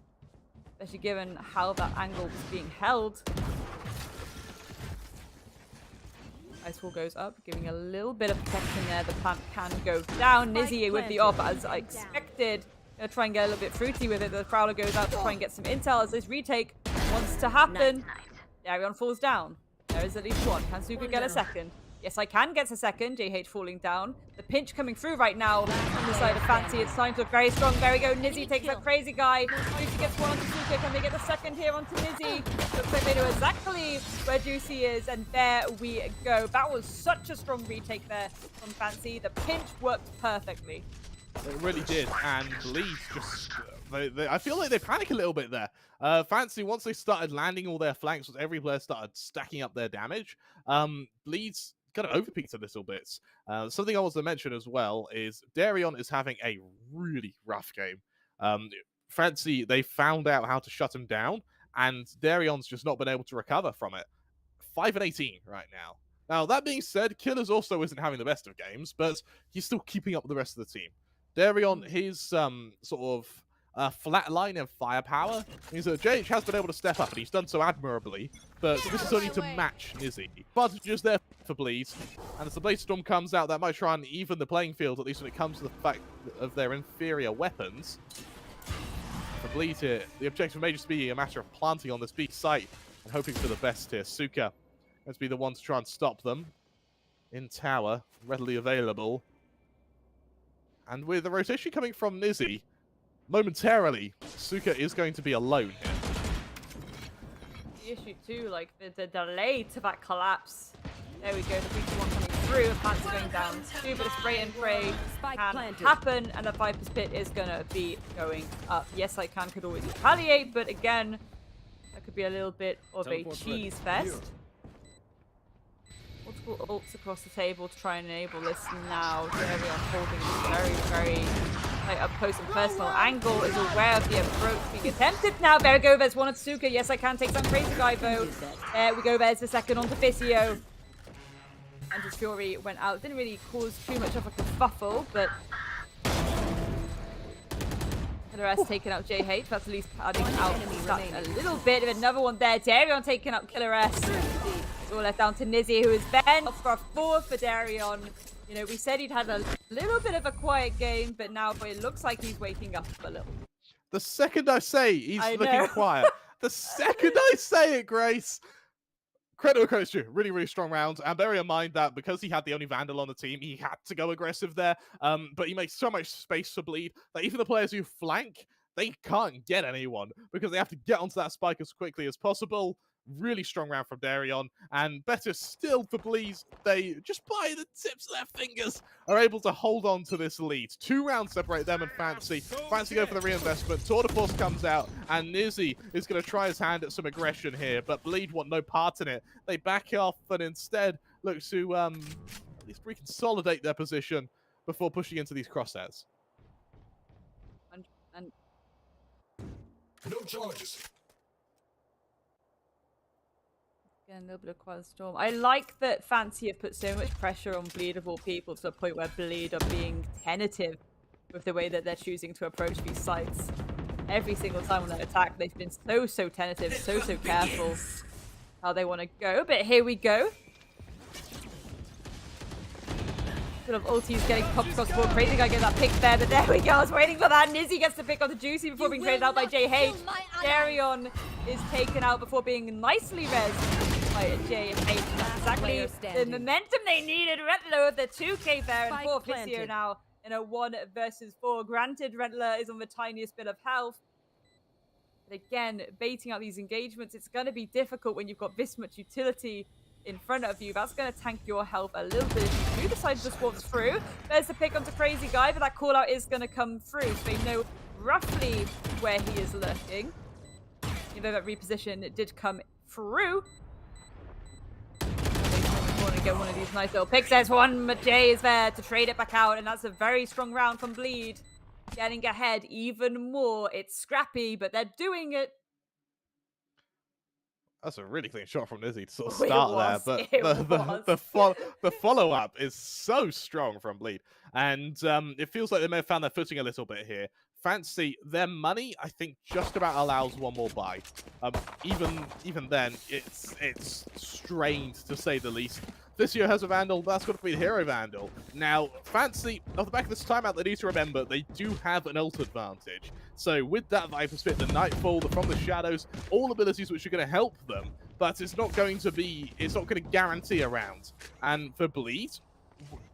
especially given how that angle was being held. Ice wall goes up, giving a little bit of protection there. The plant can go down. Nizzy with the op, as I expected. Gonna try and get a little bit fruity with it. The Prowler goes out to try and get some intel as this retake wants to happen. Darion falls down. There is at least one. Can Suka get a second? Yes, I can get a second. JH falling down. The pinch coming through right now on the side of Fancy. It's time to look very strong. There we go. Nizzy takes that crazy guy. Juicy gets one onto Suka. Can they get the second here onto Nizzy? Looks like they know exactly where Juicy is. And there we go. That was such a strong retake there from Fancy. The pinch worked perfectly. It really did, and Bleed just... I feel like they panic a little bit there. Fancy, once they started landing all their flanks, once every player started stacking up their damage, Bleed's kind of overpeaked a little bit. Something I want to mention as well is Darion is having a really rough game. Fancy, they found out how to shut him down, and Darion's just not been able to recover from it. 5-18 right now. Now, that being said, Killers also isn't having the best of games, but he's still keeping up with the rest of the team. Darion, his sort of flat line of firepower means that JH has been able to step up, and he's done so admirably, but this is only to match Nizzy. But just there for Bleed, and as the Blade Storm comes out, that might try and even the playing field, at least when it comes to the fact of their inferior weapons. For Bleed here, the objective may just be a matter of planting on this B site and hoping for the best here. Suka has to be the one to try and stop them. In tower, readily available. And with the rotation coming from Nizzy, momentarily, Suka is going to be alone here. The issue too, like the delay to that collapse. There we go, the Breach one coming through, the plants are going down too, but a spray and pray can happen, and the Viper's Pit is gonna be going up. Yes, I could always retaliate, but again, that could be a little bit of a cheese fest. Multiple ults across the table to try and enable this now. Darion holding this very, very up close and personal angle, is aware of the approach being attempted now. There we go, there's one at Suka. Yes, I can take some crazy guy though. There we go, there's the second onto Visio. And his Fury went out. Didn't really cause too much of a kerfuffle, but Killer taking out JH. That's at least padding out a little bit. Another one there. Darion taking out Killer S. It's all left down to Nizzy, who is then for a 4 for Darion. You know, we said he'd had a little bit of a quiet game, but now it looks like he's waking up a little. The second I say he's looking quiet, the second I say it, Grace, credit where credit's due. Really, really strong round. And bear in mind that because he had the only Vandal on the team, he had to go aggressive there. But he makes so much space for Bleed that even the players who flank, they can't get anyone because they have to get onto that spike as quickly as possible. Really strong round from Darion, and better still for Bleed, they, just by the tips of their fingers, are able to hold on to this lead. 2 rounds separate them and Fancy. Fancy go for the reinvestment. Tour de Force comes out, and Nizzy is going to try his hand at some aggression here, but Bleed want no part in it. They back off and instead look to at least reconsolidate their position before pushing into these crosshairs. No charges. A little bit of Quiet Storm. I like that Fancy have put so much pressure on Bleedable people to the point where Bleed are being tentative with the way that they're choosing to approach these sites. Every single time when they attack, they've been so tentative, so careful how they want to go. But here we go. Sort of ultis getting popped across the board. Crazy guy getting that pick there, but there we go. I was waiting for that. Nizzy gets the pick on the Juicy before being traded out by JH. Darion is taken out before being nicely rezzed by JH. That's exactly the momentum they needed. Rentler with the 2k there, and 4 Visio now in a 1 versus 4. Granted, Rentler is on the tiniest bit of health. But again, baiting out these engagements, it's going to be difficult when you've got this much utility in front of you. That's going to tank your health a little bit if you do decide to just walk through. There's the pick onto Crazy Guy, but that call out is going to come through. So they know roughly where he is lurking. Even though that reposition, it did come through. Want to get one of these nice little picks. There's one, but Jay is there to trade it back out, and that's a very strong round from Bleed. Getting ahead even more. It's scrappy, but they're doing it. That's a really clean shot from Nizzy to sort of It start was, there, it but the follow-up is so strong from Bleed, and it feels like they may have found their footing a little bit here. Fancy, their money, I think, just about allows one more buy. Even then, it's strained to say the least. This year has a Vandal, that's got to be the Hero Vandal. Now, Fancy, off the back of this timeout, they need to remember they do have an ult advantage. So with that Viper Spit, the Nightfall, the From the Shadows, all abilities which are going to help them, but it's not going to guarantee a round. And for Bleed,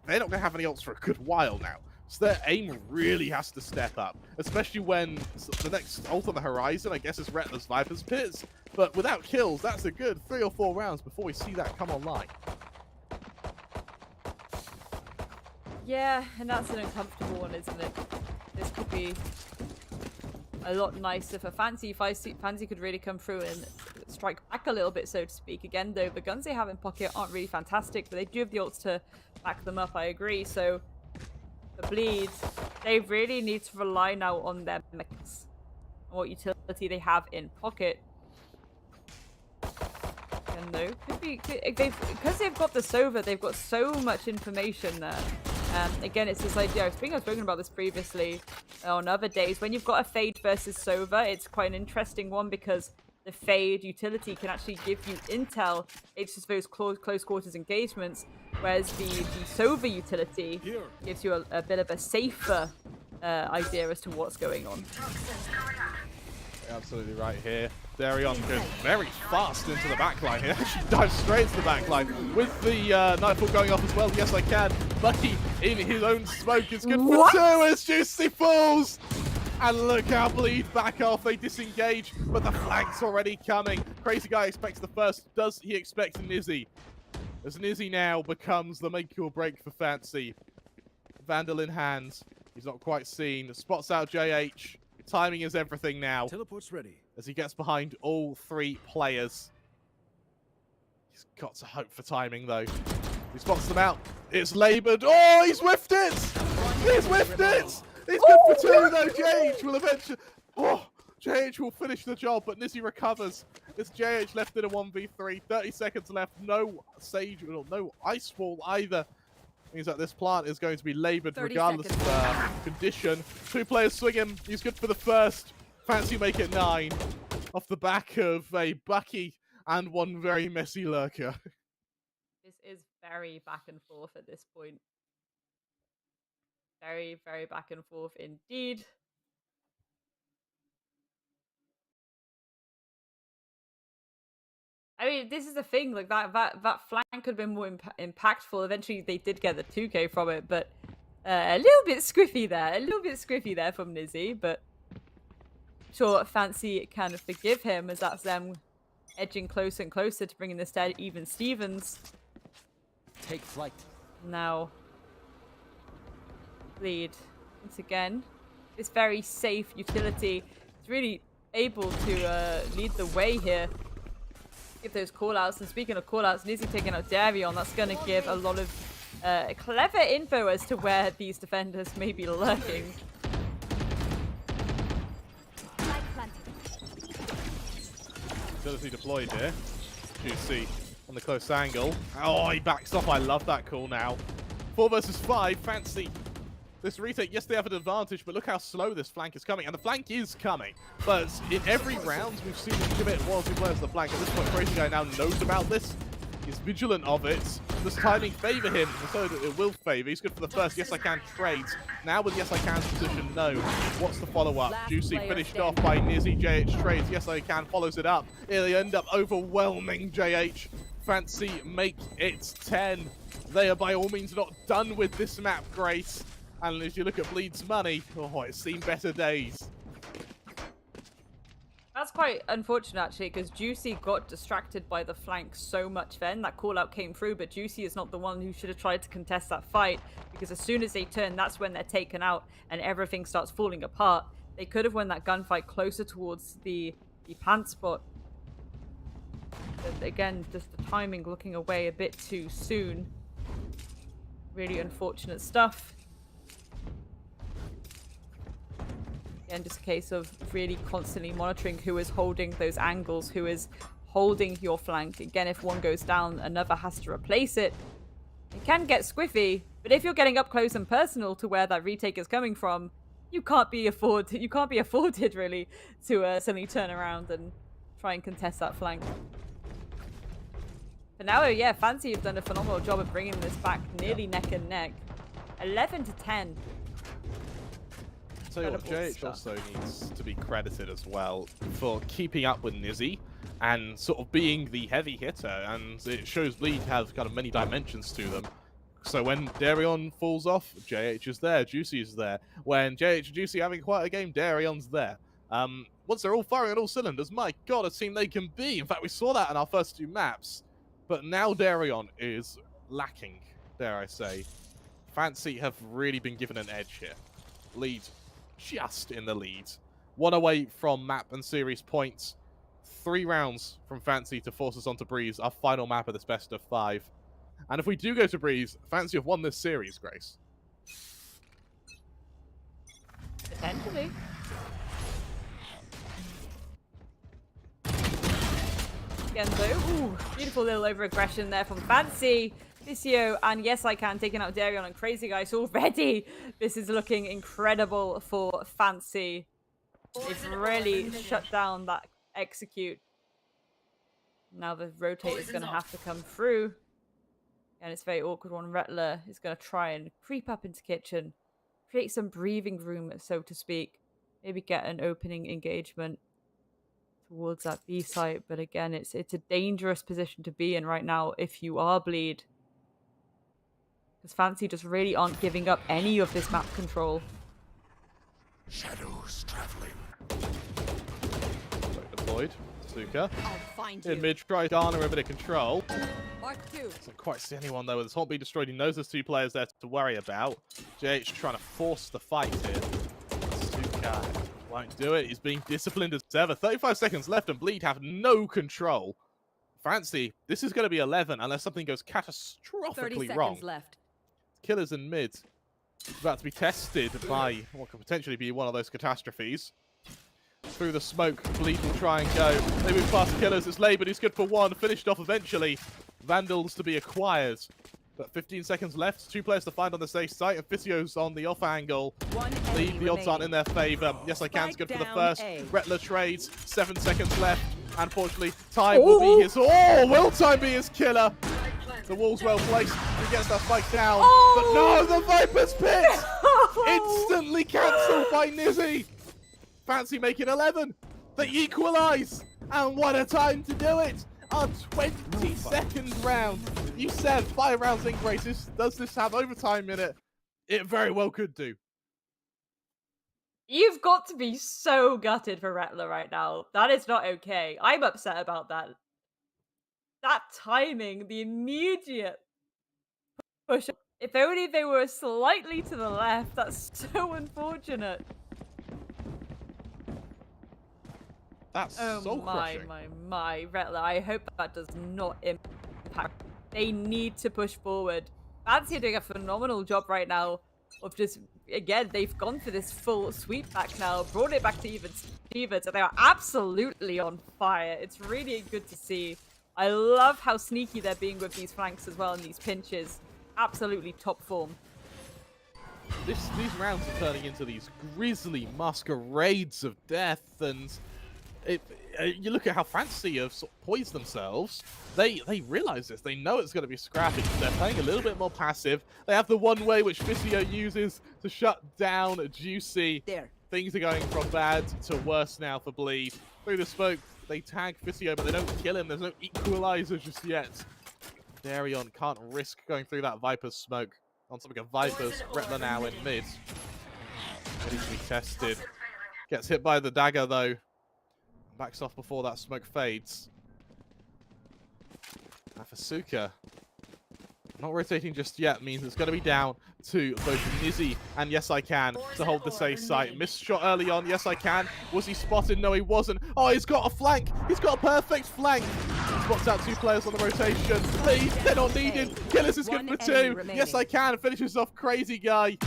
they're not going to have any ults for a good while now. So their aim really has to step up, especially when the next ult on the horizon, I guess, is Rettler's Viper's Pits. But without kills, that's a good 3 or 4 rounds before we see that come online. Yeah, and that's an uncomfortable one, isn't it? This could be a lot nicer for Fancy. Fancy could really come through and strike back a little bit, so to speak. Again, though, the guns they have in pocket aren't really fantastic, but they do have the ults to back them up, I agree. So the Bleed, they really need to rely now on their mechs, on what utility they have in pocket. And though, because they've got the Sova, they've got so much information there. Again, it's this idea, I've spoken about this previously on other days. When you've got a Fade versus Sova, it's quite an interesting one because the Fade utility can actually give you intel. It's just those close quarters engagements, whereas the Sova utility gives you a bit of a safer idea as to what's going on. Absolutely right here. Darion goes very fast into the backline here. She dives straight into the backline with the Nightfall going off as well. Yes, I can. Bucky in his own smoke is good for 2 as Juicy falls. And look how Bleed back off. They disengage, but the flag's already coming. Crazy Guy expects the first. Does he expect Nizzy? As Nizzy now becomes the make or break for Fancy. Vandal in hand. He's not quite seen. Spots out JH. Timing is everything now. Teleport's ready. As he gets behind all 3 players. He's got to hope for timing, though. He spots them out. It's laboured. Oh, he's whiffed it! He's whiffed it! He's good for 2, though. JH will eventually... Oh, JH will finish the job, but Nizzy recovers. It's JH left in a 1v3. 30 seconds left. No Sage, no Ice Wall either. Means that this plant is going to be laboured regardless of condition. 2 players swing him. He's good for the first. Fancy make it 9. Off the back of a Bucky and one very messy lurker. This is very back and forth at this point. Very, very back and forth indeed. I mean, this is the thing, like that flank could have been more impactful. Eventually, they did get the 2K from it, but a little bit squiffy there from Nizzy, but sure, Fancy can forgive him as that's them edging closer and closer to bringing this to even Stevens. Take flight. Now, Bleed, once again, this very safe utility is really able to lead the way here. Give those callouts, and speaking of callouts, Nizzy taking out Darion, that's going to give a lot of clever info as to where these defenders may be lurking. Utility deployed here. Juicy on the close angle. Oh, he backs off. I love that call now. 4 versus 5. Fancy. This retake, yes, they have an advantage, but look how slow this flank is coming. And the flank is coming. But in every round, we've seen him commit 1 or 2 players to the flank. At this point, Crazy Guy now knows about this. He's vigilant of it. Does timing favor him? So that it will favor. He's good for the first yes I can trades. Now with yes I can's position, no. What's the follow-up? Juicy finished off by Nizzy. JH trades. Yes I can follows it up. They end up overwhelming JH. Fancy make it 10. They are by all means not done with this map, Grace. And as you look at Bleed's money, oh, it's seen better days. That's quite unfortunate, actually, because Juicy got distracted by the flank so much then. That call-out came through, but Juicy is not the one who should have tried to contest that fight, because as soon as they turn, that's when they're taken out and everything starts falling apart. They could have won that gunfight closer towards the pant spot. But again, just the timing looking away a bit too soon. Really unfortunate stuff. Again, just a case of really constantly monitoring who is holding those angles, who is holding your flank. Again, if one goes down, another has to replace it. It can get squiffy, but if you're getting up close and personal to where that retake is coming from, you can't be afforded really to suddenly turn around and try and contest that flank. But now, yeah, Fancy have done a phenomenal job of bringing this back nearly neck and neck. 11 to 10. So JH also needs to be credited as well for keeping up with Nizzy and sort of being the heavy hitter, and it shows Bleed have kind of many dimensions to them. So when Darion falls off, JH is there, Juicy is there. When JH and Juicy are having quite a game, Darion's there. Once they're all firing on all cylinders, my god, a team they can be. In fact, we saw that in our first two maps. But now Darion is lacking, dare I say. Fancy have really been given an edge here. Bleed just in the lead. 1 away from map and series points. 3 rounds from Fancy to force us onto Breeze, our final map of this best of 5. And if we do go to Breeze, Fancy have won this series, Grace. Potentially. Again, though, ooh, beautiful little over-aggression there from Fancy. Vicio, and yes, I can, taking out Darion and Crazy Guys already. This is looking incredible for Fancy. They've really shut down that execute. Now the rotate is going to have to come through. And it's a very awkward one. Rattler is going to try and creep up into kitchen. Create some breathing room, so to speak. Maybe get an opening engagement towards that B site. But again, it's a dangerous position to be in right now if you are Bleed. Because Fancy just really aren't giving up any of this map control. Shadows traveling. Deployed. Suka. I'll find you. In mid, try garner a bit of control. Mark 2. Doesn't quite see anyone though. With his Hot B destroyed, he knows there's 2 players there to worry about. JH trying to force the fight here. Suka won't do it. He's being disciplined as ever. 35 seconds left and Bleed have no control. Fancy, this is going to be 11 unless something goes catastrophically 30 seconds wrong. left. Killers in mid. About to be tested by what could potentially be one of those catastrophes. Through the smoke, Bleed will try and go. They move past the Killers. It's Laban who's good for 1. Finished off eventually. Vandals to be acquired. But 15 seconds left. 2 players to find on the safe site. And Vicio's on the off angle. Lead, the odds aren't in their favor. Yes, I can's good for the first. Rettler trades. 7 seconds left. Unfortunately, time will be his. Oh, will time be his killer? The wall's well placed. He gets that spike down. But no, the Viper's pit! Instantly cancelled by Nizzy. Fancy making 11. They equalise. And what a time to do it. Our 22nd round. You said 5 rounds in, Grace. Does this have overtime in it? It very well could do. You've got to be so gutted for Rattler right now. That is not okay. I'm upset about that. That timing, the immediate push. If only they were slightly to the left. That's so unfortunate. That's so crushing. my. Rattler, I hope that does not impact. They need to push forward. Fancy are doing a phenomenal job right now of just, again, they've gone for this full sweep back now, brought it back to even Stevens, and they are absolutely on fire. It's really good to see. I love how sneaky they're being with these flanks as well and these pinches. Absolutely top form. These rounds are turning into these grisly masquerades of death, and you look at how Fancy have sort of poised themselves. They realise this. They know it's going to be scrappy. They're playing a little bit more passive. They have the one way which Vicio uses to shut down Juicy. There. Things are going from bad to worse now for Bleed. Through the smoke, they tag Vicio, but they don't kill him. There's no equalizer just yet. Darion can't risk going through that Viper's smoke. On something of Viper's, Rattler now in mid. Ready to be tested. Gets hit by the dagger though. Backs off before that smoke fades. Afasuka not rotating just yet means it's going to be down to both Nizzy and Yes I Can to hold the safe site. Missed shot early on. Yes I Can. Was he spotted? No, he wasn't. Oh, he's got a flank. He's got a perfect flank. Spots out 2 players on the rotation. They're not needed. Killers is good for 2. Yes I Can finishes off Crazy Guy.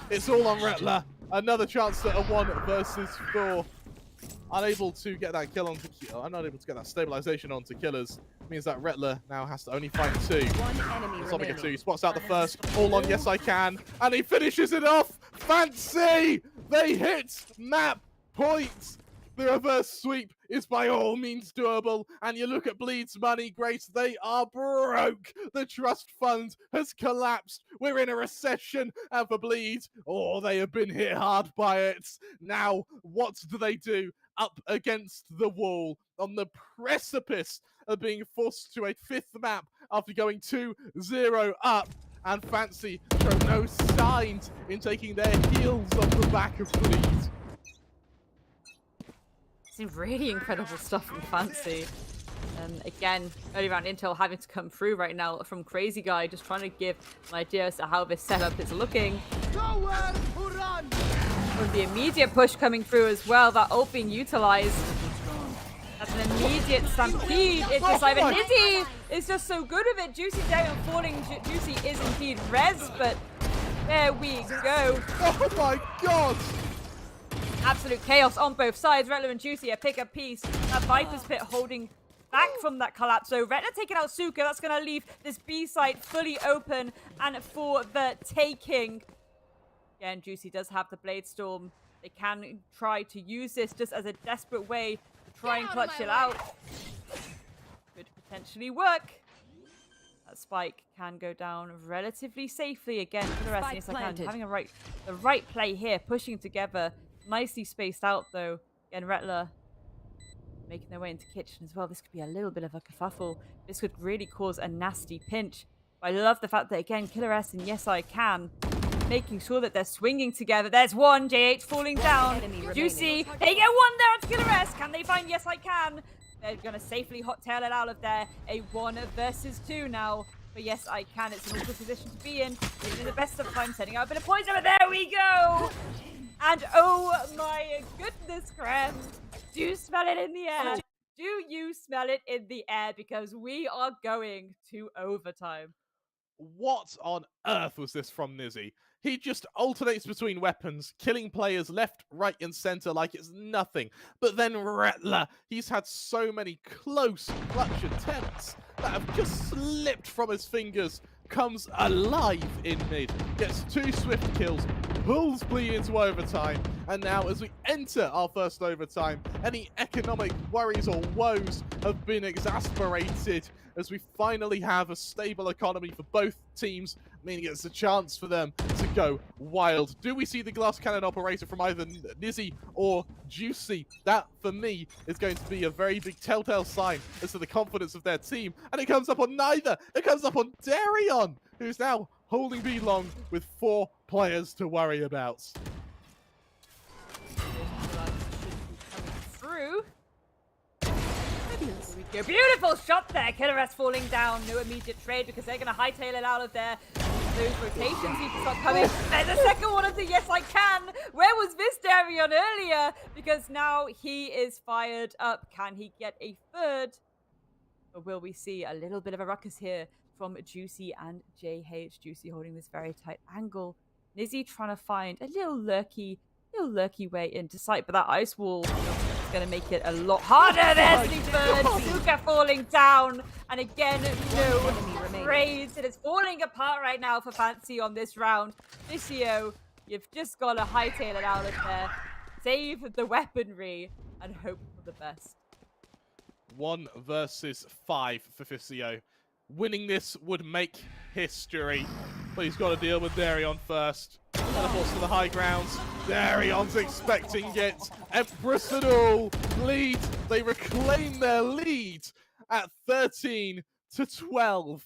It's all on Rettler. Another chance at a 1 versus 4. Unable to get that kill onto, unable to get that stabilization onto Killers. Means that Rettler now has to only find 2. It's not a 2. Spots out the first. All on Yes I Can. And he finishes it off. Fancy! They hit map points. The reverse sweep is by all means doable. And you look at Bleed's money, Grace, they are broke. The trust fund has collapsed. We're in a recession. And for Bleed, oh, they have been hit hard by it. Now, what do? Up against the wall, on the precipice of being forced to a 5th map after going 2-0 up. And Fancy show no signs in taking their heels off the back of Bleed. Some really incredible stuff from Fancy. Again, early round intel having to come through right now from Crazy Guy, just trying to give an idea as to how this setup is looking. Nowhere to run! With the immediate push coming through as well, that ult being utilized. That's an immediate stampede. It's just like Nizzy is just so good of it. Juicy down and falling. Juicy is indeed res, but there we go. Oh my god! Absolute chaos on both sides. Rettler and Juicy a pick a piece. That Viper's Pit holding back from that collapse. So Rettler taking out Suka. That's going to leave this B site fully open and for the taking. Again, Juicy does have the Blade Storm. They can try to use this just as a desperate way to try and clutch it out. Could potentially work. That spike can go down relatively safely again for the rest. Yes, I can. Having the right play here, pushing together. Nicely spaced out though. Again, Rettler making their way into kitchen as well. This could be a little bit of a kerfuffle. This could really cause a nasty pinch. But I love the fact that again, Killer S and Yes I Can making sure that they're swinging together. There's one, JH falling down. Juicy, they get 1 there onto Killer S. Can they find Yes I Can? They're going to safely hot tail it out of there. A 1 versus 2 now. But Yes I Can. It's an awkward position to be in. Even in the best of time, setting out a bit of points over. There we go. And oh my goodness, Krem. Do you smell it in the air? Do you smell it in the air? Because we are going to overtime. What on earth was this from Nizzy? He just alternates between weapons, killing players left, right, and center like it's nothing. But then Rettler, he's had so many close clutch attempts that have just slipped from his fingers. Comes alive in mid, gets 2 swift kills, pulls Bleed into overtime, and now as we enter our first overtime, any economic worries or woes have been exasperated as we finally have a stable economy for both teams, meaning it's a chance for them to go wild. Do we see the glass cannon operator from either Nizzy or Juicy? That, for me, is going to be a very big telltale sign as to the confidence of their team. And it comes up on neither. It comes up on Darion, who's now holding B long with 4 players to worry about. Through. Here we go. Beautiful shot there. Killer S falling down. No immediate trade because they're going to hightail it out of there. Those rotations need to start coming. And the second one of the Yes I Can. Where was this Darion earlier? Because now he is fired up. Can he get a 3rd? Or will we see a little bit of a ruckus here from Juicy and JH? Juicy holding this very tight angle. Nizzy trying to find a little lurky way into sight, but that ice wall is going to make it a lot harder. There's the 3rd. Suka falling down. And again, no trades. It is falling apart right now for Fancy on this round. Vicio, you've just got to hightail it out of there. Save the weaponry and hope for the best. 1 versus 5 for Vicio. Winning this would make history, but he's got to deal with Darion first. Teleports to the high grounds. Darion's expecting it. Empress and all. Bleed. They reclaim their lead at 13-12.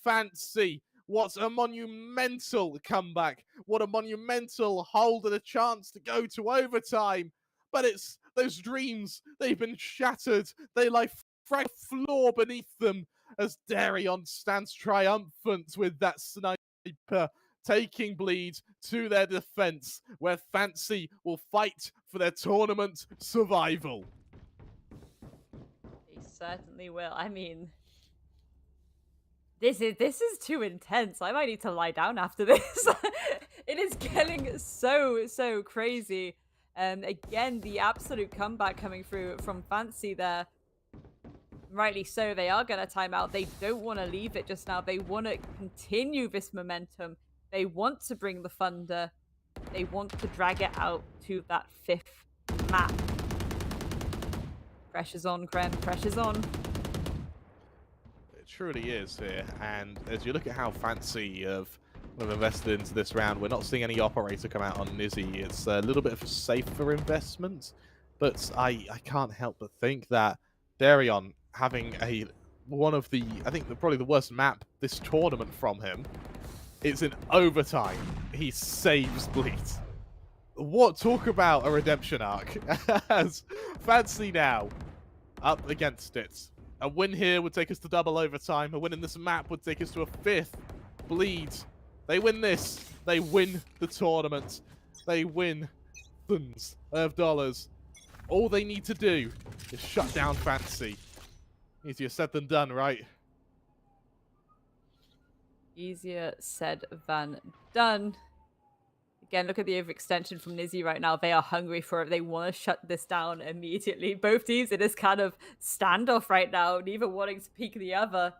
Fancy. What a monumental comeback. What a monumental hold and a chance to go to overtime. But it's Those dreams, they've been shattered. They lie floor beneath them as Darion stands triumphant with that sniper, taking Bleed to their defense, where Fancy will fight for their tournament survival. They certainly will. I mean, this is too intense. I might need to lie down after this. It is getting so crazy. Again, the absolute comeback coming through from Fancy there. Rightly so, they are going to time out. They don't want to leave it just now. They want to continue this momentum. They want to bring the thunder. They want to drag it out to that 5th map. Pressure's on, Krem. Pressure's on. It truly is here. And as you look at how Fancy have invested into this round, we're not seeing any operator come out on Nizzy. It's a little bit of a safer investment. But I can't help but think that Darion having one of the, I think probably the worst map this tournament from him. It's in overtime. He saves Bleed. What, talk about a redemption arc. As Fancy now up against it. A win here would take us to double overtime. A win in this map would take us to a 5th. Bleed. They win this. They win the tournament. They win tons of dollars. All they need to do is shut down Fancy. Easier said than done, right? Easier said than done. Again, look at the overextension from Nizzy right now. They are hungry for it. They want to shut this down immediately. Both teams in this kind of standoff right now, neither wanting to peek the other.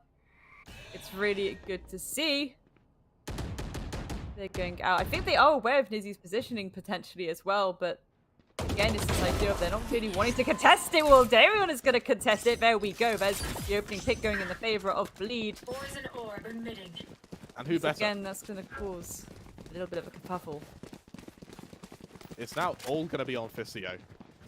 It's really good to see. They're going out. I think they are aware of Nizzy's positioning potentially as well, but again, it's this idea of they're not really wanting to contest it. Well, Darion is going to contest it. There we go. There's the opening pick going in the favor of Bleed. And who better? Again, that's going to cause a little bit of a kerfuffle. It's now all going to be on Fisio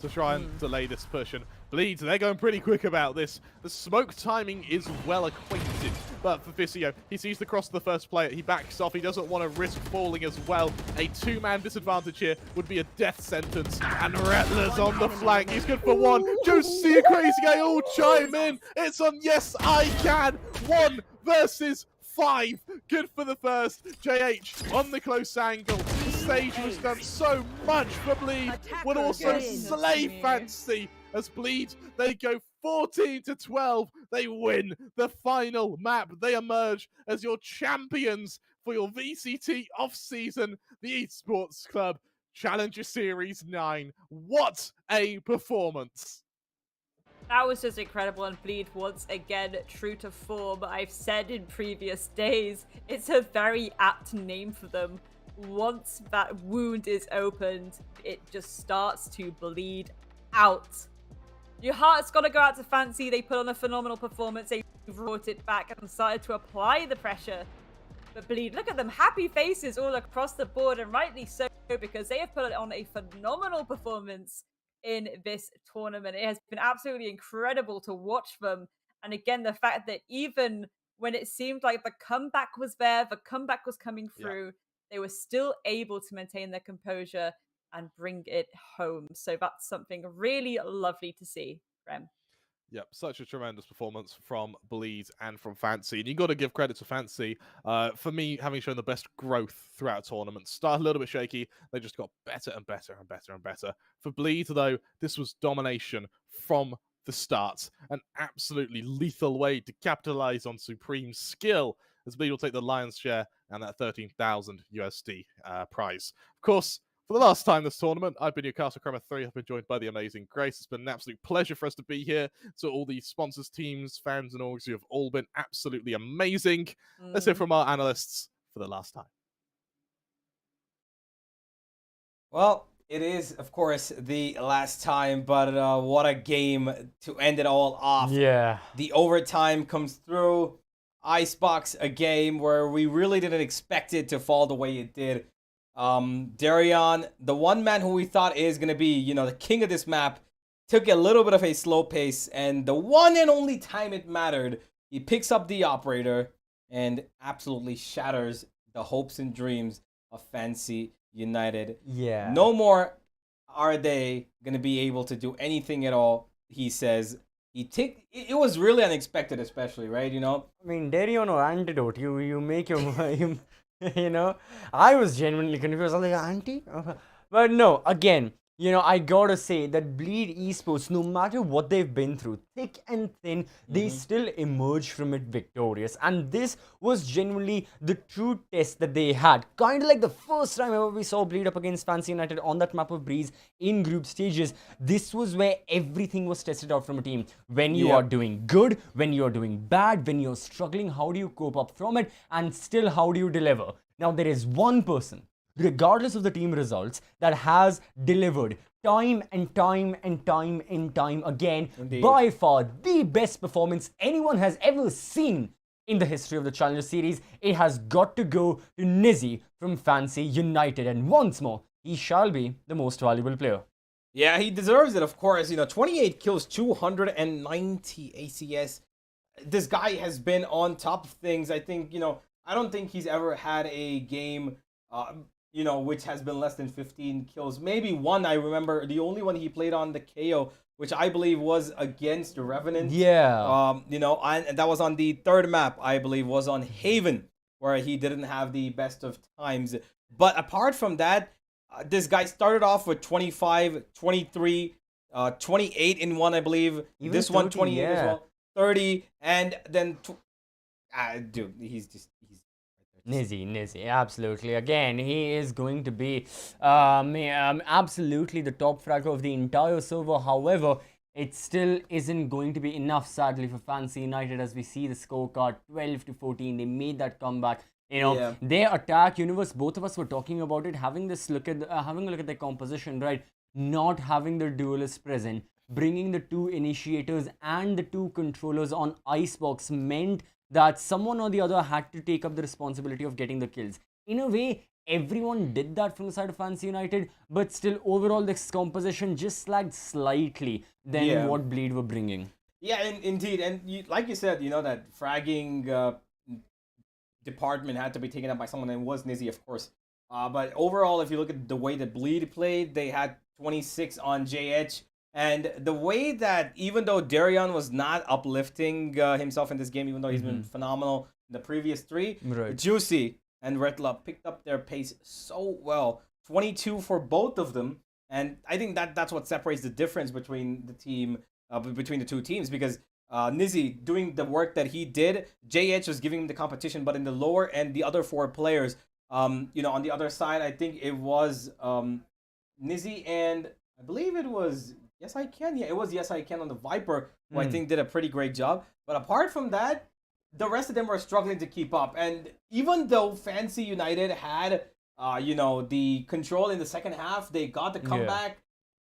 to try and delay this push. And Bleed, they're going pretty quick about this. The smoke timing is well acquainted. But for Fisio, he sees the cross to the first player. He backs off. He doesn't want to risk falling as well. A 2-man disadvantage here would be a death sentence. And Rattler's on the flank. He's good for 1. Josie, a crazy guy, all chime in. It's on Yes, I Can. 1 versus 5. Good for the first. JH on the close angle. The stage was done so much for Bleed. Would also slay Fancy. As Bleed, they go 14-12. They win the final map. They emerge as your champions for your VCT off-season, the Esports Club Challenger Series 9. What a performance! That was just incredible, and Bleed once again true to form. I've said in previous days, it's a very apt name for them. Once that wound is opened, it just starts to bleed out. Your heart's got to go out to Fancy. They put on a phenomenal performance. They brought it back and started to apply the pressure. But Bleed, look at them, happy faces all across the board, and rightly so, because they have put on a phenomenal performance in this tournament. It has been absolutely incredible to watch them. And again, the fact that even when it seemed like the comeback was there, the comeback was coming through, they were still able to maintain their composure and bring it home. So that's something really lovely to see, Rem. Yep, such a tremendous performance from Bleed and from Fancy. And you got to give credit to Fancy for me having shown the best growth throughout tournaments. Started a little bit shaky. They just got better and better and better and better. For Bleed, though, this was domination from the start. An absolutely lethal way to capitalize on supreme skill as Bleed will take the lion's share and that 13,000 USD prize. Of course, for the last time this tournament, I've been your Castle Crema 3. I've been joined by the amazing Grace. It's been an absolute pleasure for us to be here. To all the sponsors, teams, fans, and orgs, you have all been absolutely amazing. Let's hear from our analysts for the last time. Well, it is, of course, the last time, but what a game to end it all off. Yeah. The overtime comes through. Icebox, a game where we really didn't expect it to fall the way it did. Darion, the one man who we thought is going to be, the king of this map, took a little bit of a slow pace, and the one and only time it mattered, he picks up the operator and absolutely shatters the hopes and dreams of Fancy United. Yeah. No more are they gonna be able to do anything at all? He says it was really unexpected, especially, right? You know. I mean, Darion or Antidote, you make your you know. I was genuinely confused. I was like, Anti? But no, again, I gotta say that Bleed Esports, no matter what they've been through, thick and thin, they still emerge from it victorious. And this was genuinely the true test that they had. Kind of like the first time ever we saw Bleed up against Fancy United on that map of Breeze in group stages. This was where everything was tested out from a team. When you are doing good, when you are doing bad, when you're struggling, how do you cope up from it? And still, how do you deliver? Now, there is one person, regardless of the team results, that has delivered time and time and time and time again. Indeed. By far the best performance anyone has ever seen in the history of the Challenger Series. It has got to go to Nizzy from Fancy United, and once more, he shall be the most valuable player. Yeah, he deserves it, of course. 28 kills, 290 ACS. This guy has been on top of things. I think, I don't think he's ever had a game which has been less than 15 kills. Maybe one, I remember, the only one he played on the KO, which I believe was against the Revenant. Yeah. And that was on the third map, I believe, was on Haven, where he didn't have the best of times. But apart from that, this guy started off with 25, 23, 28 in one, I believe. Even this 30, one, 28 as yeah. well. 30, and then... dude, he's Nizzy, absolutely. Again, he is going to be absolutely the top fragger of the entire server. However, it still isn't going to be enough, sadly, for Fancy United, as we see the scorecard 12-14. They made that comeback. Their attack universe, both of us were talking about it, having a look at their composition, right? Not having the duelists present, bringing the two initiators and the two controllers on Icebox meant that someone or the other had to take up the responsibility of getting the kills. In a way, everyone did that from the side of Fancy United, but still overall this composition just lagged slightly than what Bleed were bringing. Yeah, indeed. And like you said, that fragging department had to be taken up by someone, and it was Nizzy, of course. But overall, if you look at the way that Bleed played, they had 26 on JH. And the way that, even though Darion was not uplifting himself in this game, even though he's been phenomenal in the previous three, Juicy and Redlove picked up their pace so well. 22 for both of them. And I think that's what separates the difference between the two teams, because Nizzy doing the work that he did, JH was giving him the competition, but in the lower end, the other four players, on the other side, I think it was Nizzy and I believe it was Yes I Can. Yeah, it was Yes I Can on the Viper, who I think did a pretty great job. But apart from that, the rest of them were struggling to keep up. And even though Fancy United had, the control in the second half, they got the comeback.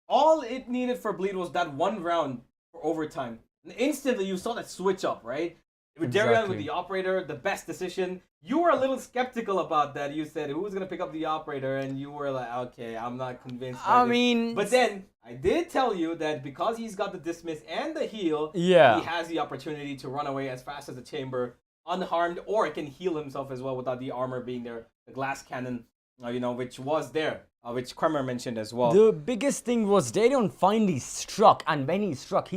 All it needed for Bleed was that one round for overtime. And instantly, you saw that switch up, right? With Darion with the operator, the best decision. You were a little skeptical about that. You said, who's going to pick up the operator? And you were like, okay, I'm not convinced. But then, I did tell you that because he's got the dismiss and the heal, he has the opportunity to run away as fast as the chamber, unharmed, or can heal himself as well without the armor being there. The glass cannon, which was there, which Kremer mentioned as well. The biggest thing was Darion finally struck, and when he struck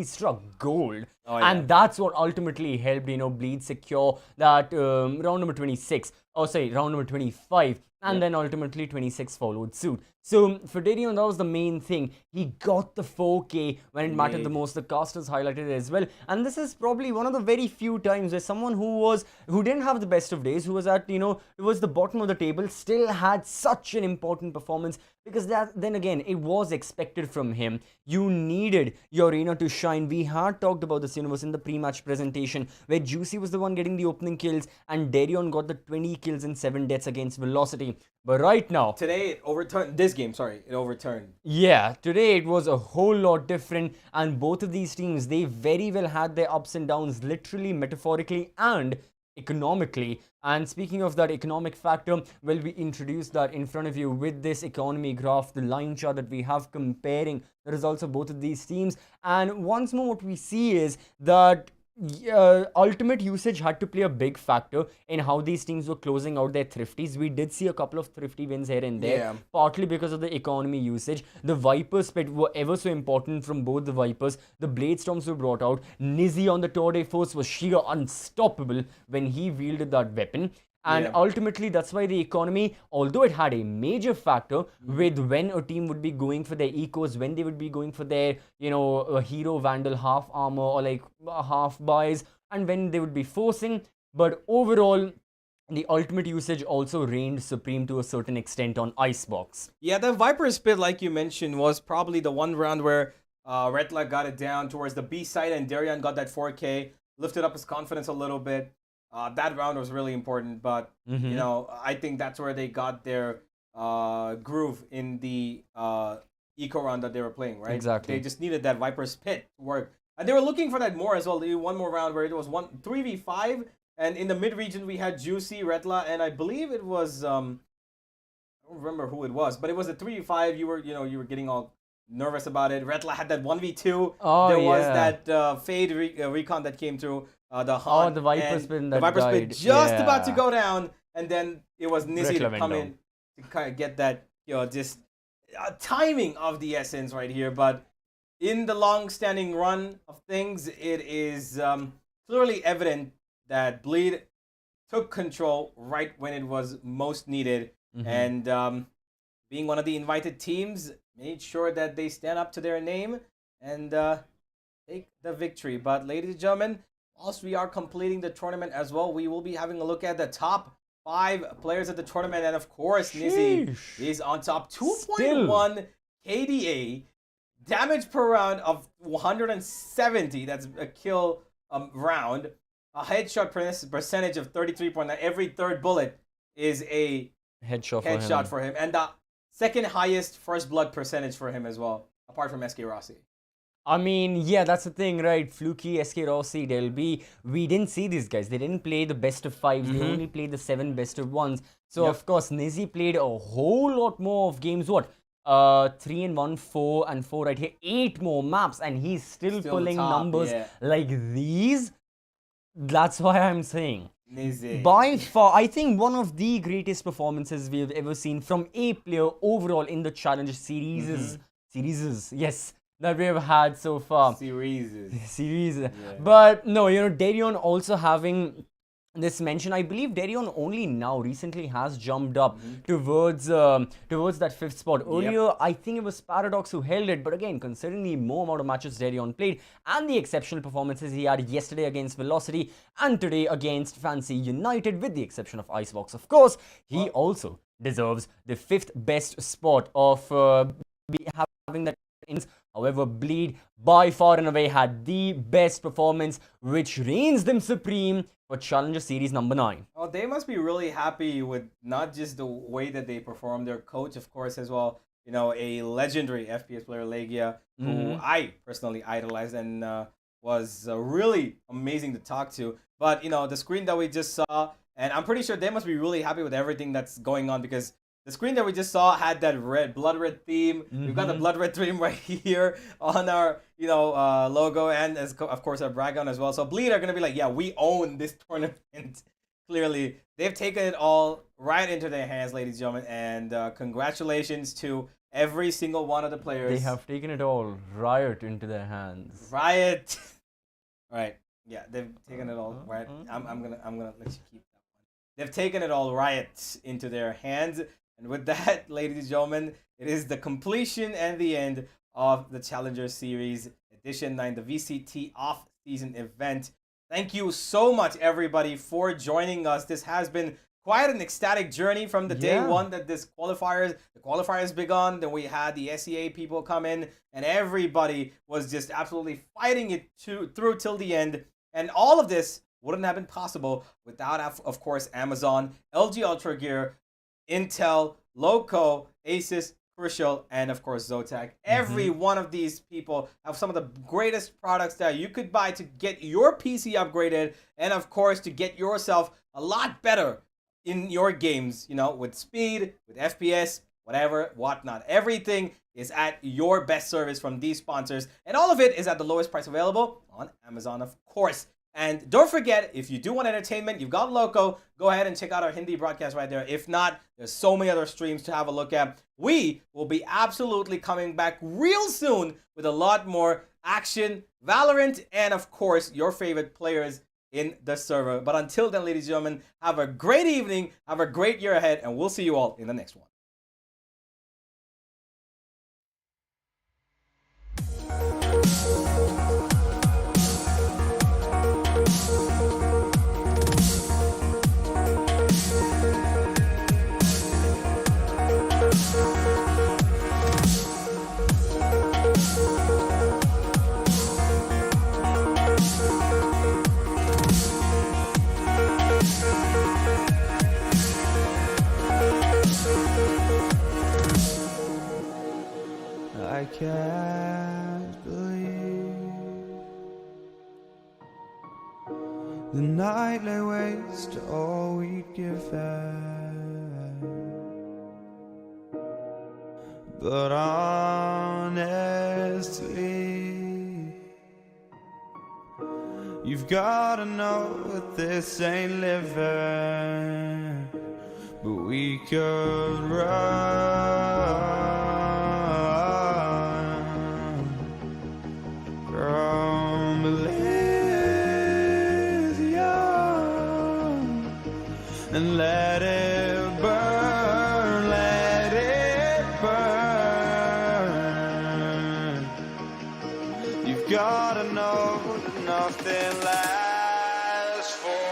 gold. And that's what ultimately helped, Bleed secure that round number 26. Round number 25. And then ultimately 26 followed suit. So for Darion, that was the main thing. He got the 4K when it mattered the most. The casters highlighted it as well. And this is probably one of the very few times where someone who didn't have the best of days, who was at, towards the bottom of the table, still had such an important performance. Because then again, it was expected from him. You needed your arena to shine. We had talked about this universe in the pre-match presentation, where Juicy was the one getting the opening kills, and Darion got the 20 kills and 7 deaths against Velocity. But right now... Today, it overturned. This game, it overturned. Yeah, today it was a whole lot different, and both of these teams, they very well had their ups and downs, literally, metaphorically, and economically. And speaking of that economic factor, well, we introduced that in front of you with this economy graph, the line chart that we have comparing the results of both of these teams. And once more, what we see is that ultimate usage had to play a big factor in how these teams were closing out their thrifties. We did see a couple of thrifty wins here and there, Yeah. partly because of the economy usage. The Vipers split were ever so important from both the Vipers. The Blade Storms were brought out. Nizzy on the Tour de Force was sheer unstoppable when he wielded that weapon. And Yeah. ultimately, that's why the economy, although it had a major factor with when a team would be going for their ecos, when they would be going for their, hero vandal half armor or like half buys, and when they would be forcing. But overall, the ultimate usage also reigned supreme to a certain extent on Icebox. Yeah, the Viper split, like you mentioned, was probably the one round where Retla got it down towards the B side and Darian got that 4K, lifted up his confidence a little bit. That round was really important, but I think that's where they got their groove in the eco round that they were playing, right? Exactly. They just needed that Viper's Pit to work. And they were looking for that more as well. They did one more round where it was 3v5, and in the mid region we had Juicy, Retla, and I believe it was I don't remember who it was, but it was a 3v5. You were getting all nervous about it. Retla had that 1v2. Oh, there was yeah. that Fade recon that came through. The Hunt, the Viper and spin the that Viper spin died. just about to Yeah. go down, and then it was Nizzy to Retla come went in to kind of get that, just timing of the essence right here. But in the long-standing run of things, it is clearly evident that Bleed took control right when it was most needed, and being one of the invited teams, made sure that they stand up to their name and take the victory. But ladies and gentlemen, whilst we are completing the tournament as well, we will be having a look at the top 5 players of the tournament, and of course, Nizzy is on top. 2.1 KDA, damage per round of 170. That's a kill round. A headshot percentage of 33.9. Every third bullet is a Headshot for him. And the second highest first blood percentage for him as well, apart from SK Rossi. I mean, yeah, that's the thing, right? Fluky, SK Rossi, we didn't see these guys. They didn't play the best of 5s. They only played the 7 best of 1s. So, of course, Nizzy played a whole lot more of games. What? 3 and 1, 4 and 4 right here. 8 more maps, and he's still pulling top, numbers yeah. like these. That's why I'm saying. Nizzy. By far, I think one of the greatest performances we've ever seen from a player overall in the Challenger series. Yes, that we've had so far. Series. But no, Darion also having this mention. I believe Darion only now recently has jumped up towards that 5th spot. Earlier, I think it was Paradox who held it, but again, considering the more amount of matches Darion played and the exceptional performances he had yesterday against Velocity and today against Fancy United, with the exception of Icebox, of course, he also deserves the 5th best spot of having that. However, Bleed by far and away had the best performance, which reigns them supreme for Challenger Series number 9. Oh, they must be really happy with not just the way that they perform. Their coach, of course, as well, a legendary FPS player, Legia, who I personally idolized and was really amazing to talk to. But, the screen that we just saw, and I'm pretty sure they must be really happy with everything that's going on, because the screen that we just saw had that blood red theme. We've got the blood red theme right here on our, logo, and of course our background as well. So Bleed are gonna be like, yeah, we own this tournament. Clearly, they've taken it all right into their hands, ladies and gentlemen, and congratulations to every single one of the players. They have taken it all right into their hands. Riot. All right, yeah, they've taken it all right. I'm gonna let you keep that one. They've taken it all right into their hands. And with that, ladies and gentlemen, it is the completion and the end of the Challenger Series Edition 9, the VCT off-season event. Thank you so much, everybody, for joining us. This has been quite an ecstatic journey from the day one that the qualifiers begun. Then we had the SEA people come in, and everybody was just absolutely fighting it through till the end. And all of this wouldn't have been possible without, of course, Amazon, LG Ultragear, Intel, Loco, Asus, Crucial, and of course Zotac. Every one of these people have some of the greatest products that you could buy to get your PC upgraded, and of course to get yourself a lot better in your games, with speed, with FPS, whatever, whatnot. Everything is at your best service from these sponsors, and all of it is at the lowest price available on Amazon, of course. And don't forget, if you do want entertainment, you've got Loco. Go ahead and check out our Hindi broadcast right there. If not, there's so many other streams to have a look at. We will be absolutely coming back real soon with a lot more action, Valorant, and of course, your favorite players in the server. But until then, ladies and gentlemen, have a great evening, have a great year ahead, and we'll see you all in the next one. I can't believe the night lay waste to all we'd given. But honestly, you've gotta know that this ain't living, but we could run from Elysium and let it burn, let it burn. You've gotta know that nothing lasts forever.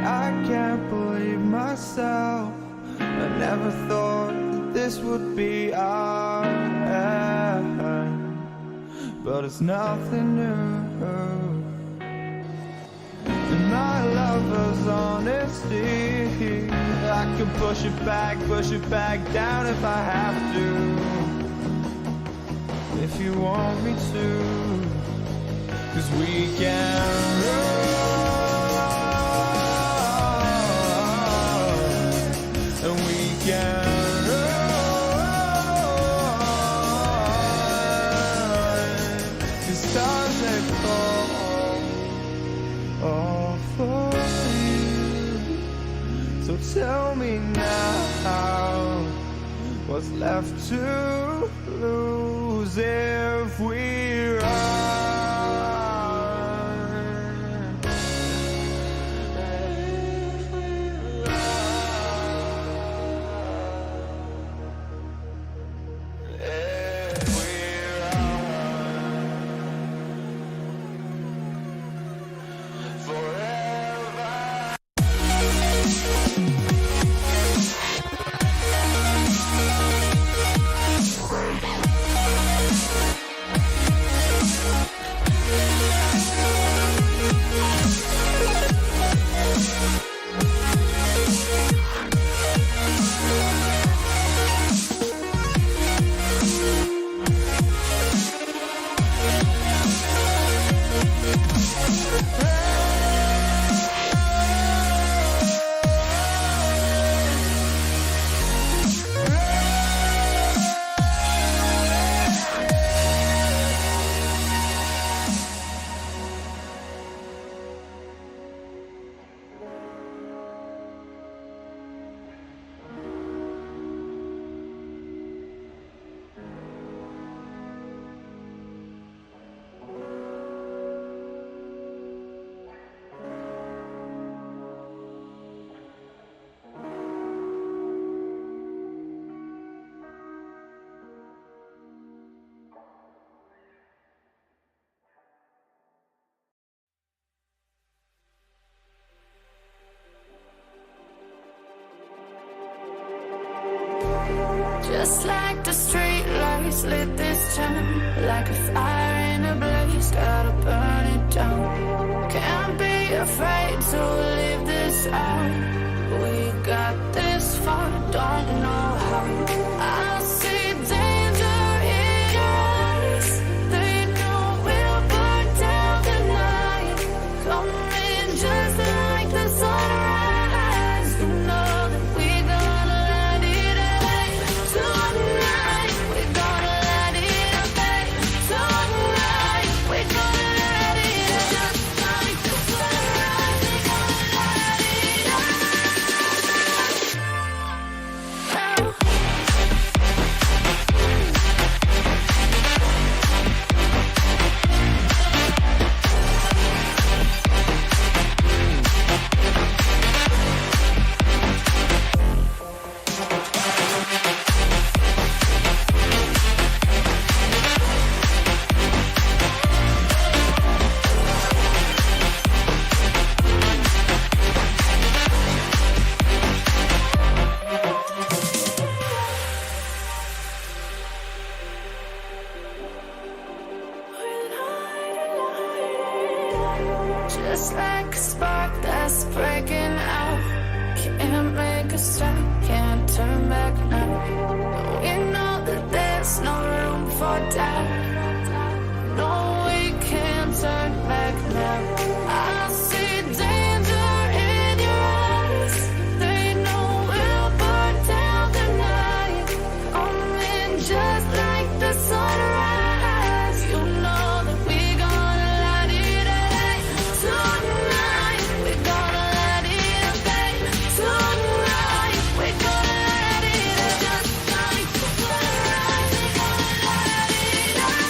I can't believe myself. I never thought that this would be our end, but it's nothing new. And my lover's honesty, I can push it back down if I have to. If you want me to, 'cause we can run. And we can run. The stars that fall all for you. So tell me now, what's left to lose if we run? Just like the street lights lit this town, like a fire in a blaze, gotta burn it down. Can't be afraid to leave this out. We got this far, don't know how. I see danger in your eyes. They know we'll burn down the night. Coming just like the sunrise. You know that we gonna let it away. Tonight, we gonna let it away. Tonight, we gonna let it away. Just like the sunrise, we gonna let it away. Just like a spark that's breaking out. Can't make a stop, can't turn back now. We know that there's no room for doubt. No, we can't turn back now. I see danger in your eyes. They know we'll burn down the night. Coming just like the sunrise. You know that we gonna let it away. Tonight, we gonna let it away. Tonight, we gonna let it away. Just like the sunrise, we gonna let it away.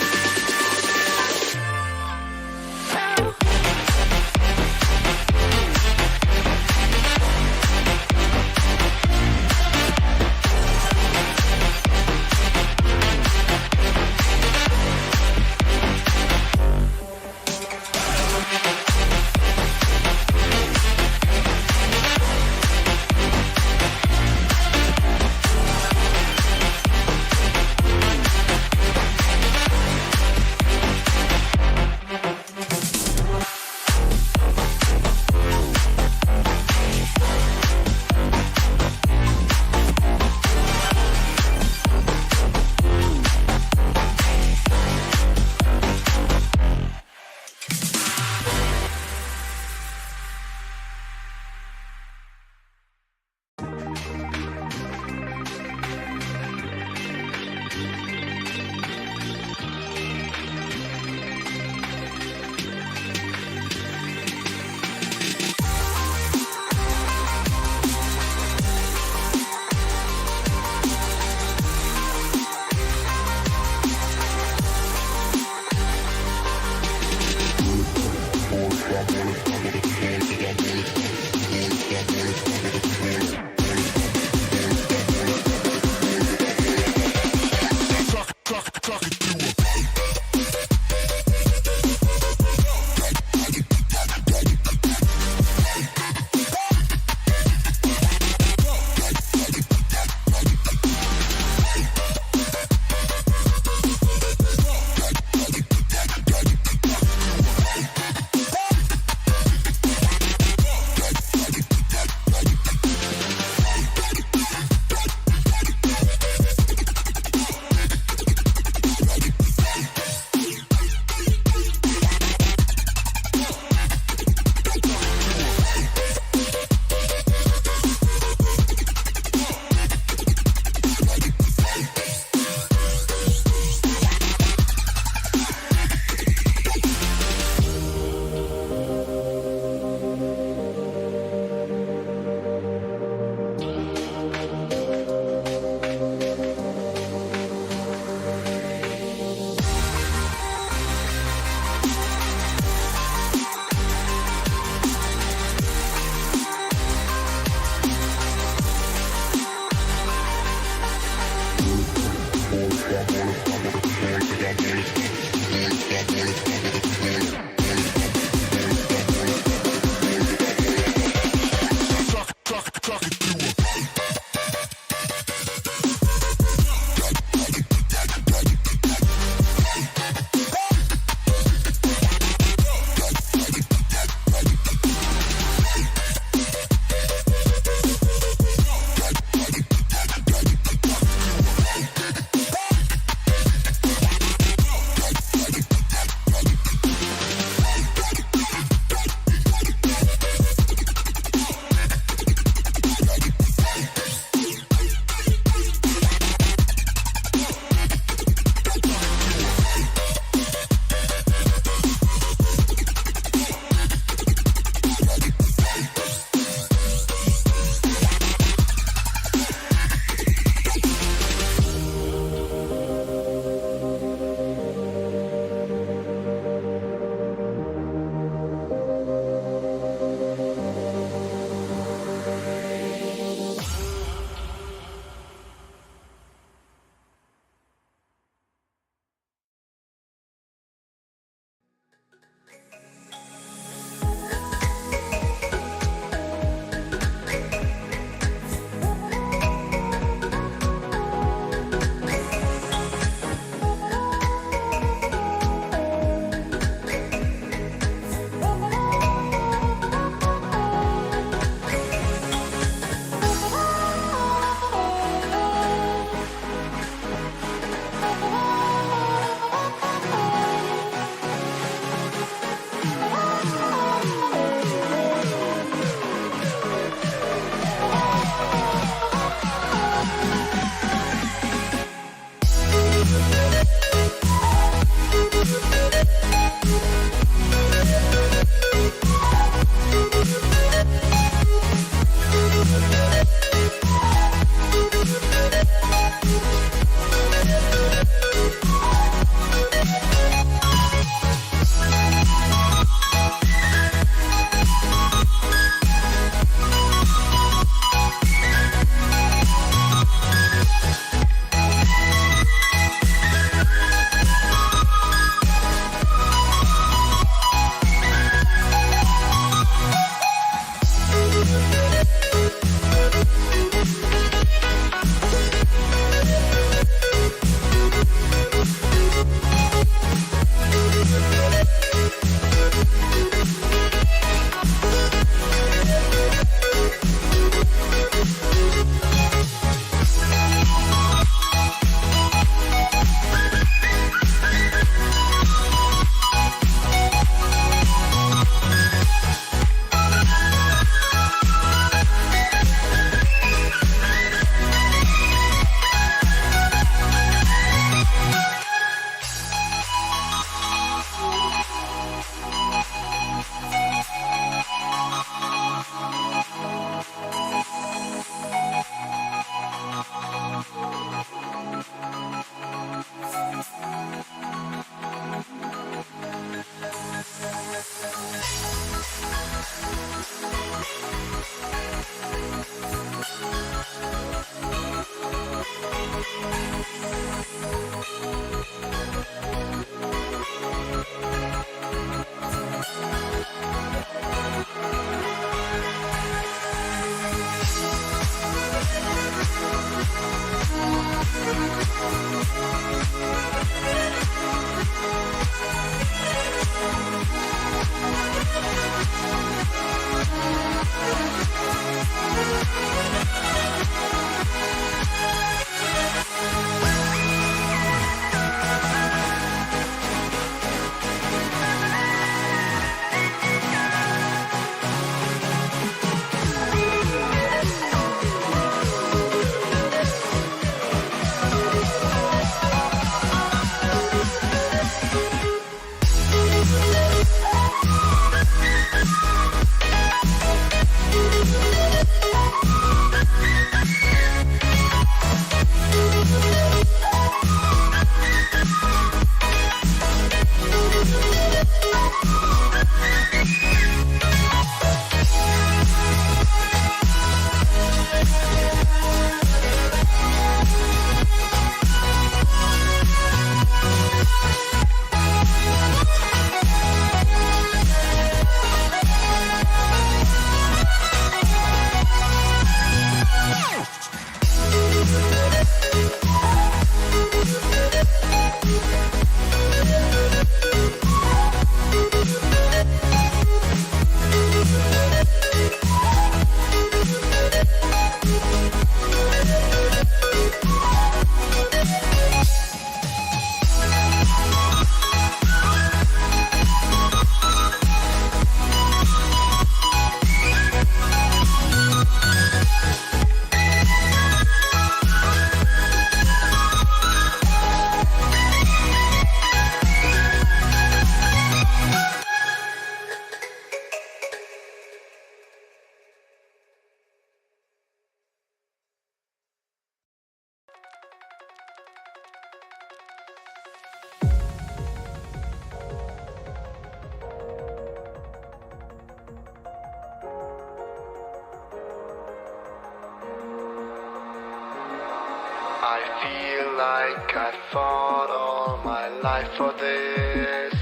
like I fought all my life for this.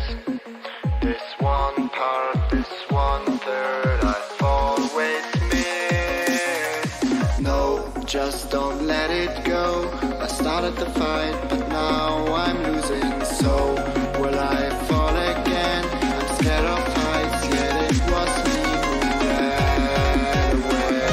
This one part, this 1/3 I've always missed. No, just don't let it go. I started the fight, but now I'm losing. So will I fall again? I'm scared of heights, yet it was me who ran away.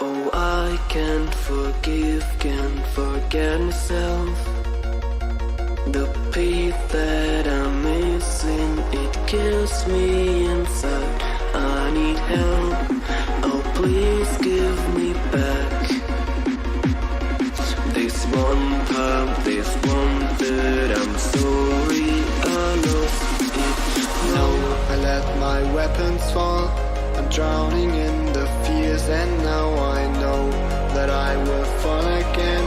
Oh, I can't forget myself. The piece that I'm missing, it kills me inside. I need help. Oh, please give me back this one part, this 1/3. I'm sorry, I lost it. No, I let my weapons fall. I'm drowning in the fears, and now I know that I will fall again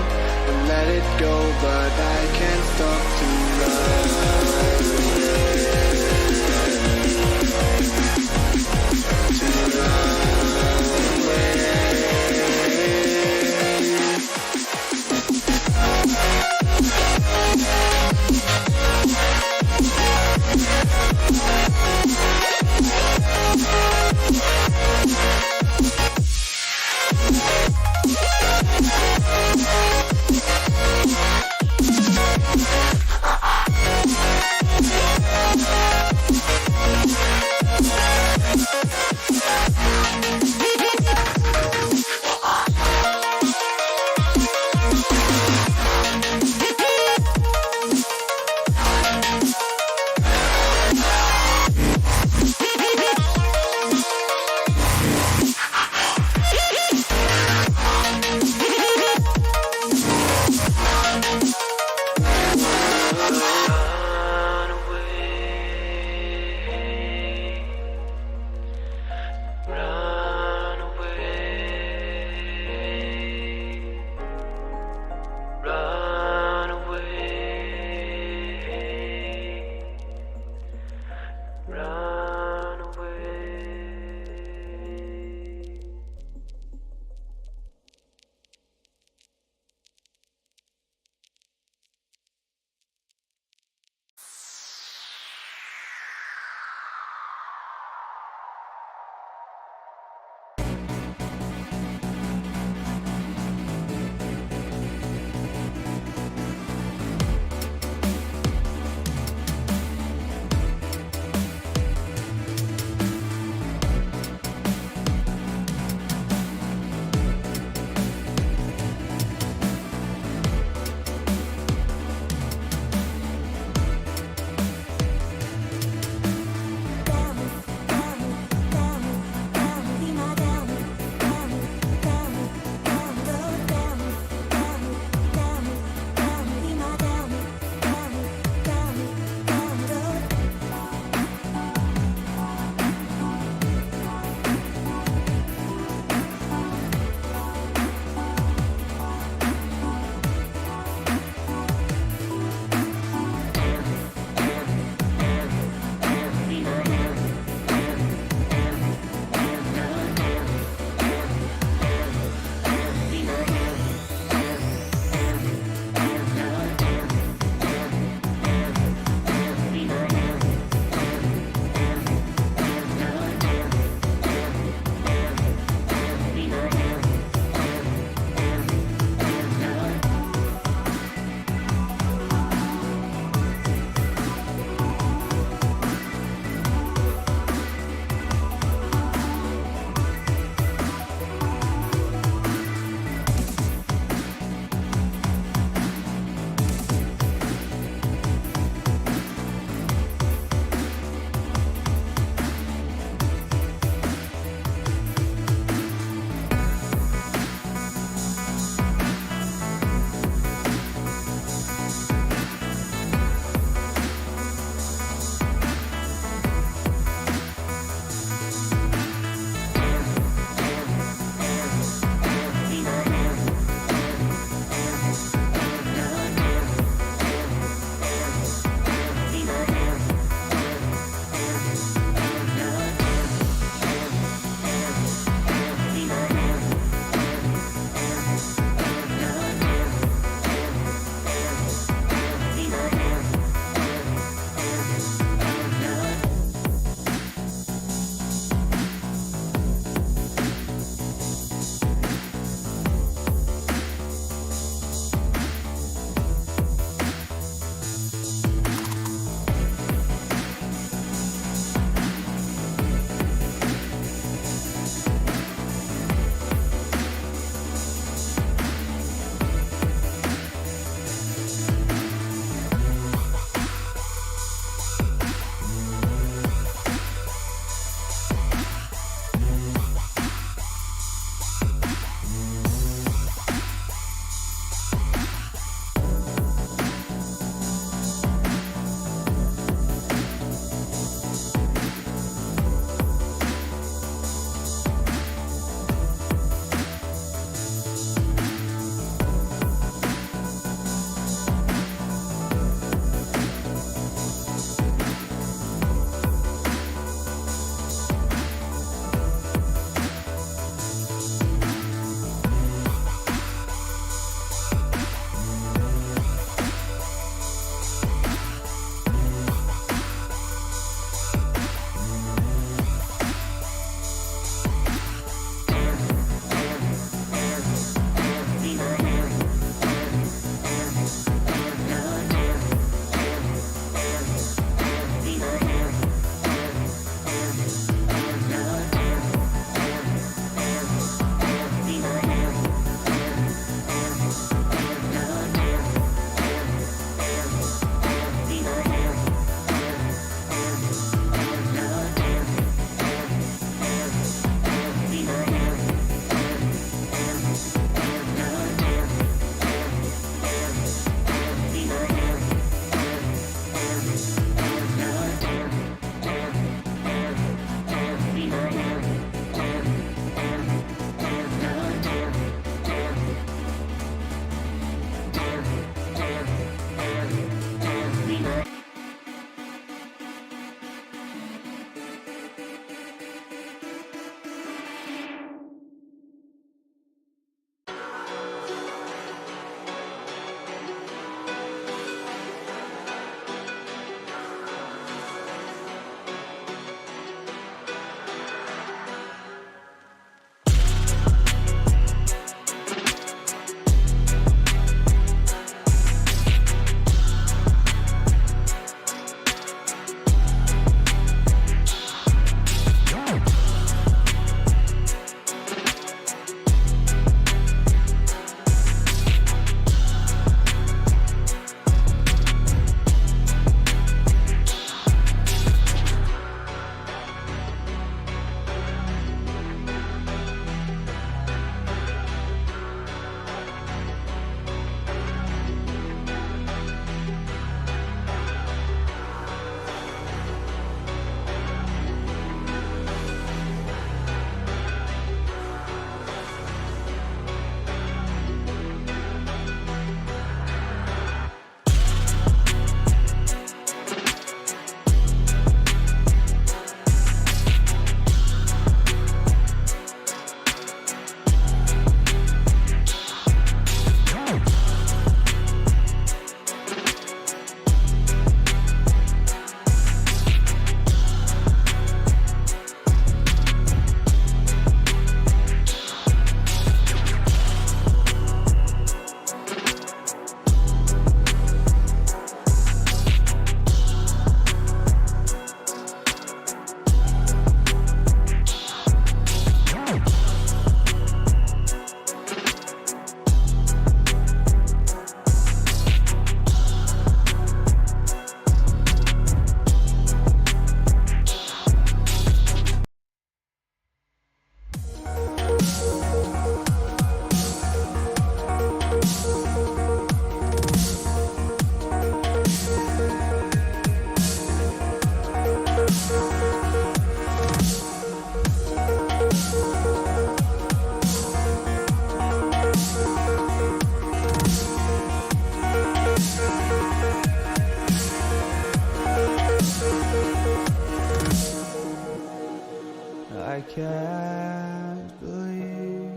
and let it go, but I can't stop to run. To run away. can't believe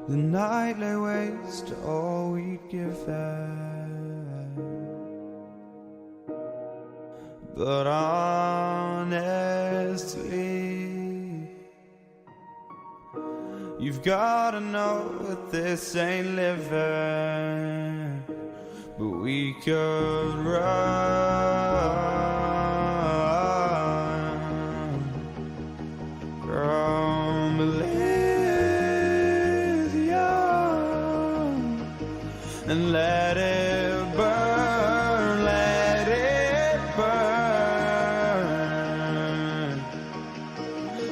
the night lay waste to all we'd given. But honestly, you've gotta know that this ain't living, but we could run from Elysium and let it burn, let it burn.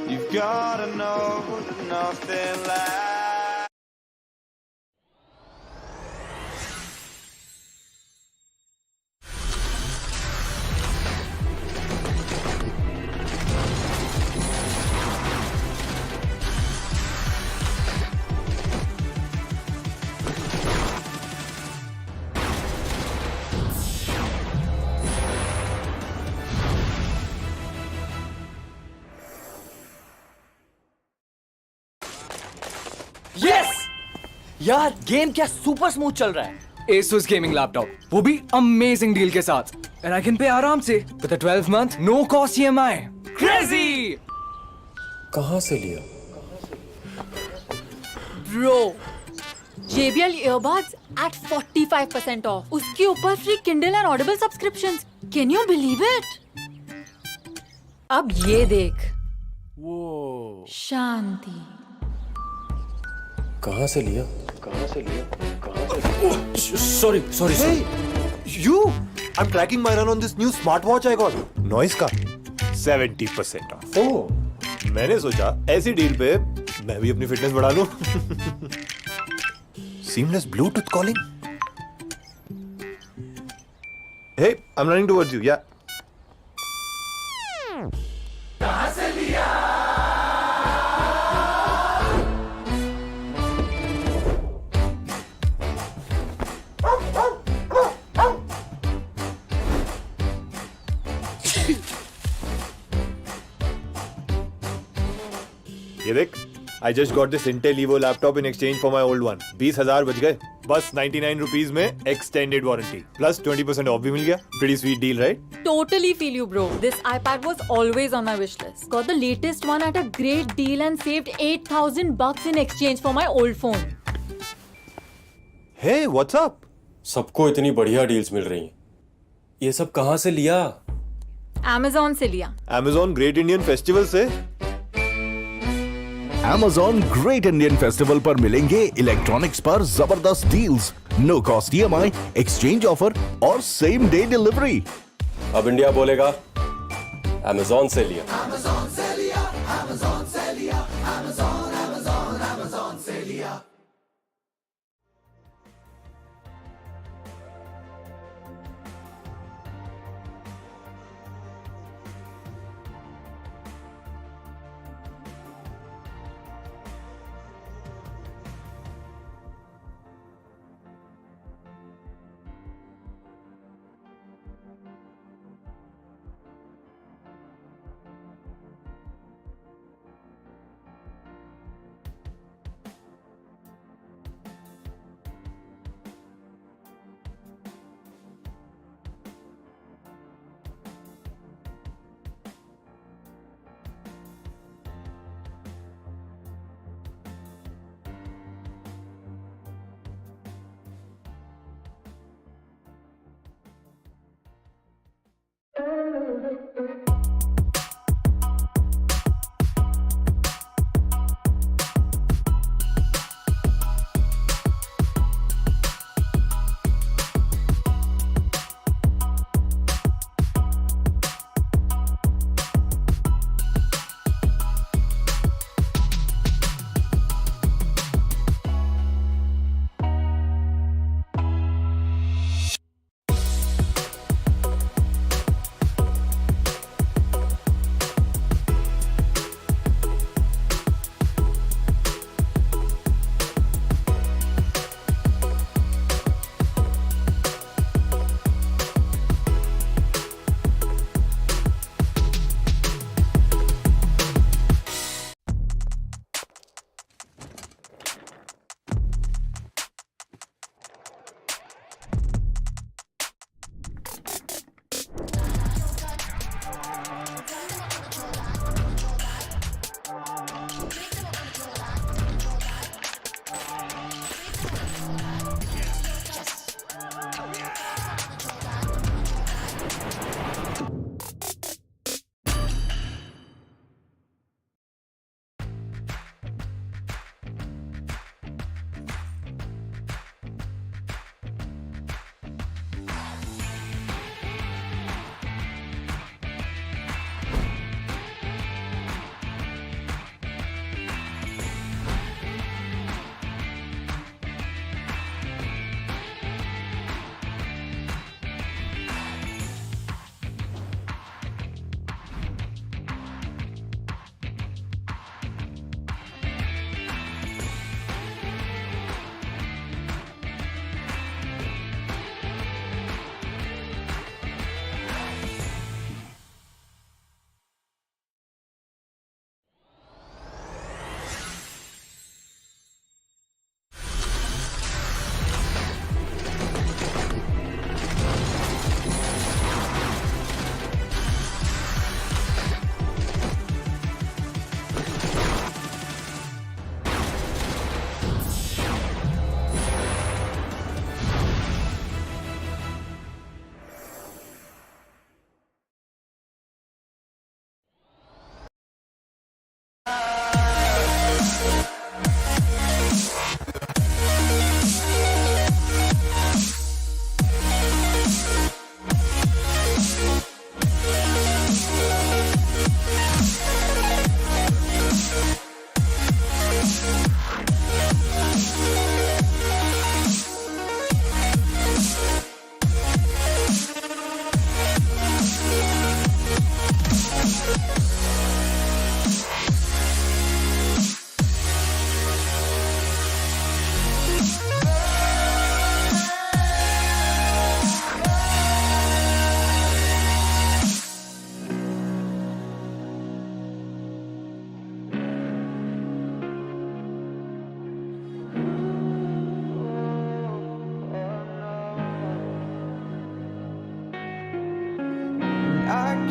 You've gotta know that nothing lasts. Yes यार game क्या super smooth चल रहा है Asus gaming laptop वो भी amazing deal के साथ and I can pay आराम से with a 12 month no cost EMI crazy कहां से लिया Bro, JBL earbuds at 45% off. उसके ऊपर free Kindle and Audible subscriptions. Can you believe it? अब ये देख. Whoa. शांति. कहां से लिया sorry Hey, you! I'm tracking my run on this new smartwatch I got. Noise का 70% off. ओह मैंने सोचा ऐसी डील पे मैं भी अपनी फिटनेस बढ़ा लूं. Seamless Bluetooth calling. Hey, I'm running towards you. Yeah. ये देख, I just got this Intel Evo laptop in exchange for my old one. 20,000 बच गए. बस 99 rupees में extended warranty. Plus 20% off भी मिल गया. Pretty sweet deal, right? Totally feel you, bro. This iPad was always on my wish list. Got the latest one at a great deal and saved $8,000 in exchange for my old phone. Hey, what's up? सबको इतनी बढ़िया deals मिल रही हैं ये सब कहां से लिया Amazon से लिया. Amazon Great Indian Festival से. Amazon Great Indian Festival पर मिलेंगे इलेक्ट्रॉनिक्स पर जबरदस्त deals, no cost EMI, exchange offer और सेम डे डिलीवरी. अब इंडिया बोलेगा Amazon से लिया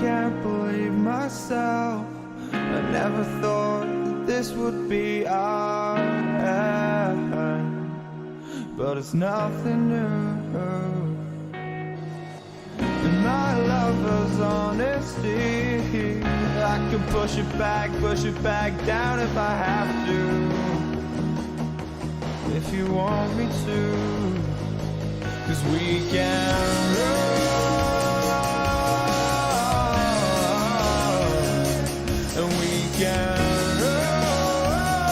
can't believe myself. I never thought that this would be our end, but it's nothing new. And my lover's honesty, I can push it back down if I have to, if you want me to, 'cause we can run.